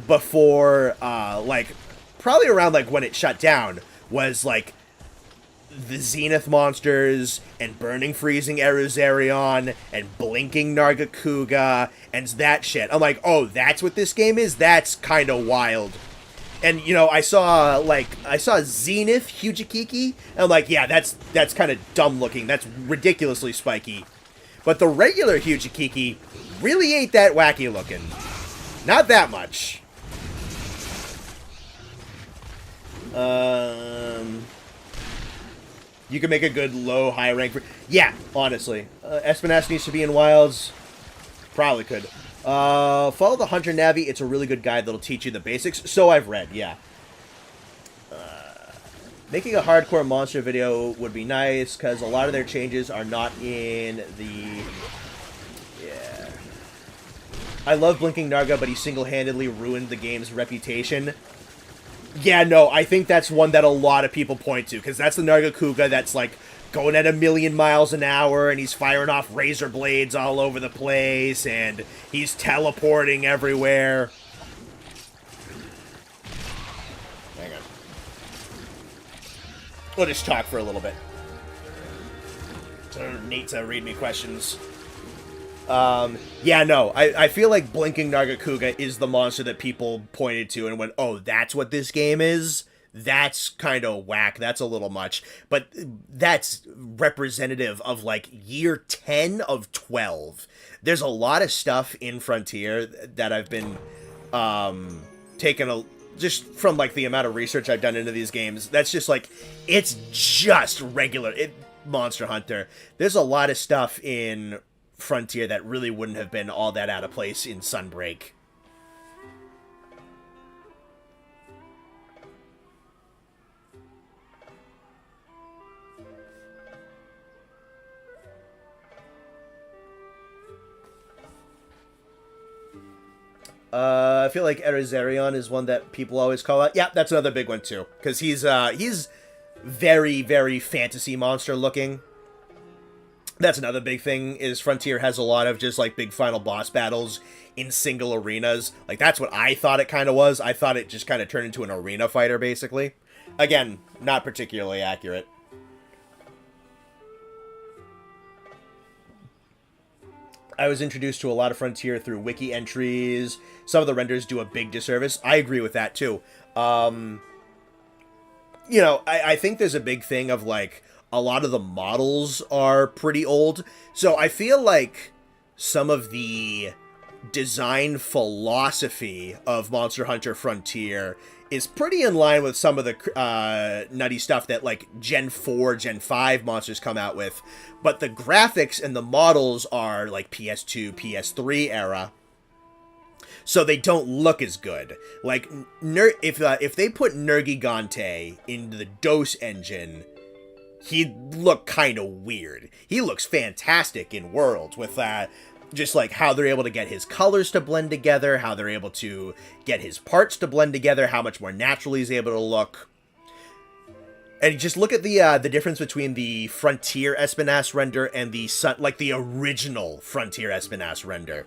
A: before, like, probably around, like, when it shut down, was, like, the Zenith monsters, and Burning Freezing Eruzerion, and Blinking Nargacuga, and that shit. I'm like, oh, that's what this game is? That's kind of wild. And, you know, I saw Zenith Hujikiki, and I'm like, yeah, that's kind of dumb looking. That's ridiculously spiky. But the regular Hujikiki really ain't that wacky looking. Not that much. You can make a good low-high rank for... Yeah, honestly. Espinass needs to be in Wilds. Probably could. Follow the Hunter Navi. It's a really good guide that'll teach you the basics. So I've read, yeah. Making a hardcore monster video would be nice, because a lot of their changes are not in the... Yeah. I love Blinking Narga, but he single-handedly ruined the game's reputation. Yeah, no, I think that's one that a lot of people point to, because that's the Nargacuga that's, like, going at 1,000,000 miles an hour, and he's firing off razor blades all over the place, and he's teleporting everywhere. Hang on. We'll just talk for a little bit. Need to read me questions. Yeah, no, I feel like Blinking Nargacuga is the monster that people pointed to and went, oh, that's what this game is? That's kind of whack. That's a little much. But that's representative of like year 10 of 12. There's a lot of stuff in Frontier that I've been taking a just from like the amount of research I've done into these games. That's just like it's just regular Monster Hunter. There's a lot of stuff in Frontier that really wouldn't have been all that out of place in Sunbreak. I feel like Erizarion is one that people always call out. Yeah, that's another big one too, because he's very, very fantasy monster looking. That's another big thing, is Frontier has a lot of just like big final boss battles in single arenas. Like that's what I thought it kind of was. I thought it just kind of turned into an arena fighter basically. Again, not particularly accurate. I was introduced to a lot of Frontier through wiki entries. Some of the renders do a big disservice. I agree with that, too. You know, I think there's a big thing of, like, a lot of the models are pretty old. So I feel like some of the design philosophy of Monster Hunter Frontier is pretty in line with some of the nutty stuff that, like, Gen 4, Gen 5 monsters come out with. But the graphics and the models are, like, PS2, PS3 era. So they don't look as good. Like, if they put Nergigante into the DOS engine, he'd look kind of weird. He looks fantastic in Worlds with just like how they're able to get his colors to blend together, how they're able to get his parts to blend together, how much more natural he's able to look. And just look at the difference between the Frontier Espinas render and the the original Frontier Espinas render,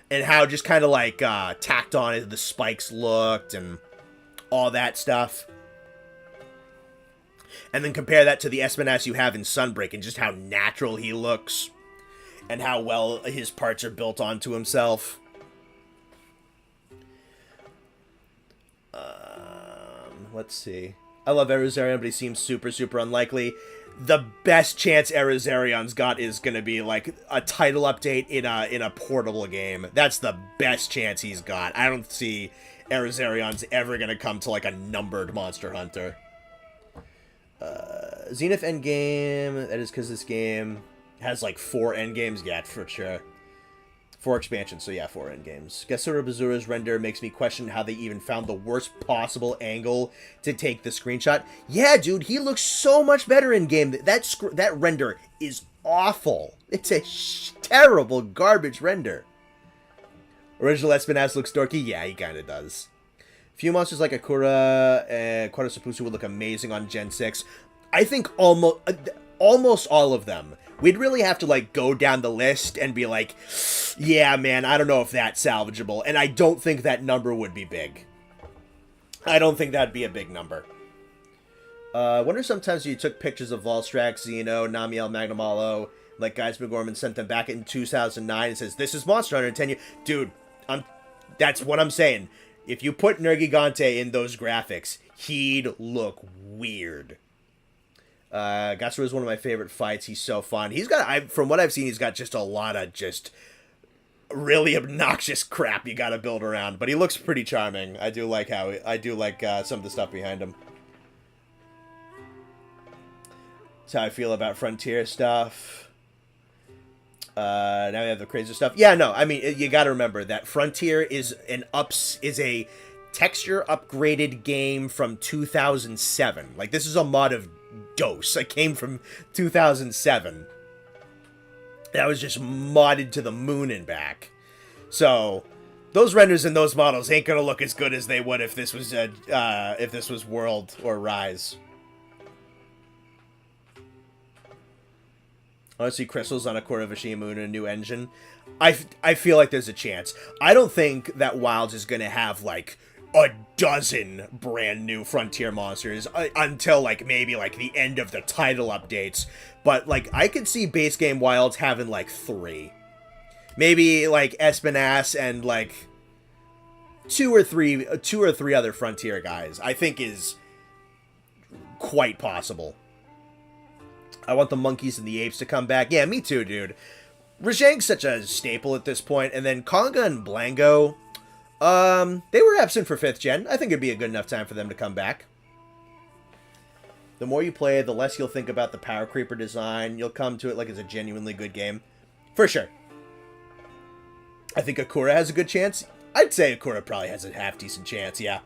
A: and how just kind of like tacked on the spikes looked and all that stuff. And then compare that to the Espinas you have in Sunbreak and just how natural he looks. And how well his parts are built onto himself. Let's see. I love Erizarion, but he seems super, super unlikely. The best chance Erizarion's got is going to be like a title update in a portable game. That's the best chance he's got. I don't see Erizarion's ever going to come to like a numbered Monster Hunter. Zenith Endgame. That is because this game has like 4 endgames, yeah, for sure. 4 expansions, so yeah, 4 endgames. Gasura Bazura's render makes me question how they even found the worst possible angle to take the screenshot. Yeah, dude, he looks so much better in game. That render is awful. It's a terrible garbage render. Original Espinas looks dorky. Yeah, he kind of does. Few monsters like Akura and Quadrusapusu would look amazing on Gen 6. I think almost all of them. We'd really have to, like, go down the list and be like, yeah, man, I don't know if that's salvageable. And I don't think that number would be big. I don't think that'd be a big number. I wonder sometimes you took pictures of Volstrax, Xeno, Namiel, Magnamalo, like Guys McGorman sent them back in 2009 and says, this is Monster Hunter in 10 years. Dude, that's what I'm saying. If you put Nergigante in those graphics, he'd look weird. Gasura is one of my favorite fights. He's so fun. He's got, from what I've seen, he's got just a lot of just really obnoxious crap you got to build around. But he looks pretty charming. I do like some of the stuff behind him. That's how I feel about Frontier stuff. Now we have the crazy stuff. Yeah, no, I mean, you got to remember that Frontier is a texture upgraded game from 2007. Like, this is a mod of DOS. It came from 2007. That was just modded to the moon and back. So, those renders and those models ain't gonna look as good as they would if this was World or Rise. I want to see crystals on a Kuravashima Moon and a new engine. I feel like there's a chance. I don't think that Wilds is gonna have like a dozen brand new Frontier monsters until like maybe like the end of the title updates. But like I could see base game Wilds having like 3, maybe like Espinas and like two or three other Frontier guys. I think is quite possible. I want the monkeys and the apes to come back. Yeah, me too, dude. Rajang's such a staple at this point, and then Conga and Blango, they were absent for 5th gen. I think it'd be a good enough time for them to come back. The more you play, the less you'll think about the Power Creeper design. You'll come to it like it's a genuinely good game. For sure. I think Akura has a good chance. I'd say Akura probably has a half-decent chance, yeah.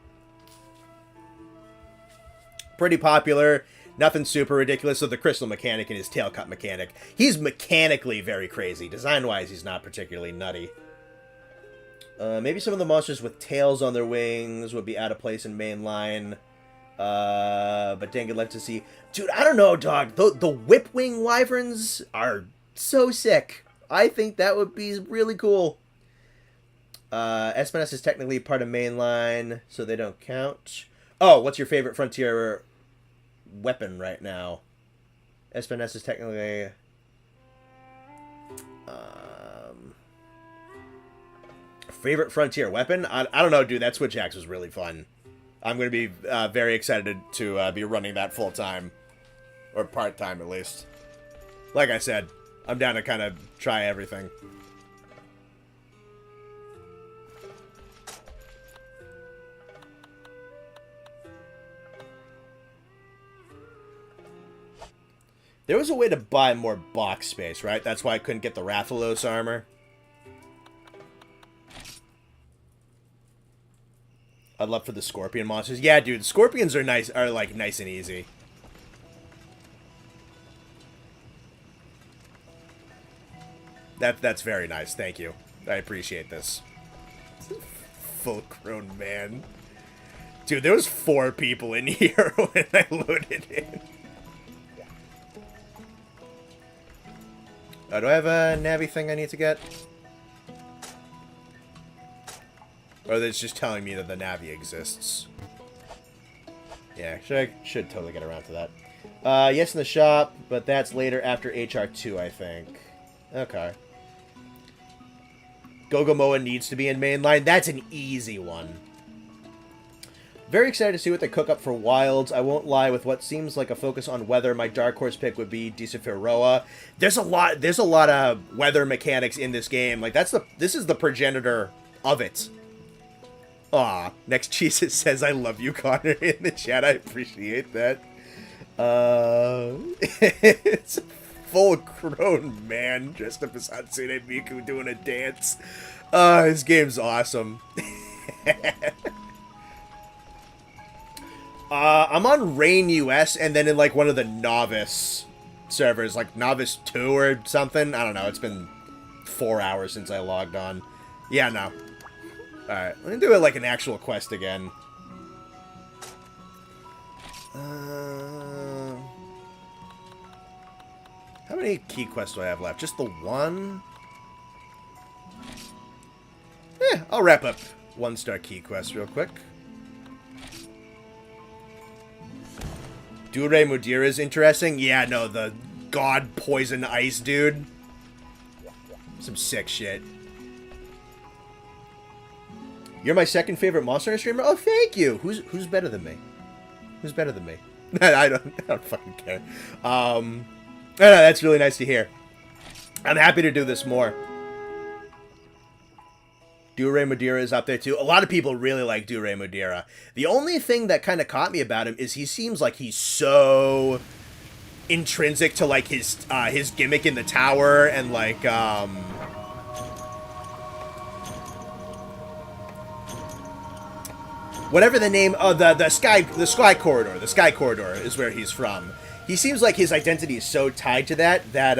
A: Pretty popular. Nothing super ridiculous. So the crystal mechanic and his tail cut mechanic. He's mechanically very crazy. Design-wise, he's not particularly nutty. Maybe some of the monsters with tails on their wings would be out of place in mainline. But dang, I'd like to see... Dude, I don't know, dog. The Whipwing Wyverns are so sick. I think that would be really cool. Espiness is technically part of mainline, so they don't count. Oh, what's your favorite Frontier weapon right now? Espiness is technically... favorite Frontier weapon? I don't know, dude. That Switch Axe was really fun. I'm going to be very excited to be running that full-time. Or part-time, at least. Like I said, I'm down to kind of try everything. There was a way to buy more box space, right? That's why I couldn't get the Rathalos armor. I'd love for the Scorpion monsters. Yeah, dude, Scorpions are nice, like nice and easy. That's very nice. Thank you. I appreciate this. Full-grown man. Dude, there was 4 people in here when I loaded in. Oh, do I have a Navi thing I need to get? Or it's just telling me that the Navi exists. Yeah, I should totally get around to that. Yes, in the shop, but that's later after HR2, I think. Okay. Gogomoa needs to be in mainline. That's an easy one. Very excited to see what they cook up for Wilds. I won't lie, with what seems like a focus on weather, my dark horse pick would be Deciferoa. There's a lot of weather mechanics in this game. Like this is the progenitor of it. Aw, Next Jesus says I love you, Connor, in the chat. I appreciate that. It's a full-grown man dressed up as Hatsune Miku doing a dance. This game's awesome. I'm on Rain US and then in like one of the Novice servers, like Novice 2 or something. I don't know. It's been 4 hours since I logged on. Yeah, no. Alright, let me do it like an actual quest again. How many key quests do I have left? Just the one? I'll wrap up 1-star key quest real quick. Dure Mudira is interesting. Yeah, no, the god poison ice dude. Some sick shit. You're my second favorite Monster Hunter streamer? Oh, thank you. Who's better than me? Who's better than me? I don't fucking care. No, that's really nice to hear. I'm happy to do this more. Dure Mudira is up there too. A lot of people really like Dure Mudira. The only thing that kind of caught me about him is he seems like he's so intrinsic to like his gimmick in the tower and like whatever the name of the sky corridor is where he's from. He seems like his identity is so tied to that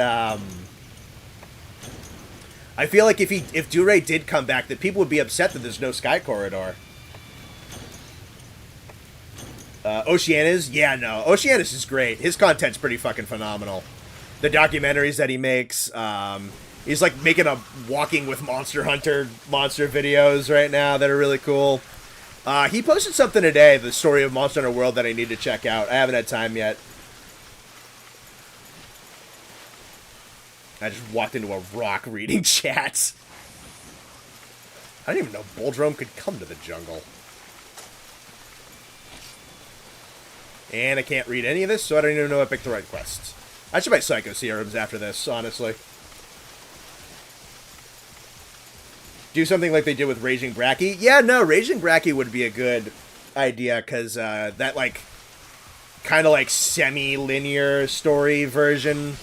A: I feel like if Dure did come back, that people would be upset that there's no Sky Corridor. Oceanus? Yeah, no. Oceanus is great. His content's pretty fucking phenomenal. The documentaries that he makes, he's like making a Walking with Monster Hunter monster videos right now that are really cool. He posted something today, the story of Monster Hunter World, that I need to check out. I haven't had time yet. I just walked into a rock reading chats. I didn't even know Boldrome could come to the jungle. And I can't read any of this, so I don't even know if I picked the right quests. I should buy Psycho Serums after this, honestly. Do something like they did with Raging Bracky. Yeah, no, Raging Bracky would be a good idea, because that, like, kind of like semi-linear story version,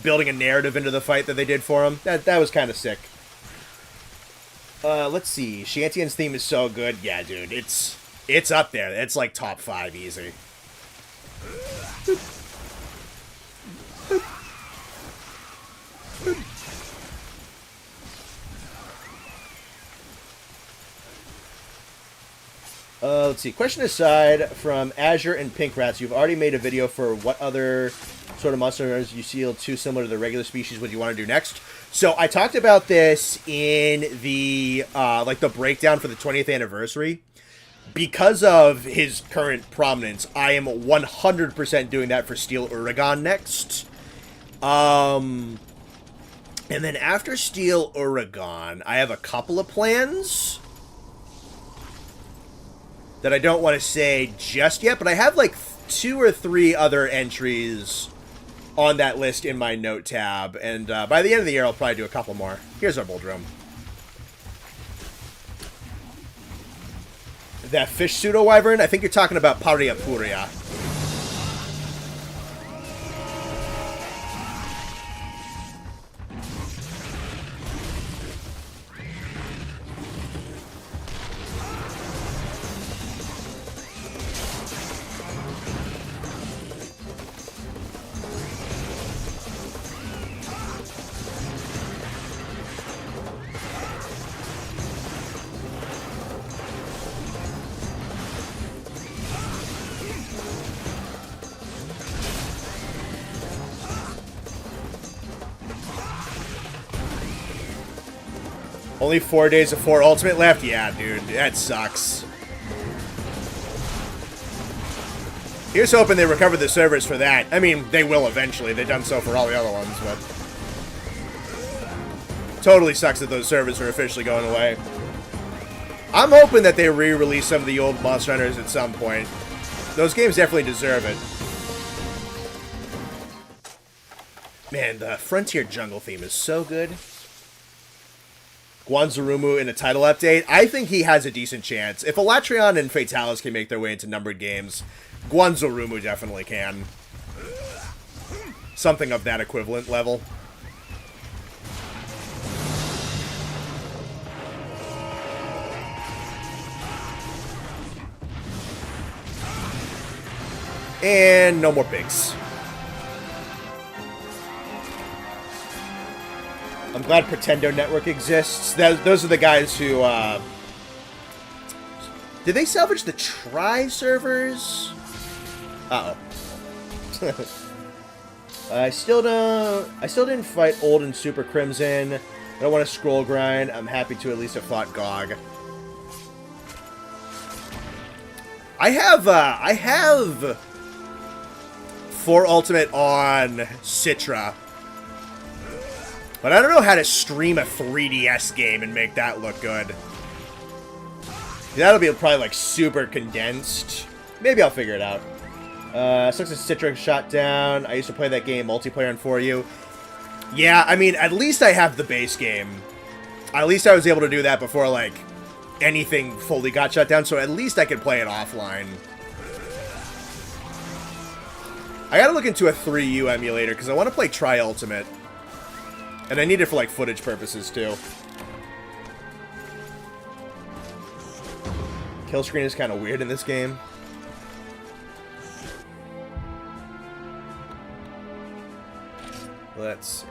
A: building a narrative into the fight that they did for him, that was kind of sick. Let's see. Shantian's theme is so good. Yeah, dude, it's up there. It's like top 5 easy. Let's see. Question aside, from Azure and Pink Rats, you've already made a video for what other sort of monsters you feel too similar to the regular species would you want to do next. So I talked about this in the like the breakdown for the 20th anniversary. Because of his current prominence, I am 100% doing that for Steel Uragon next. And then after Steel Uragon, I have a couple of plans that I don't want to say just yet, but I have like 2 or 3 other entries on that list in my note tab, and by the end of the year, I'll probably do a couple more. Here's our Boldrome. That fish pseudo-wyvern, I think you're talking about Paria Puria. Only 4 days of 4 Ultimate left? Yeah, dude, that sucks. Here's hoping they recover the servers for that. I mean, they will eventually. They've done so for all the other ones, but... Totally sucks that those servers are officially going away. I'm hoping that they re-release some of the old Monster Hunters at some point. Those games definitely deserve it. Man, the Frontier Jungle theme is so good. Guanzarumu in a title update, I think he has a decent chance. If Elatrion and Fatalis can make their way into numbered games, Guanzarumu definitely can. Something of that equivalent level. And no more pigs. I'm glad Pretendo Network exists. Those are the guys who, did they salvage the Tri servers? Uh-oh. I still didn't fight Old and Super Crimson. I don't want to scroll grind. I'm happy to at least have fought GOG. I have 4 Ultimate on Citra. But I don't know how to stream a 3DS game and make that look good. That'll be probably like super condensed. Maybe I'll figure it out. Sucks that Citra shot down. I used to play that game multiplayer on 4U. Yeah, I mean, at least I have the base game. At least I was able to do that before, like, anything fully got shut down, so at least I could play it offline. I gotta look into a 3U emulator, because I want to play Tri-Ultimate. And I need it for, like, footage purposes, too. Kill screen is kind of weird in this game. Let's see.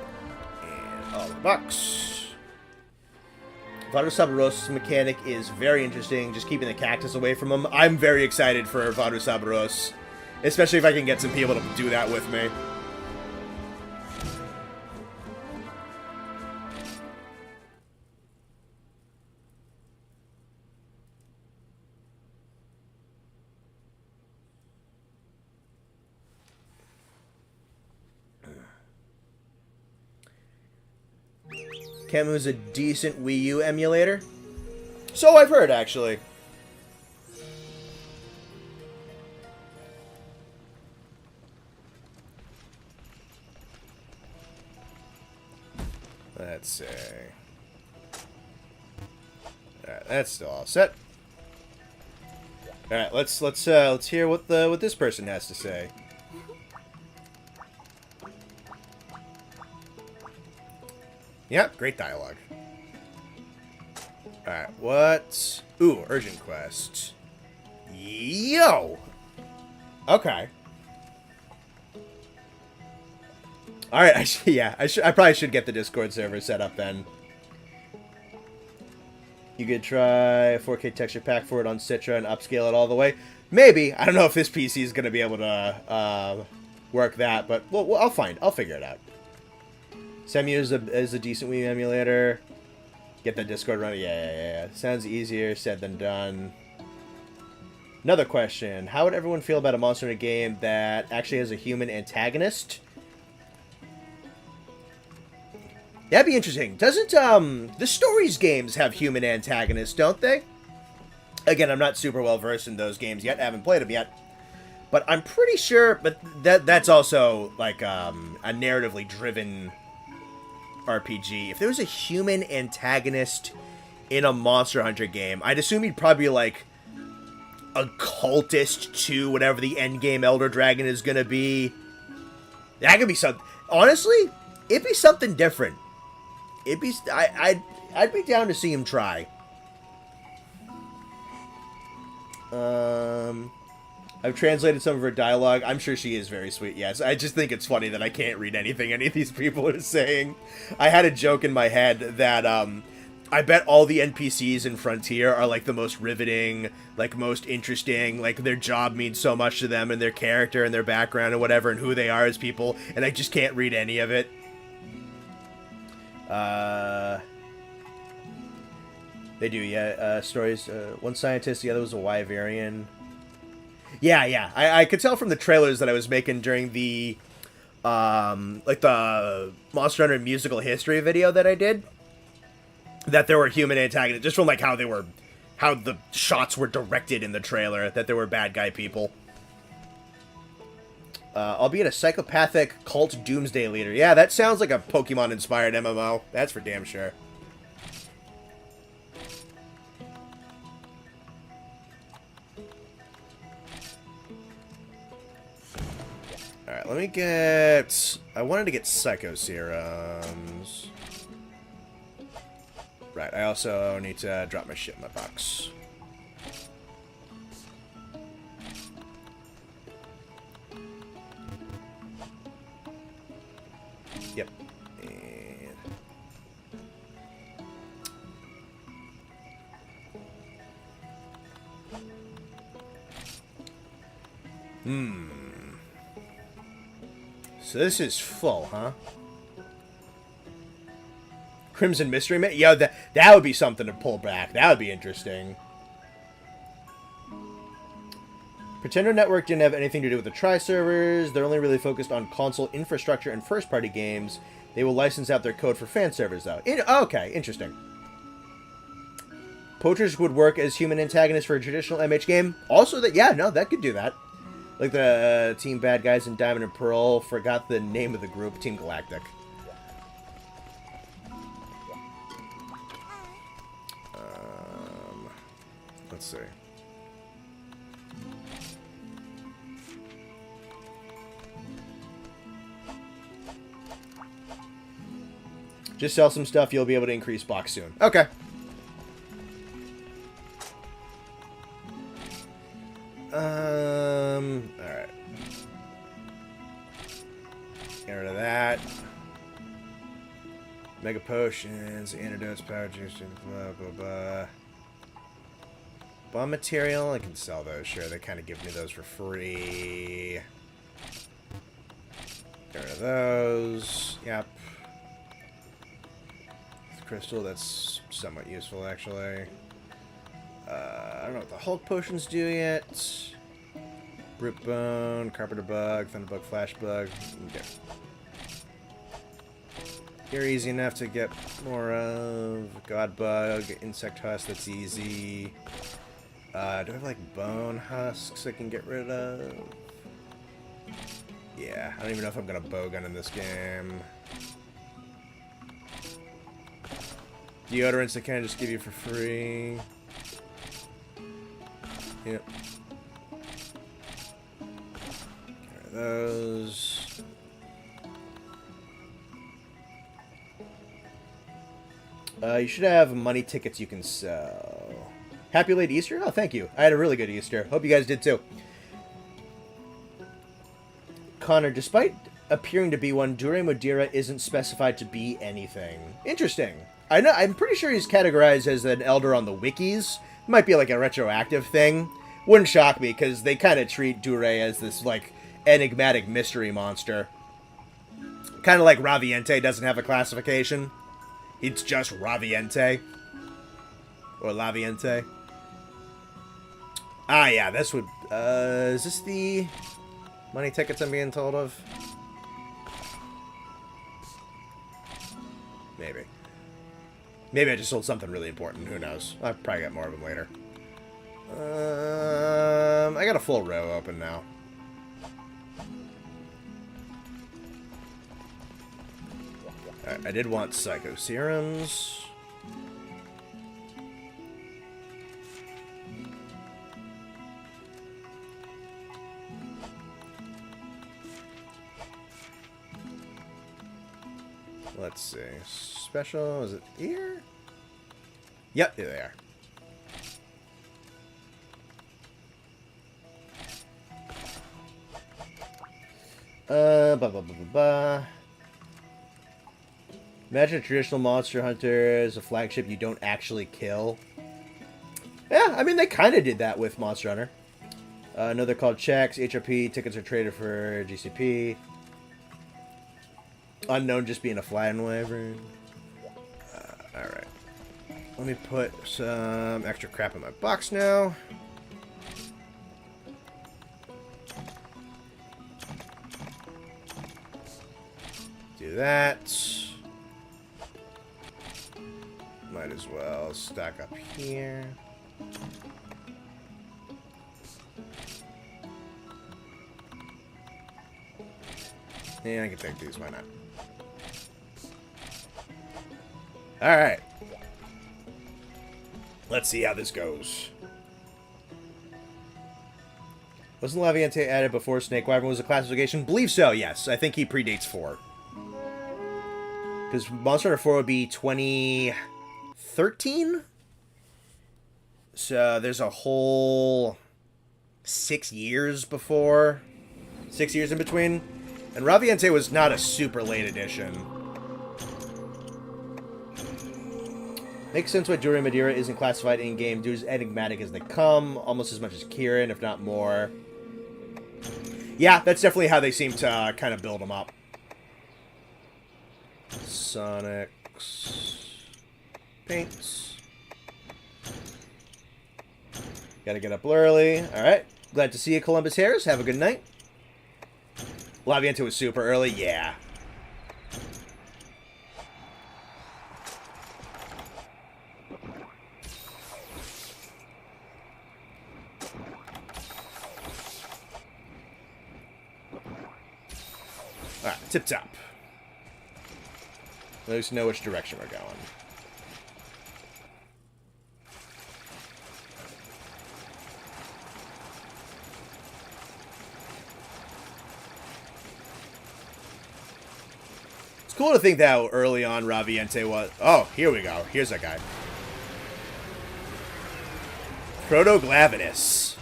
A: And all the bucks. Vadosaburos' mechanic is very interesting, just keeping the cactus away from him. I'm very excited for Vadosaburos, especially if I can get some people to do that with me. Camu's a decent Wii U emulator. So I've heard, actually. Let's see. Alright, that's still all set. Alright, let's hear what this person has to say. Yep, great dialogue. Alright, what? Ooh, urgent quest. Yo! Okay. Alright, I probably should get the Discord server set up then. You could try a 4K texture pack for it on Citra and upscale it all the way. Maybe. I don't know if this PC is going to be able to work that, but I'll figure it out. Semu is a decent Wii emulator. Get the Discord running. Yeah. Sounds easier said than done. Another question. How would everyone feel about a Monster Hunter game that actually has a human antagonist? That'd be interesting. Doesn't, the Stories games have human antagonists, don't they? Again, I'm not super well versed in those games yet. I haven't played them yet. But I'm pretty sure, but that's also, like, a narratively driven RPG. If there was a human antagonist in a Monster Hunter game, I'd assume he'd probably be, like, a cultist to whatever the endgame Elder Dragon is gonna be. That could be something. Honestly, it'd be something different. I'd be down to see him try. I've translated some of her dialogue. I'm sure she is very sweet. Yes, I just think it's funny that I can't read anything any of these people are saying. I had a joke in my head that I bet all the NPCs in Frontier are like the most riveting, like most interesting, like their job means so much to them and their character and their background and whatever and who they are as people, and I just can't read any of it. They do, yeah. Stories. One scientist, the other was a Wyverian. Yeah. I could tell from the trailers that I was making during the, like the Monster Hunter musical history video that I did, that there were human antagonists, just from like how the shots were directed in the trailer, that there were bad guy people. Albeit a psychopathic cult doomsday leader. Yeah, that sounds like a Pokemon-inspired MMO. That's for damn sure. Alright, let me get... I wanted to get Psycho Serums. Right, I also need to drop my shit in my box. Yep. And... So this is full, huh? Crimson Mystery Man? Yo, that would be something to pull back. That would be interesting. Pretender Network didn't have anything to do with the tri-servers. They're only really focused on console infrastructure and first-party games. They will license out their code for fan servers, though. Okay, interesting. Poachers would work as human antagonists for a traditional MH game. Also, that could do that. Like the Team Bad Guys in Diamond and Pearl. Forgot the name of the group. Team Galactic. Let's see. Just sell some stuff, you'll be able to increase box soon. Okay. Alright. Get rid of that. Mega potions, antidotes, power juice, blah, blah, blah. Bomb material, I can sell those, sure. They kind of give me those for free. Get rid of those. Yep. Crystal, that's somewhat useful, actually. I don't know what the Hulk potions do yet. Brute Bone, Carpenter Bug, Thunderbug, Flash Bug. Okay. You're easy enough to get more of. God Bug, Insect Husk, that's easy. Do I have, like, Bone Husks I can get rid of? Yeah, I don't even know if I'm gonna Bowgun in this game. Deodorants they kind of just give you for free. Yep. Those. You should have money tickets you can sell. Happy late Easter? Oh, thank you. I had a really good Easter. Hope you guys did too. Connor, despite appearing to be one, Dure Modira isn't specified to be anything. Interesting. I know. I'm pretty sure he's categorized as an elder on the wikis. Might be like a retroactive thing. Wouldn't shock me because they kind of treat Dure as this like enigmatic mystery monster. Kind of like Raviente doesn't have a classification. It's just Raviente. Or Laviente. Ah, yeah, this would... is this the money tickets I'm being told of? Maybe. Maybe I just sold something really important. Who knows? I'll probably get more of them later. I got a full row open now. Alright, I did want Psycho Serums. Let's see. Special, is it here? Yep, here they are. Imagine a traditional monster hunter as a flagship you don't actually kill. Yeah, I mean, they kind of did that with Monster Hunter. They're called checks. HRP tickets are traded for GCP. Unknown just being a flying wyvern. Alright. Let me put some extra crap in my box now. Do that. Might as well stack up here. Yeah, I can take these, why not? Alright. Let's see how this goes. Wasn't Laviente added before Snake Wyvern was a classification? Believe so, yes. I think he predates 4. Because Monster Hunter 4 would be 2013? So there's a whole 6 years before. 6 years in between. And Raviente was not a super late edition. Makes sense why Dure Madeira isn't classified in-game. Dude is enigmatic as they come. Almost as much as Kieran, if not more. Yeah, that's definitely how they seem to kind of build them up. Sonics. Paints. Gotta get up early. Alright. Glad to see you, Columbus Harris. Have a good night. Laviente was super early. Yeah. Alright, tip top. Let us know which direction we're going. It's cool to think that how early on Raviente was. Oh, here we go. Here's that guy. Protoglavinus.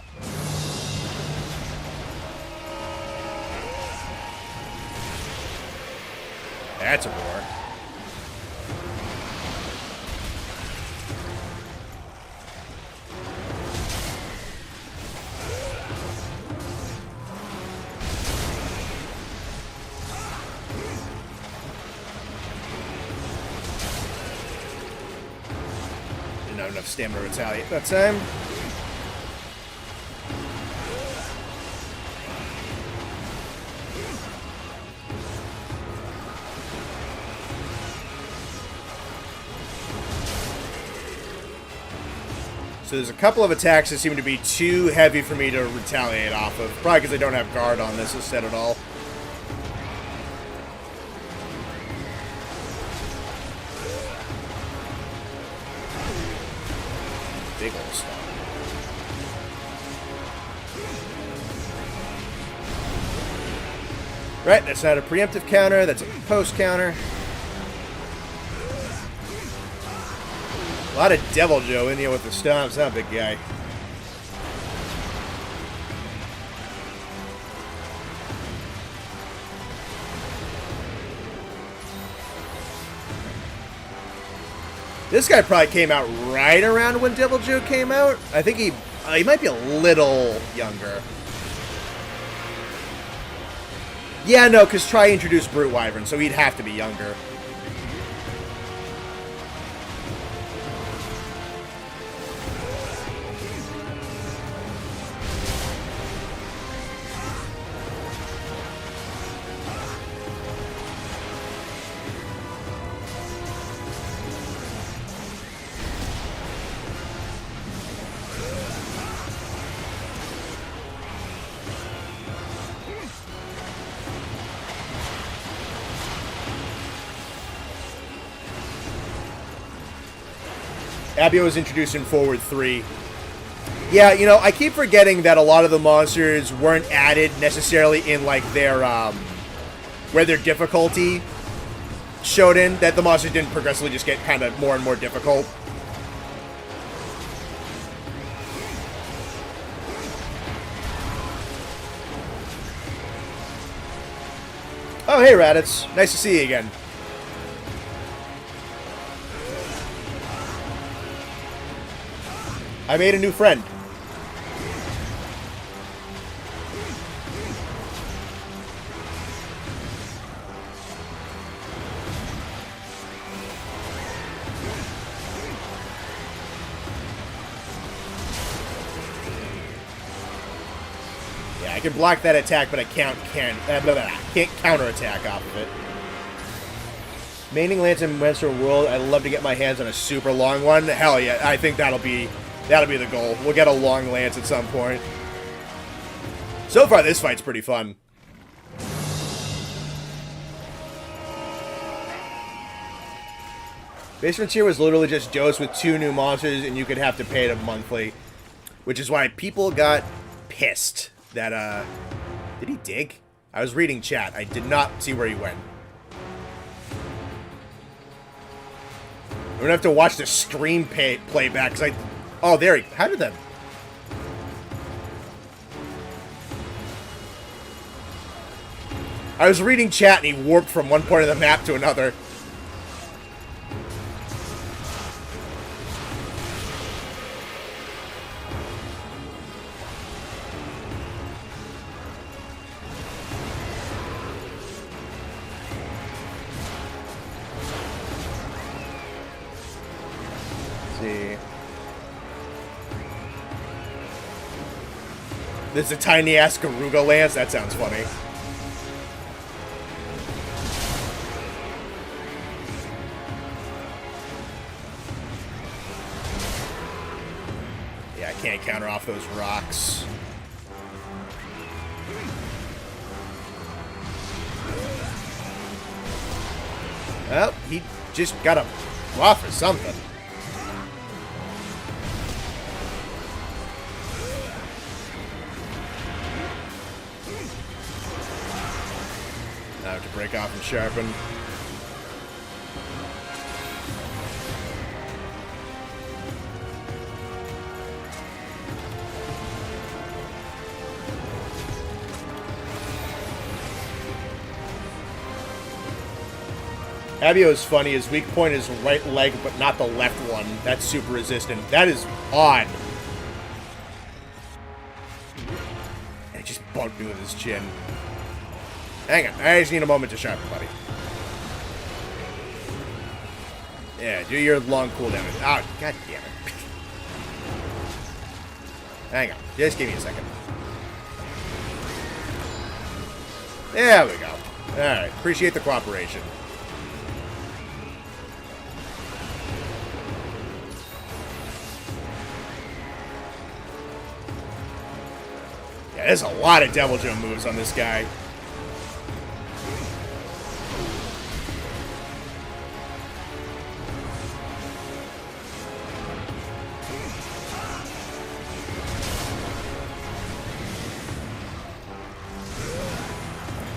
A: That's a roar. Didn't have enough stamina to retaliate that time. So there's a couple of attacks that seem to be too heavy for me to retaliate off of. Probably because I don't have guard on this instead at all. big old stomp. Right, that's not a preemptive counter, that's a post counter. A lot of Devil Joe in here with the stomps, huh, big guy? This guy probably came out right around when Devil Joe came out. I think he might be a little younger. Yeah, no, because Try introduced Brute Wyvern, so he'd have to be younger. Abio was introduced in Forward 3. Yeah, you know, I keep forgetting that a lot of the monsters weren't added necessarily in, like, their, where their difficulty showed in, that the monsters didn't progressively just get kind of more and more difficult. Oh, hey, Raditz. Nice to see you again. I made a new friend. Yeah, I can block that attack, but I can't counterattack off of it. Maining Lance in Western World, I'd love to get my hands on a super long one. Hell yeah, I think that'll be the goal. We'll get a long lance at some point. So far, this fight's pretty fun. Base Frontier was literally just dosed with 2 new monsters, and you could have to pay them monthly. Which is why people got pissed that, did he dig? I was reading chat. I did not see where he went. I'm gonna have to watch the stream playback, because oh, there he... How did that... I was reading chat and he warped from one point of the map to another. Let's see... There's a tiny-ass Garuga Lance? That sounds funny. Yeah, I can't counter off those rocks. Well, he just got a buff or something. I have to break off and sharpen. Abio is funny. His weak point is right leg, but not the left one. That's super resistant. That is odd. And he just bumped me with his chin. Hang on, I just need a moment to sharpen, buddy. Yeah, do your long cooldown. Oh, god damn it. Hang on, just give me a second. There we go. Alright, appreciate the cooperation. Yeah, there's a lot of Devil Joe moves on this guy.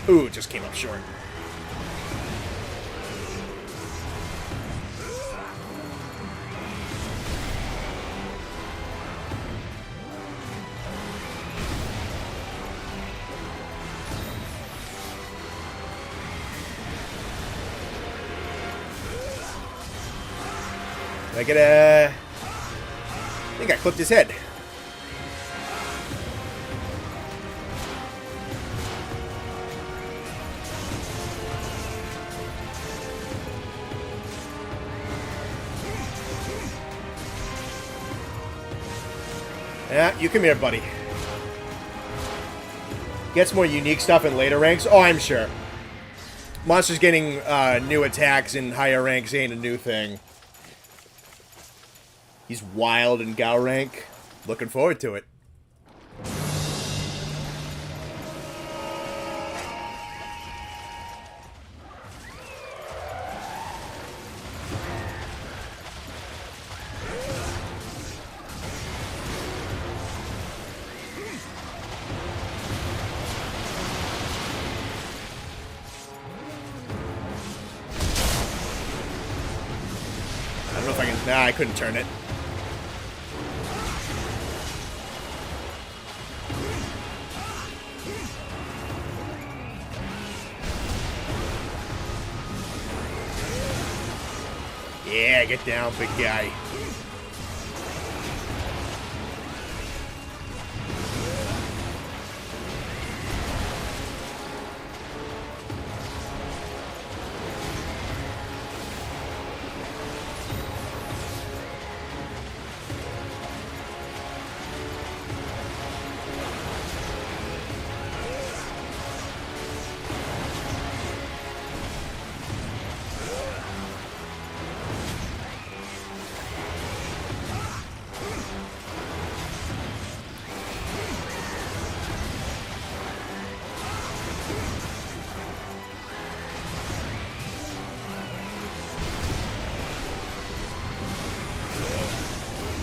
A: Ooh, it just came up short. I get a... I think I clipped his head. Yeah, you come here, buddy. Gets more unique stuff in later ranks. Oh, I'm sure. Monsters getting new attacks in higher ranks ain't a new thing. He's wild in Gao rank. Looking forward to it. I don't know if I can... Nah, I couldn't turn it. Yeah, get down, big guy.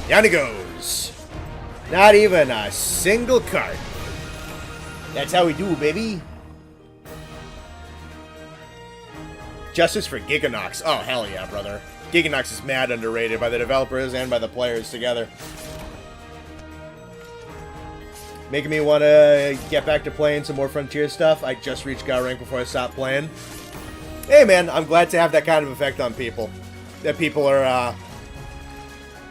A: Down he goes. Not even a single card. That's how we do, baby. Justice for Giganox. Oh, hell yeah, brother. Giganox is mad underrated by the developers and by the players together. Making me want to get back to playing some more Frontier stuff. I just reached God rank before I stopped playing. Hey, man, I'm glad to have that kind of effect on people. That people are,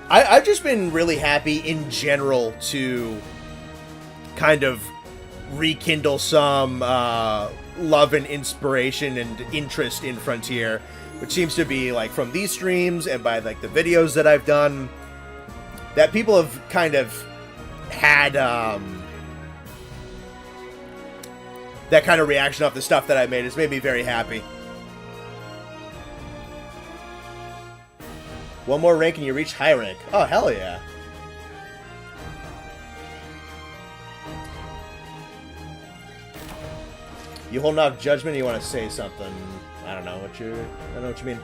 A: I've just been really happy in general to kind of rekindle some love and inspiration and interest in Frontier, which seems to be like from these streams and by like the videos that I've done, that people have kind of had that kind of reaction off the stuff that I made. Has made me very happy. One more rank and you reach high rank. Oh, hell yeah. You holding off judgment or you want to say something? I don't know what you mean.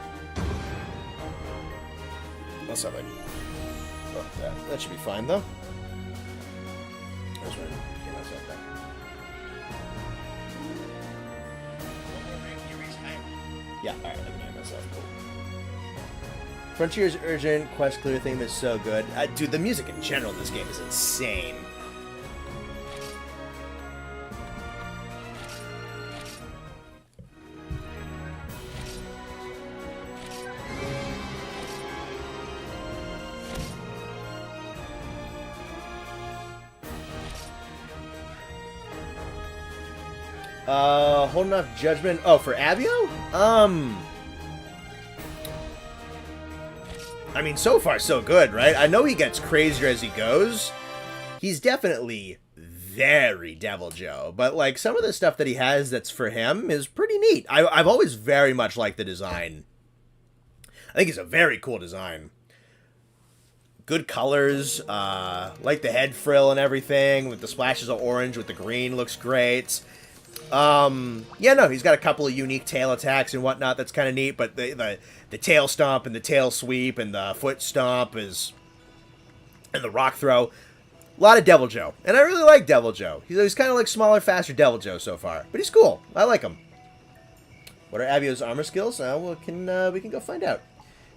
A: What's up, oh, that should be fine, though. I was trying to get myself back. Yeah, alright, I can hear myself. Cool. Frontier's urgent quest clear theme is so good. Dude, the music in general in this game is insane. Holding off judgment. Oh, for Abio? I mean, so far so good, right? I know he gets crazier as he goes. He's definitely very Devil Joe, but like some of the stuff that he has that's for him is pretty neat. I've always very much liked the design. I think it's a very cool design. Good colors, like the head frill and everything, with the splashes of orange with the green, looks great. Yeah, no, he's got a couple of unique tail attacks and whatnot that's kind of neat, but the tail stomp and the tail sweep and the foot stomp is, and the rock throw, A lot of Devil Joe. And I really like Devil Joe. He's kind of like smaller, faster Devil Joe so far. But he's cool. I like him. What are Abio's armor skills? We can go find out.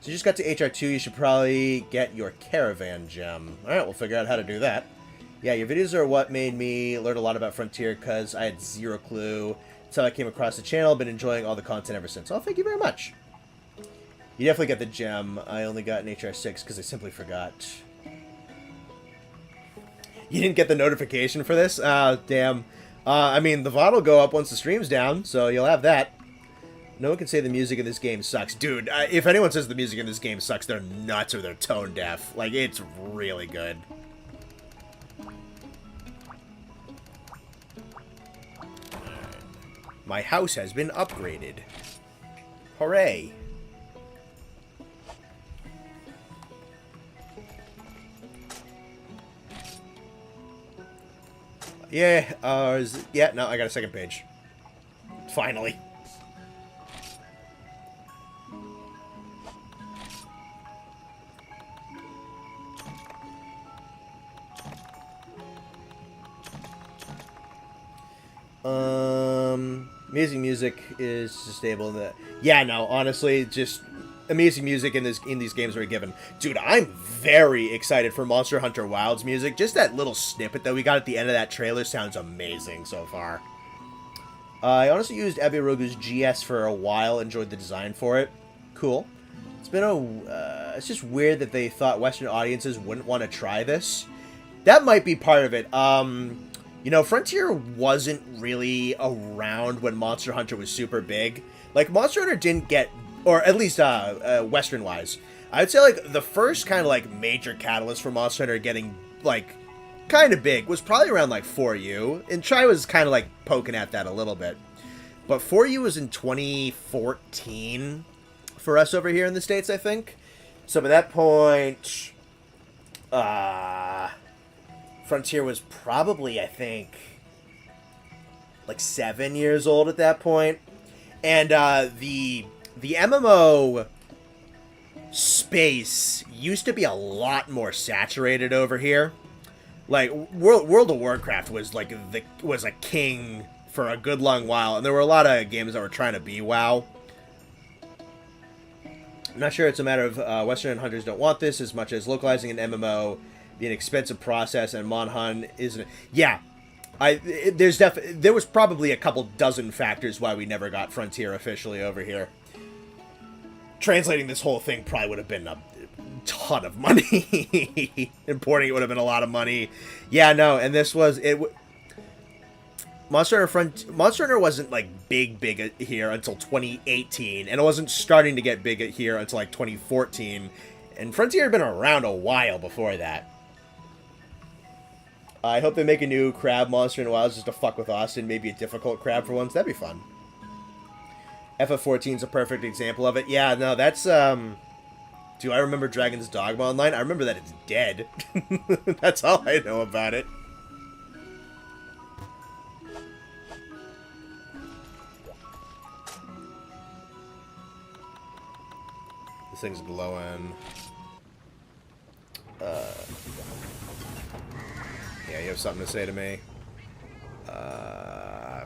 A: So you just got to HR2. You should probably get your caravan gem. Alright, we'll figure out how to do that. Yeah, your videos are what made me learn a lot about Frontier because I had zero clue. That's how I came across the channel. Been enjoying all the content ever since. Oh, thank you very much. You definitely get the gem. I only got an HR6 because I simply forgot. You didn't get the notification for this? Damn. I mean, the VOD will go up once the stream's down, so you'll have that. No one can say the music in this game sucks. Dude, if anyone says the music in this game sucks, they're nuts or they're tone deaf. Like, it's really good. My house has been upgraded. Hooray. Yeah, yeah, no, I got a second page. Finally. Amazing music is stable in the... Yeah, no, honestly, just amazing music in these games are given. Dude, I'm very excited for Monster Hunter Wilds music. Just that little snippet that we got at the end of that trailer sounds amazing so far. I honestly used Abirogu's GS for a while, enjoyed the design for it. Cool. It's been it's just weird that they thought Western audiences wouldn't want to try this. That might be part of it. You know, Frontier wasn't really around when Monster Hunter was super big. Like, Monster Hunter didn't get, or at least Western-wise, I'd say, like, the first kind of, like, major catalyst for Monster Hunter getting, like, kind of big was probably around, like, 4U. And Try was kind of, like, poking at that a little bit. But 4U was in 2014 for us over here in the States, I think. So by that point, Frontier was probably, I think, like 7 years old at that point. And the MMO space used to be a lot more saturated over here. Like, World of Warcraft was like was a king for a good long while, and there were a lot of games that were trying to be WoW. I'm not sure it's a matter of Western hunters don't want this as much as localizing an MMO be an expensive process, and Monhun isn't. Yeah, there was probably a couple dozen factors why we never got Frontier officially over here. Translating this whole thing probably would have been a ton of money. Importing it would have been a lot of money. Yeah, no, and this was it. Monster Hunter wasn't like big here until 2018, and it wasn't starting to get big here until like 2014. And Frontier had been around a while before that. I hope they make a new crab monster in Wilds just to fuck with Austin. Maybe a difficult crab for once. That'd be fun. FF14 is a perfect example of it. Yeah, no, that's, do I remember Dragon's Dogma Online? I remember that it's dead. That's all I know about it. This thing's glowing. Yeah, you have something to say to me? I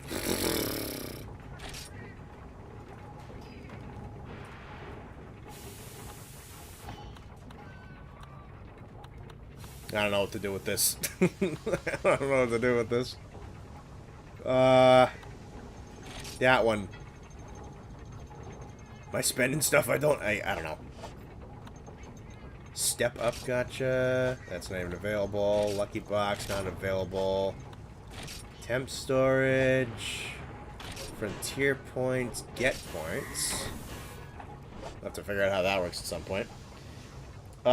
A: don't know what to do with this. I don't know what to do with this. That one. Am I spending stuff I don't know. Step up, gotcha. That's not even available. Lucky box, not available. Temp storage. Frontier points. Get points. I'll have to figure out how that works at some point.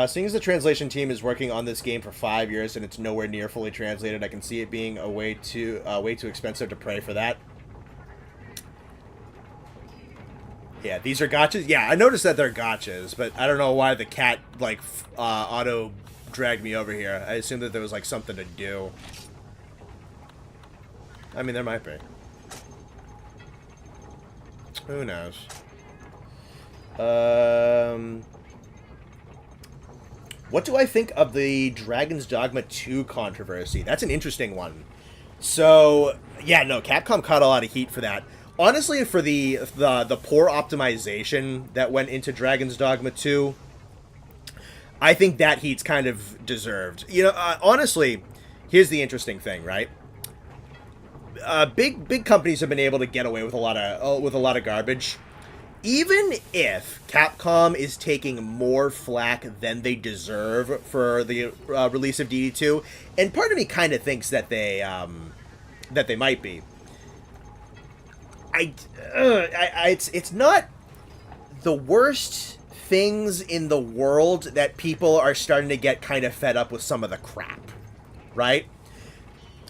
A: Seeing as the translation team is working on this game for 5 years and it's nowhere near fully translated, I can see it being a way too expensive to pray for that. Yeah, these are gotchas. Yeah, I noticed that they're gotchas, but I don't know why the cat, like, auto dragged me over here. I assumed that there was, like, something to do. I mean, there might be. Who knows? What do I think of the Dragon's Dogma 2 controversy? That's an interesting one. So, yeah, no, Capcom caught a lot of heat for that. Honestly, for the poor optimization that went into Dragon's Dogma 2, I think that heat's kind of deserved. You know, honestly, here's the interesting thing, right? Big companies have been able to get away with a lot of garbage. Even if Capcom is taking more flack than they deserve for the release of DD2, and part of me kind of thinks that they might be. It's not the worst things in the world that people are starting to get kind of fed up with some of the crap, right?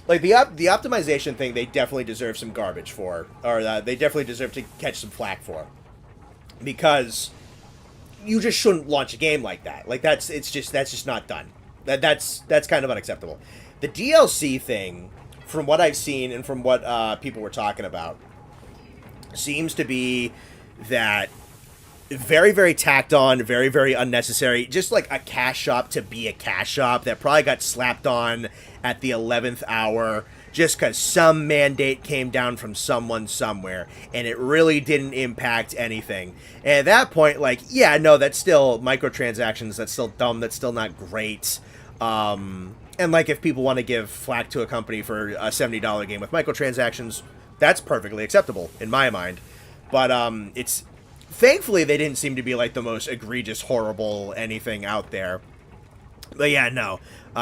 A: Like, the optimization thing, they definitely deserve some garbage for, or they definitely deserve to catch some flack for, because you just shouldn't launch a game like that. Like, that's just not done. That's kind of unacceptable. The DLC thing, from what I've seen and from what people were talking about, seems to be that very, very tacked on, very, very unnecessary. Just like a cash shop to be a cash shop that probably got slapped on at the 11th hour just because some mandate came down from someone somewhere, and it really didn't impact anything. And at that point, like, yeah, no, that's still microtransactions. That's still dumb. That's still not great. And, like, if people want to give flack to a company for a $70 game with microtransactions, that's perfectly acceptable, in my mind. But it's... Thankfully, they didn't seem to be, like, the most egregious, horrible anything out there. But yeah, no.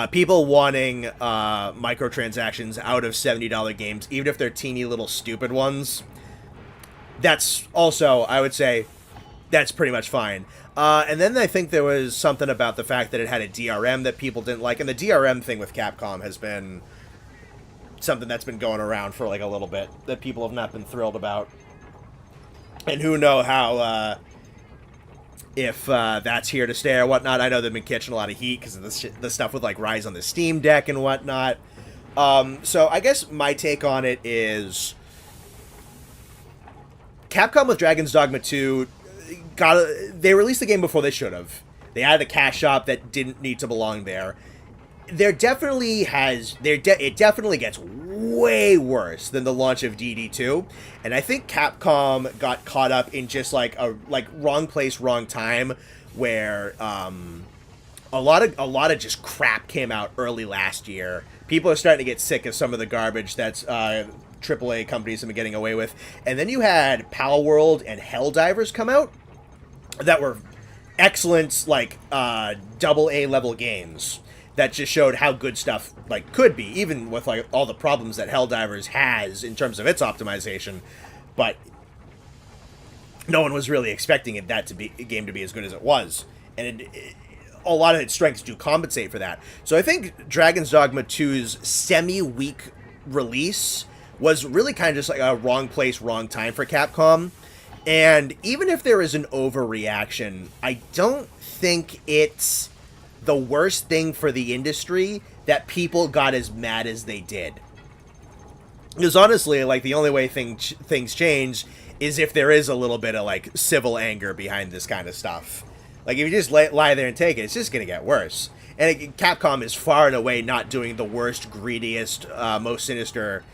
A: People wanting microtransactions out of $70 games, even if they're teeny little stupid ones, that's also, I would say, that's pretty much fine. And then I think there was something about the fact that it had a DRM that people didn't like. And the DRM thing with Capcom has been something that's been going around for like a little bit that people have not been thrilled about. And who know how, if that's here to stay or whatnot. I know they've been catching a lot of heat because of the stuff with like Rise on the Steam Deck and whatnot. So I guess my take on it is Capcom with Dragon's Dogma 2 they released the game before they should have. They added a cash shop that didn't need to belong there. It definitely gets way worse than the launch of DD2, and I think Capcom got caught up in just like a wrong place, wrong time, where a lot of just crap came out early last year. People are starting to get sick of some of the garbage that's AAA companies have been getting away with, and then you had Pal World and Helldivers come out that were excellent, like double A level games that just showed how good stuff like could be, even with like all the problems that Helldivers has in terms of its optimization. But no one was really expecting a game to be as good as it was, and a lot of its strengths do compensate for that. So I think Dragon's Dogma 2's semi-weak release was really kind of just like a wrong place, wrong time for Capcom. And even if there is an overreaction, I don't think it's the worst thing for the industry that people got as mad as they did. Because honestly, like, the only way things change is if there is a little bit of, like, civil anger behind this kind of stuff. Like, if you just lie there and take it, it's just going to get worse. And Capcom is far and away not doing the worst, greediest, most sinister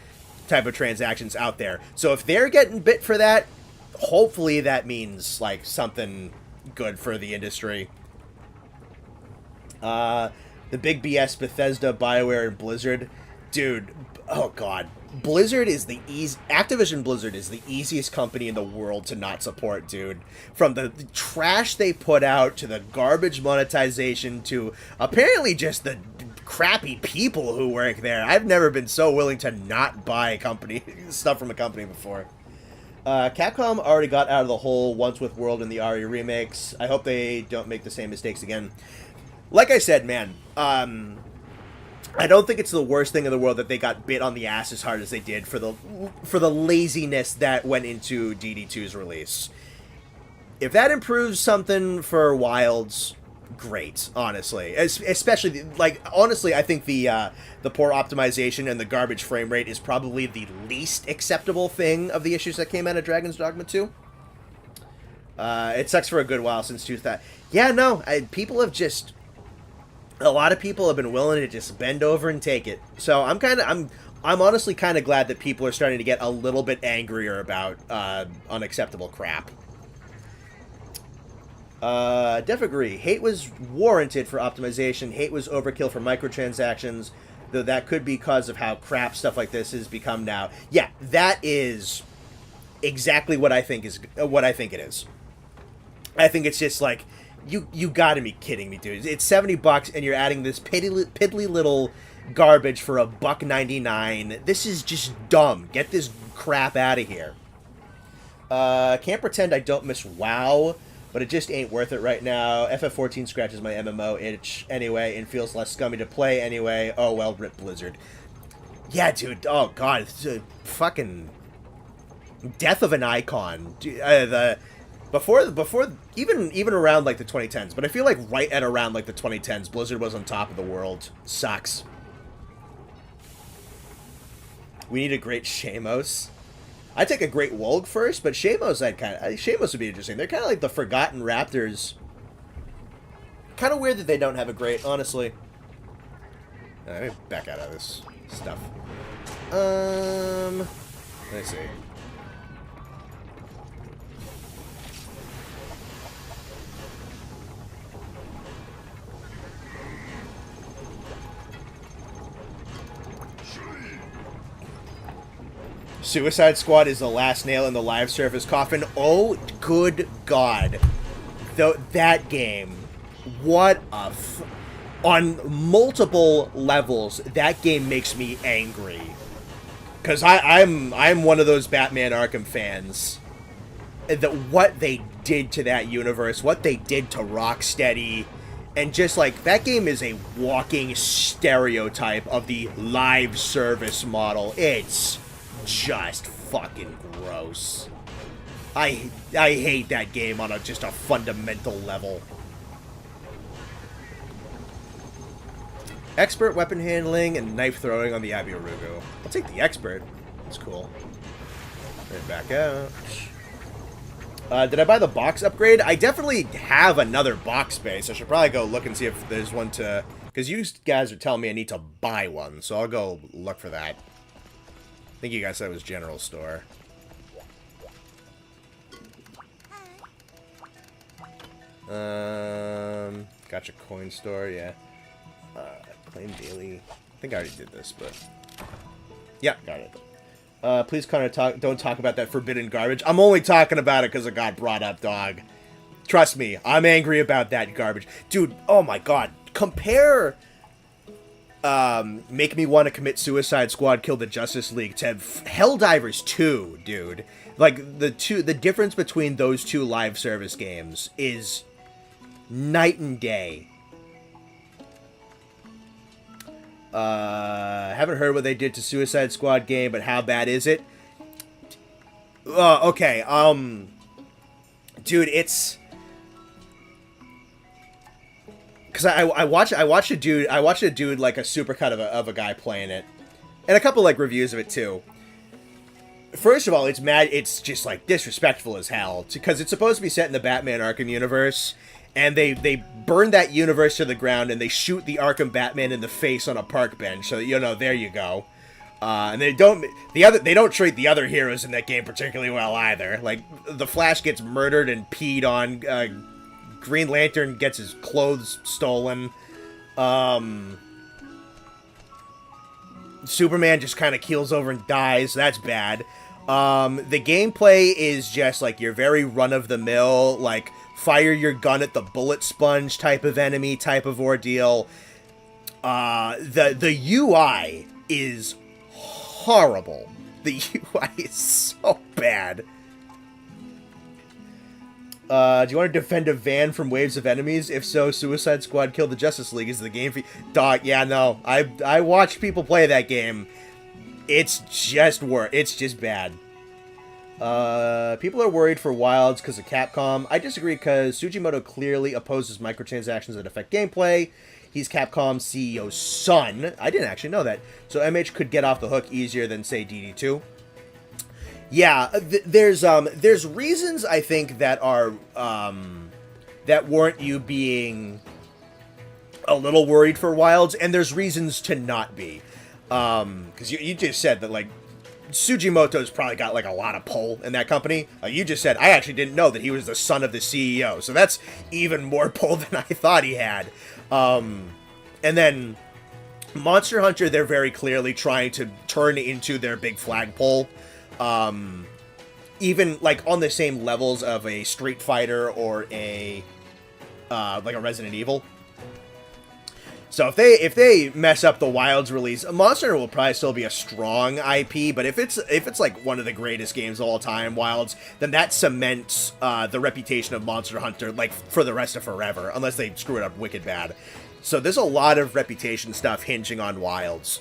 A: type of transactions out there. So if they're getting bit for that, hopefully that means, like, something good for the industry. The big BS Bethesda, BioWare, and Blizzard. Dude, oh god. Activision Blizzard is the easiest company in the world to not support, dude. From the trash they put out, to the garbage monetization, to apparently just the crappy people who work there. I've never been so willing to not buy stuff from a company before. Capcom already got out of the hole once with World and the Aria remakes. I hope they don't make the same mistakes again. Like I said, man, I don't think it's the worst thing in the world that they got bit on the ass as hard as they did for the laziness that went into DD2's release. If that improves something for Wilds, great, honestly. Especially, like, honestly, I think the poor optimization and the garbage frame rate is probably the least acceptable thing of the issues that came out of Dragon's Dogma 2. It sucks for a good while since 2000. Yeah, no, people have just... a lot of people have been willing to just bend over and take it. So I'm honestly kind of glad that people are starting to get a little bit angrier about unacceptable crap. Def agree. Hate was warranted for optimization. Hate was overkill for microtransactions, though that could be because of how crap stuff like this has become now. Yeah, that is exactly what I think is what I think it is. I think it's just like you gotta be kidding me, dude. It's $70 and you're adding this piddly little garbage for $1.99. This is just dumb. Get this crap out of here. Can't pretend I don't miss WoW, but it just ain't worth it right now. FF14 scratches my MMO itch anyway and feels less scummy to play anyway. Oh well, rip Blizzard. Yeah, dude. Oh god, it's a fucking death of an icon. Before even around like the 2010s, but I feel like right at around like the 2010s, Blizzard was on top of the world. Sucks. We need a great Shamos. I'd take a great Wolg first, but Shamos Shamos would be interesting. They're kind of like the Forgotten Raptors. Kind of weird that they don't have a great, honestly. Let me back out of this stuff. Let's see. Suicide Squad is the last nail in the live service coffin. Oh, good God. That game. What a... on multiple levels, that game makes me angry. Because I'm one of those Batman Arkham fans. What they did to that universe, what they did to Rocksteady, and just like, that game is a walking stereotype of the live service model. It's just fucking gross. I hate that game on just a fundamental level. Expert weapon handling and knife throwing on the Abiarugu. I'll take the expert. That's cool. Right back out. Did I buy the box upgrade? I definitely have another box space. I should probably go look and see if there's one to... Because you guys are telling me I need to buy one, so I'll go look for that. I think you guys said it was general store. Gotcha coin store, yeah. Claim daily. I think I already did this, but... Yeah, got it. Please, Connor, don't talk about that forbidden garbage. I'm only talking about it because it got brought up, dog. Trust me, I'm angry about that garbage. Dude, oh my god. Compare... Make me want to commit Suicide Squad, Kill the Justice League to Helldivers 2, dude. Like, the difference between those two live service games is night and day. Haven't heard what they did to Suicide Squad game, but how bad is it? Okay, dude, it's... Because I watched a dude like a supercut of a guy playing it, and a couple like reviews of it too. First of all, it's just like disrespectful as hell because it's supposed to be set in the Batman Arkham universe, and they burn that universe to the ground and they shoot the Arkham Batman in the face on a park bench. So there you go. And they don't treat the other heroes in that game particularly well either. Like the Flash gets murdered and peed on. Green Lantern gets his clothes stolen. Superman just kind of keels over and dies. That's bad. The gameplay is just like your very run-of-the-mill, like, fire your gun at the bullet sponge type of enemy type of ordeal. The UI is horrible. The UI is so bad. Do you want to defend a van from waves of enemies? If so, Suicide Squad Kill the Justice League is the game for you. Dog, yeah, no. I watched people play that game. It's just bad. People are worried for Wilds because of Capcom. I disagree because Sugimoto clearly opposes microtransactions that affect gameplay. He's Capcom's CEO's son. I didn't actually know that. So MH could get off the hook easier than, say, DD2. Yeah, there's reasons I think that are that warrant you being a little worried for Wilds, and there's reasons to not be. Because you just said that, like, Sugimoto's probably got, like, a lot of pull in that company. You just said, I actually didn't know that he was the son of the CEO, so that's even more pull than I thought he had. And then Monster Hunter, they're very clearly trying to turn into their big flagpole. Even, like, on the same levels of a Street Fighter or a, like a Resident Evil. So if they mess up the Wilds release, Monster Hunter will probably still be a strong IP, but if it's like one of the greatest games of all time, Wilds, then that cements the reputation of Monster Hunter, like, for the rest of forever, unless they screw it up wicked bad. So there's a lot of reputation stuff hinging on Wilds.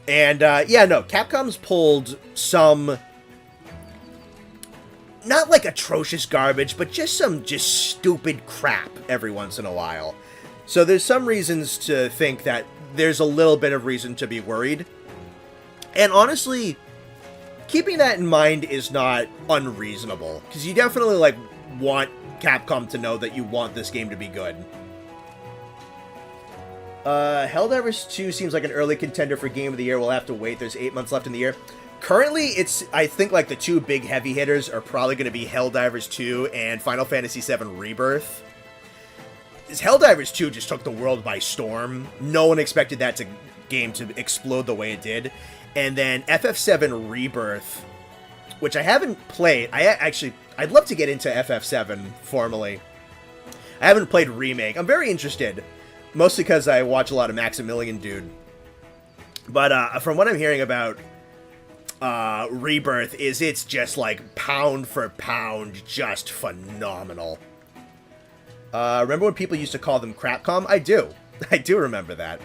A: And, yeah, no, Capcom's pulled some, not like atrocious garbage, but just some stupid crap every once in a while. So there's some reasons to think that there's a little bit of reason to be worried. And honestly, keeping that in mind is not unreasonable. Because you definitely, like, want Capcom to know that you want this game to be good. Helldivers 2 seems like an early contender for Game of the Year. We'll have to wait. There's 8 months left in the year. Currently, I think, like, the two big heavy hitters are probably going to be Helldivers 2 and Final Fantasy VII Rebirth. Helldivers 2 just took the world by storm. No one expected that game to explode the way it did. And then FF7 Rebirth, which I haven't played. I'd love to get into FF7 formally. I haven't played Remake. I'm very interested, mostly because I watch a lot of Maximilian Dude. But from what I'm hearing about Rebirth, it's just like pound for pound, just phenomenal. Remember when people used to call them Crapcom? I do. I do remember that.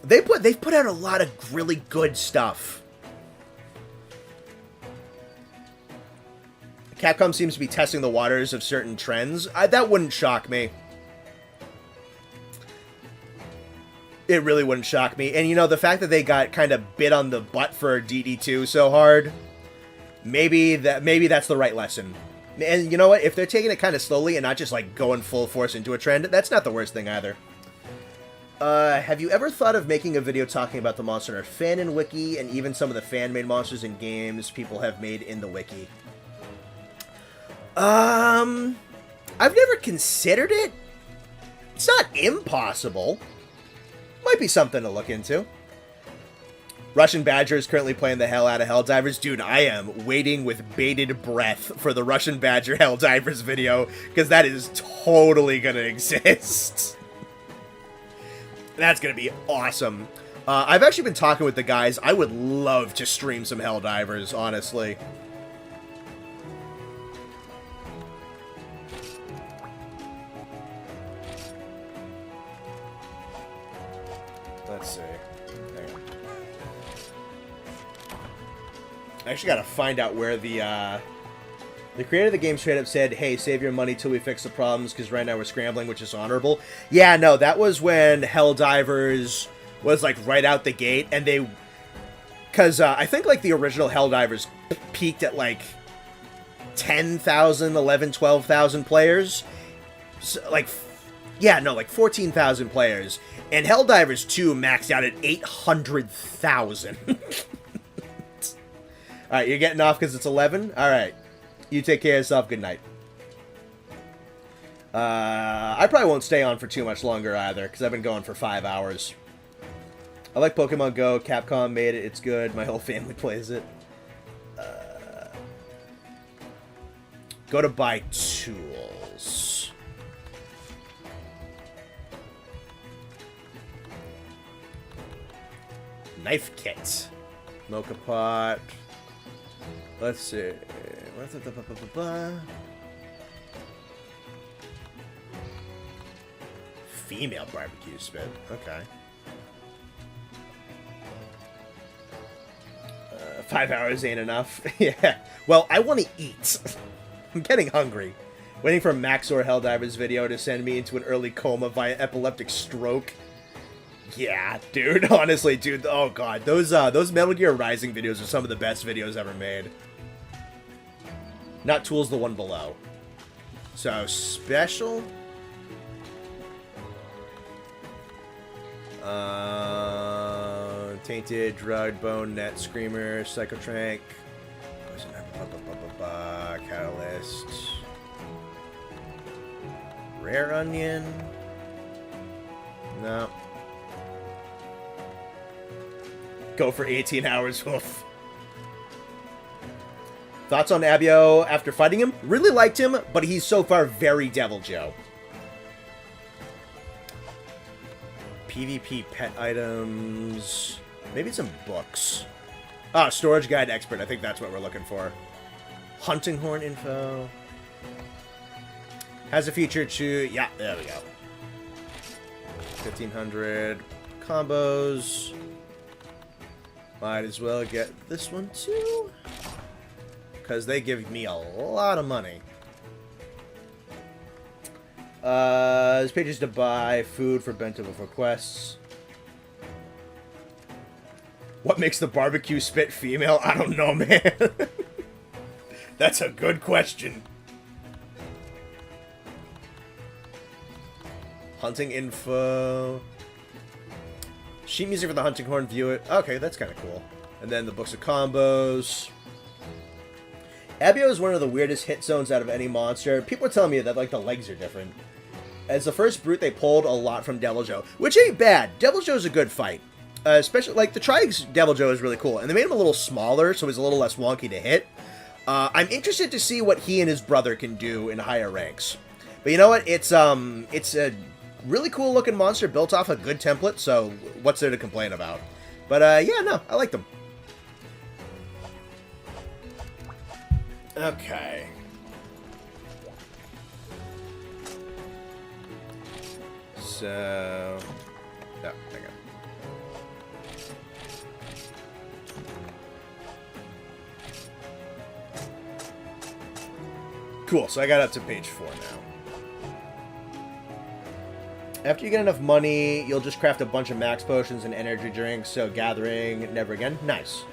A: They've put out a lot of really good stuff. Capcom seems to be testing the waters of certain trends. That wouldn't shock me. It really wouldn't shock me. And, you know, the fact that they got kind of bit on the butt for DD2 so hard, maybe that's the right lesson. And you know what? If they're taking it kind of slowly and not just, like, going full force into a trend, that's not the worst thing either. Have you ever thought of making a video talking about the Monster Hunter fan and wiki, and even some of the fan-made monsters and games people have made in the wiki? I've never considered it. It's not impossible. Might be something to look into. Russian Badger is currently playing the hell out of Helldivers. Dude, I am waiting with bated breath for the Russian Badger Helldivers video, because that is totally going to exist. That's going to be awesome. I've actually been talking with the guys. I would love to stream some Helldivers, honestly. Let's see. I actually gotta find out where the creator of the game straight up said, hey, save your money till we fix the problems, because right now we're scrambling, which is honorable. Yeah, no, that was when Helldivers was, like, right out the gate, and they... Because I think, like, the original Helldivers peaked at, like, 10,000, 11, 12,000 players. So, like, yeah, no, like, 14,000 players. And Helldivers 2 maxed out at 800,000. Alright, you're getting off because it's 11? Alright. You take care of yourself. Good night. I probably won't stay on for too much longer either, because I've been going for 5 hours. I like Pokemon Go. Capcom made it. It's good. My whole family plays it. Go to buy tools. Knife kit. Mocha pot. Let's see. Female barbecue spit. Okay. 5 hours ain't enough. Yeah. Well, I want to eat. I'm getting hungry. Waiting for Maxor Helldivers video to send me into an early coma via epileptic stroke. Yeah, dude. Honestly, dude. Oh god, those Metal Gear Rising videos are some of the best videos ever made. Not Tools, the one below. So, special. Tainted, drugged, bone, net, screamer, psychotrank, catalyst, rare onion. No. Go for 18 hours. Oof. Thoughts on Abio after fighting him? Really liked him, but he's so far very Devil Joe. PvP pet items. Maybe some books. Ah, storage guide expert. I think that's what we're looking for. Hunting horn info. Has a feature to... Yeah, there we go. 1,500 combos. Might as well get this one too. Because they give me a lot of money. There's pages to buy, food for bento before quests. What makes the barbecue spit female? I don't know, man. That's a good question. Hunting info. Sheet music for the hunting horn, view it. Okay, that's kind of cool. And then the books of combos. Abio is one of the weirdest hit zones out of any monster. People are telling me that, like, the legs are different. As the first brute, they pulled a lot from Devil Joe, which ain't bad. Devil Joe's a good fight. Especially, like, the Trike's Devil Joe is really cool. And they made him a little smaller, so he's a little less wonky to hit. I'm interested to see what he and his brother can do in higher ranks. But you know what? It's a really cool looking monster built off a good template, so what's there to complain about? But, yeah, no, I like them. Okay. So... Oh, hang on. Cool, so I got up to page 4 now. After you get enough money, you'll just craft a bunch of max potions and energy drinks, so gathering never again. Nice.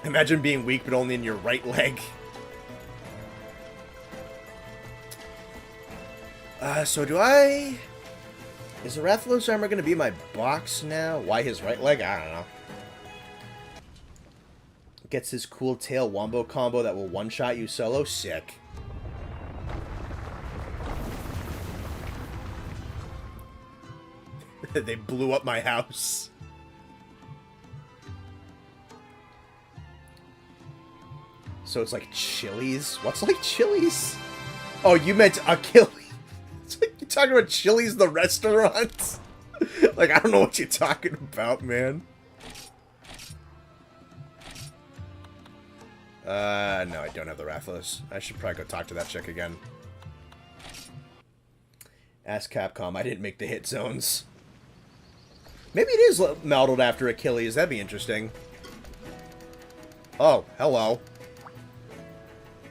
A: Imagine being weak, but only in your right leg. So do I... Is the Rathalos armor going to be my box now? Why his right leg? I don't know. Gets his cool tail wombo combo that will one-shot you solo. Sick. They blew up my house. So it's like Chili's? What's like Chili's? Oh, you meant Achilles. It's like you're talking about Chili's the restaurant? Like, I don't know what you're talking about, man. No, I don't have the Rathalos. I should probably go talk to that chick again. Ask Capcom, I didn't make the hit zones. Maybe it is modeled after Achilles. That'd be interesting. Oh, hello.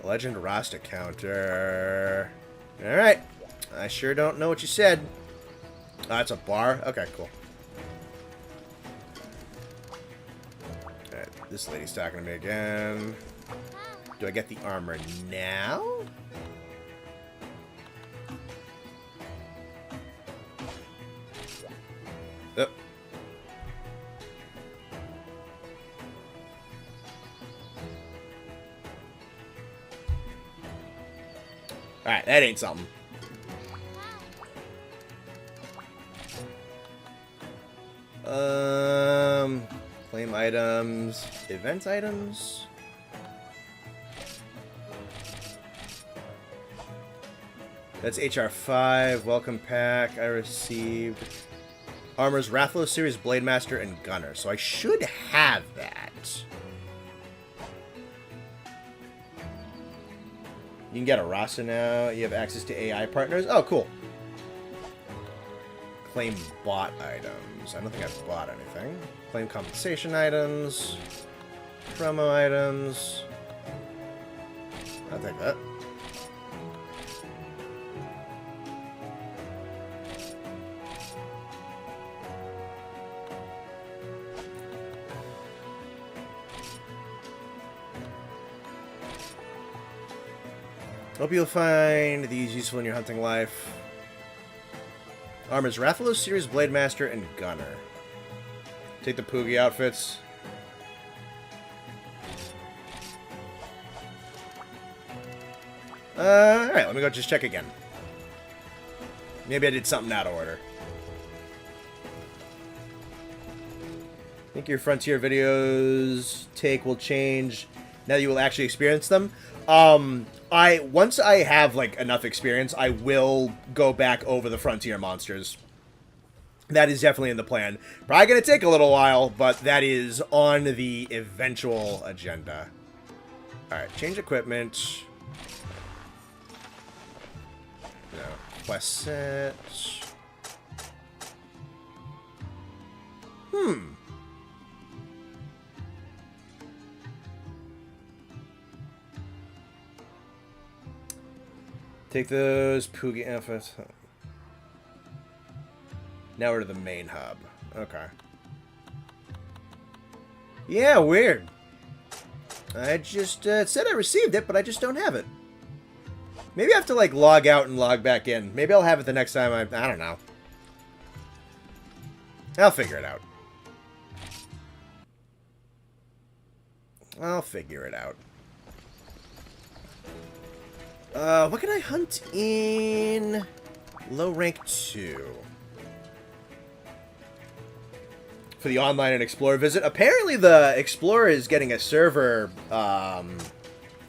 A: Legend Rasta counter. Alright. I sure don't know what you said. It's a bar? Okay, cool. Alright, this lady's talking to me again. Do I get the armor now? Oh. Alright, that ain't something. Claim items. Event items? That's HR5. Welcome pack. I received Armor's Rathalos Series, Blade Master, and Gunner. So I should have that. You can get a Rasa now. You have access to AI partners. Oh, cool. Claim bought items. I don't think I've bought anything. Claim compensation items. Promo items. I'll take that. Hope you'll find these useful in your hunting life. Armors Rathalos, Series Blade Master, and Gunner. Take the Poogie outfits. Alright, let me go just check again. Maybe I did something out of order. I think your Frontier videos will change now that you will actually experience them. Once I have like enough experience, I will go back over the Frontier monsters. That is definitely in the plan. Probably gonna take a little while, but that is on the eventual agenda. Alright, change equipment. No, quest set. Take those Poogie outfits. Now we're to the main hub. Okay. Yeah, weird. I just said I received it, but I just don't have it. Maybe I have to, like, log out and log back in. Maybe I'll have it the next time I don't know. I'll figure it out. I'll figure it out. What can I hunt in low rank 2? For the online and Explorer visit. Apparently the Explorer is getting a server,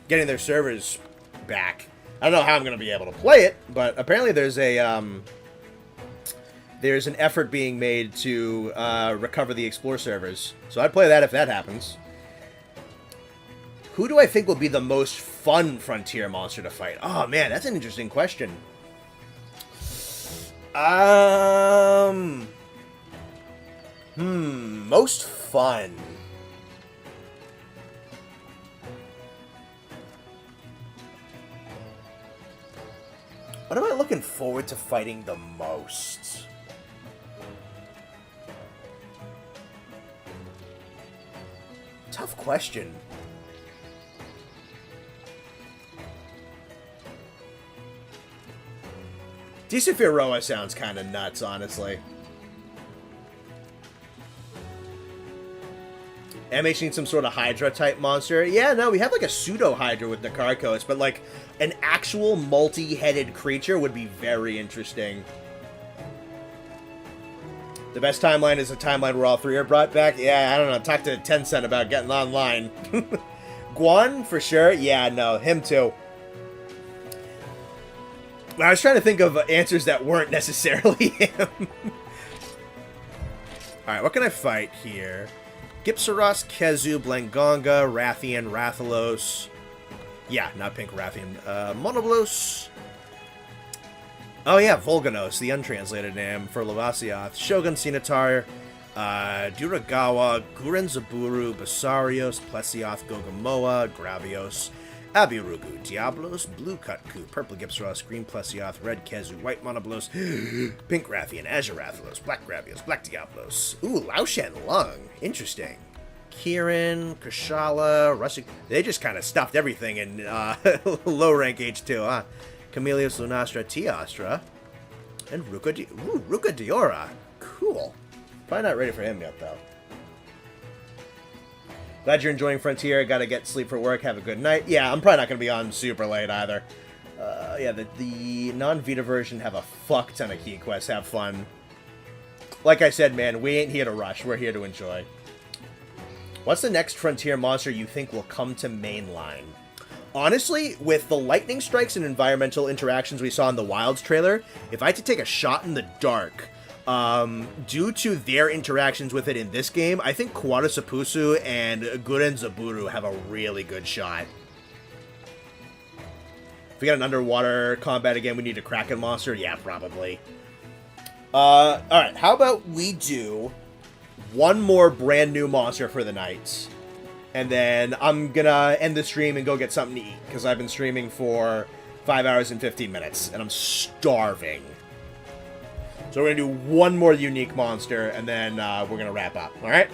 A: getting their servers back. I don't know how I'm going to be able to play it, but apparently there's an effort being made to recover the Explorer servers. So I'd play that if that happens. Who do I think will be the most fun Frontier monster to fight? Oh, man, that's an interesting question. Most fun. What am I looking forward to fighting the most? Tough question. Decipheroa sounds kind of nuts, honestly. MH needs some sort of Hydra-type monster. Yeah, no, we have like a pseudo-Hydra with Nakarkos, but like an actual multi-headed creature would be very interesting. The best timeline is a timeline where all three are brought back. Yeah, I don't know. Talk to Tencent about getting online. Guan, for sure. Yeah, no, him too. I was trying to think of answers that weren't necessarily him. Alright, what can I fight here? Gipsaros, Kezu, Blangonga, Rathian, Rathalos. Yeah, not Pink Rathian. Monoblos. Oh yeah, Volganos, the untranslated name for Lavasioth. Shogun Sinatar, Duragawa, Guren Zaburu, Basarios, Plesioth, Gogamoa, Gravios, Abirugu, Diablos, Blue Kutku, Purple Gipsaros, Green Plesioth, Red Kezu, White Monoblos, Pink Rathian, Azure Rathalos, Black Gravios, Black Diablos. Ooh, Laoshan Lung. Interesting. Kieran, Kashala, Rustic. They just kind of stuffed everything in low rank H2, huh? Chameleos, Lunastra, Teostra, and Ruka Diora. Cool. Probably not ready for him yet, though. Glad you're enjoying Frontier. Gotta get sleep for work. Have a good night. Yeah, I'm probably not gonna be on super late either. Yeah, the non-Vita version have a fuck ton of key quests. Have fun. Like I said, man, we ain't here to rush. We're here to enjoy. What's the next Frontier monster you think will come to mainline? Honestly, with the lightning strikes and environmental interactions we saw in the Wilds trailer, if I had to take a shot in the dark, due to their interactions with it in this game, I think Quadasapusu and Guren Zaburu have a really good shot. If we got an underwater combat again, we need a Kraken monster? Yeah, probably. Alright, how about we do one more brand new monster for the night, and then I'm gonna end the stream and go get something to eat, because I've been streaming for 5 hours and 15 minutes, and I'm starving. So we're gonna do one more unique monster, and then we're gonna wrap up, alright?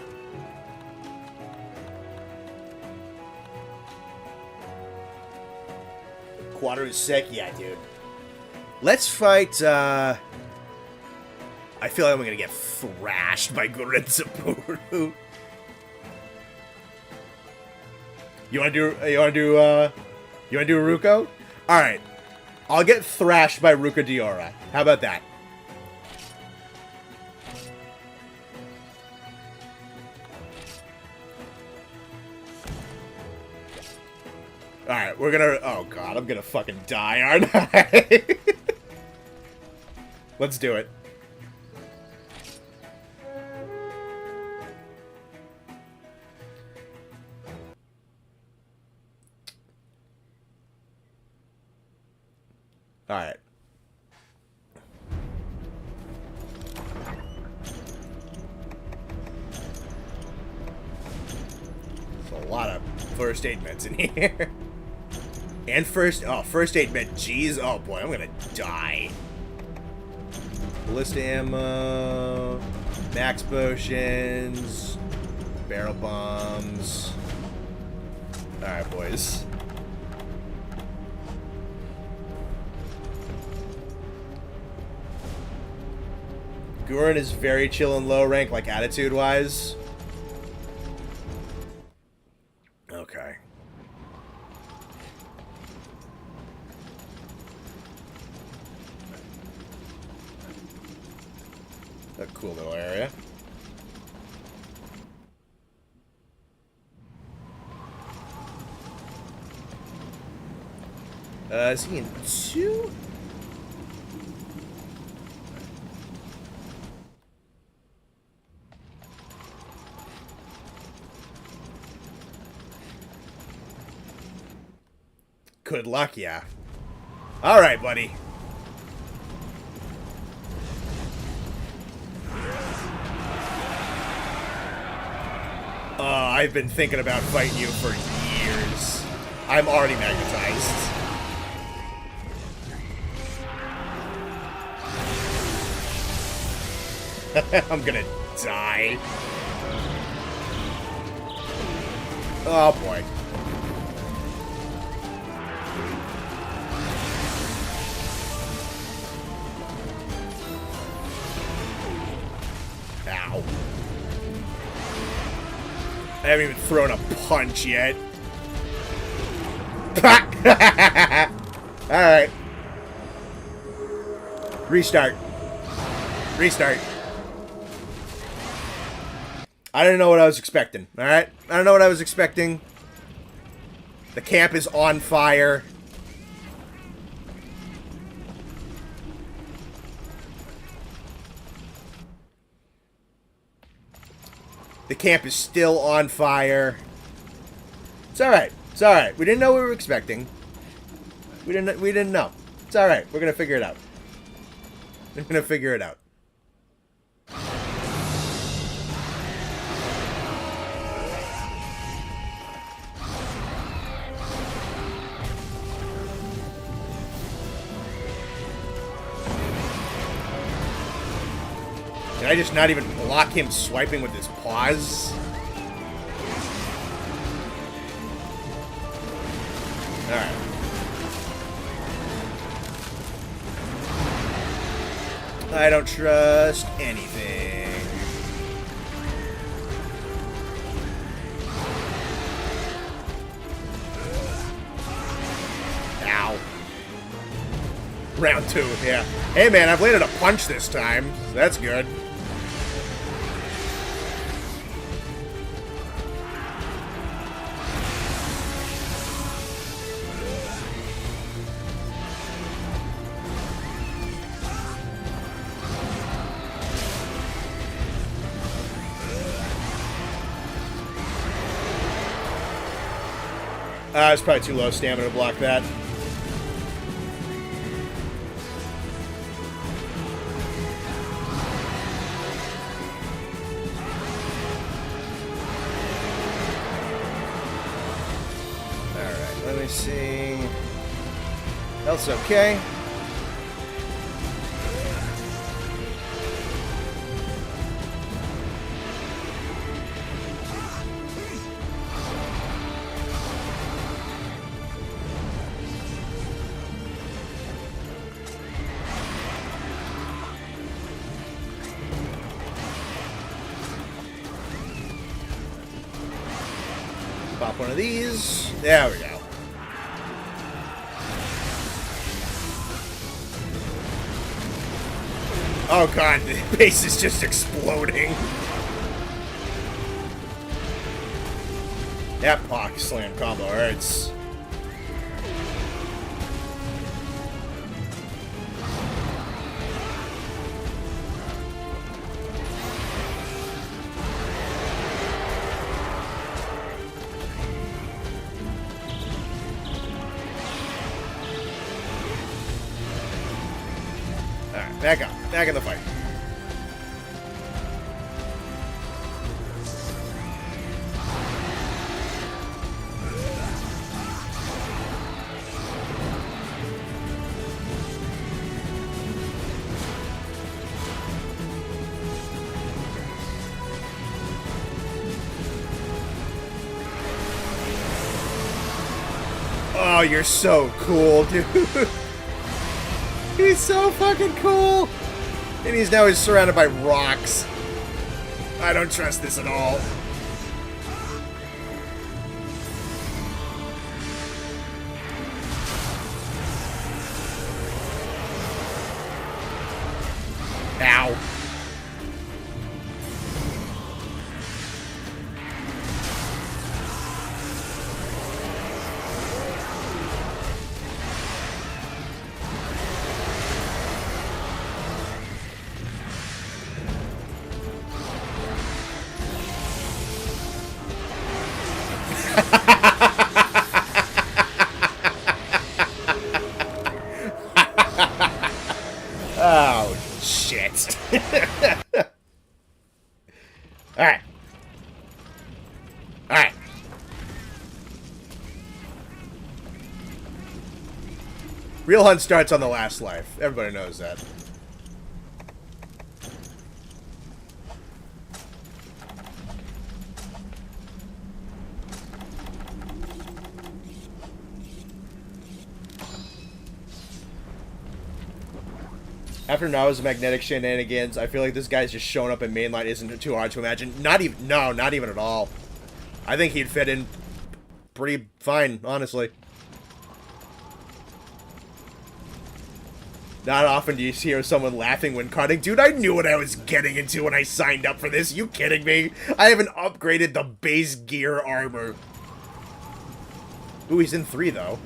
A: Quadro's sick? Yeah, dude. Let's fight, I feel like I'm gonna get thrashed by Gurensapuru. You wanna do Ruko? Alright. I'll get thrashed by Ruka Diora. How about that? Alright, we're gonna... Oh god, I'm gonna fucking die, aren't I? Let's do it. Alright. There's a lot of first aid meds in here. And first aid med. Jeez. Oh boy, I'm gonna die. Ballista ammo. Max potions. Barrel bombs. Alright, boys. Gurren is very chill and low rank, like attitude-wise. Okay. A cool little area. Is he in 2? Good luck, yeah. Alright, buddy. I've been thinking about fighting you for years. I'm already magnetized. I'm gonna die. Oh boy. Ow. I haven't even thrown a punch yet. Alright. Restart. Restart. I didn't know what I was expecting, alright? I don't know what I was expecting. The camp is on fire. The camp is still on fire. It's alright. It's alright. We didn't know what we were expecting. We didn't know. It's alright. We're gonna figure it out. We're gonna figure it out. Did I just not even block him swiping with his paws? Alright. I don't trust anything. Ow. Round 2, yeah. Hey man, I've landed a punch this time. So that's good. It's probably too low stamina to block that. Alright, let me see. Health's okay. Pop one of these. There we go. Oh god, the base is just exploding. That Pock Slam combo hurts. Alright, back up. Back in the fight. Oh, you're so cool, dude. He's so fucking cool. And he's surrounded by rocks. I don't trust this at all. Ow. Oh, shit. Alright. Alright. Real hunt starts on the last life. Everybody knows that. After Nao's magnetic shenanigans, I feel like this guy's just showing up in mainline isn't too hard to imagine. Not even at all. I think he'd fit in pretty fine, honestly. Not often do you hear someone laughing when cutting. Dude, I knew what I was getting into when I signed up for this. You kidding me? I haven't upgraded the base gear armor. Ooh, he's in 3, though.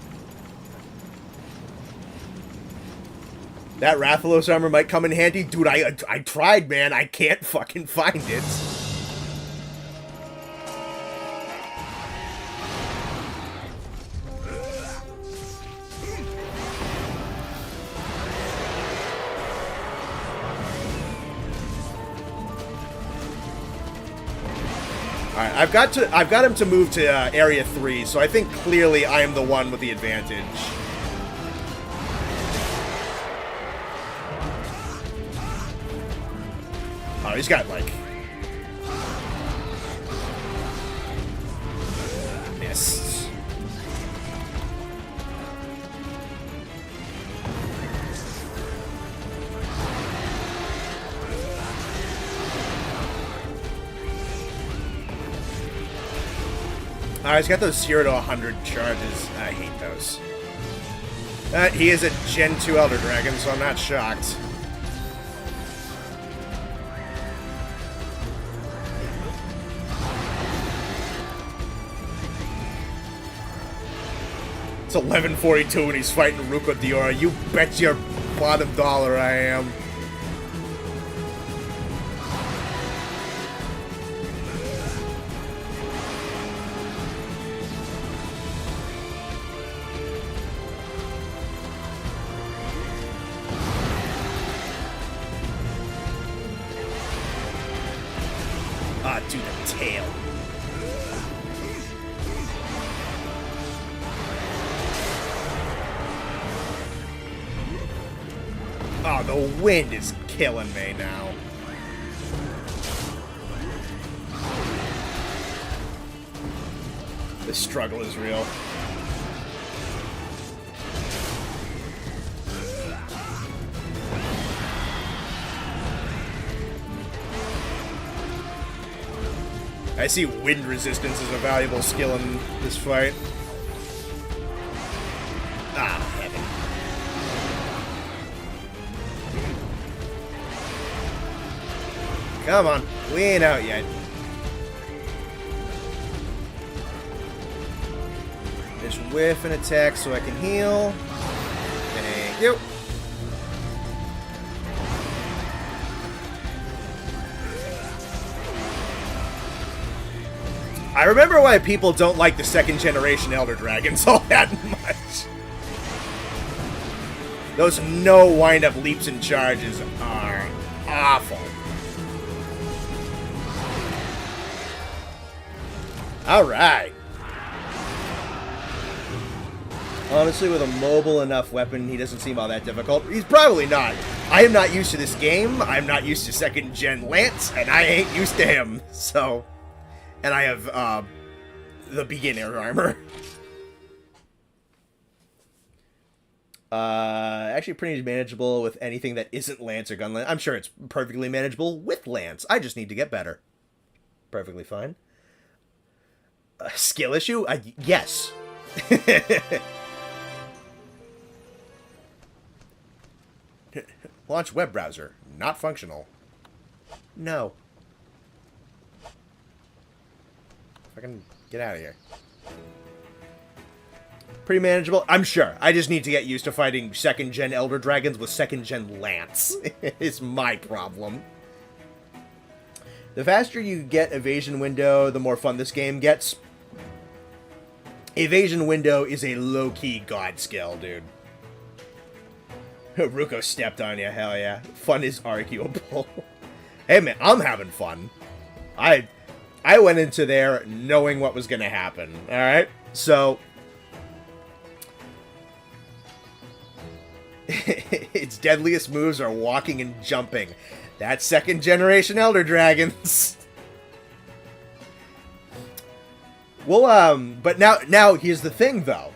A: That Rathalos armor might come in handy. Dude, I tried, man. I can't fucking find it. Alright, I've got him to move to area 3, so I think clearly I am the one with the advantage. Oh, he's got, like... missed. He's got those 0 to 100 charges. I hate those. He is a Gen 2 Elder Dragon, so I'm not shocked. It's 11:42 and he's fighting Ruka Diora. You bet your bottom dollar I am. Ah, dude, the tail. Oh, the wind is killing me now. The struggle is real. I see wind resistance as a valuable skill in this fight. Ah, heaven. Come on, we ain't out yet. Just whiff an attack so I can heal. Thank you. I remember why people don't like the second generation Elder Dragons all that much. Those no wind-up leaps and charges are awful. Alright. Honestly, with a mobile enough weapon, he doesn't seem all that difficult. He's probably not. I am not used to this game. I'm not used to second gen Lance, and I ain't used to him. So, and I have the beginner armor. Actually pretty manageable with anything that isn't Lance or Gun Lance. I'm sure it's perfectly manageable with Lance. I just need to get better. Perfectly fine. Skill issue? Yes. Launch web browser. Not functional. No. If I can get out of here. Pretty manageable. I'm sure. I just need to get used to fighting second-gen Elder Dragons with second-gen Lance. It's my problem. The faster you get evasion window, the more fun this game gets. Evasion window is a low-key god skill, dude. Ruko stepped on you, hell yeah. Fun is arguable. Hey man, I'm having fun. I went into there knowing what was gonna happen, alright? So... its deadliest moves are walking and jumping. That's second generation Elder Dragons. Well, but now here's the thing though.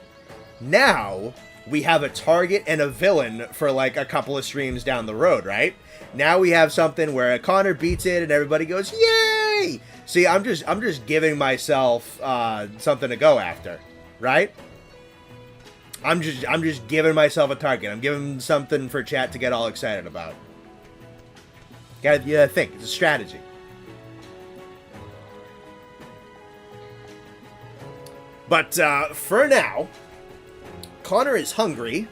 A: Now we have a target and a villain for like a couple of streams down the road, right? Now we have something where Connor beats it and everybody goes, "Yay!" See, I'm just giving myself something to go after, right? I'm just giving myself a target. I'm giving something for chat to get all excited about. Gotta think. It's a strategy. But for now, Connor is hungry,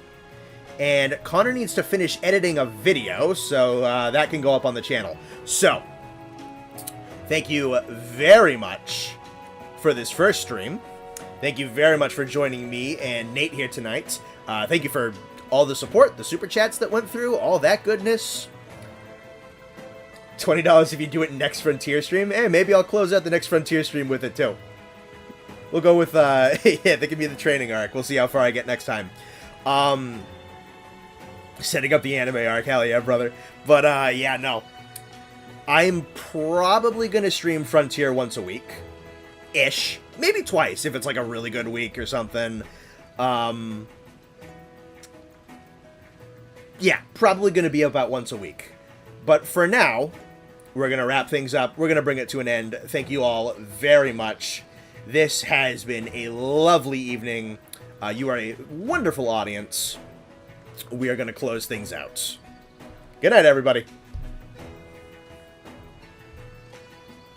A: and Connor needs to finish editing a video, so that can go up on the channel. So, thank you very much for this first stream. Thank you very much for joining me and Nate here tonight. Thank you for all the support, the super chats that went through, all that goodness. $20 if you do it next Frontier stream. Hey, maybe I'll close out the next Frontier stream with it too. We'll go with, yeah, that could be the training arc. We'll see how far I get next time. Setting up the anime arc, hell yeah, brother. But, yeah, no. I'm probably going to stream Frontier once a week. Ish. Maybe twice if it's like a really good week or something. Yeah, probably going to be about once a week. But for now, we're going to wrap things up. We're going to bring it to an end. Thank you all very much. This has been a lovely evening. You are a wonderful audience. We are going to close things out. Good night, everybody.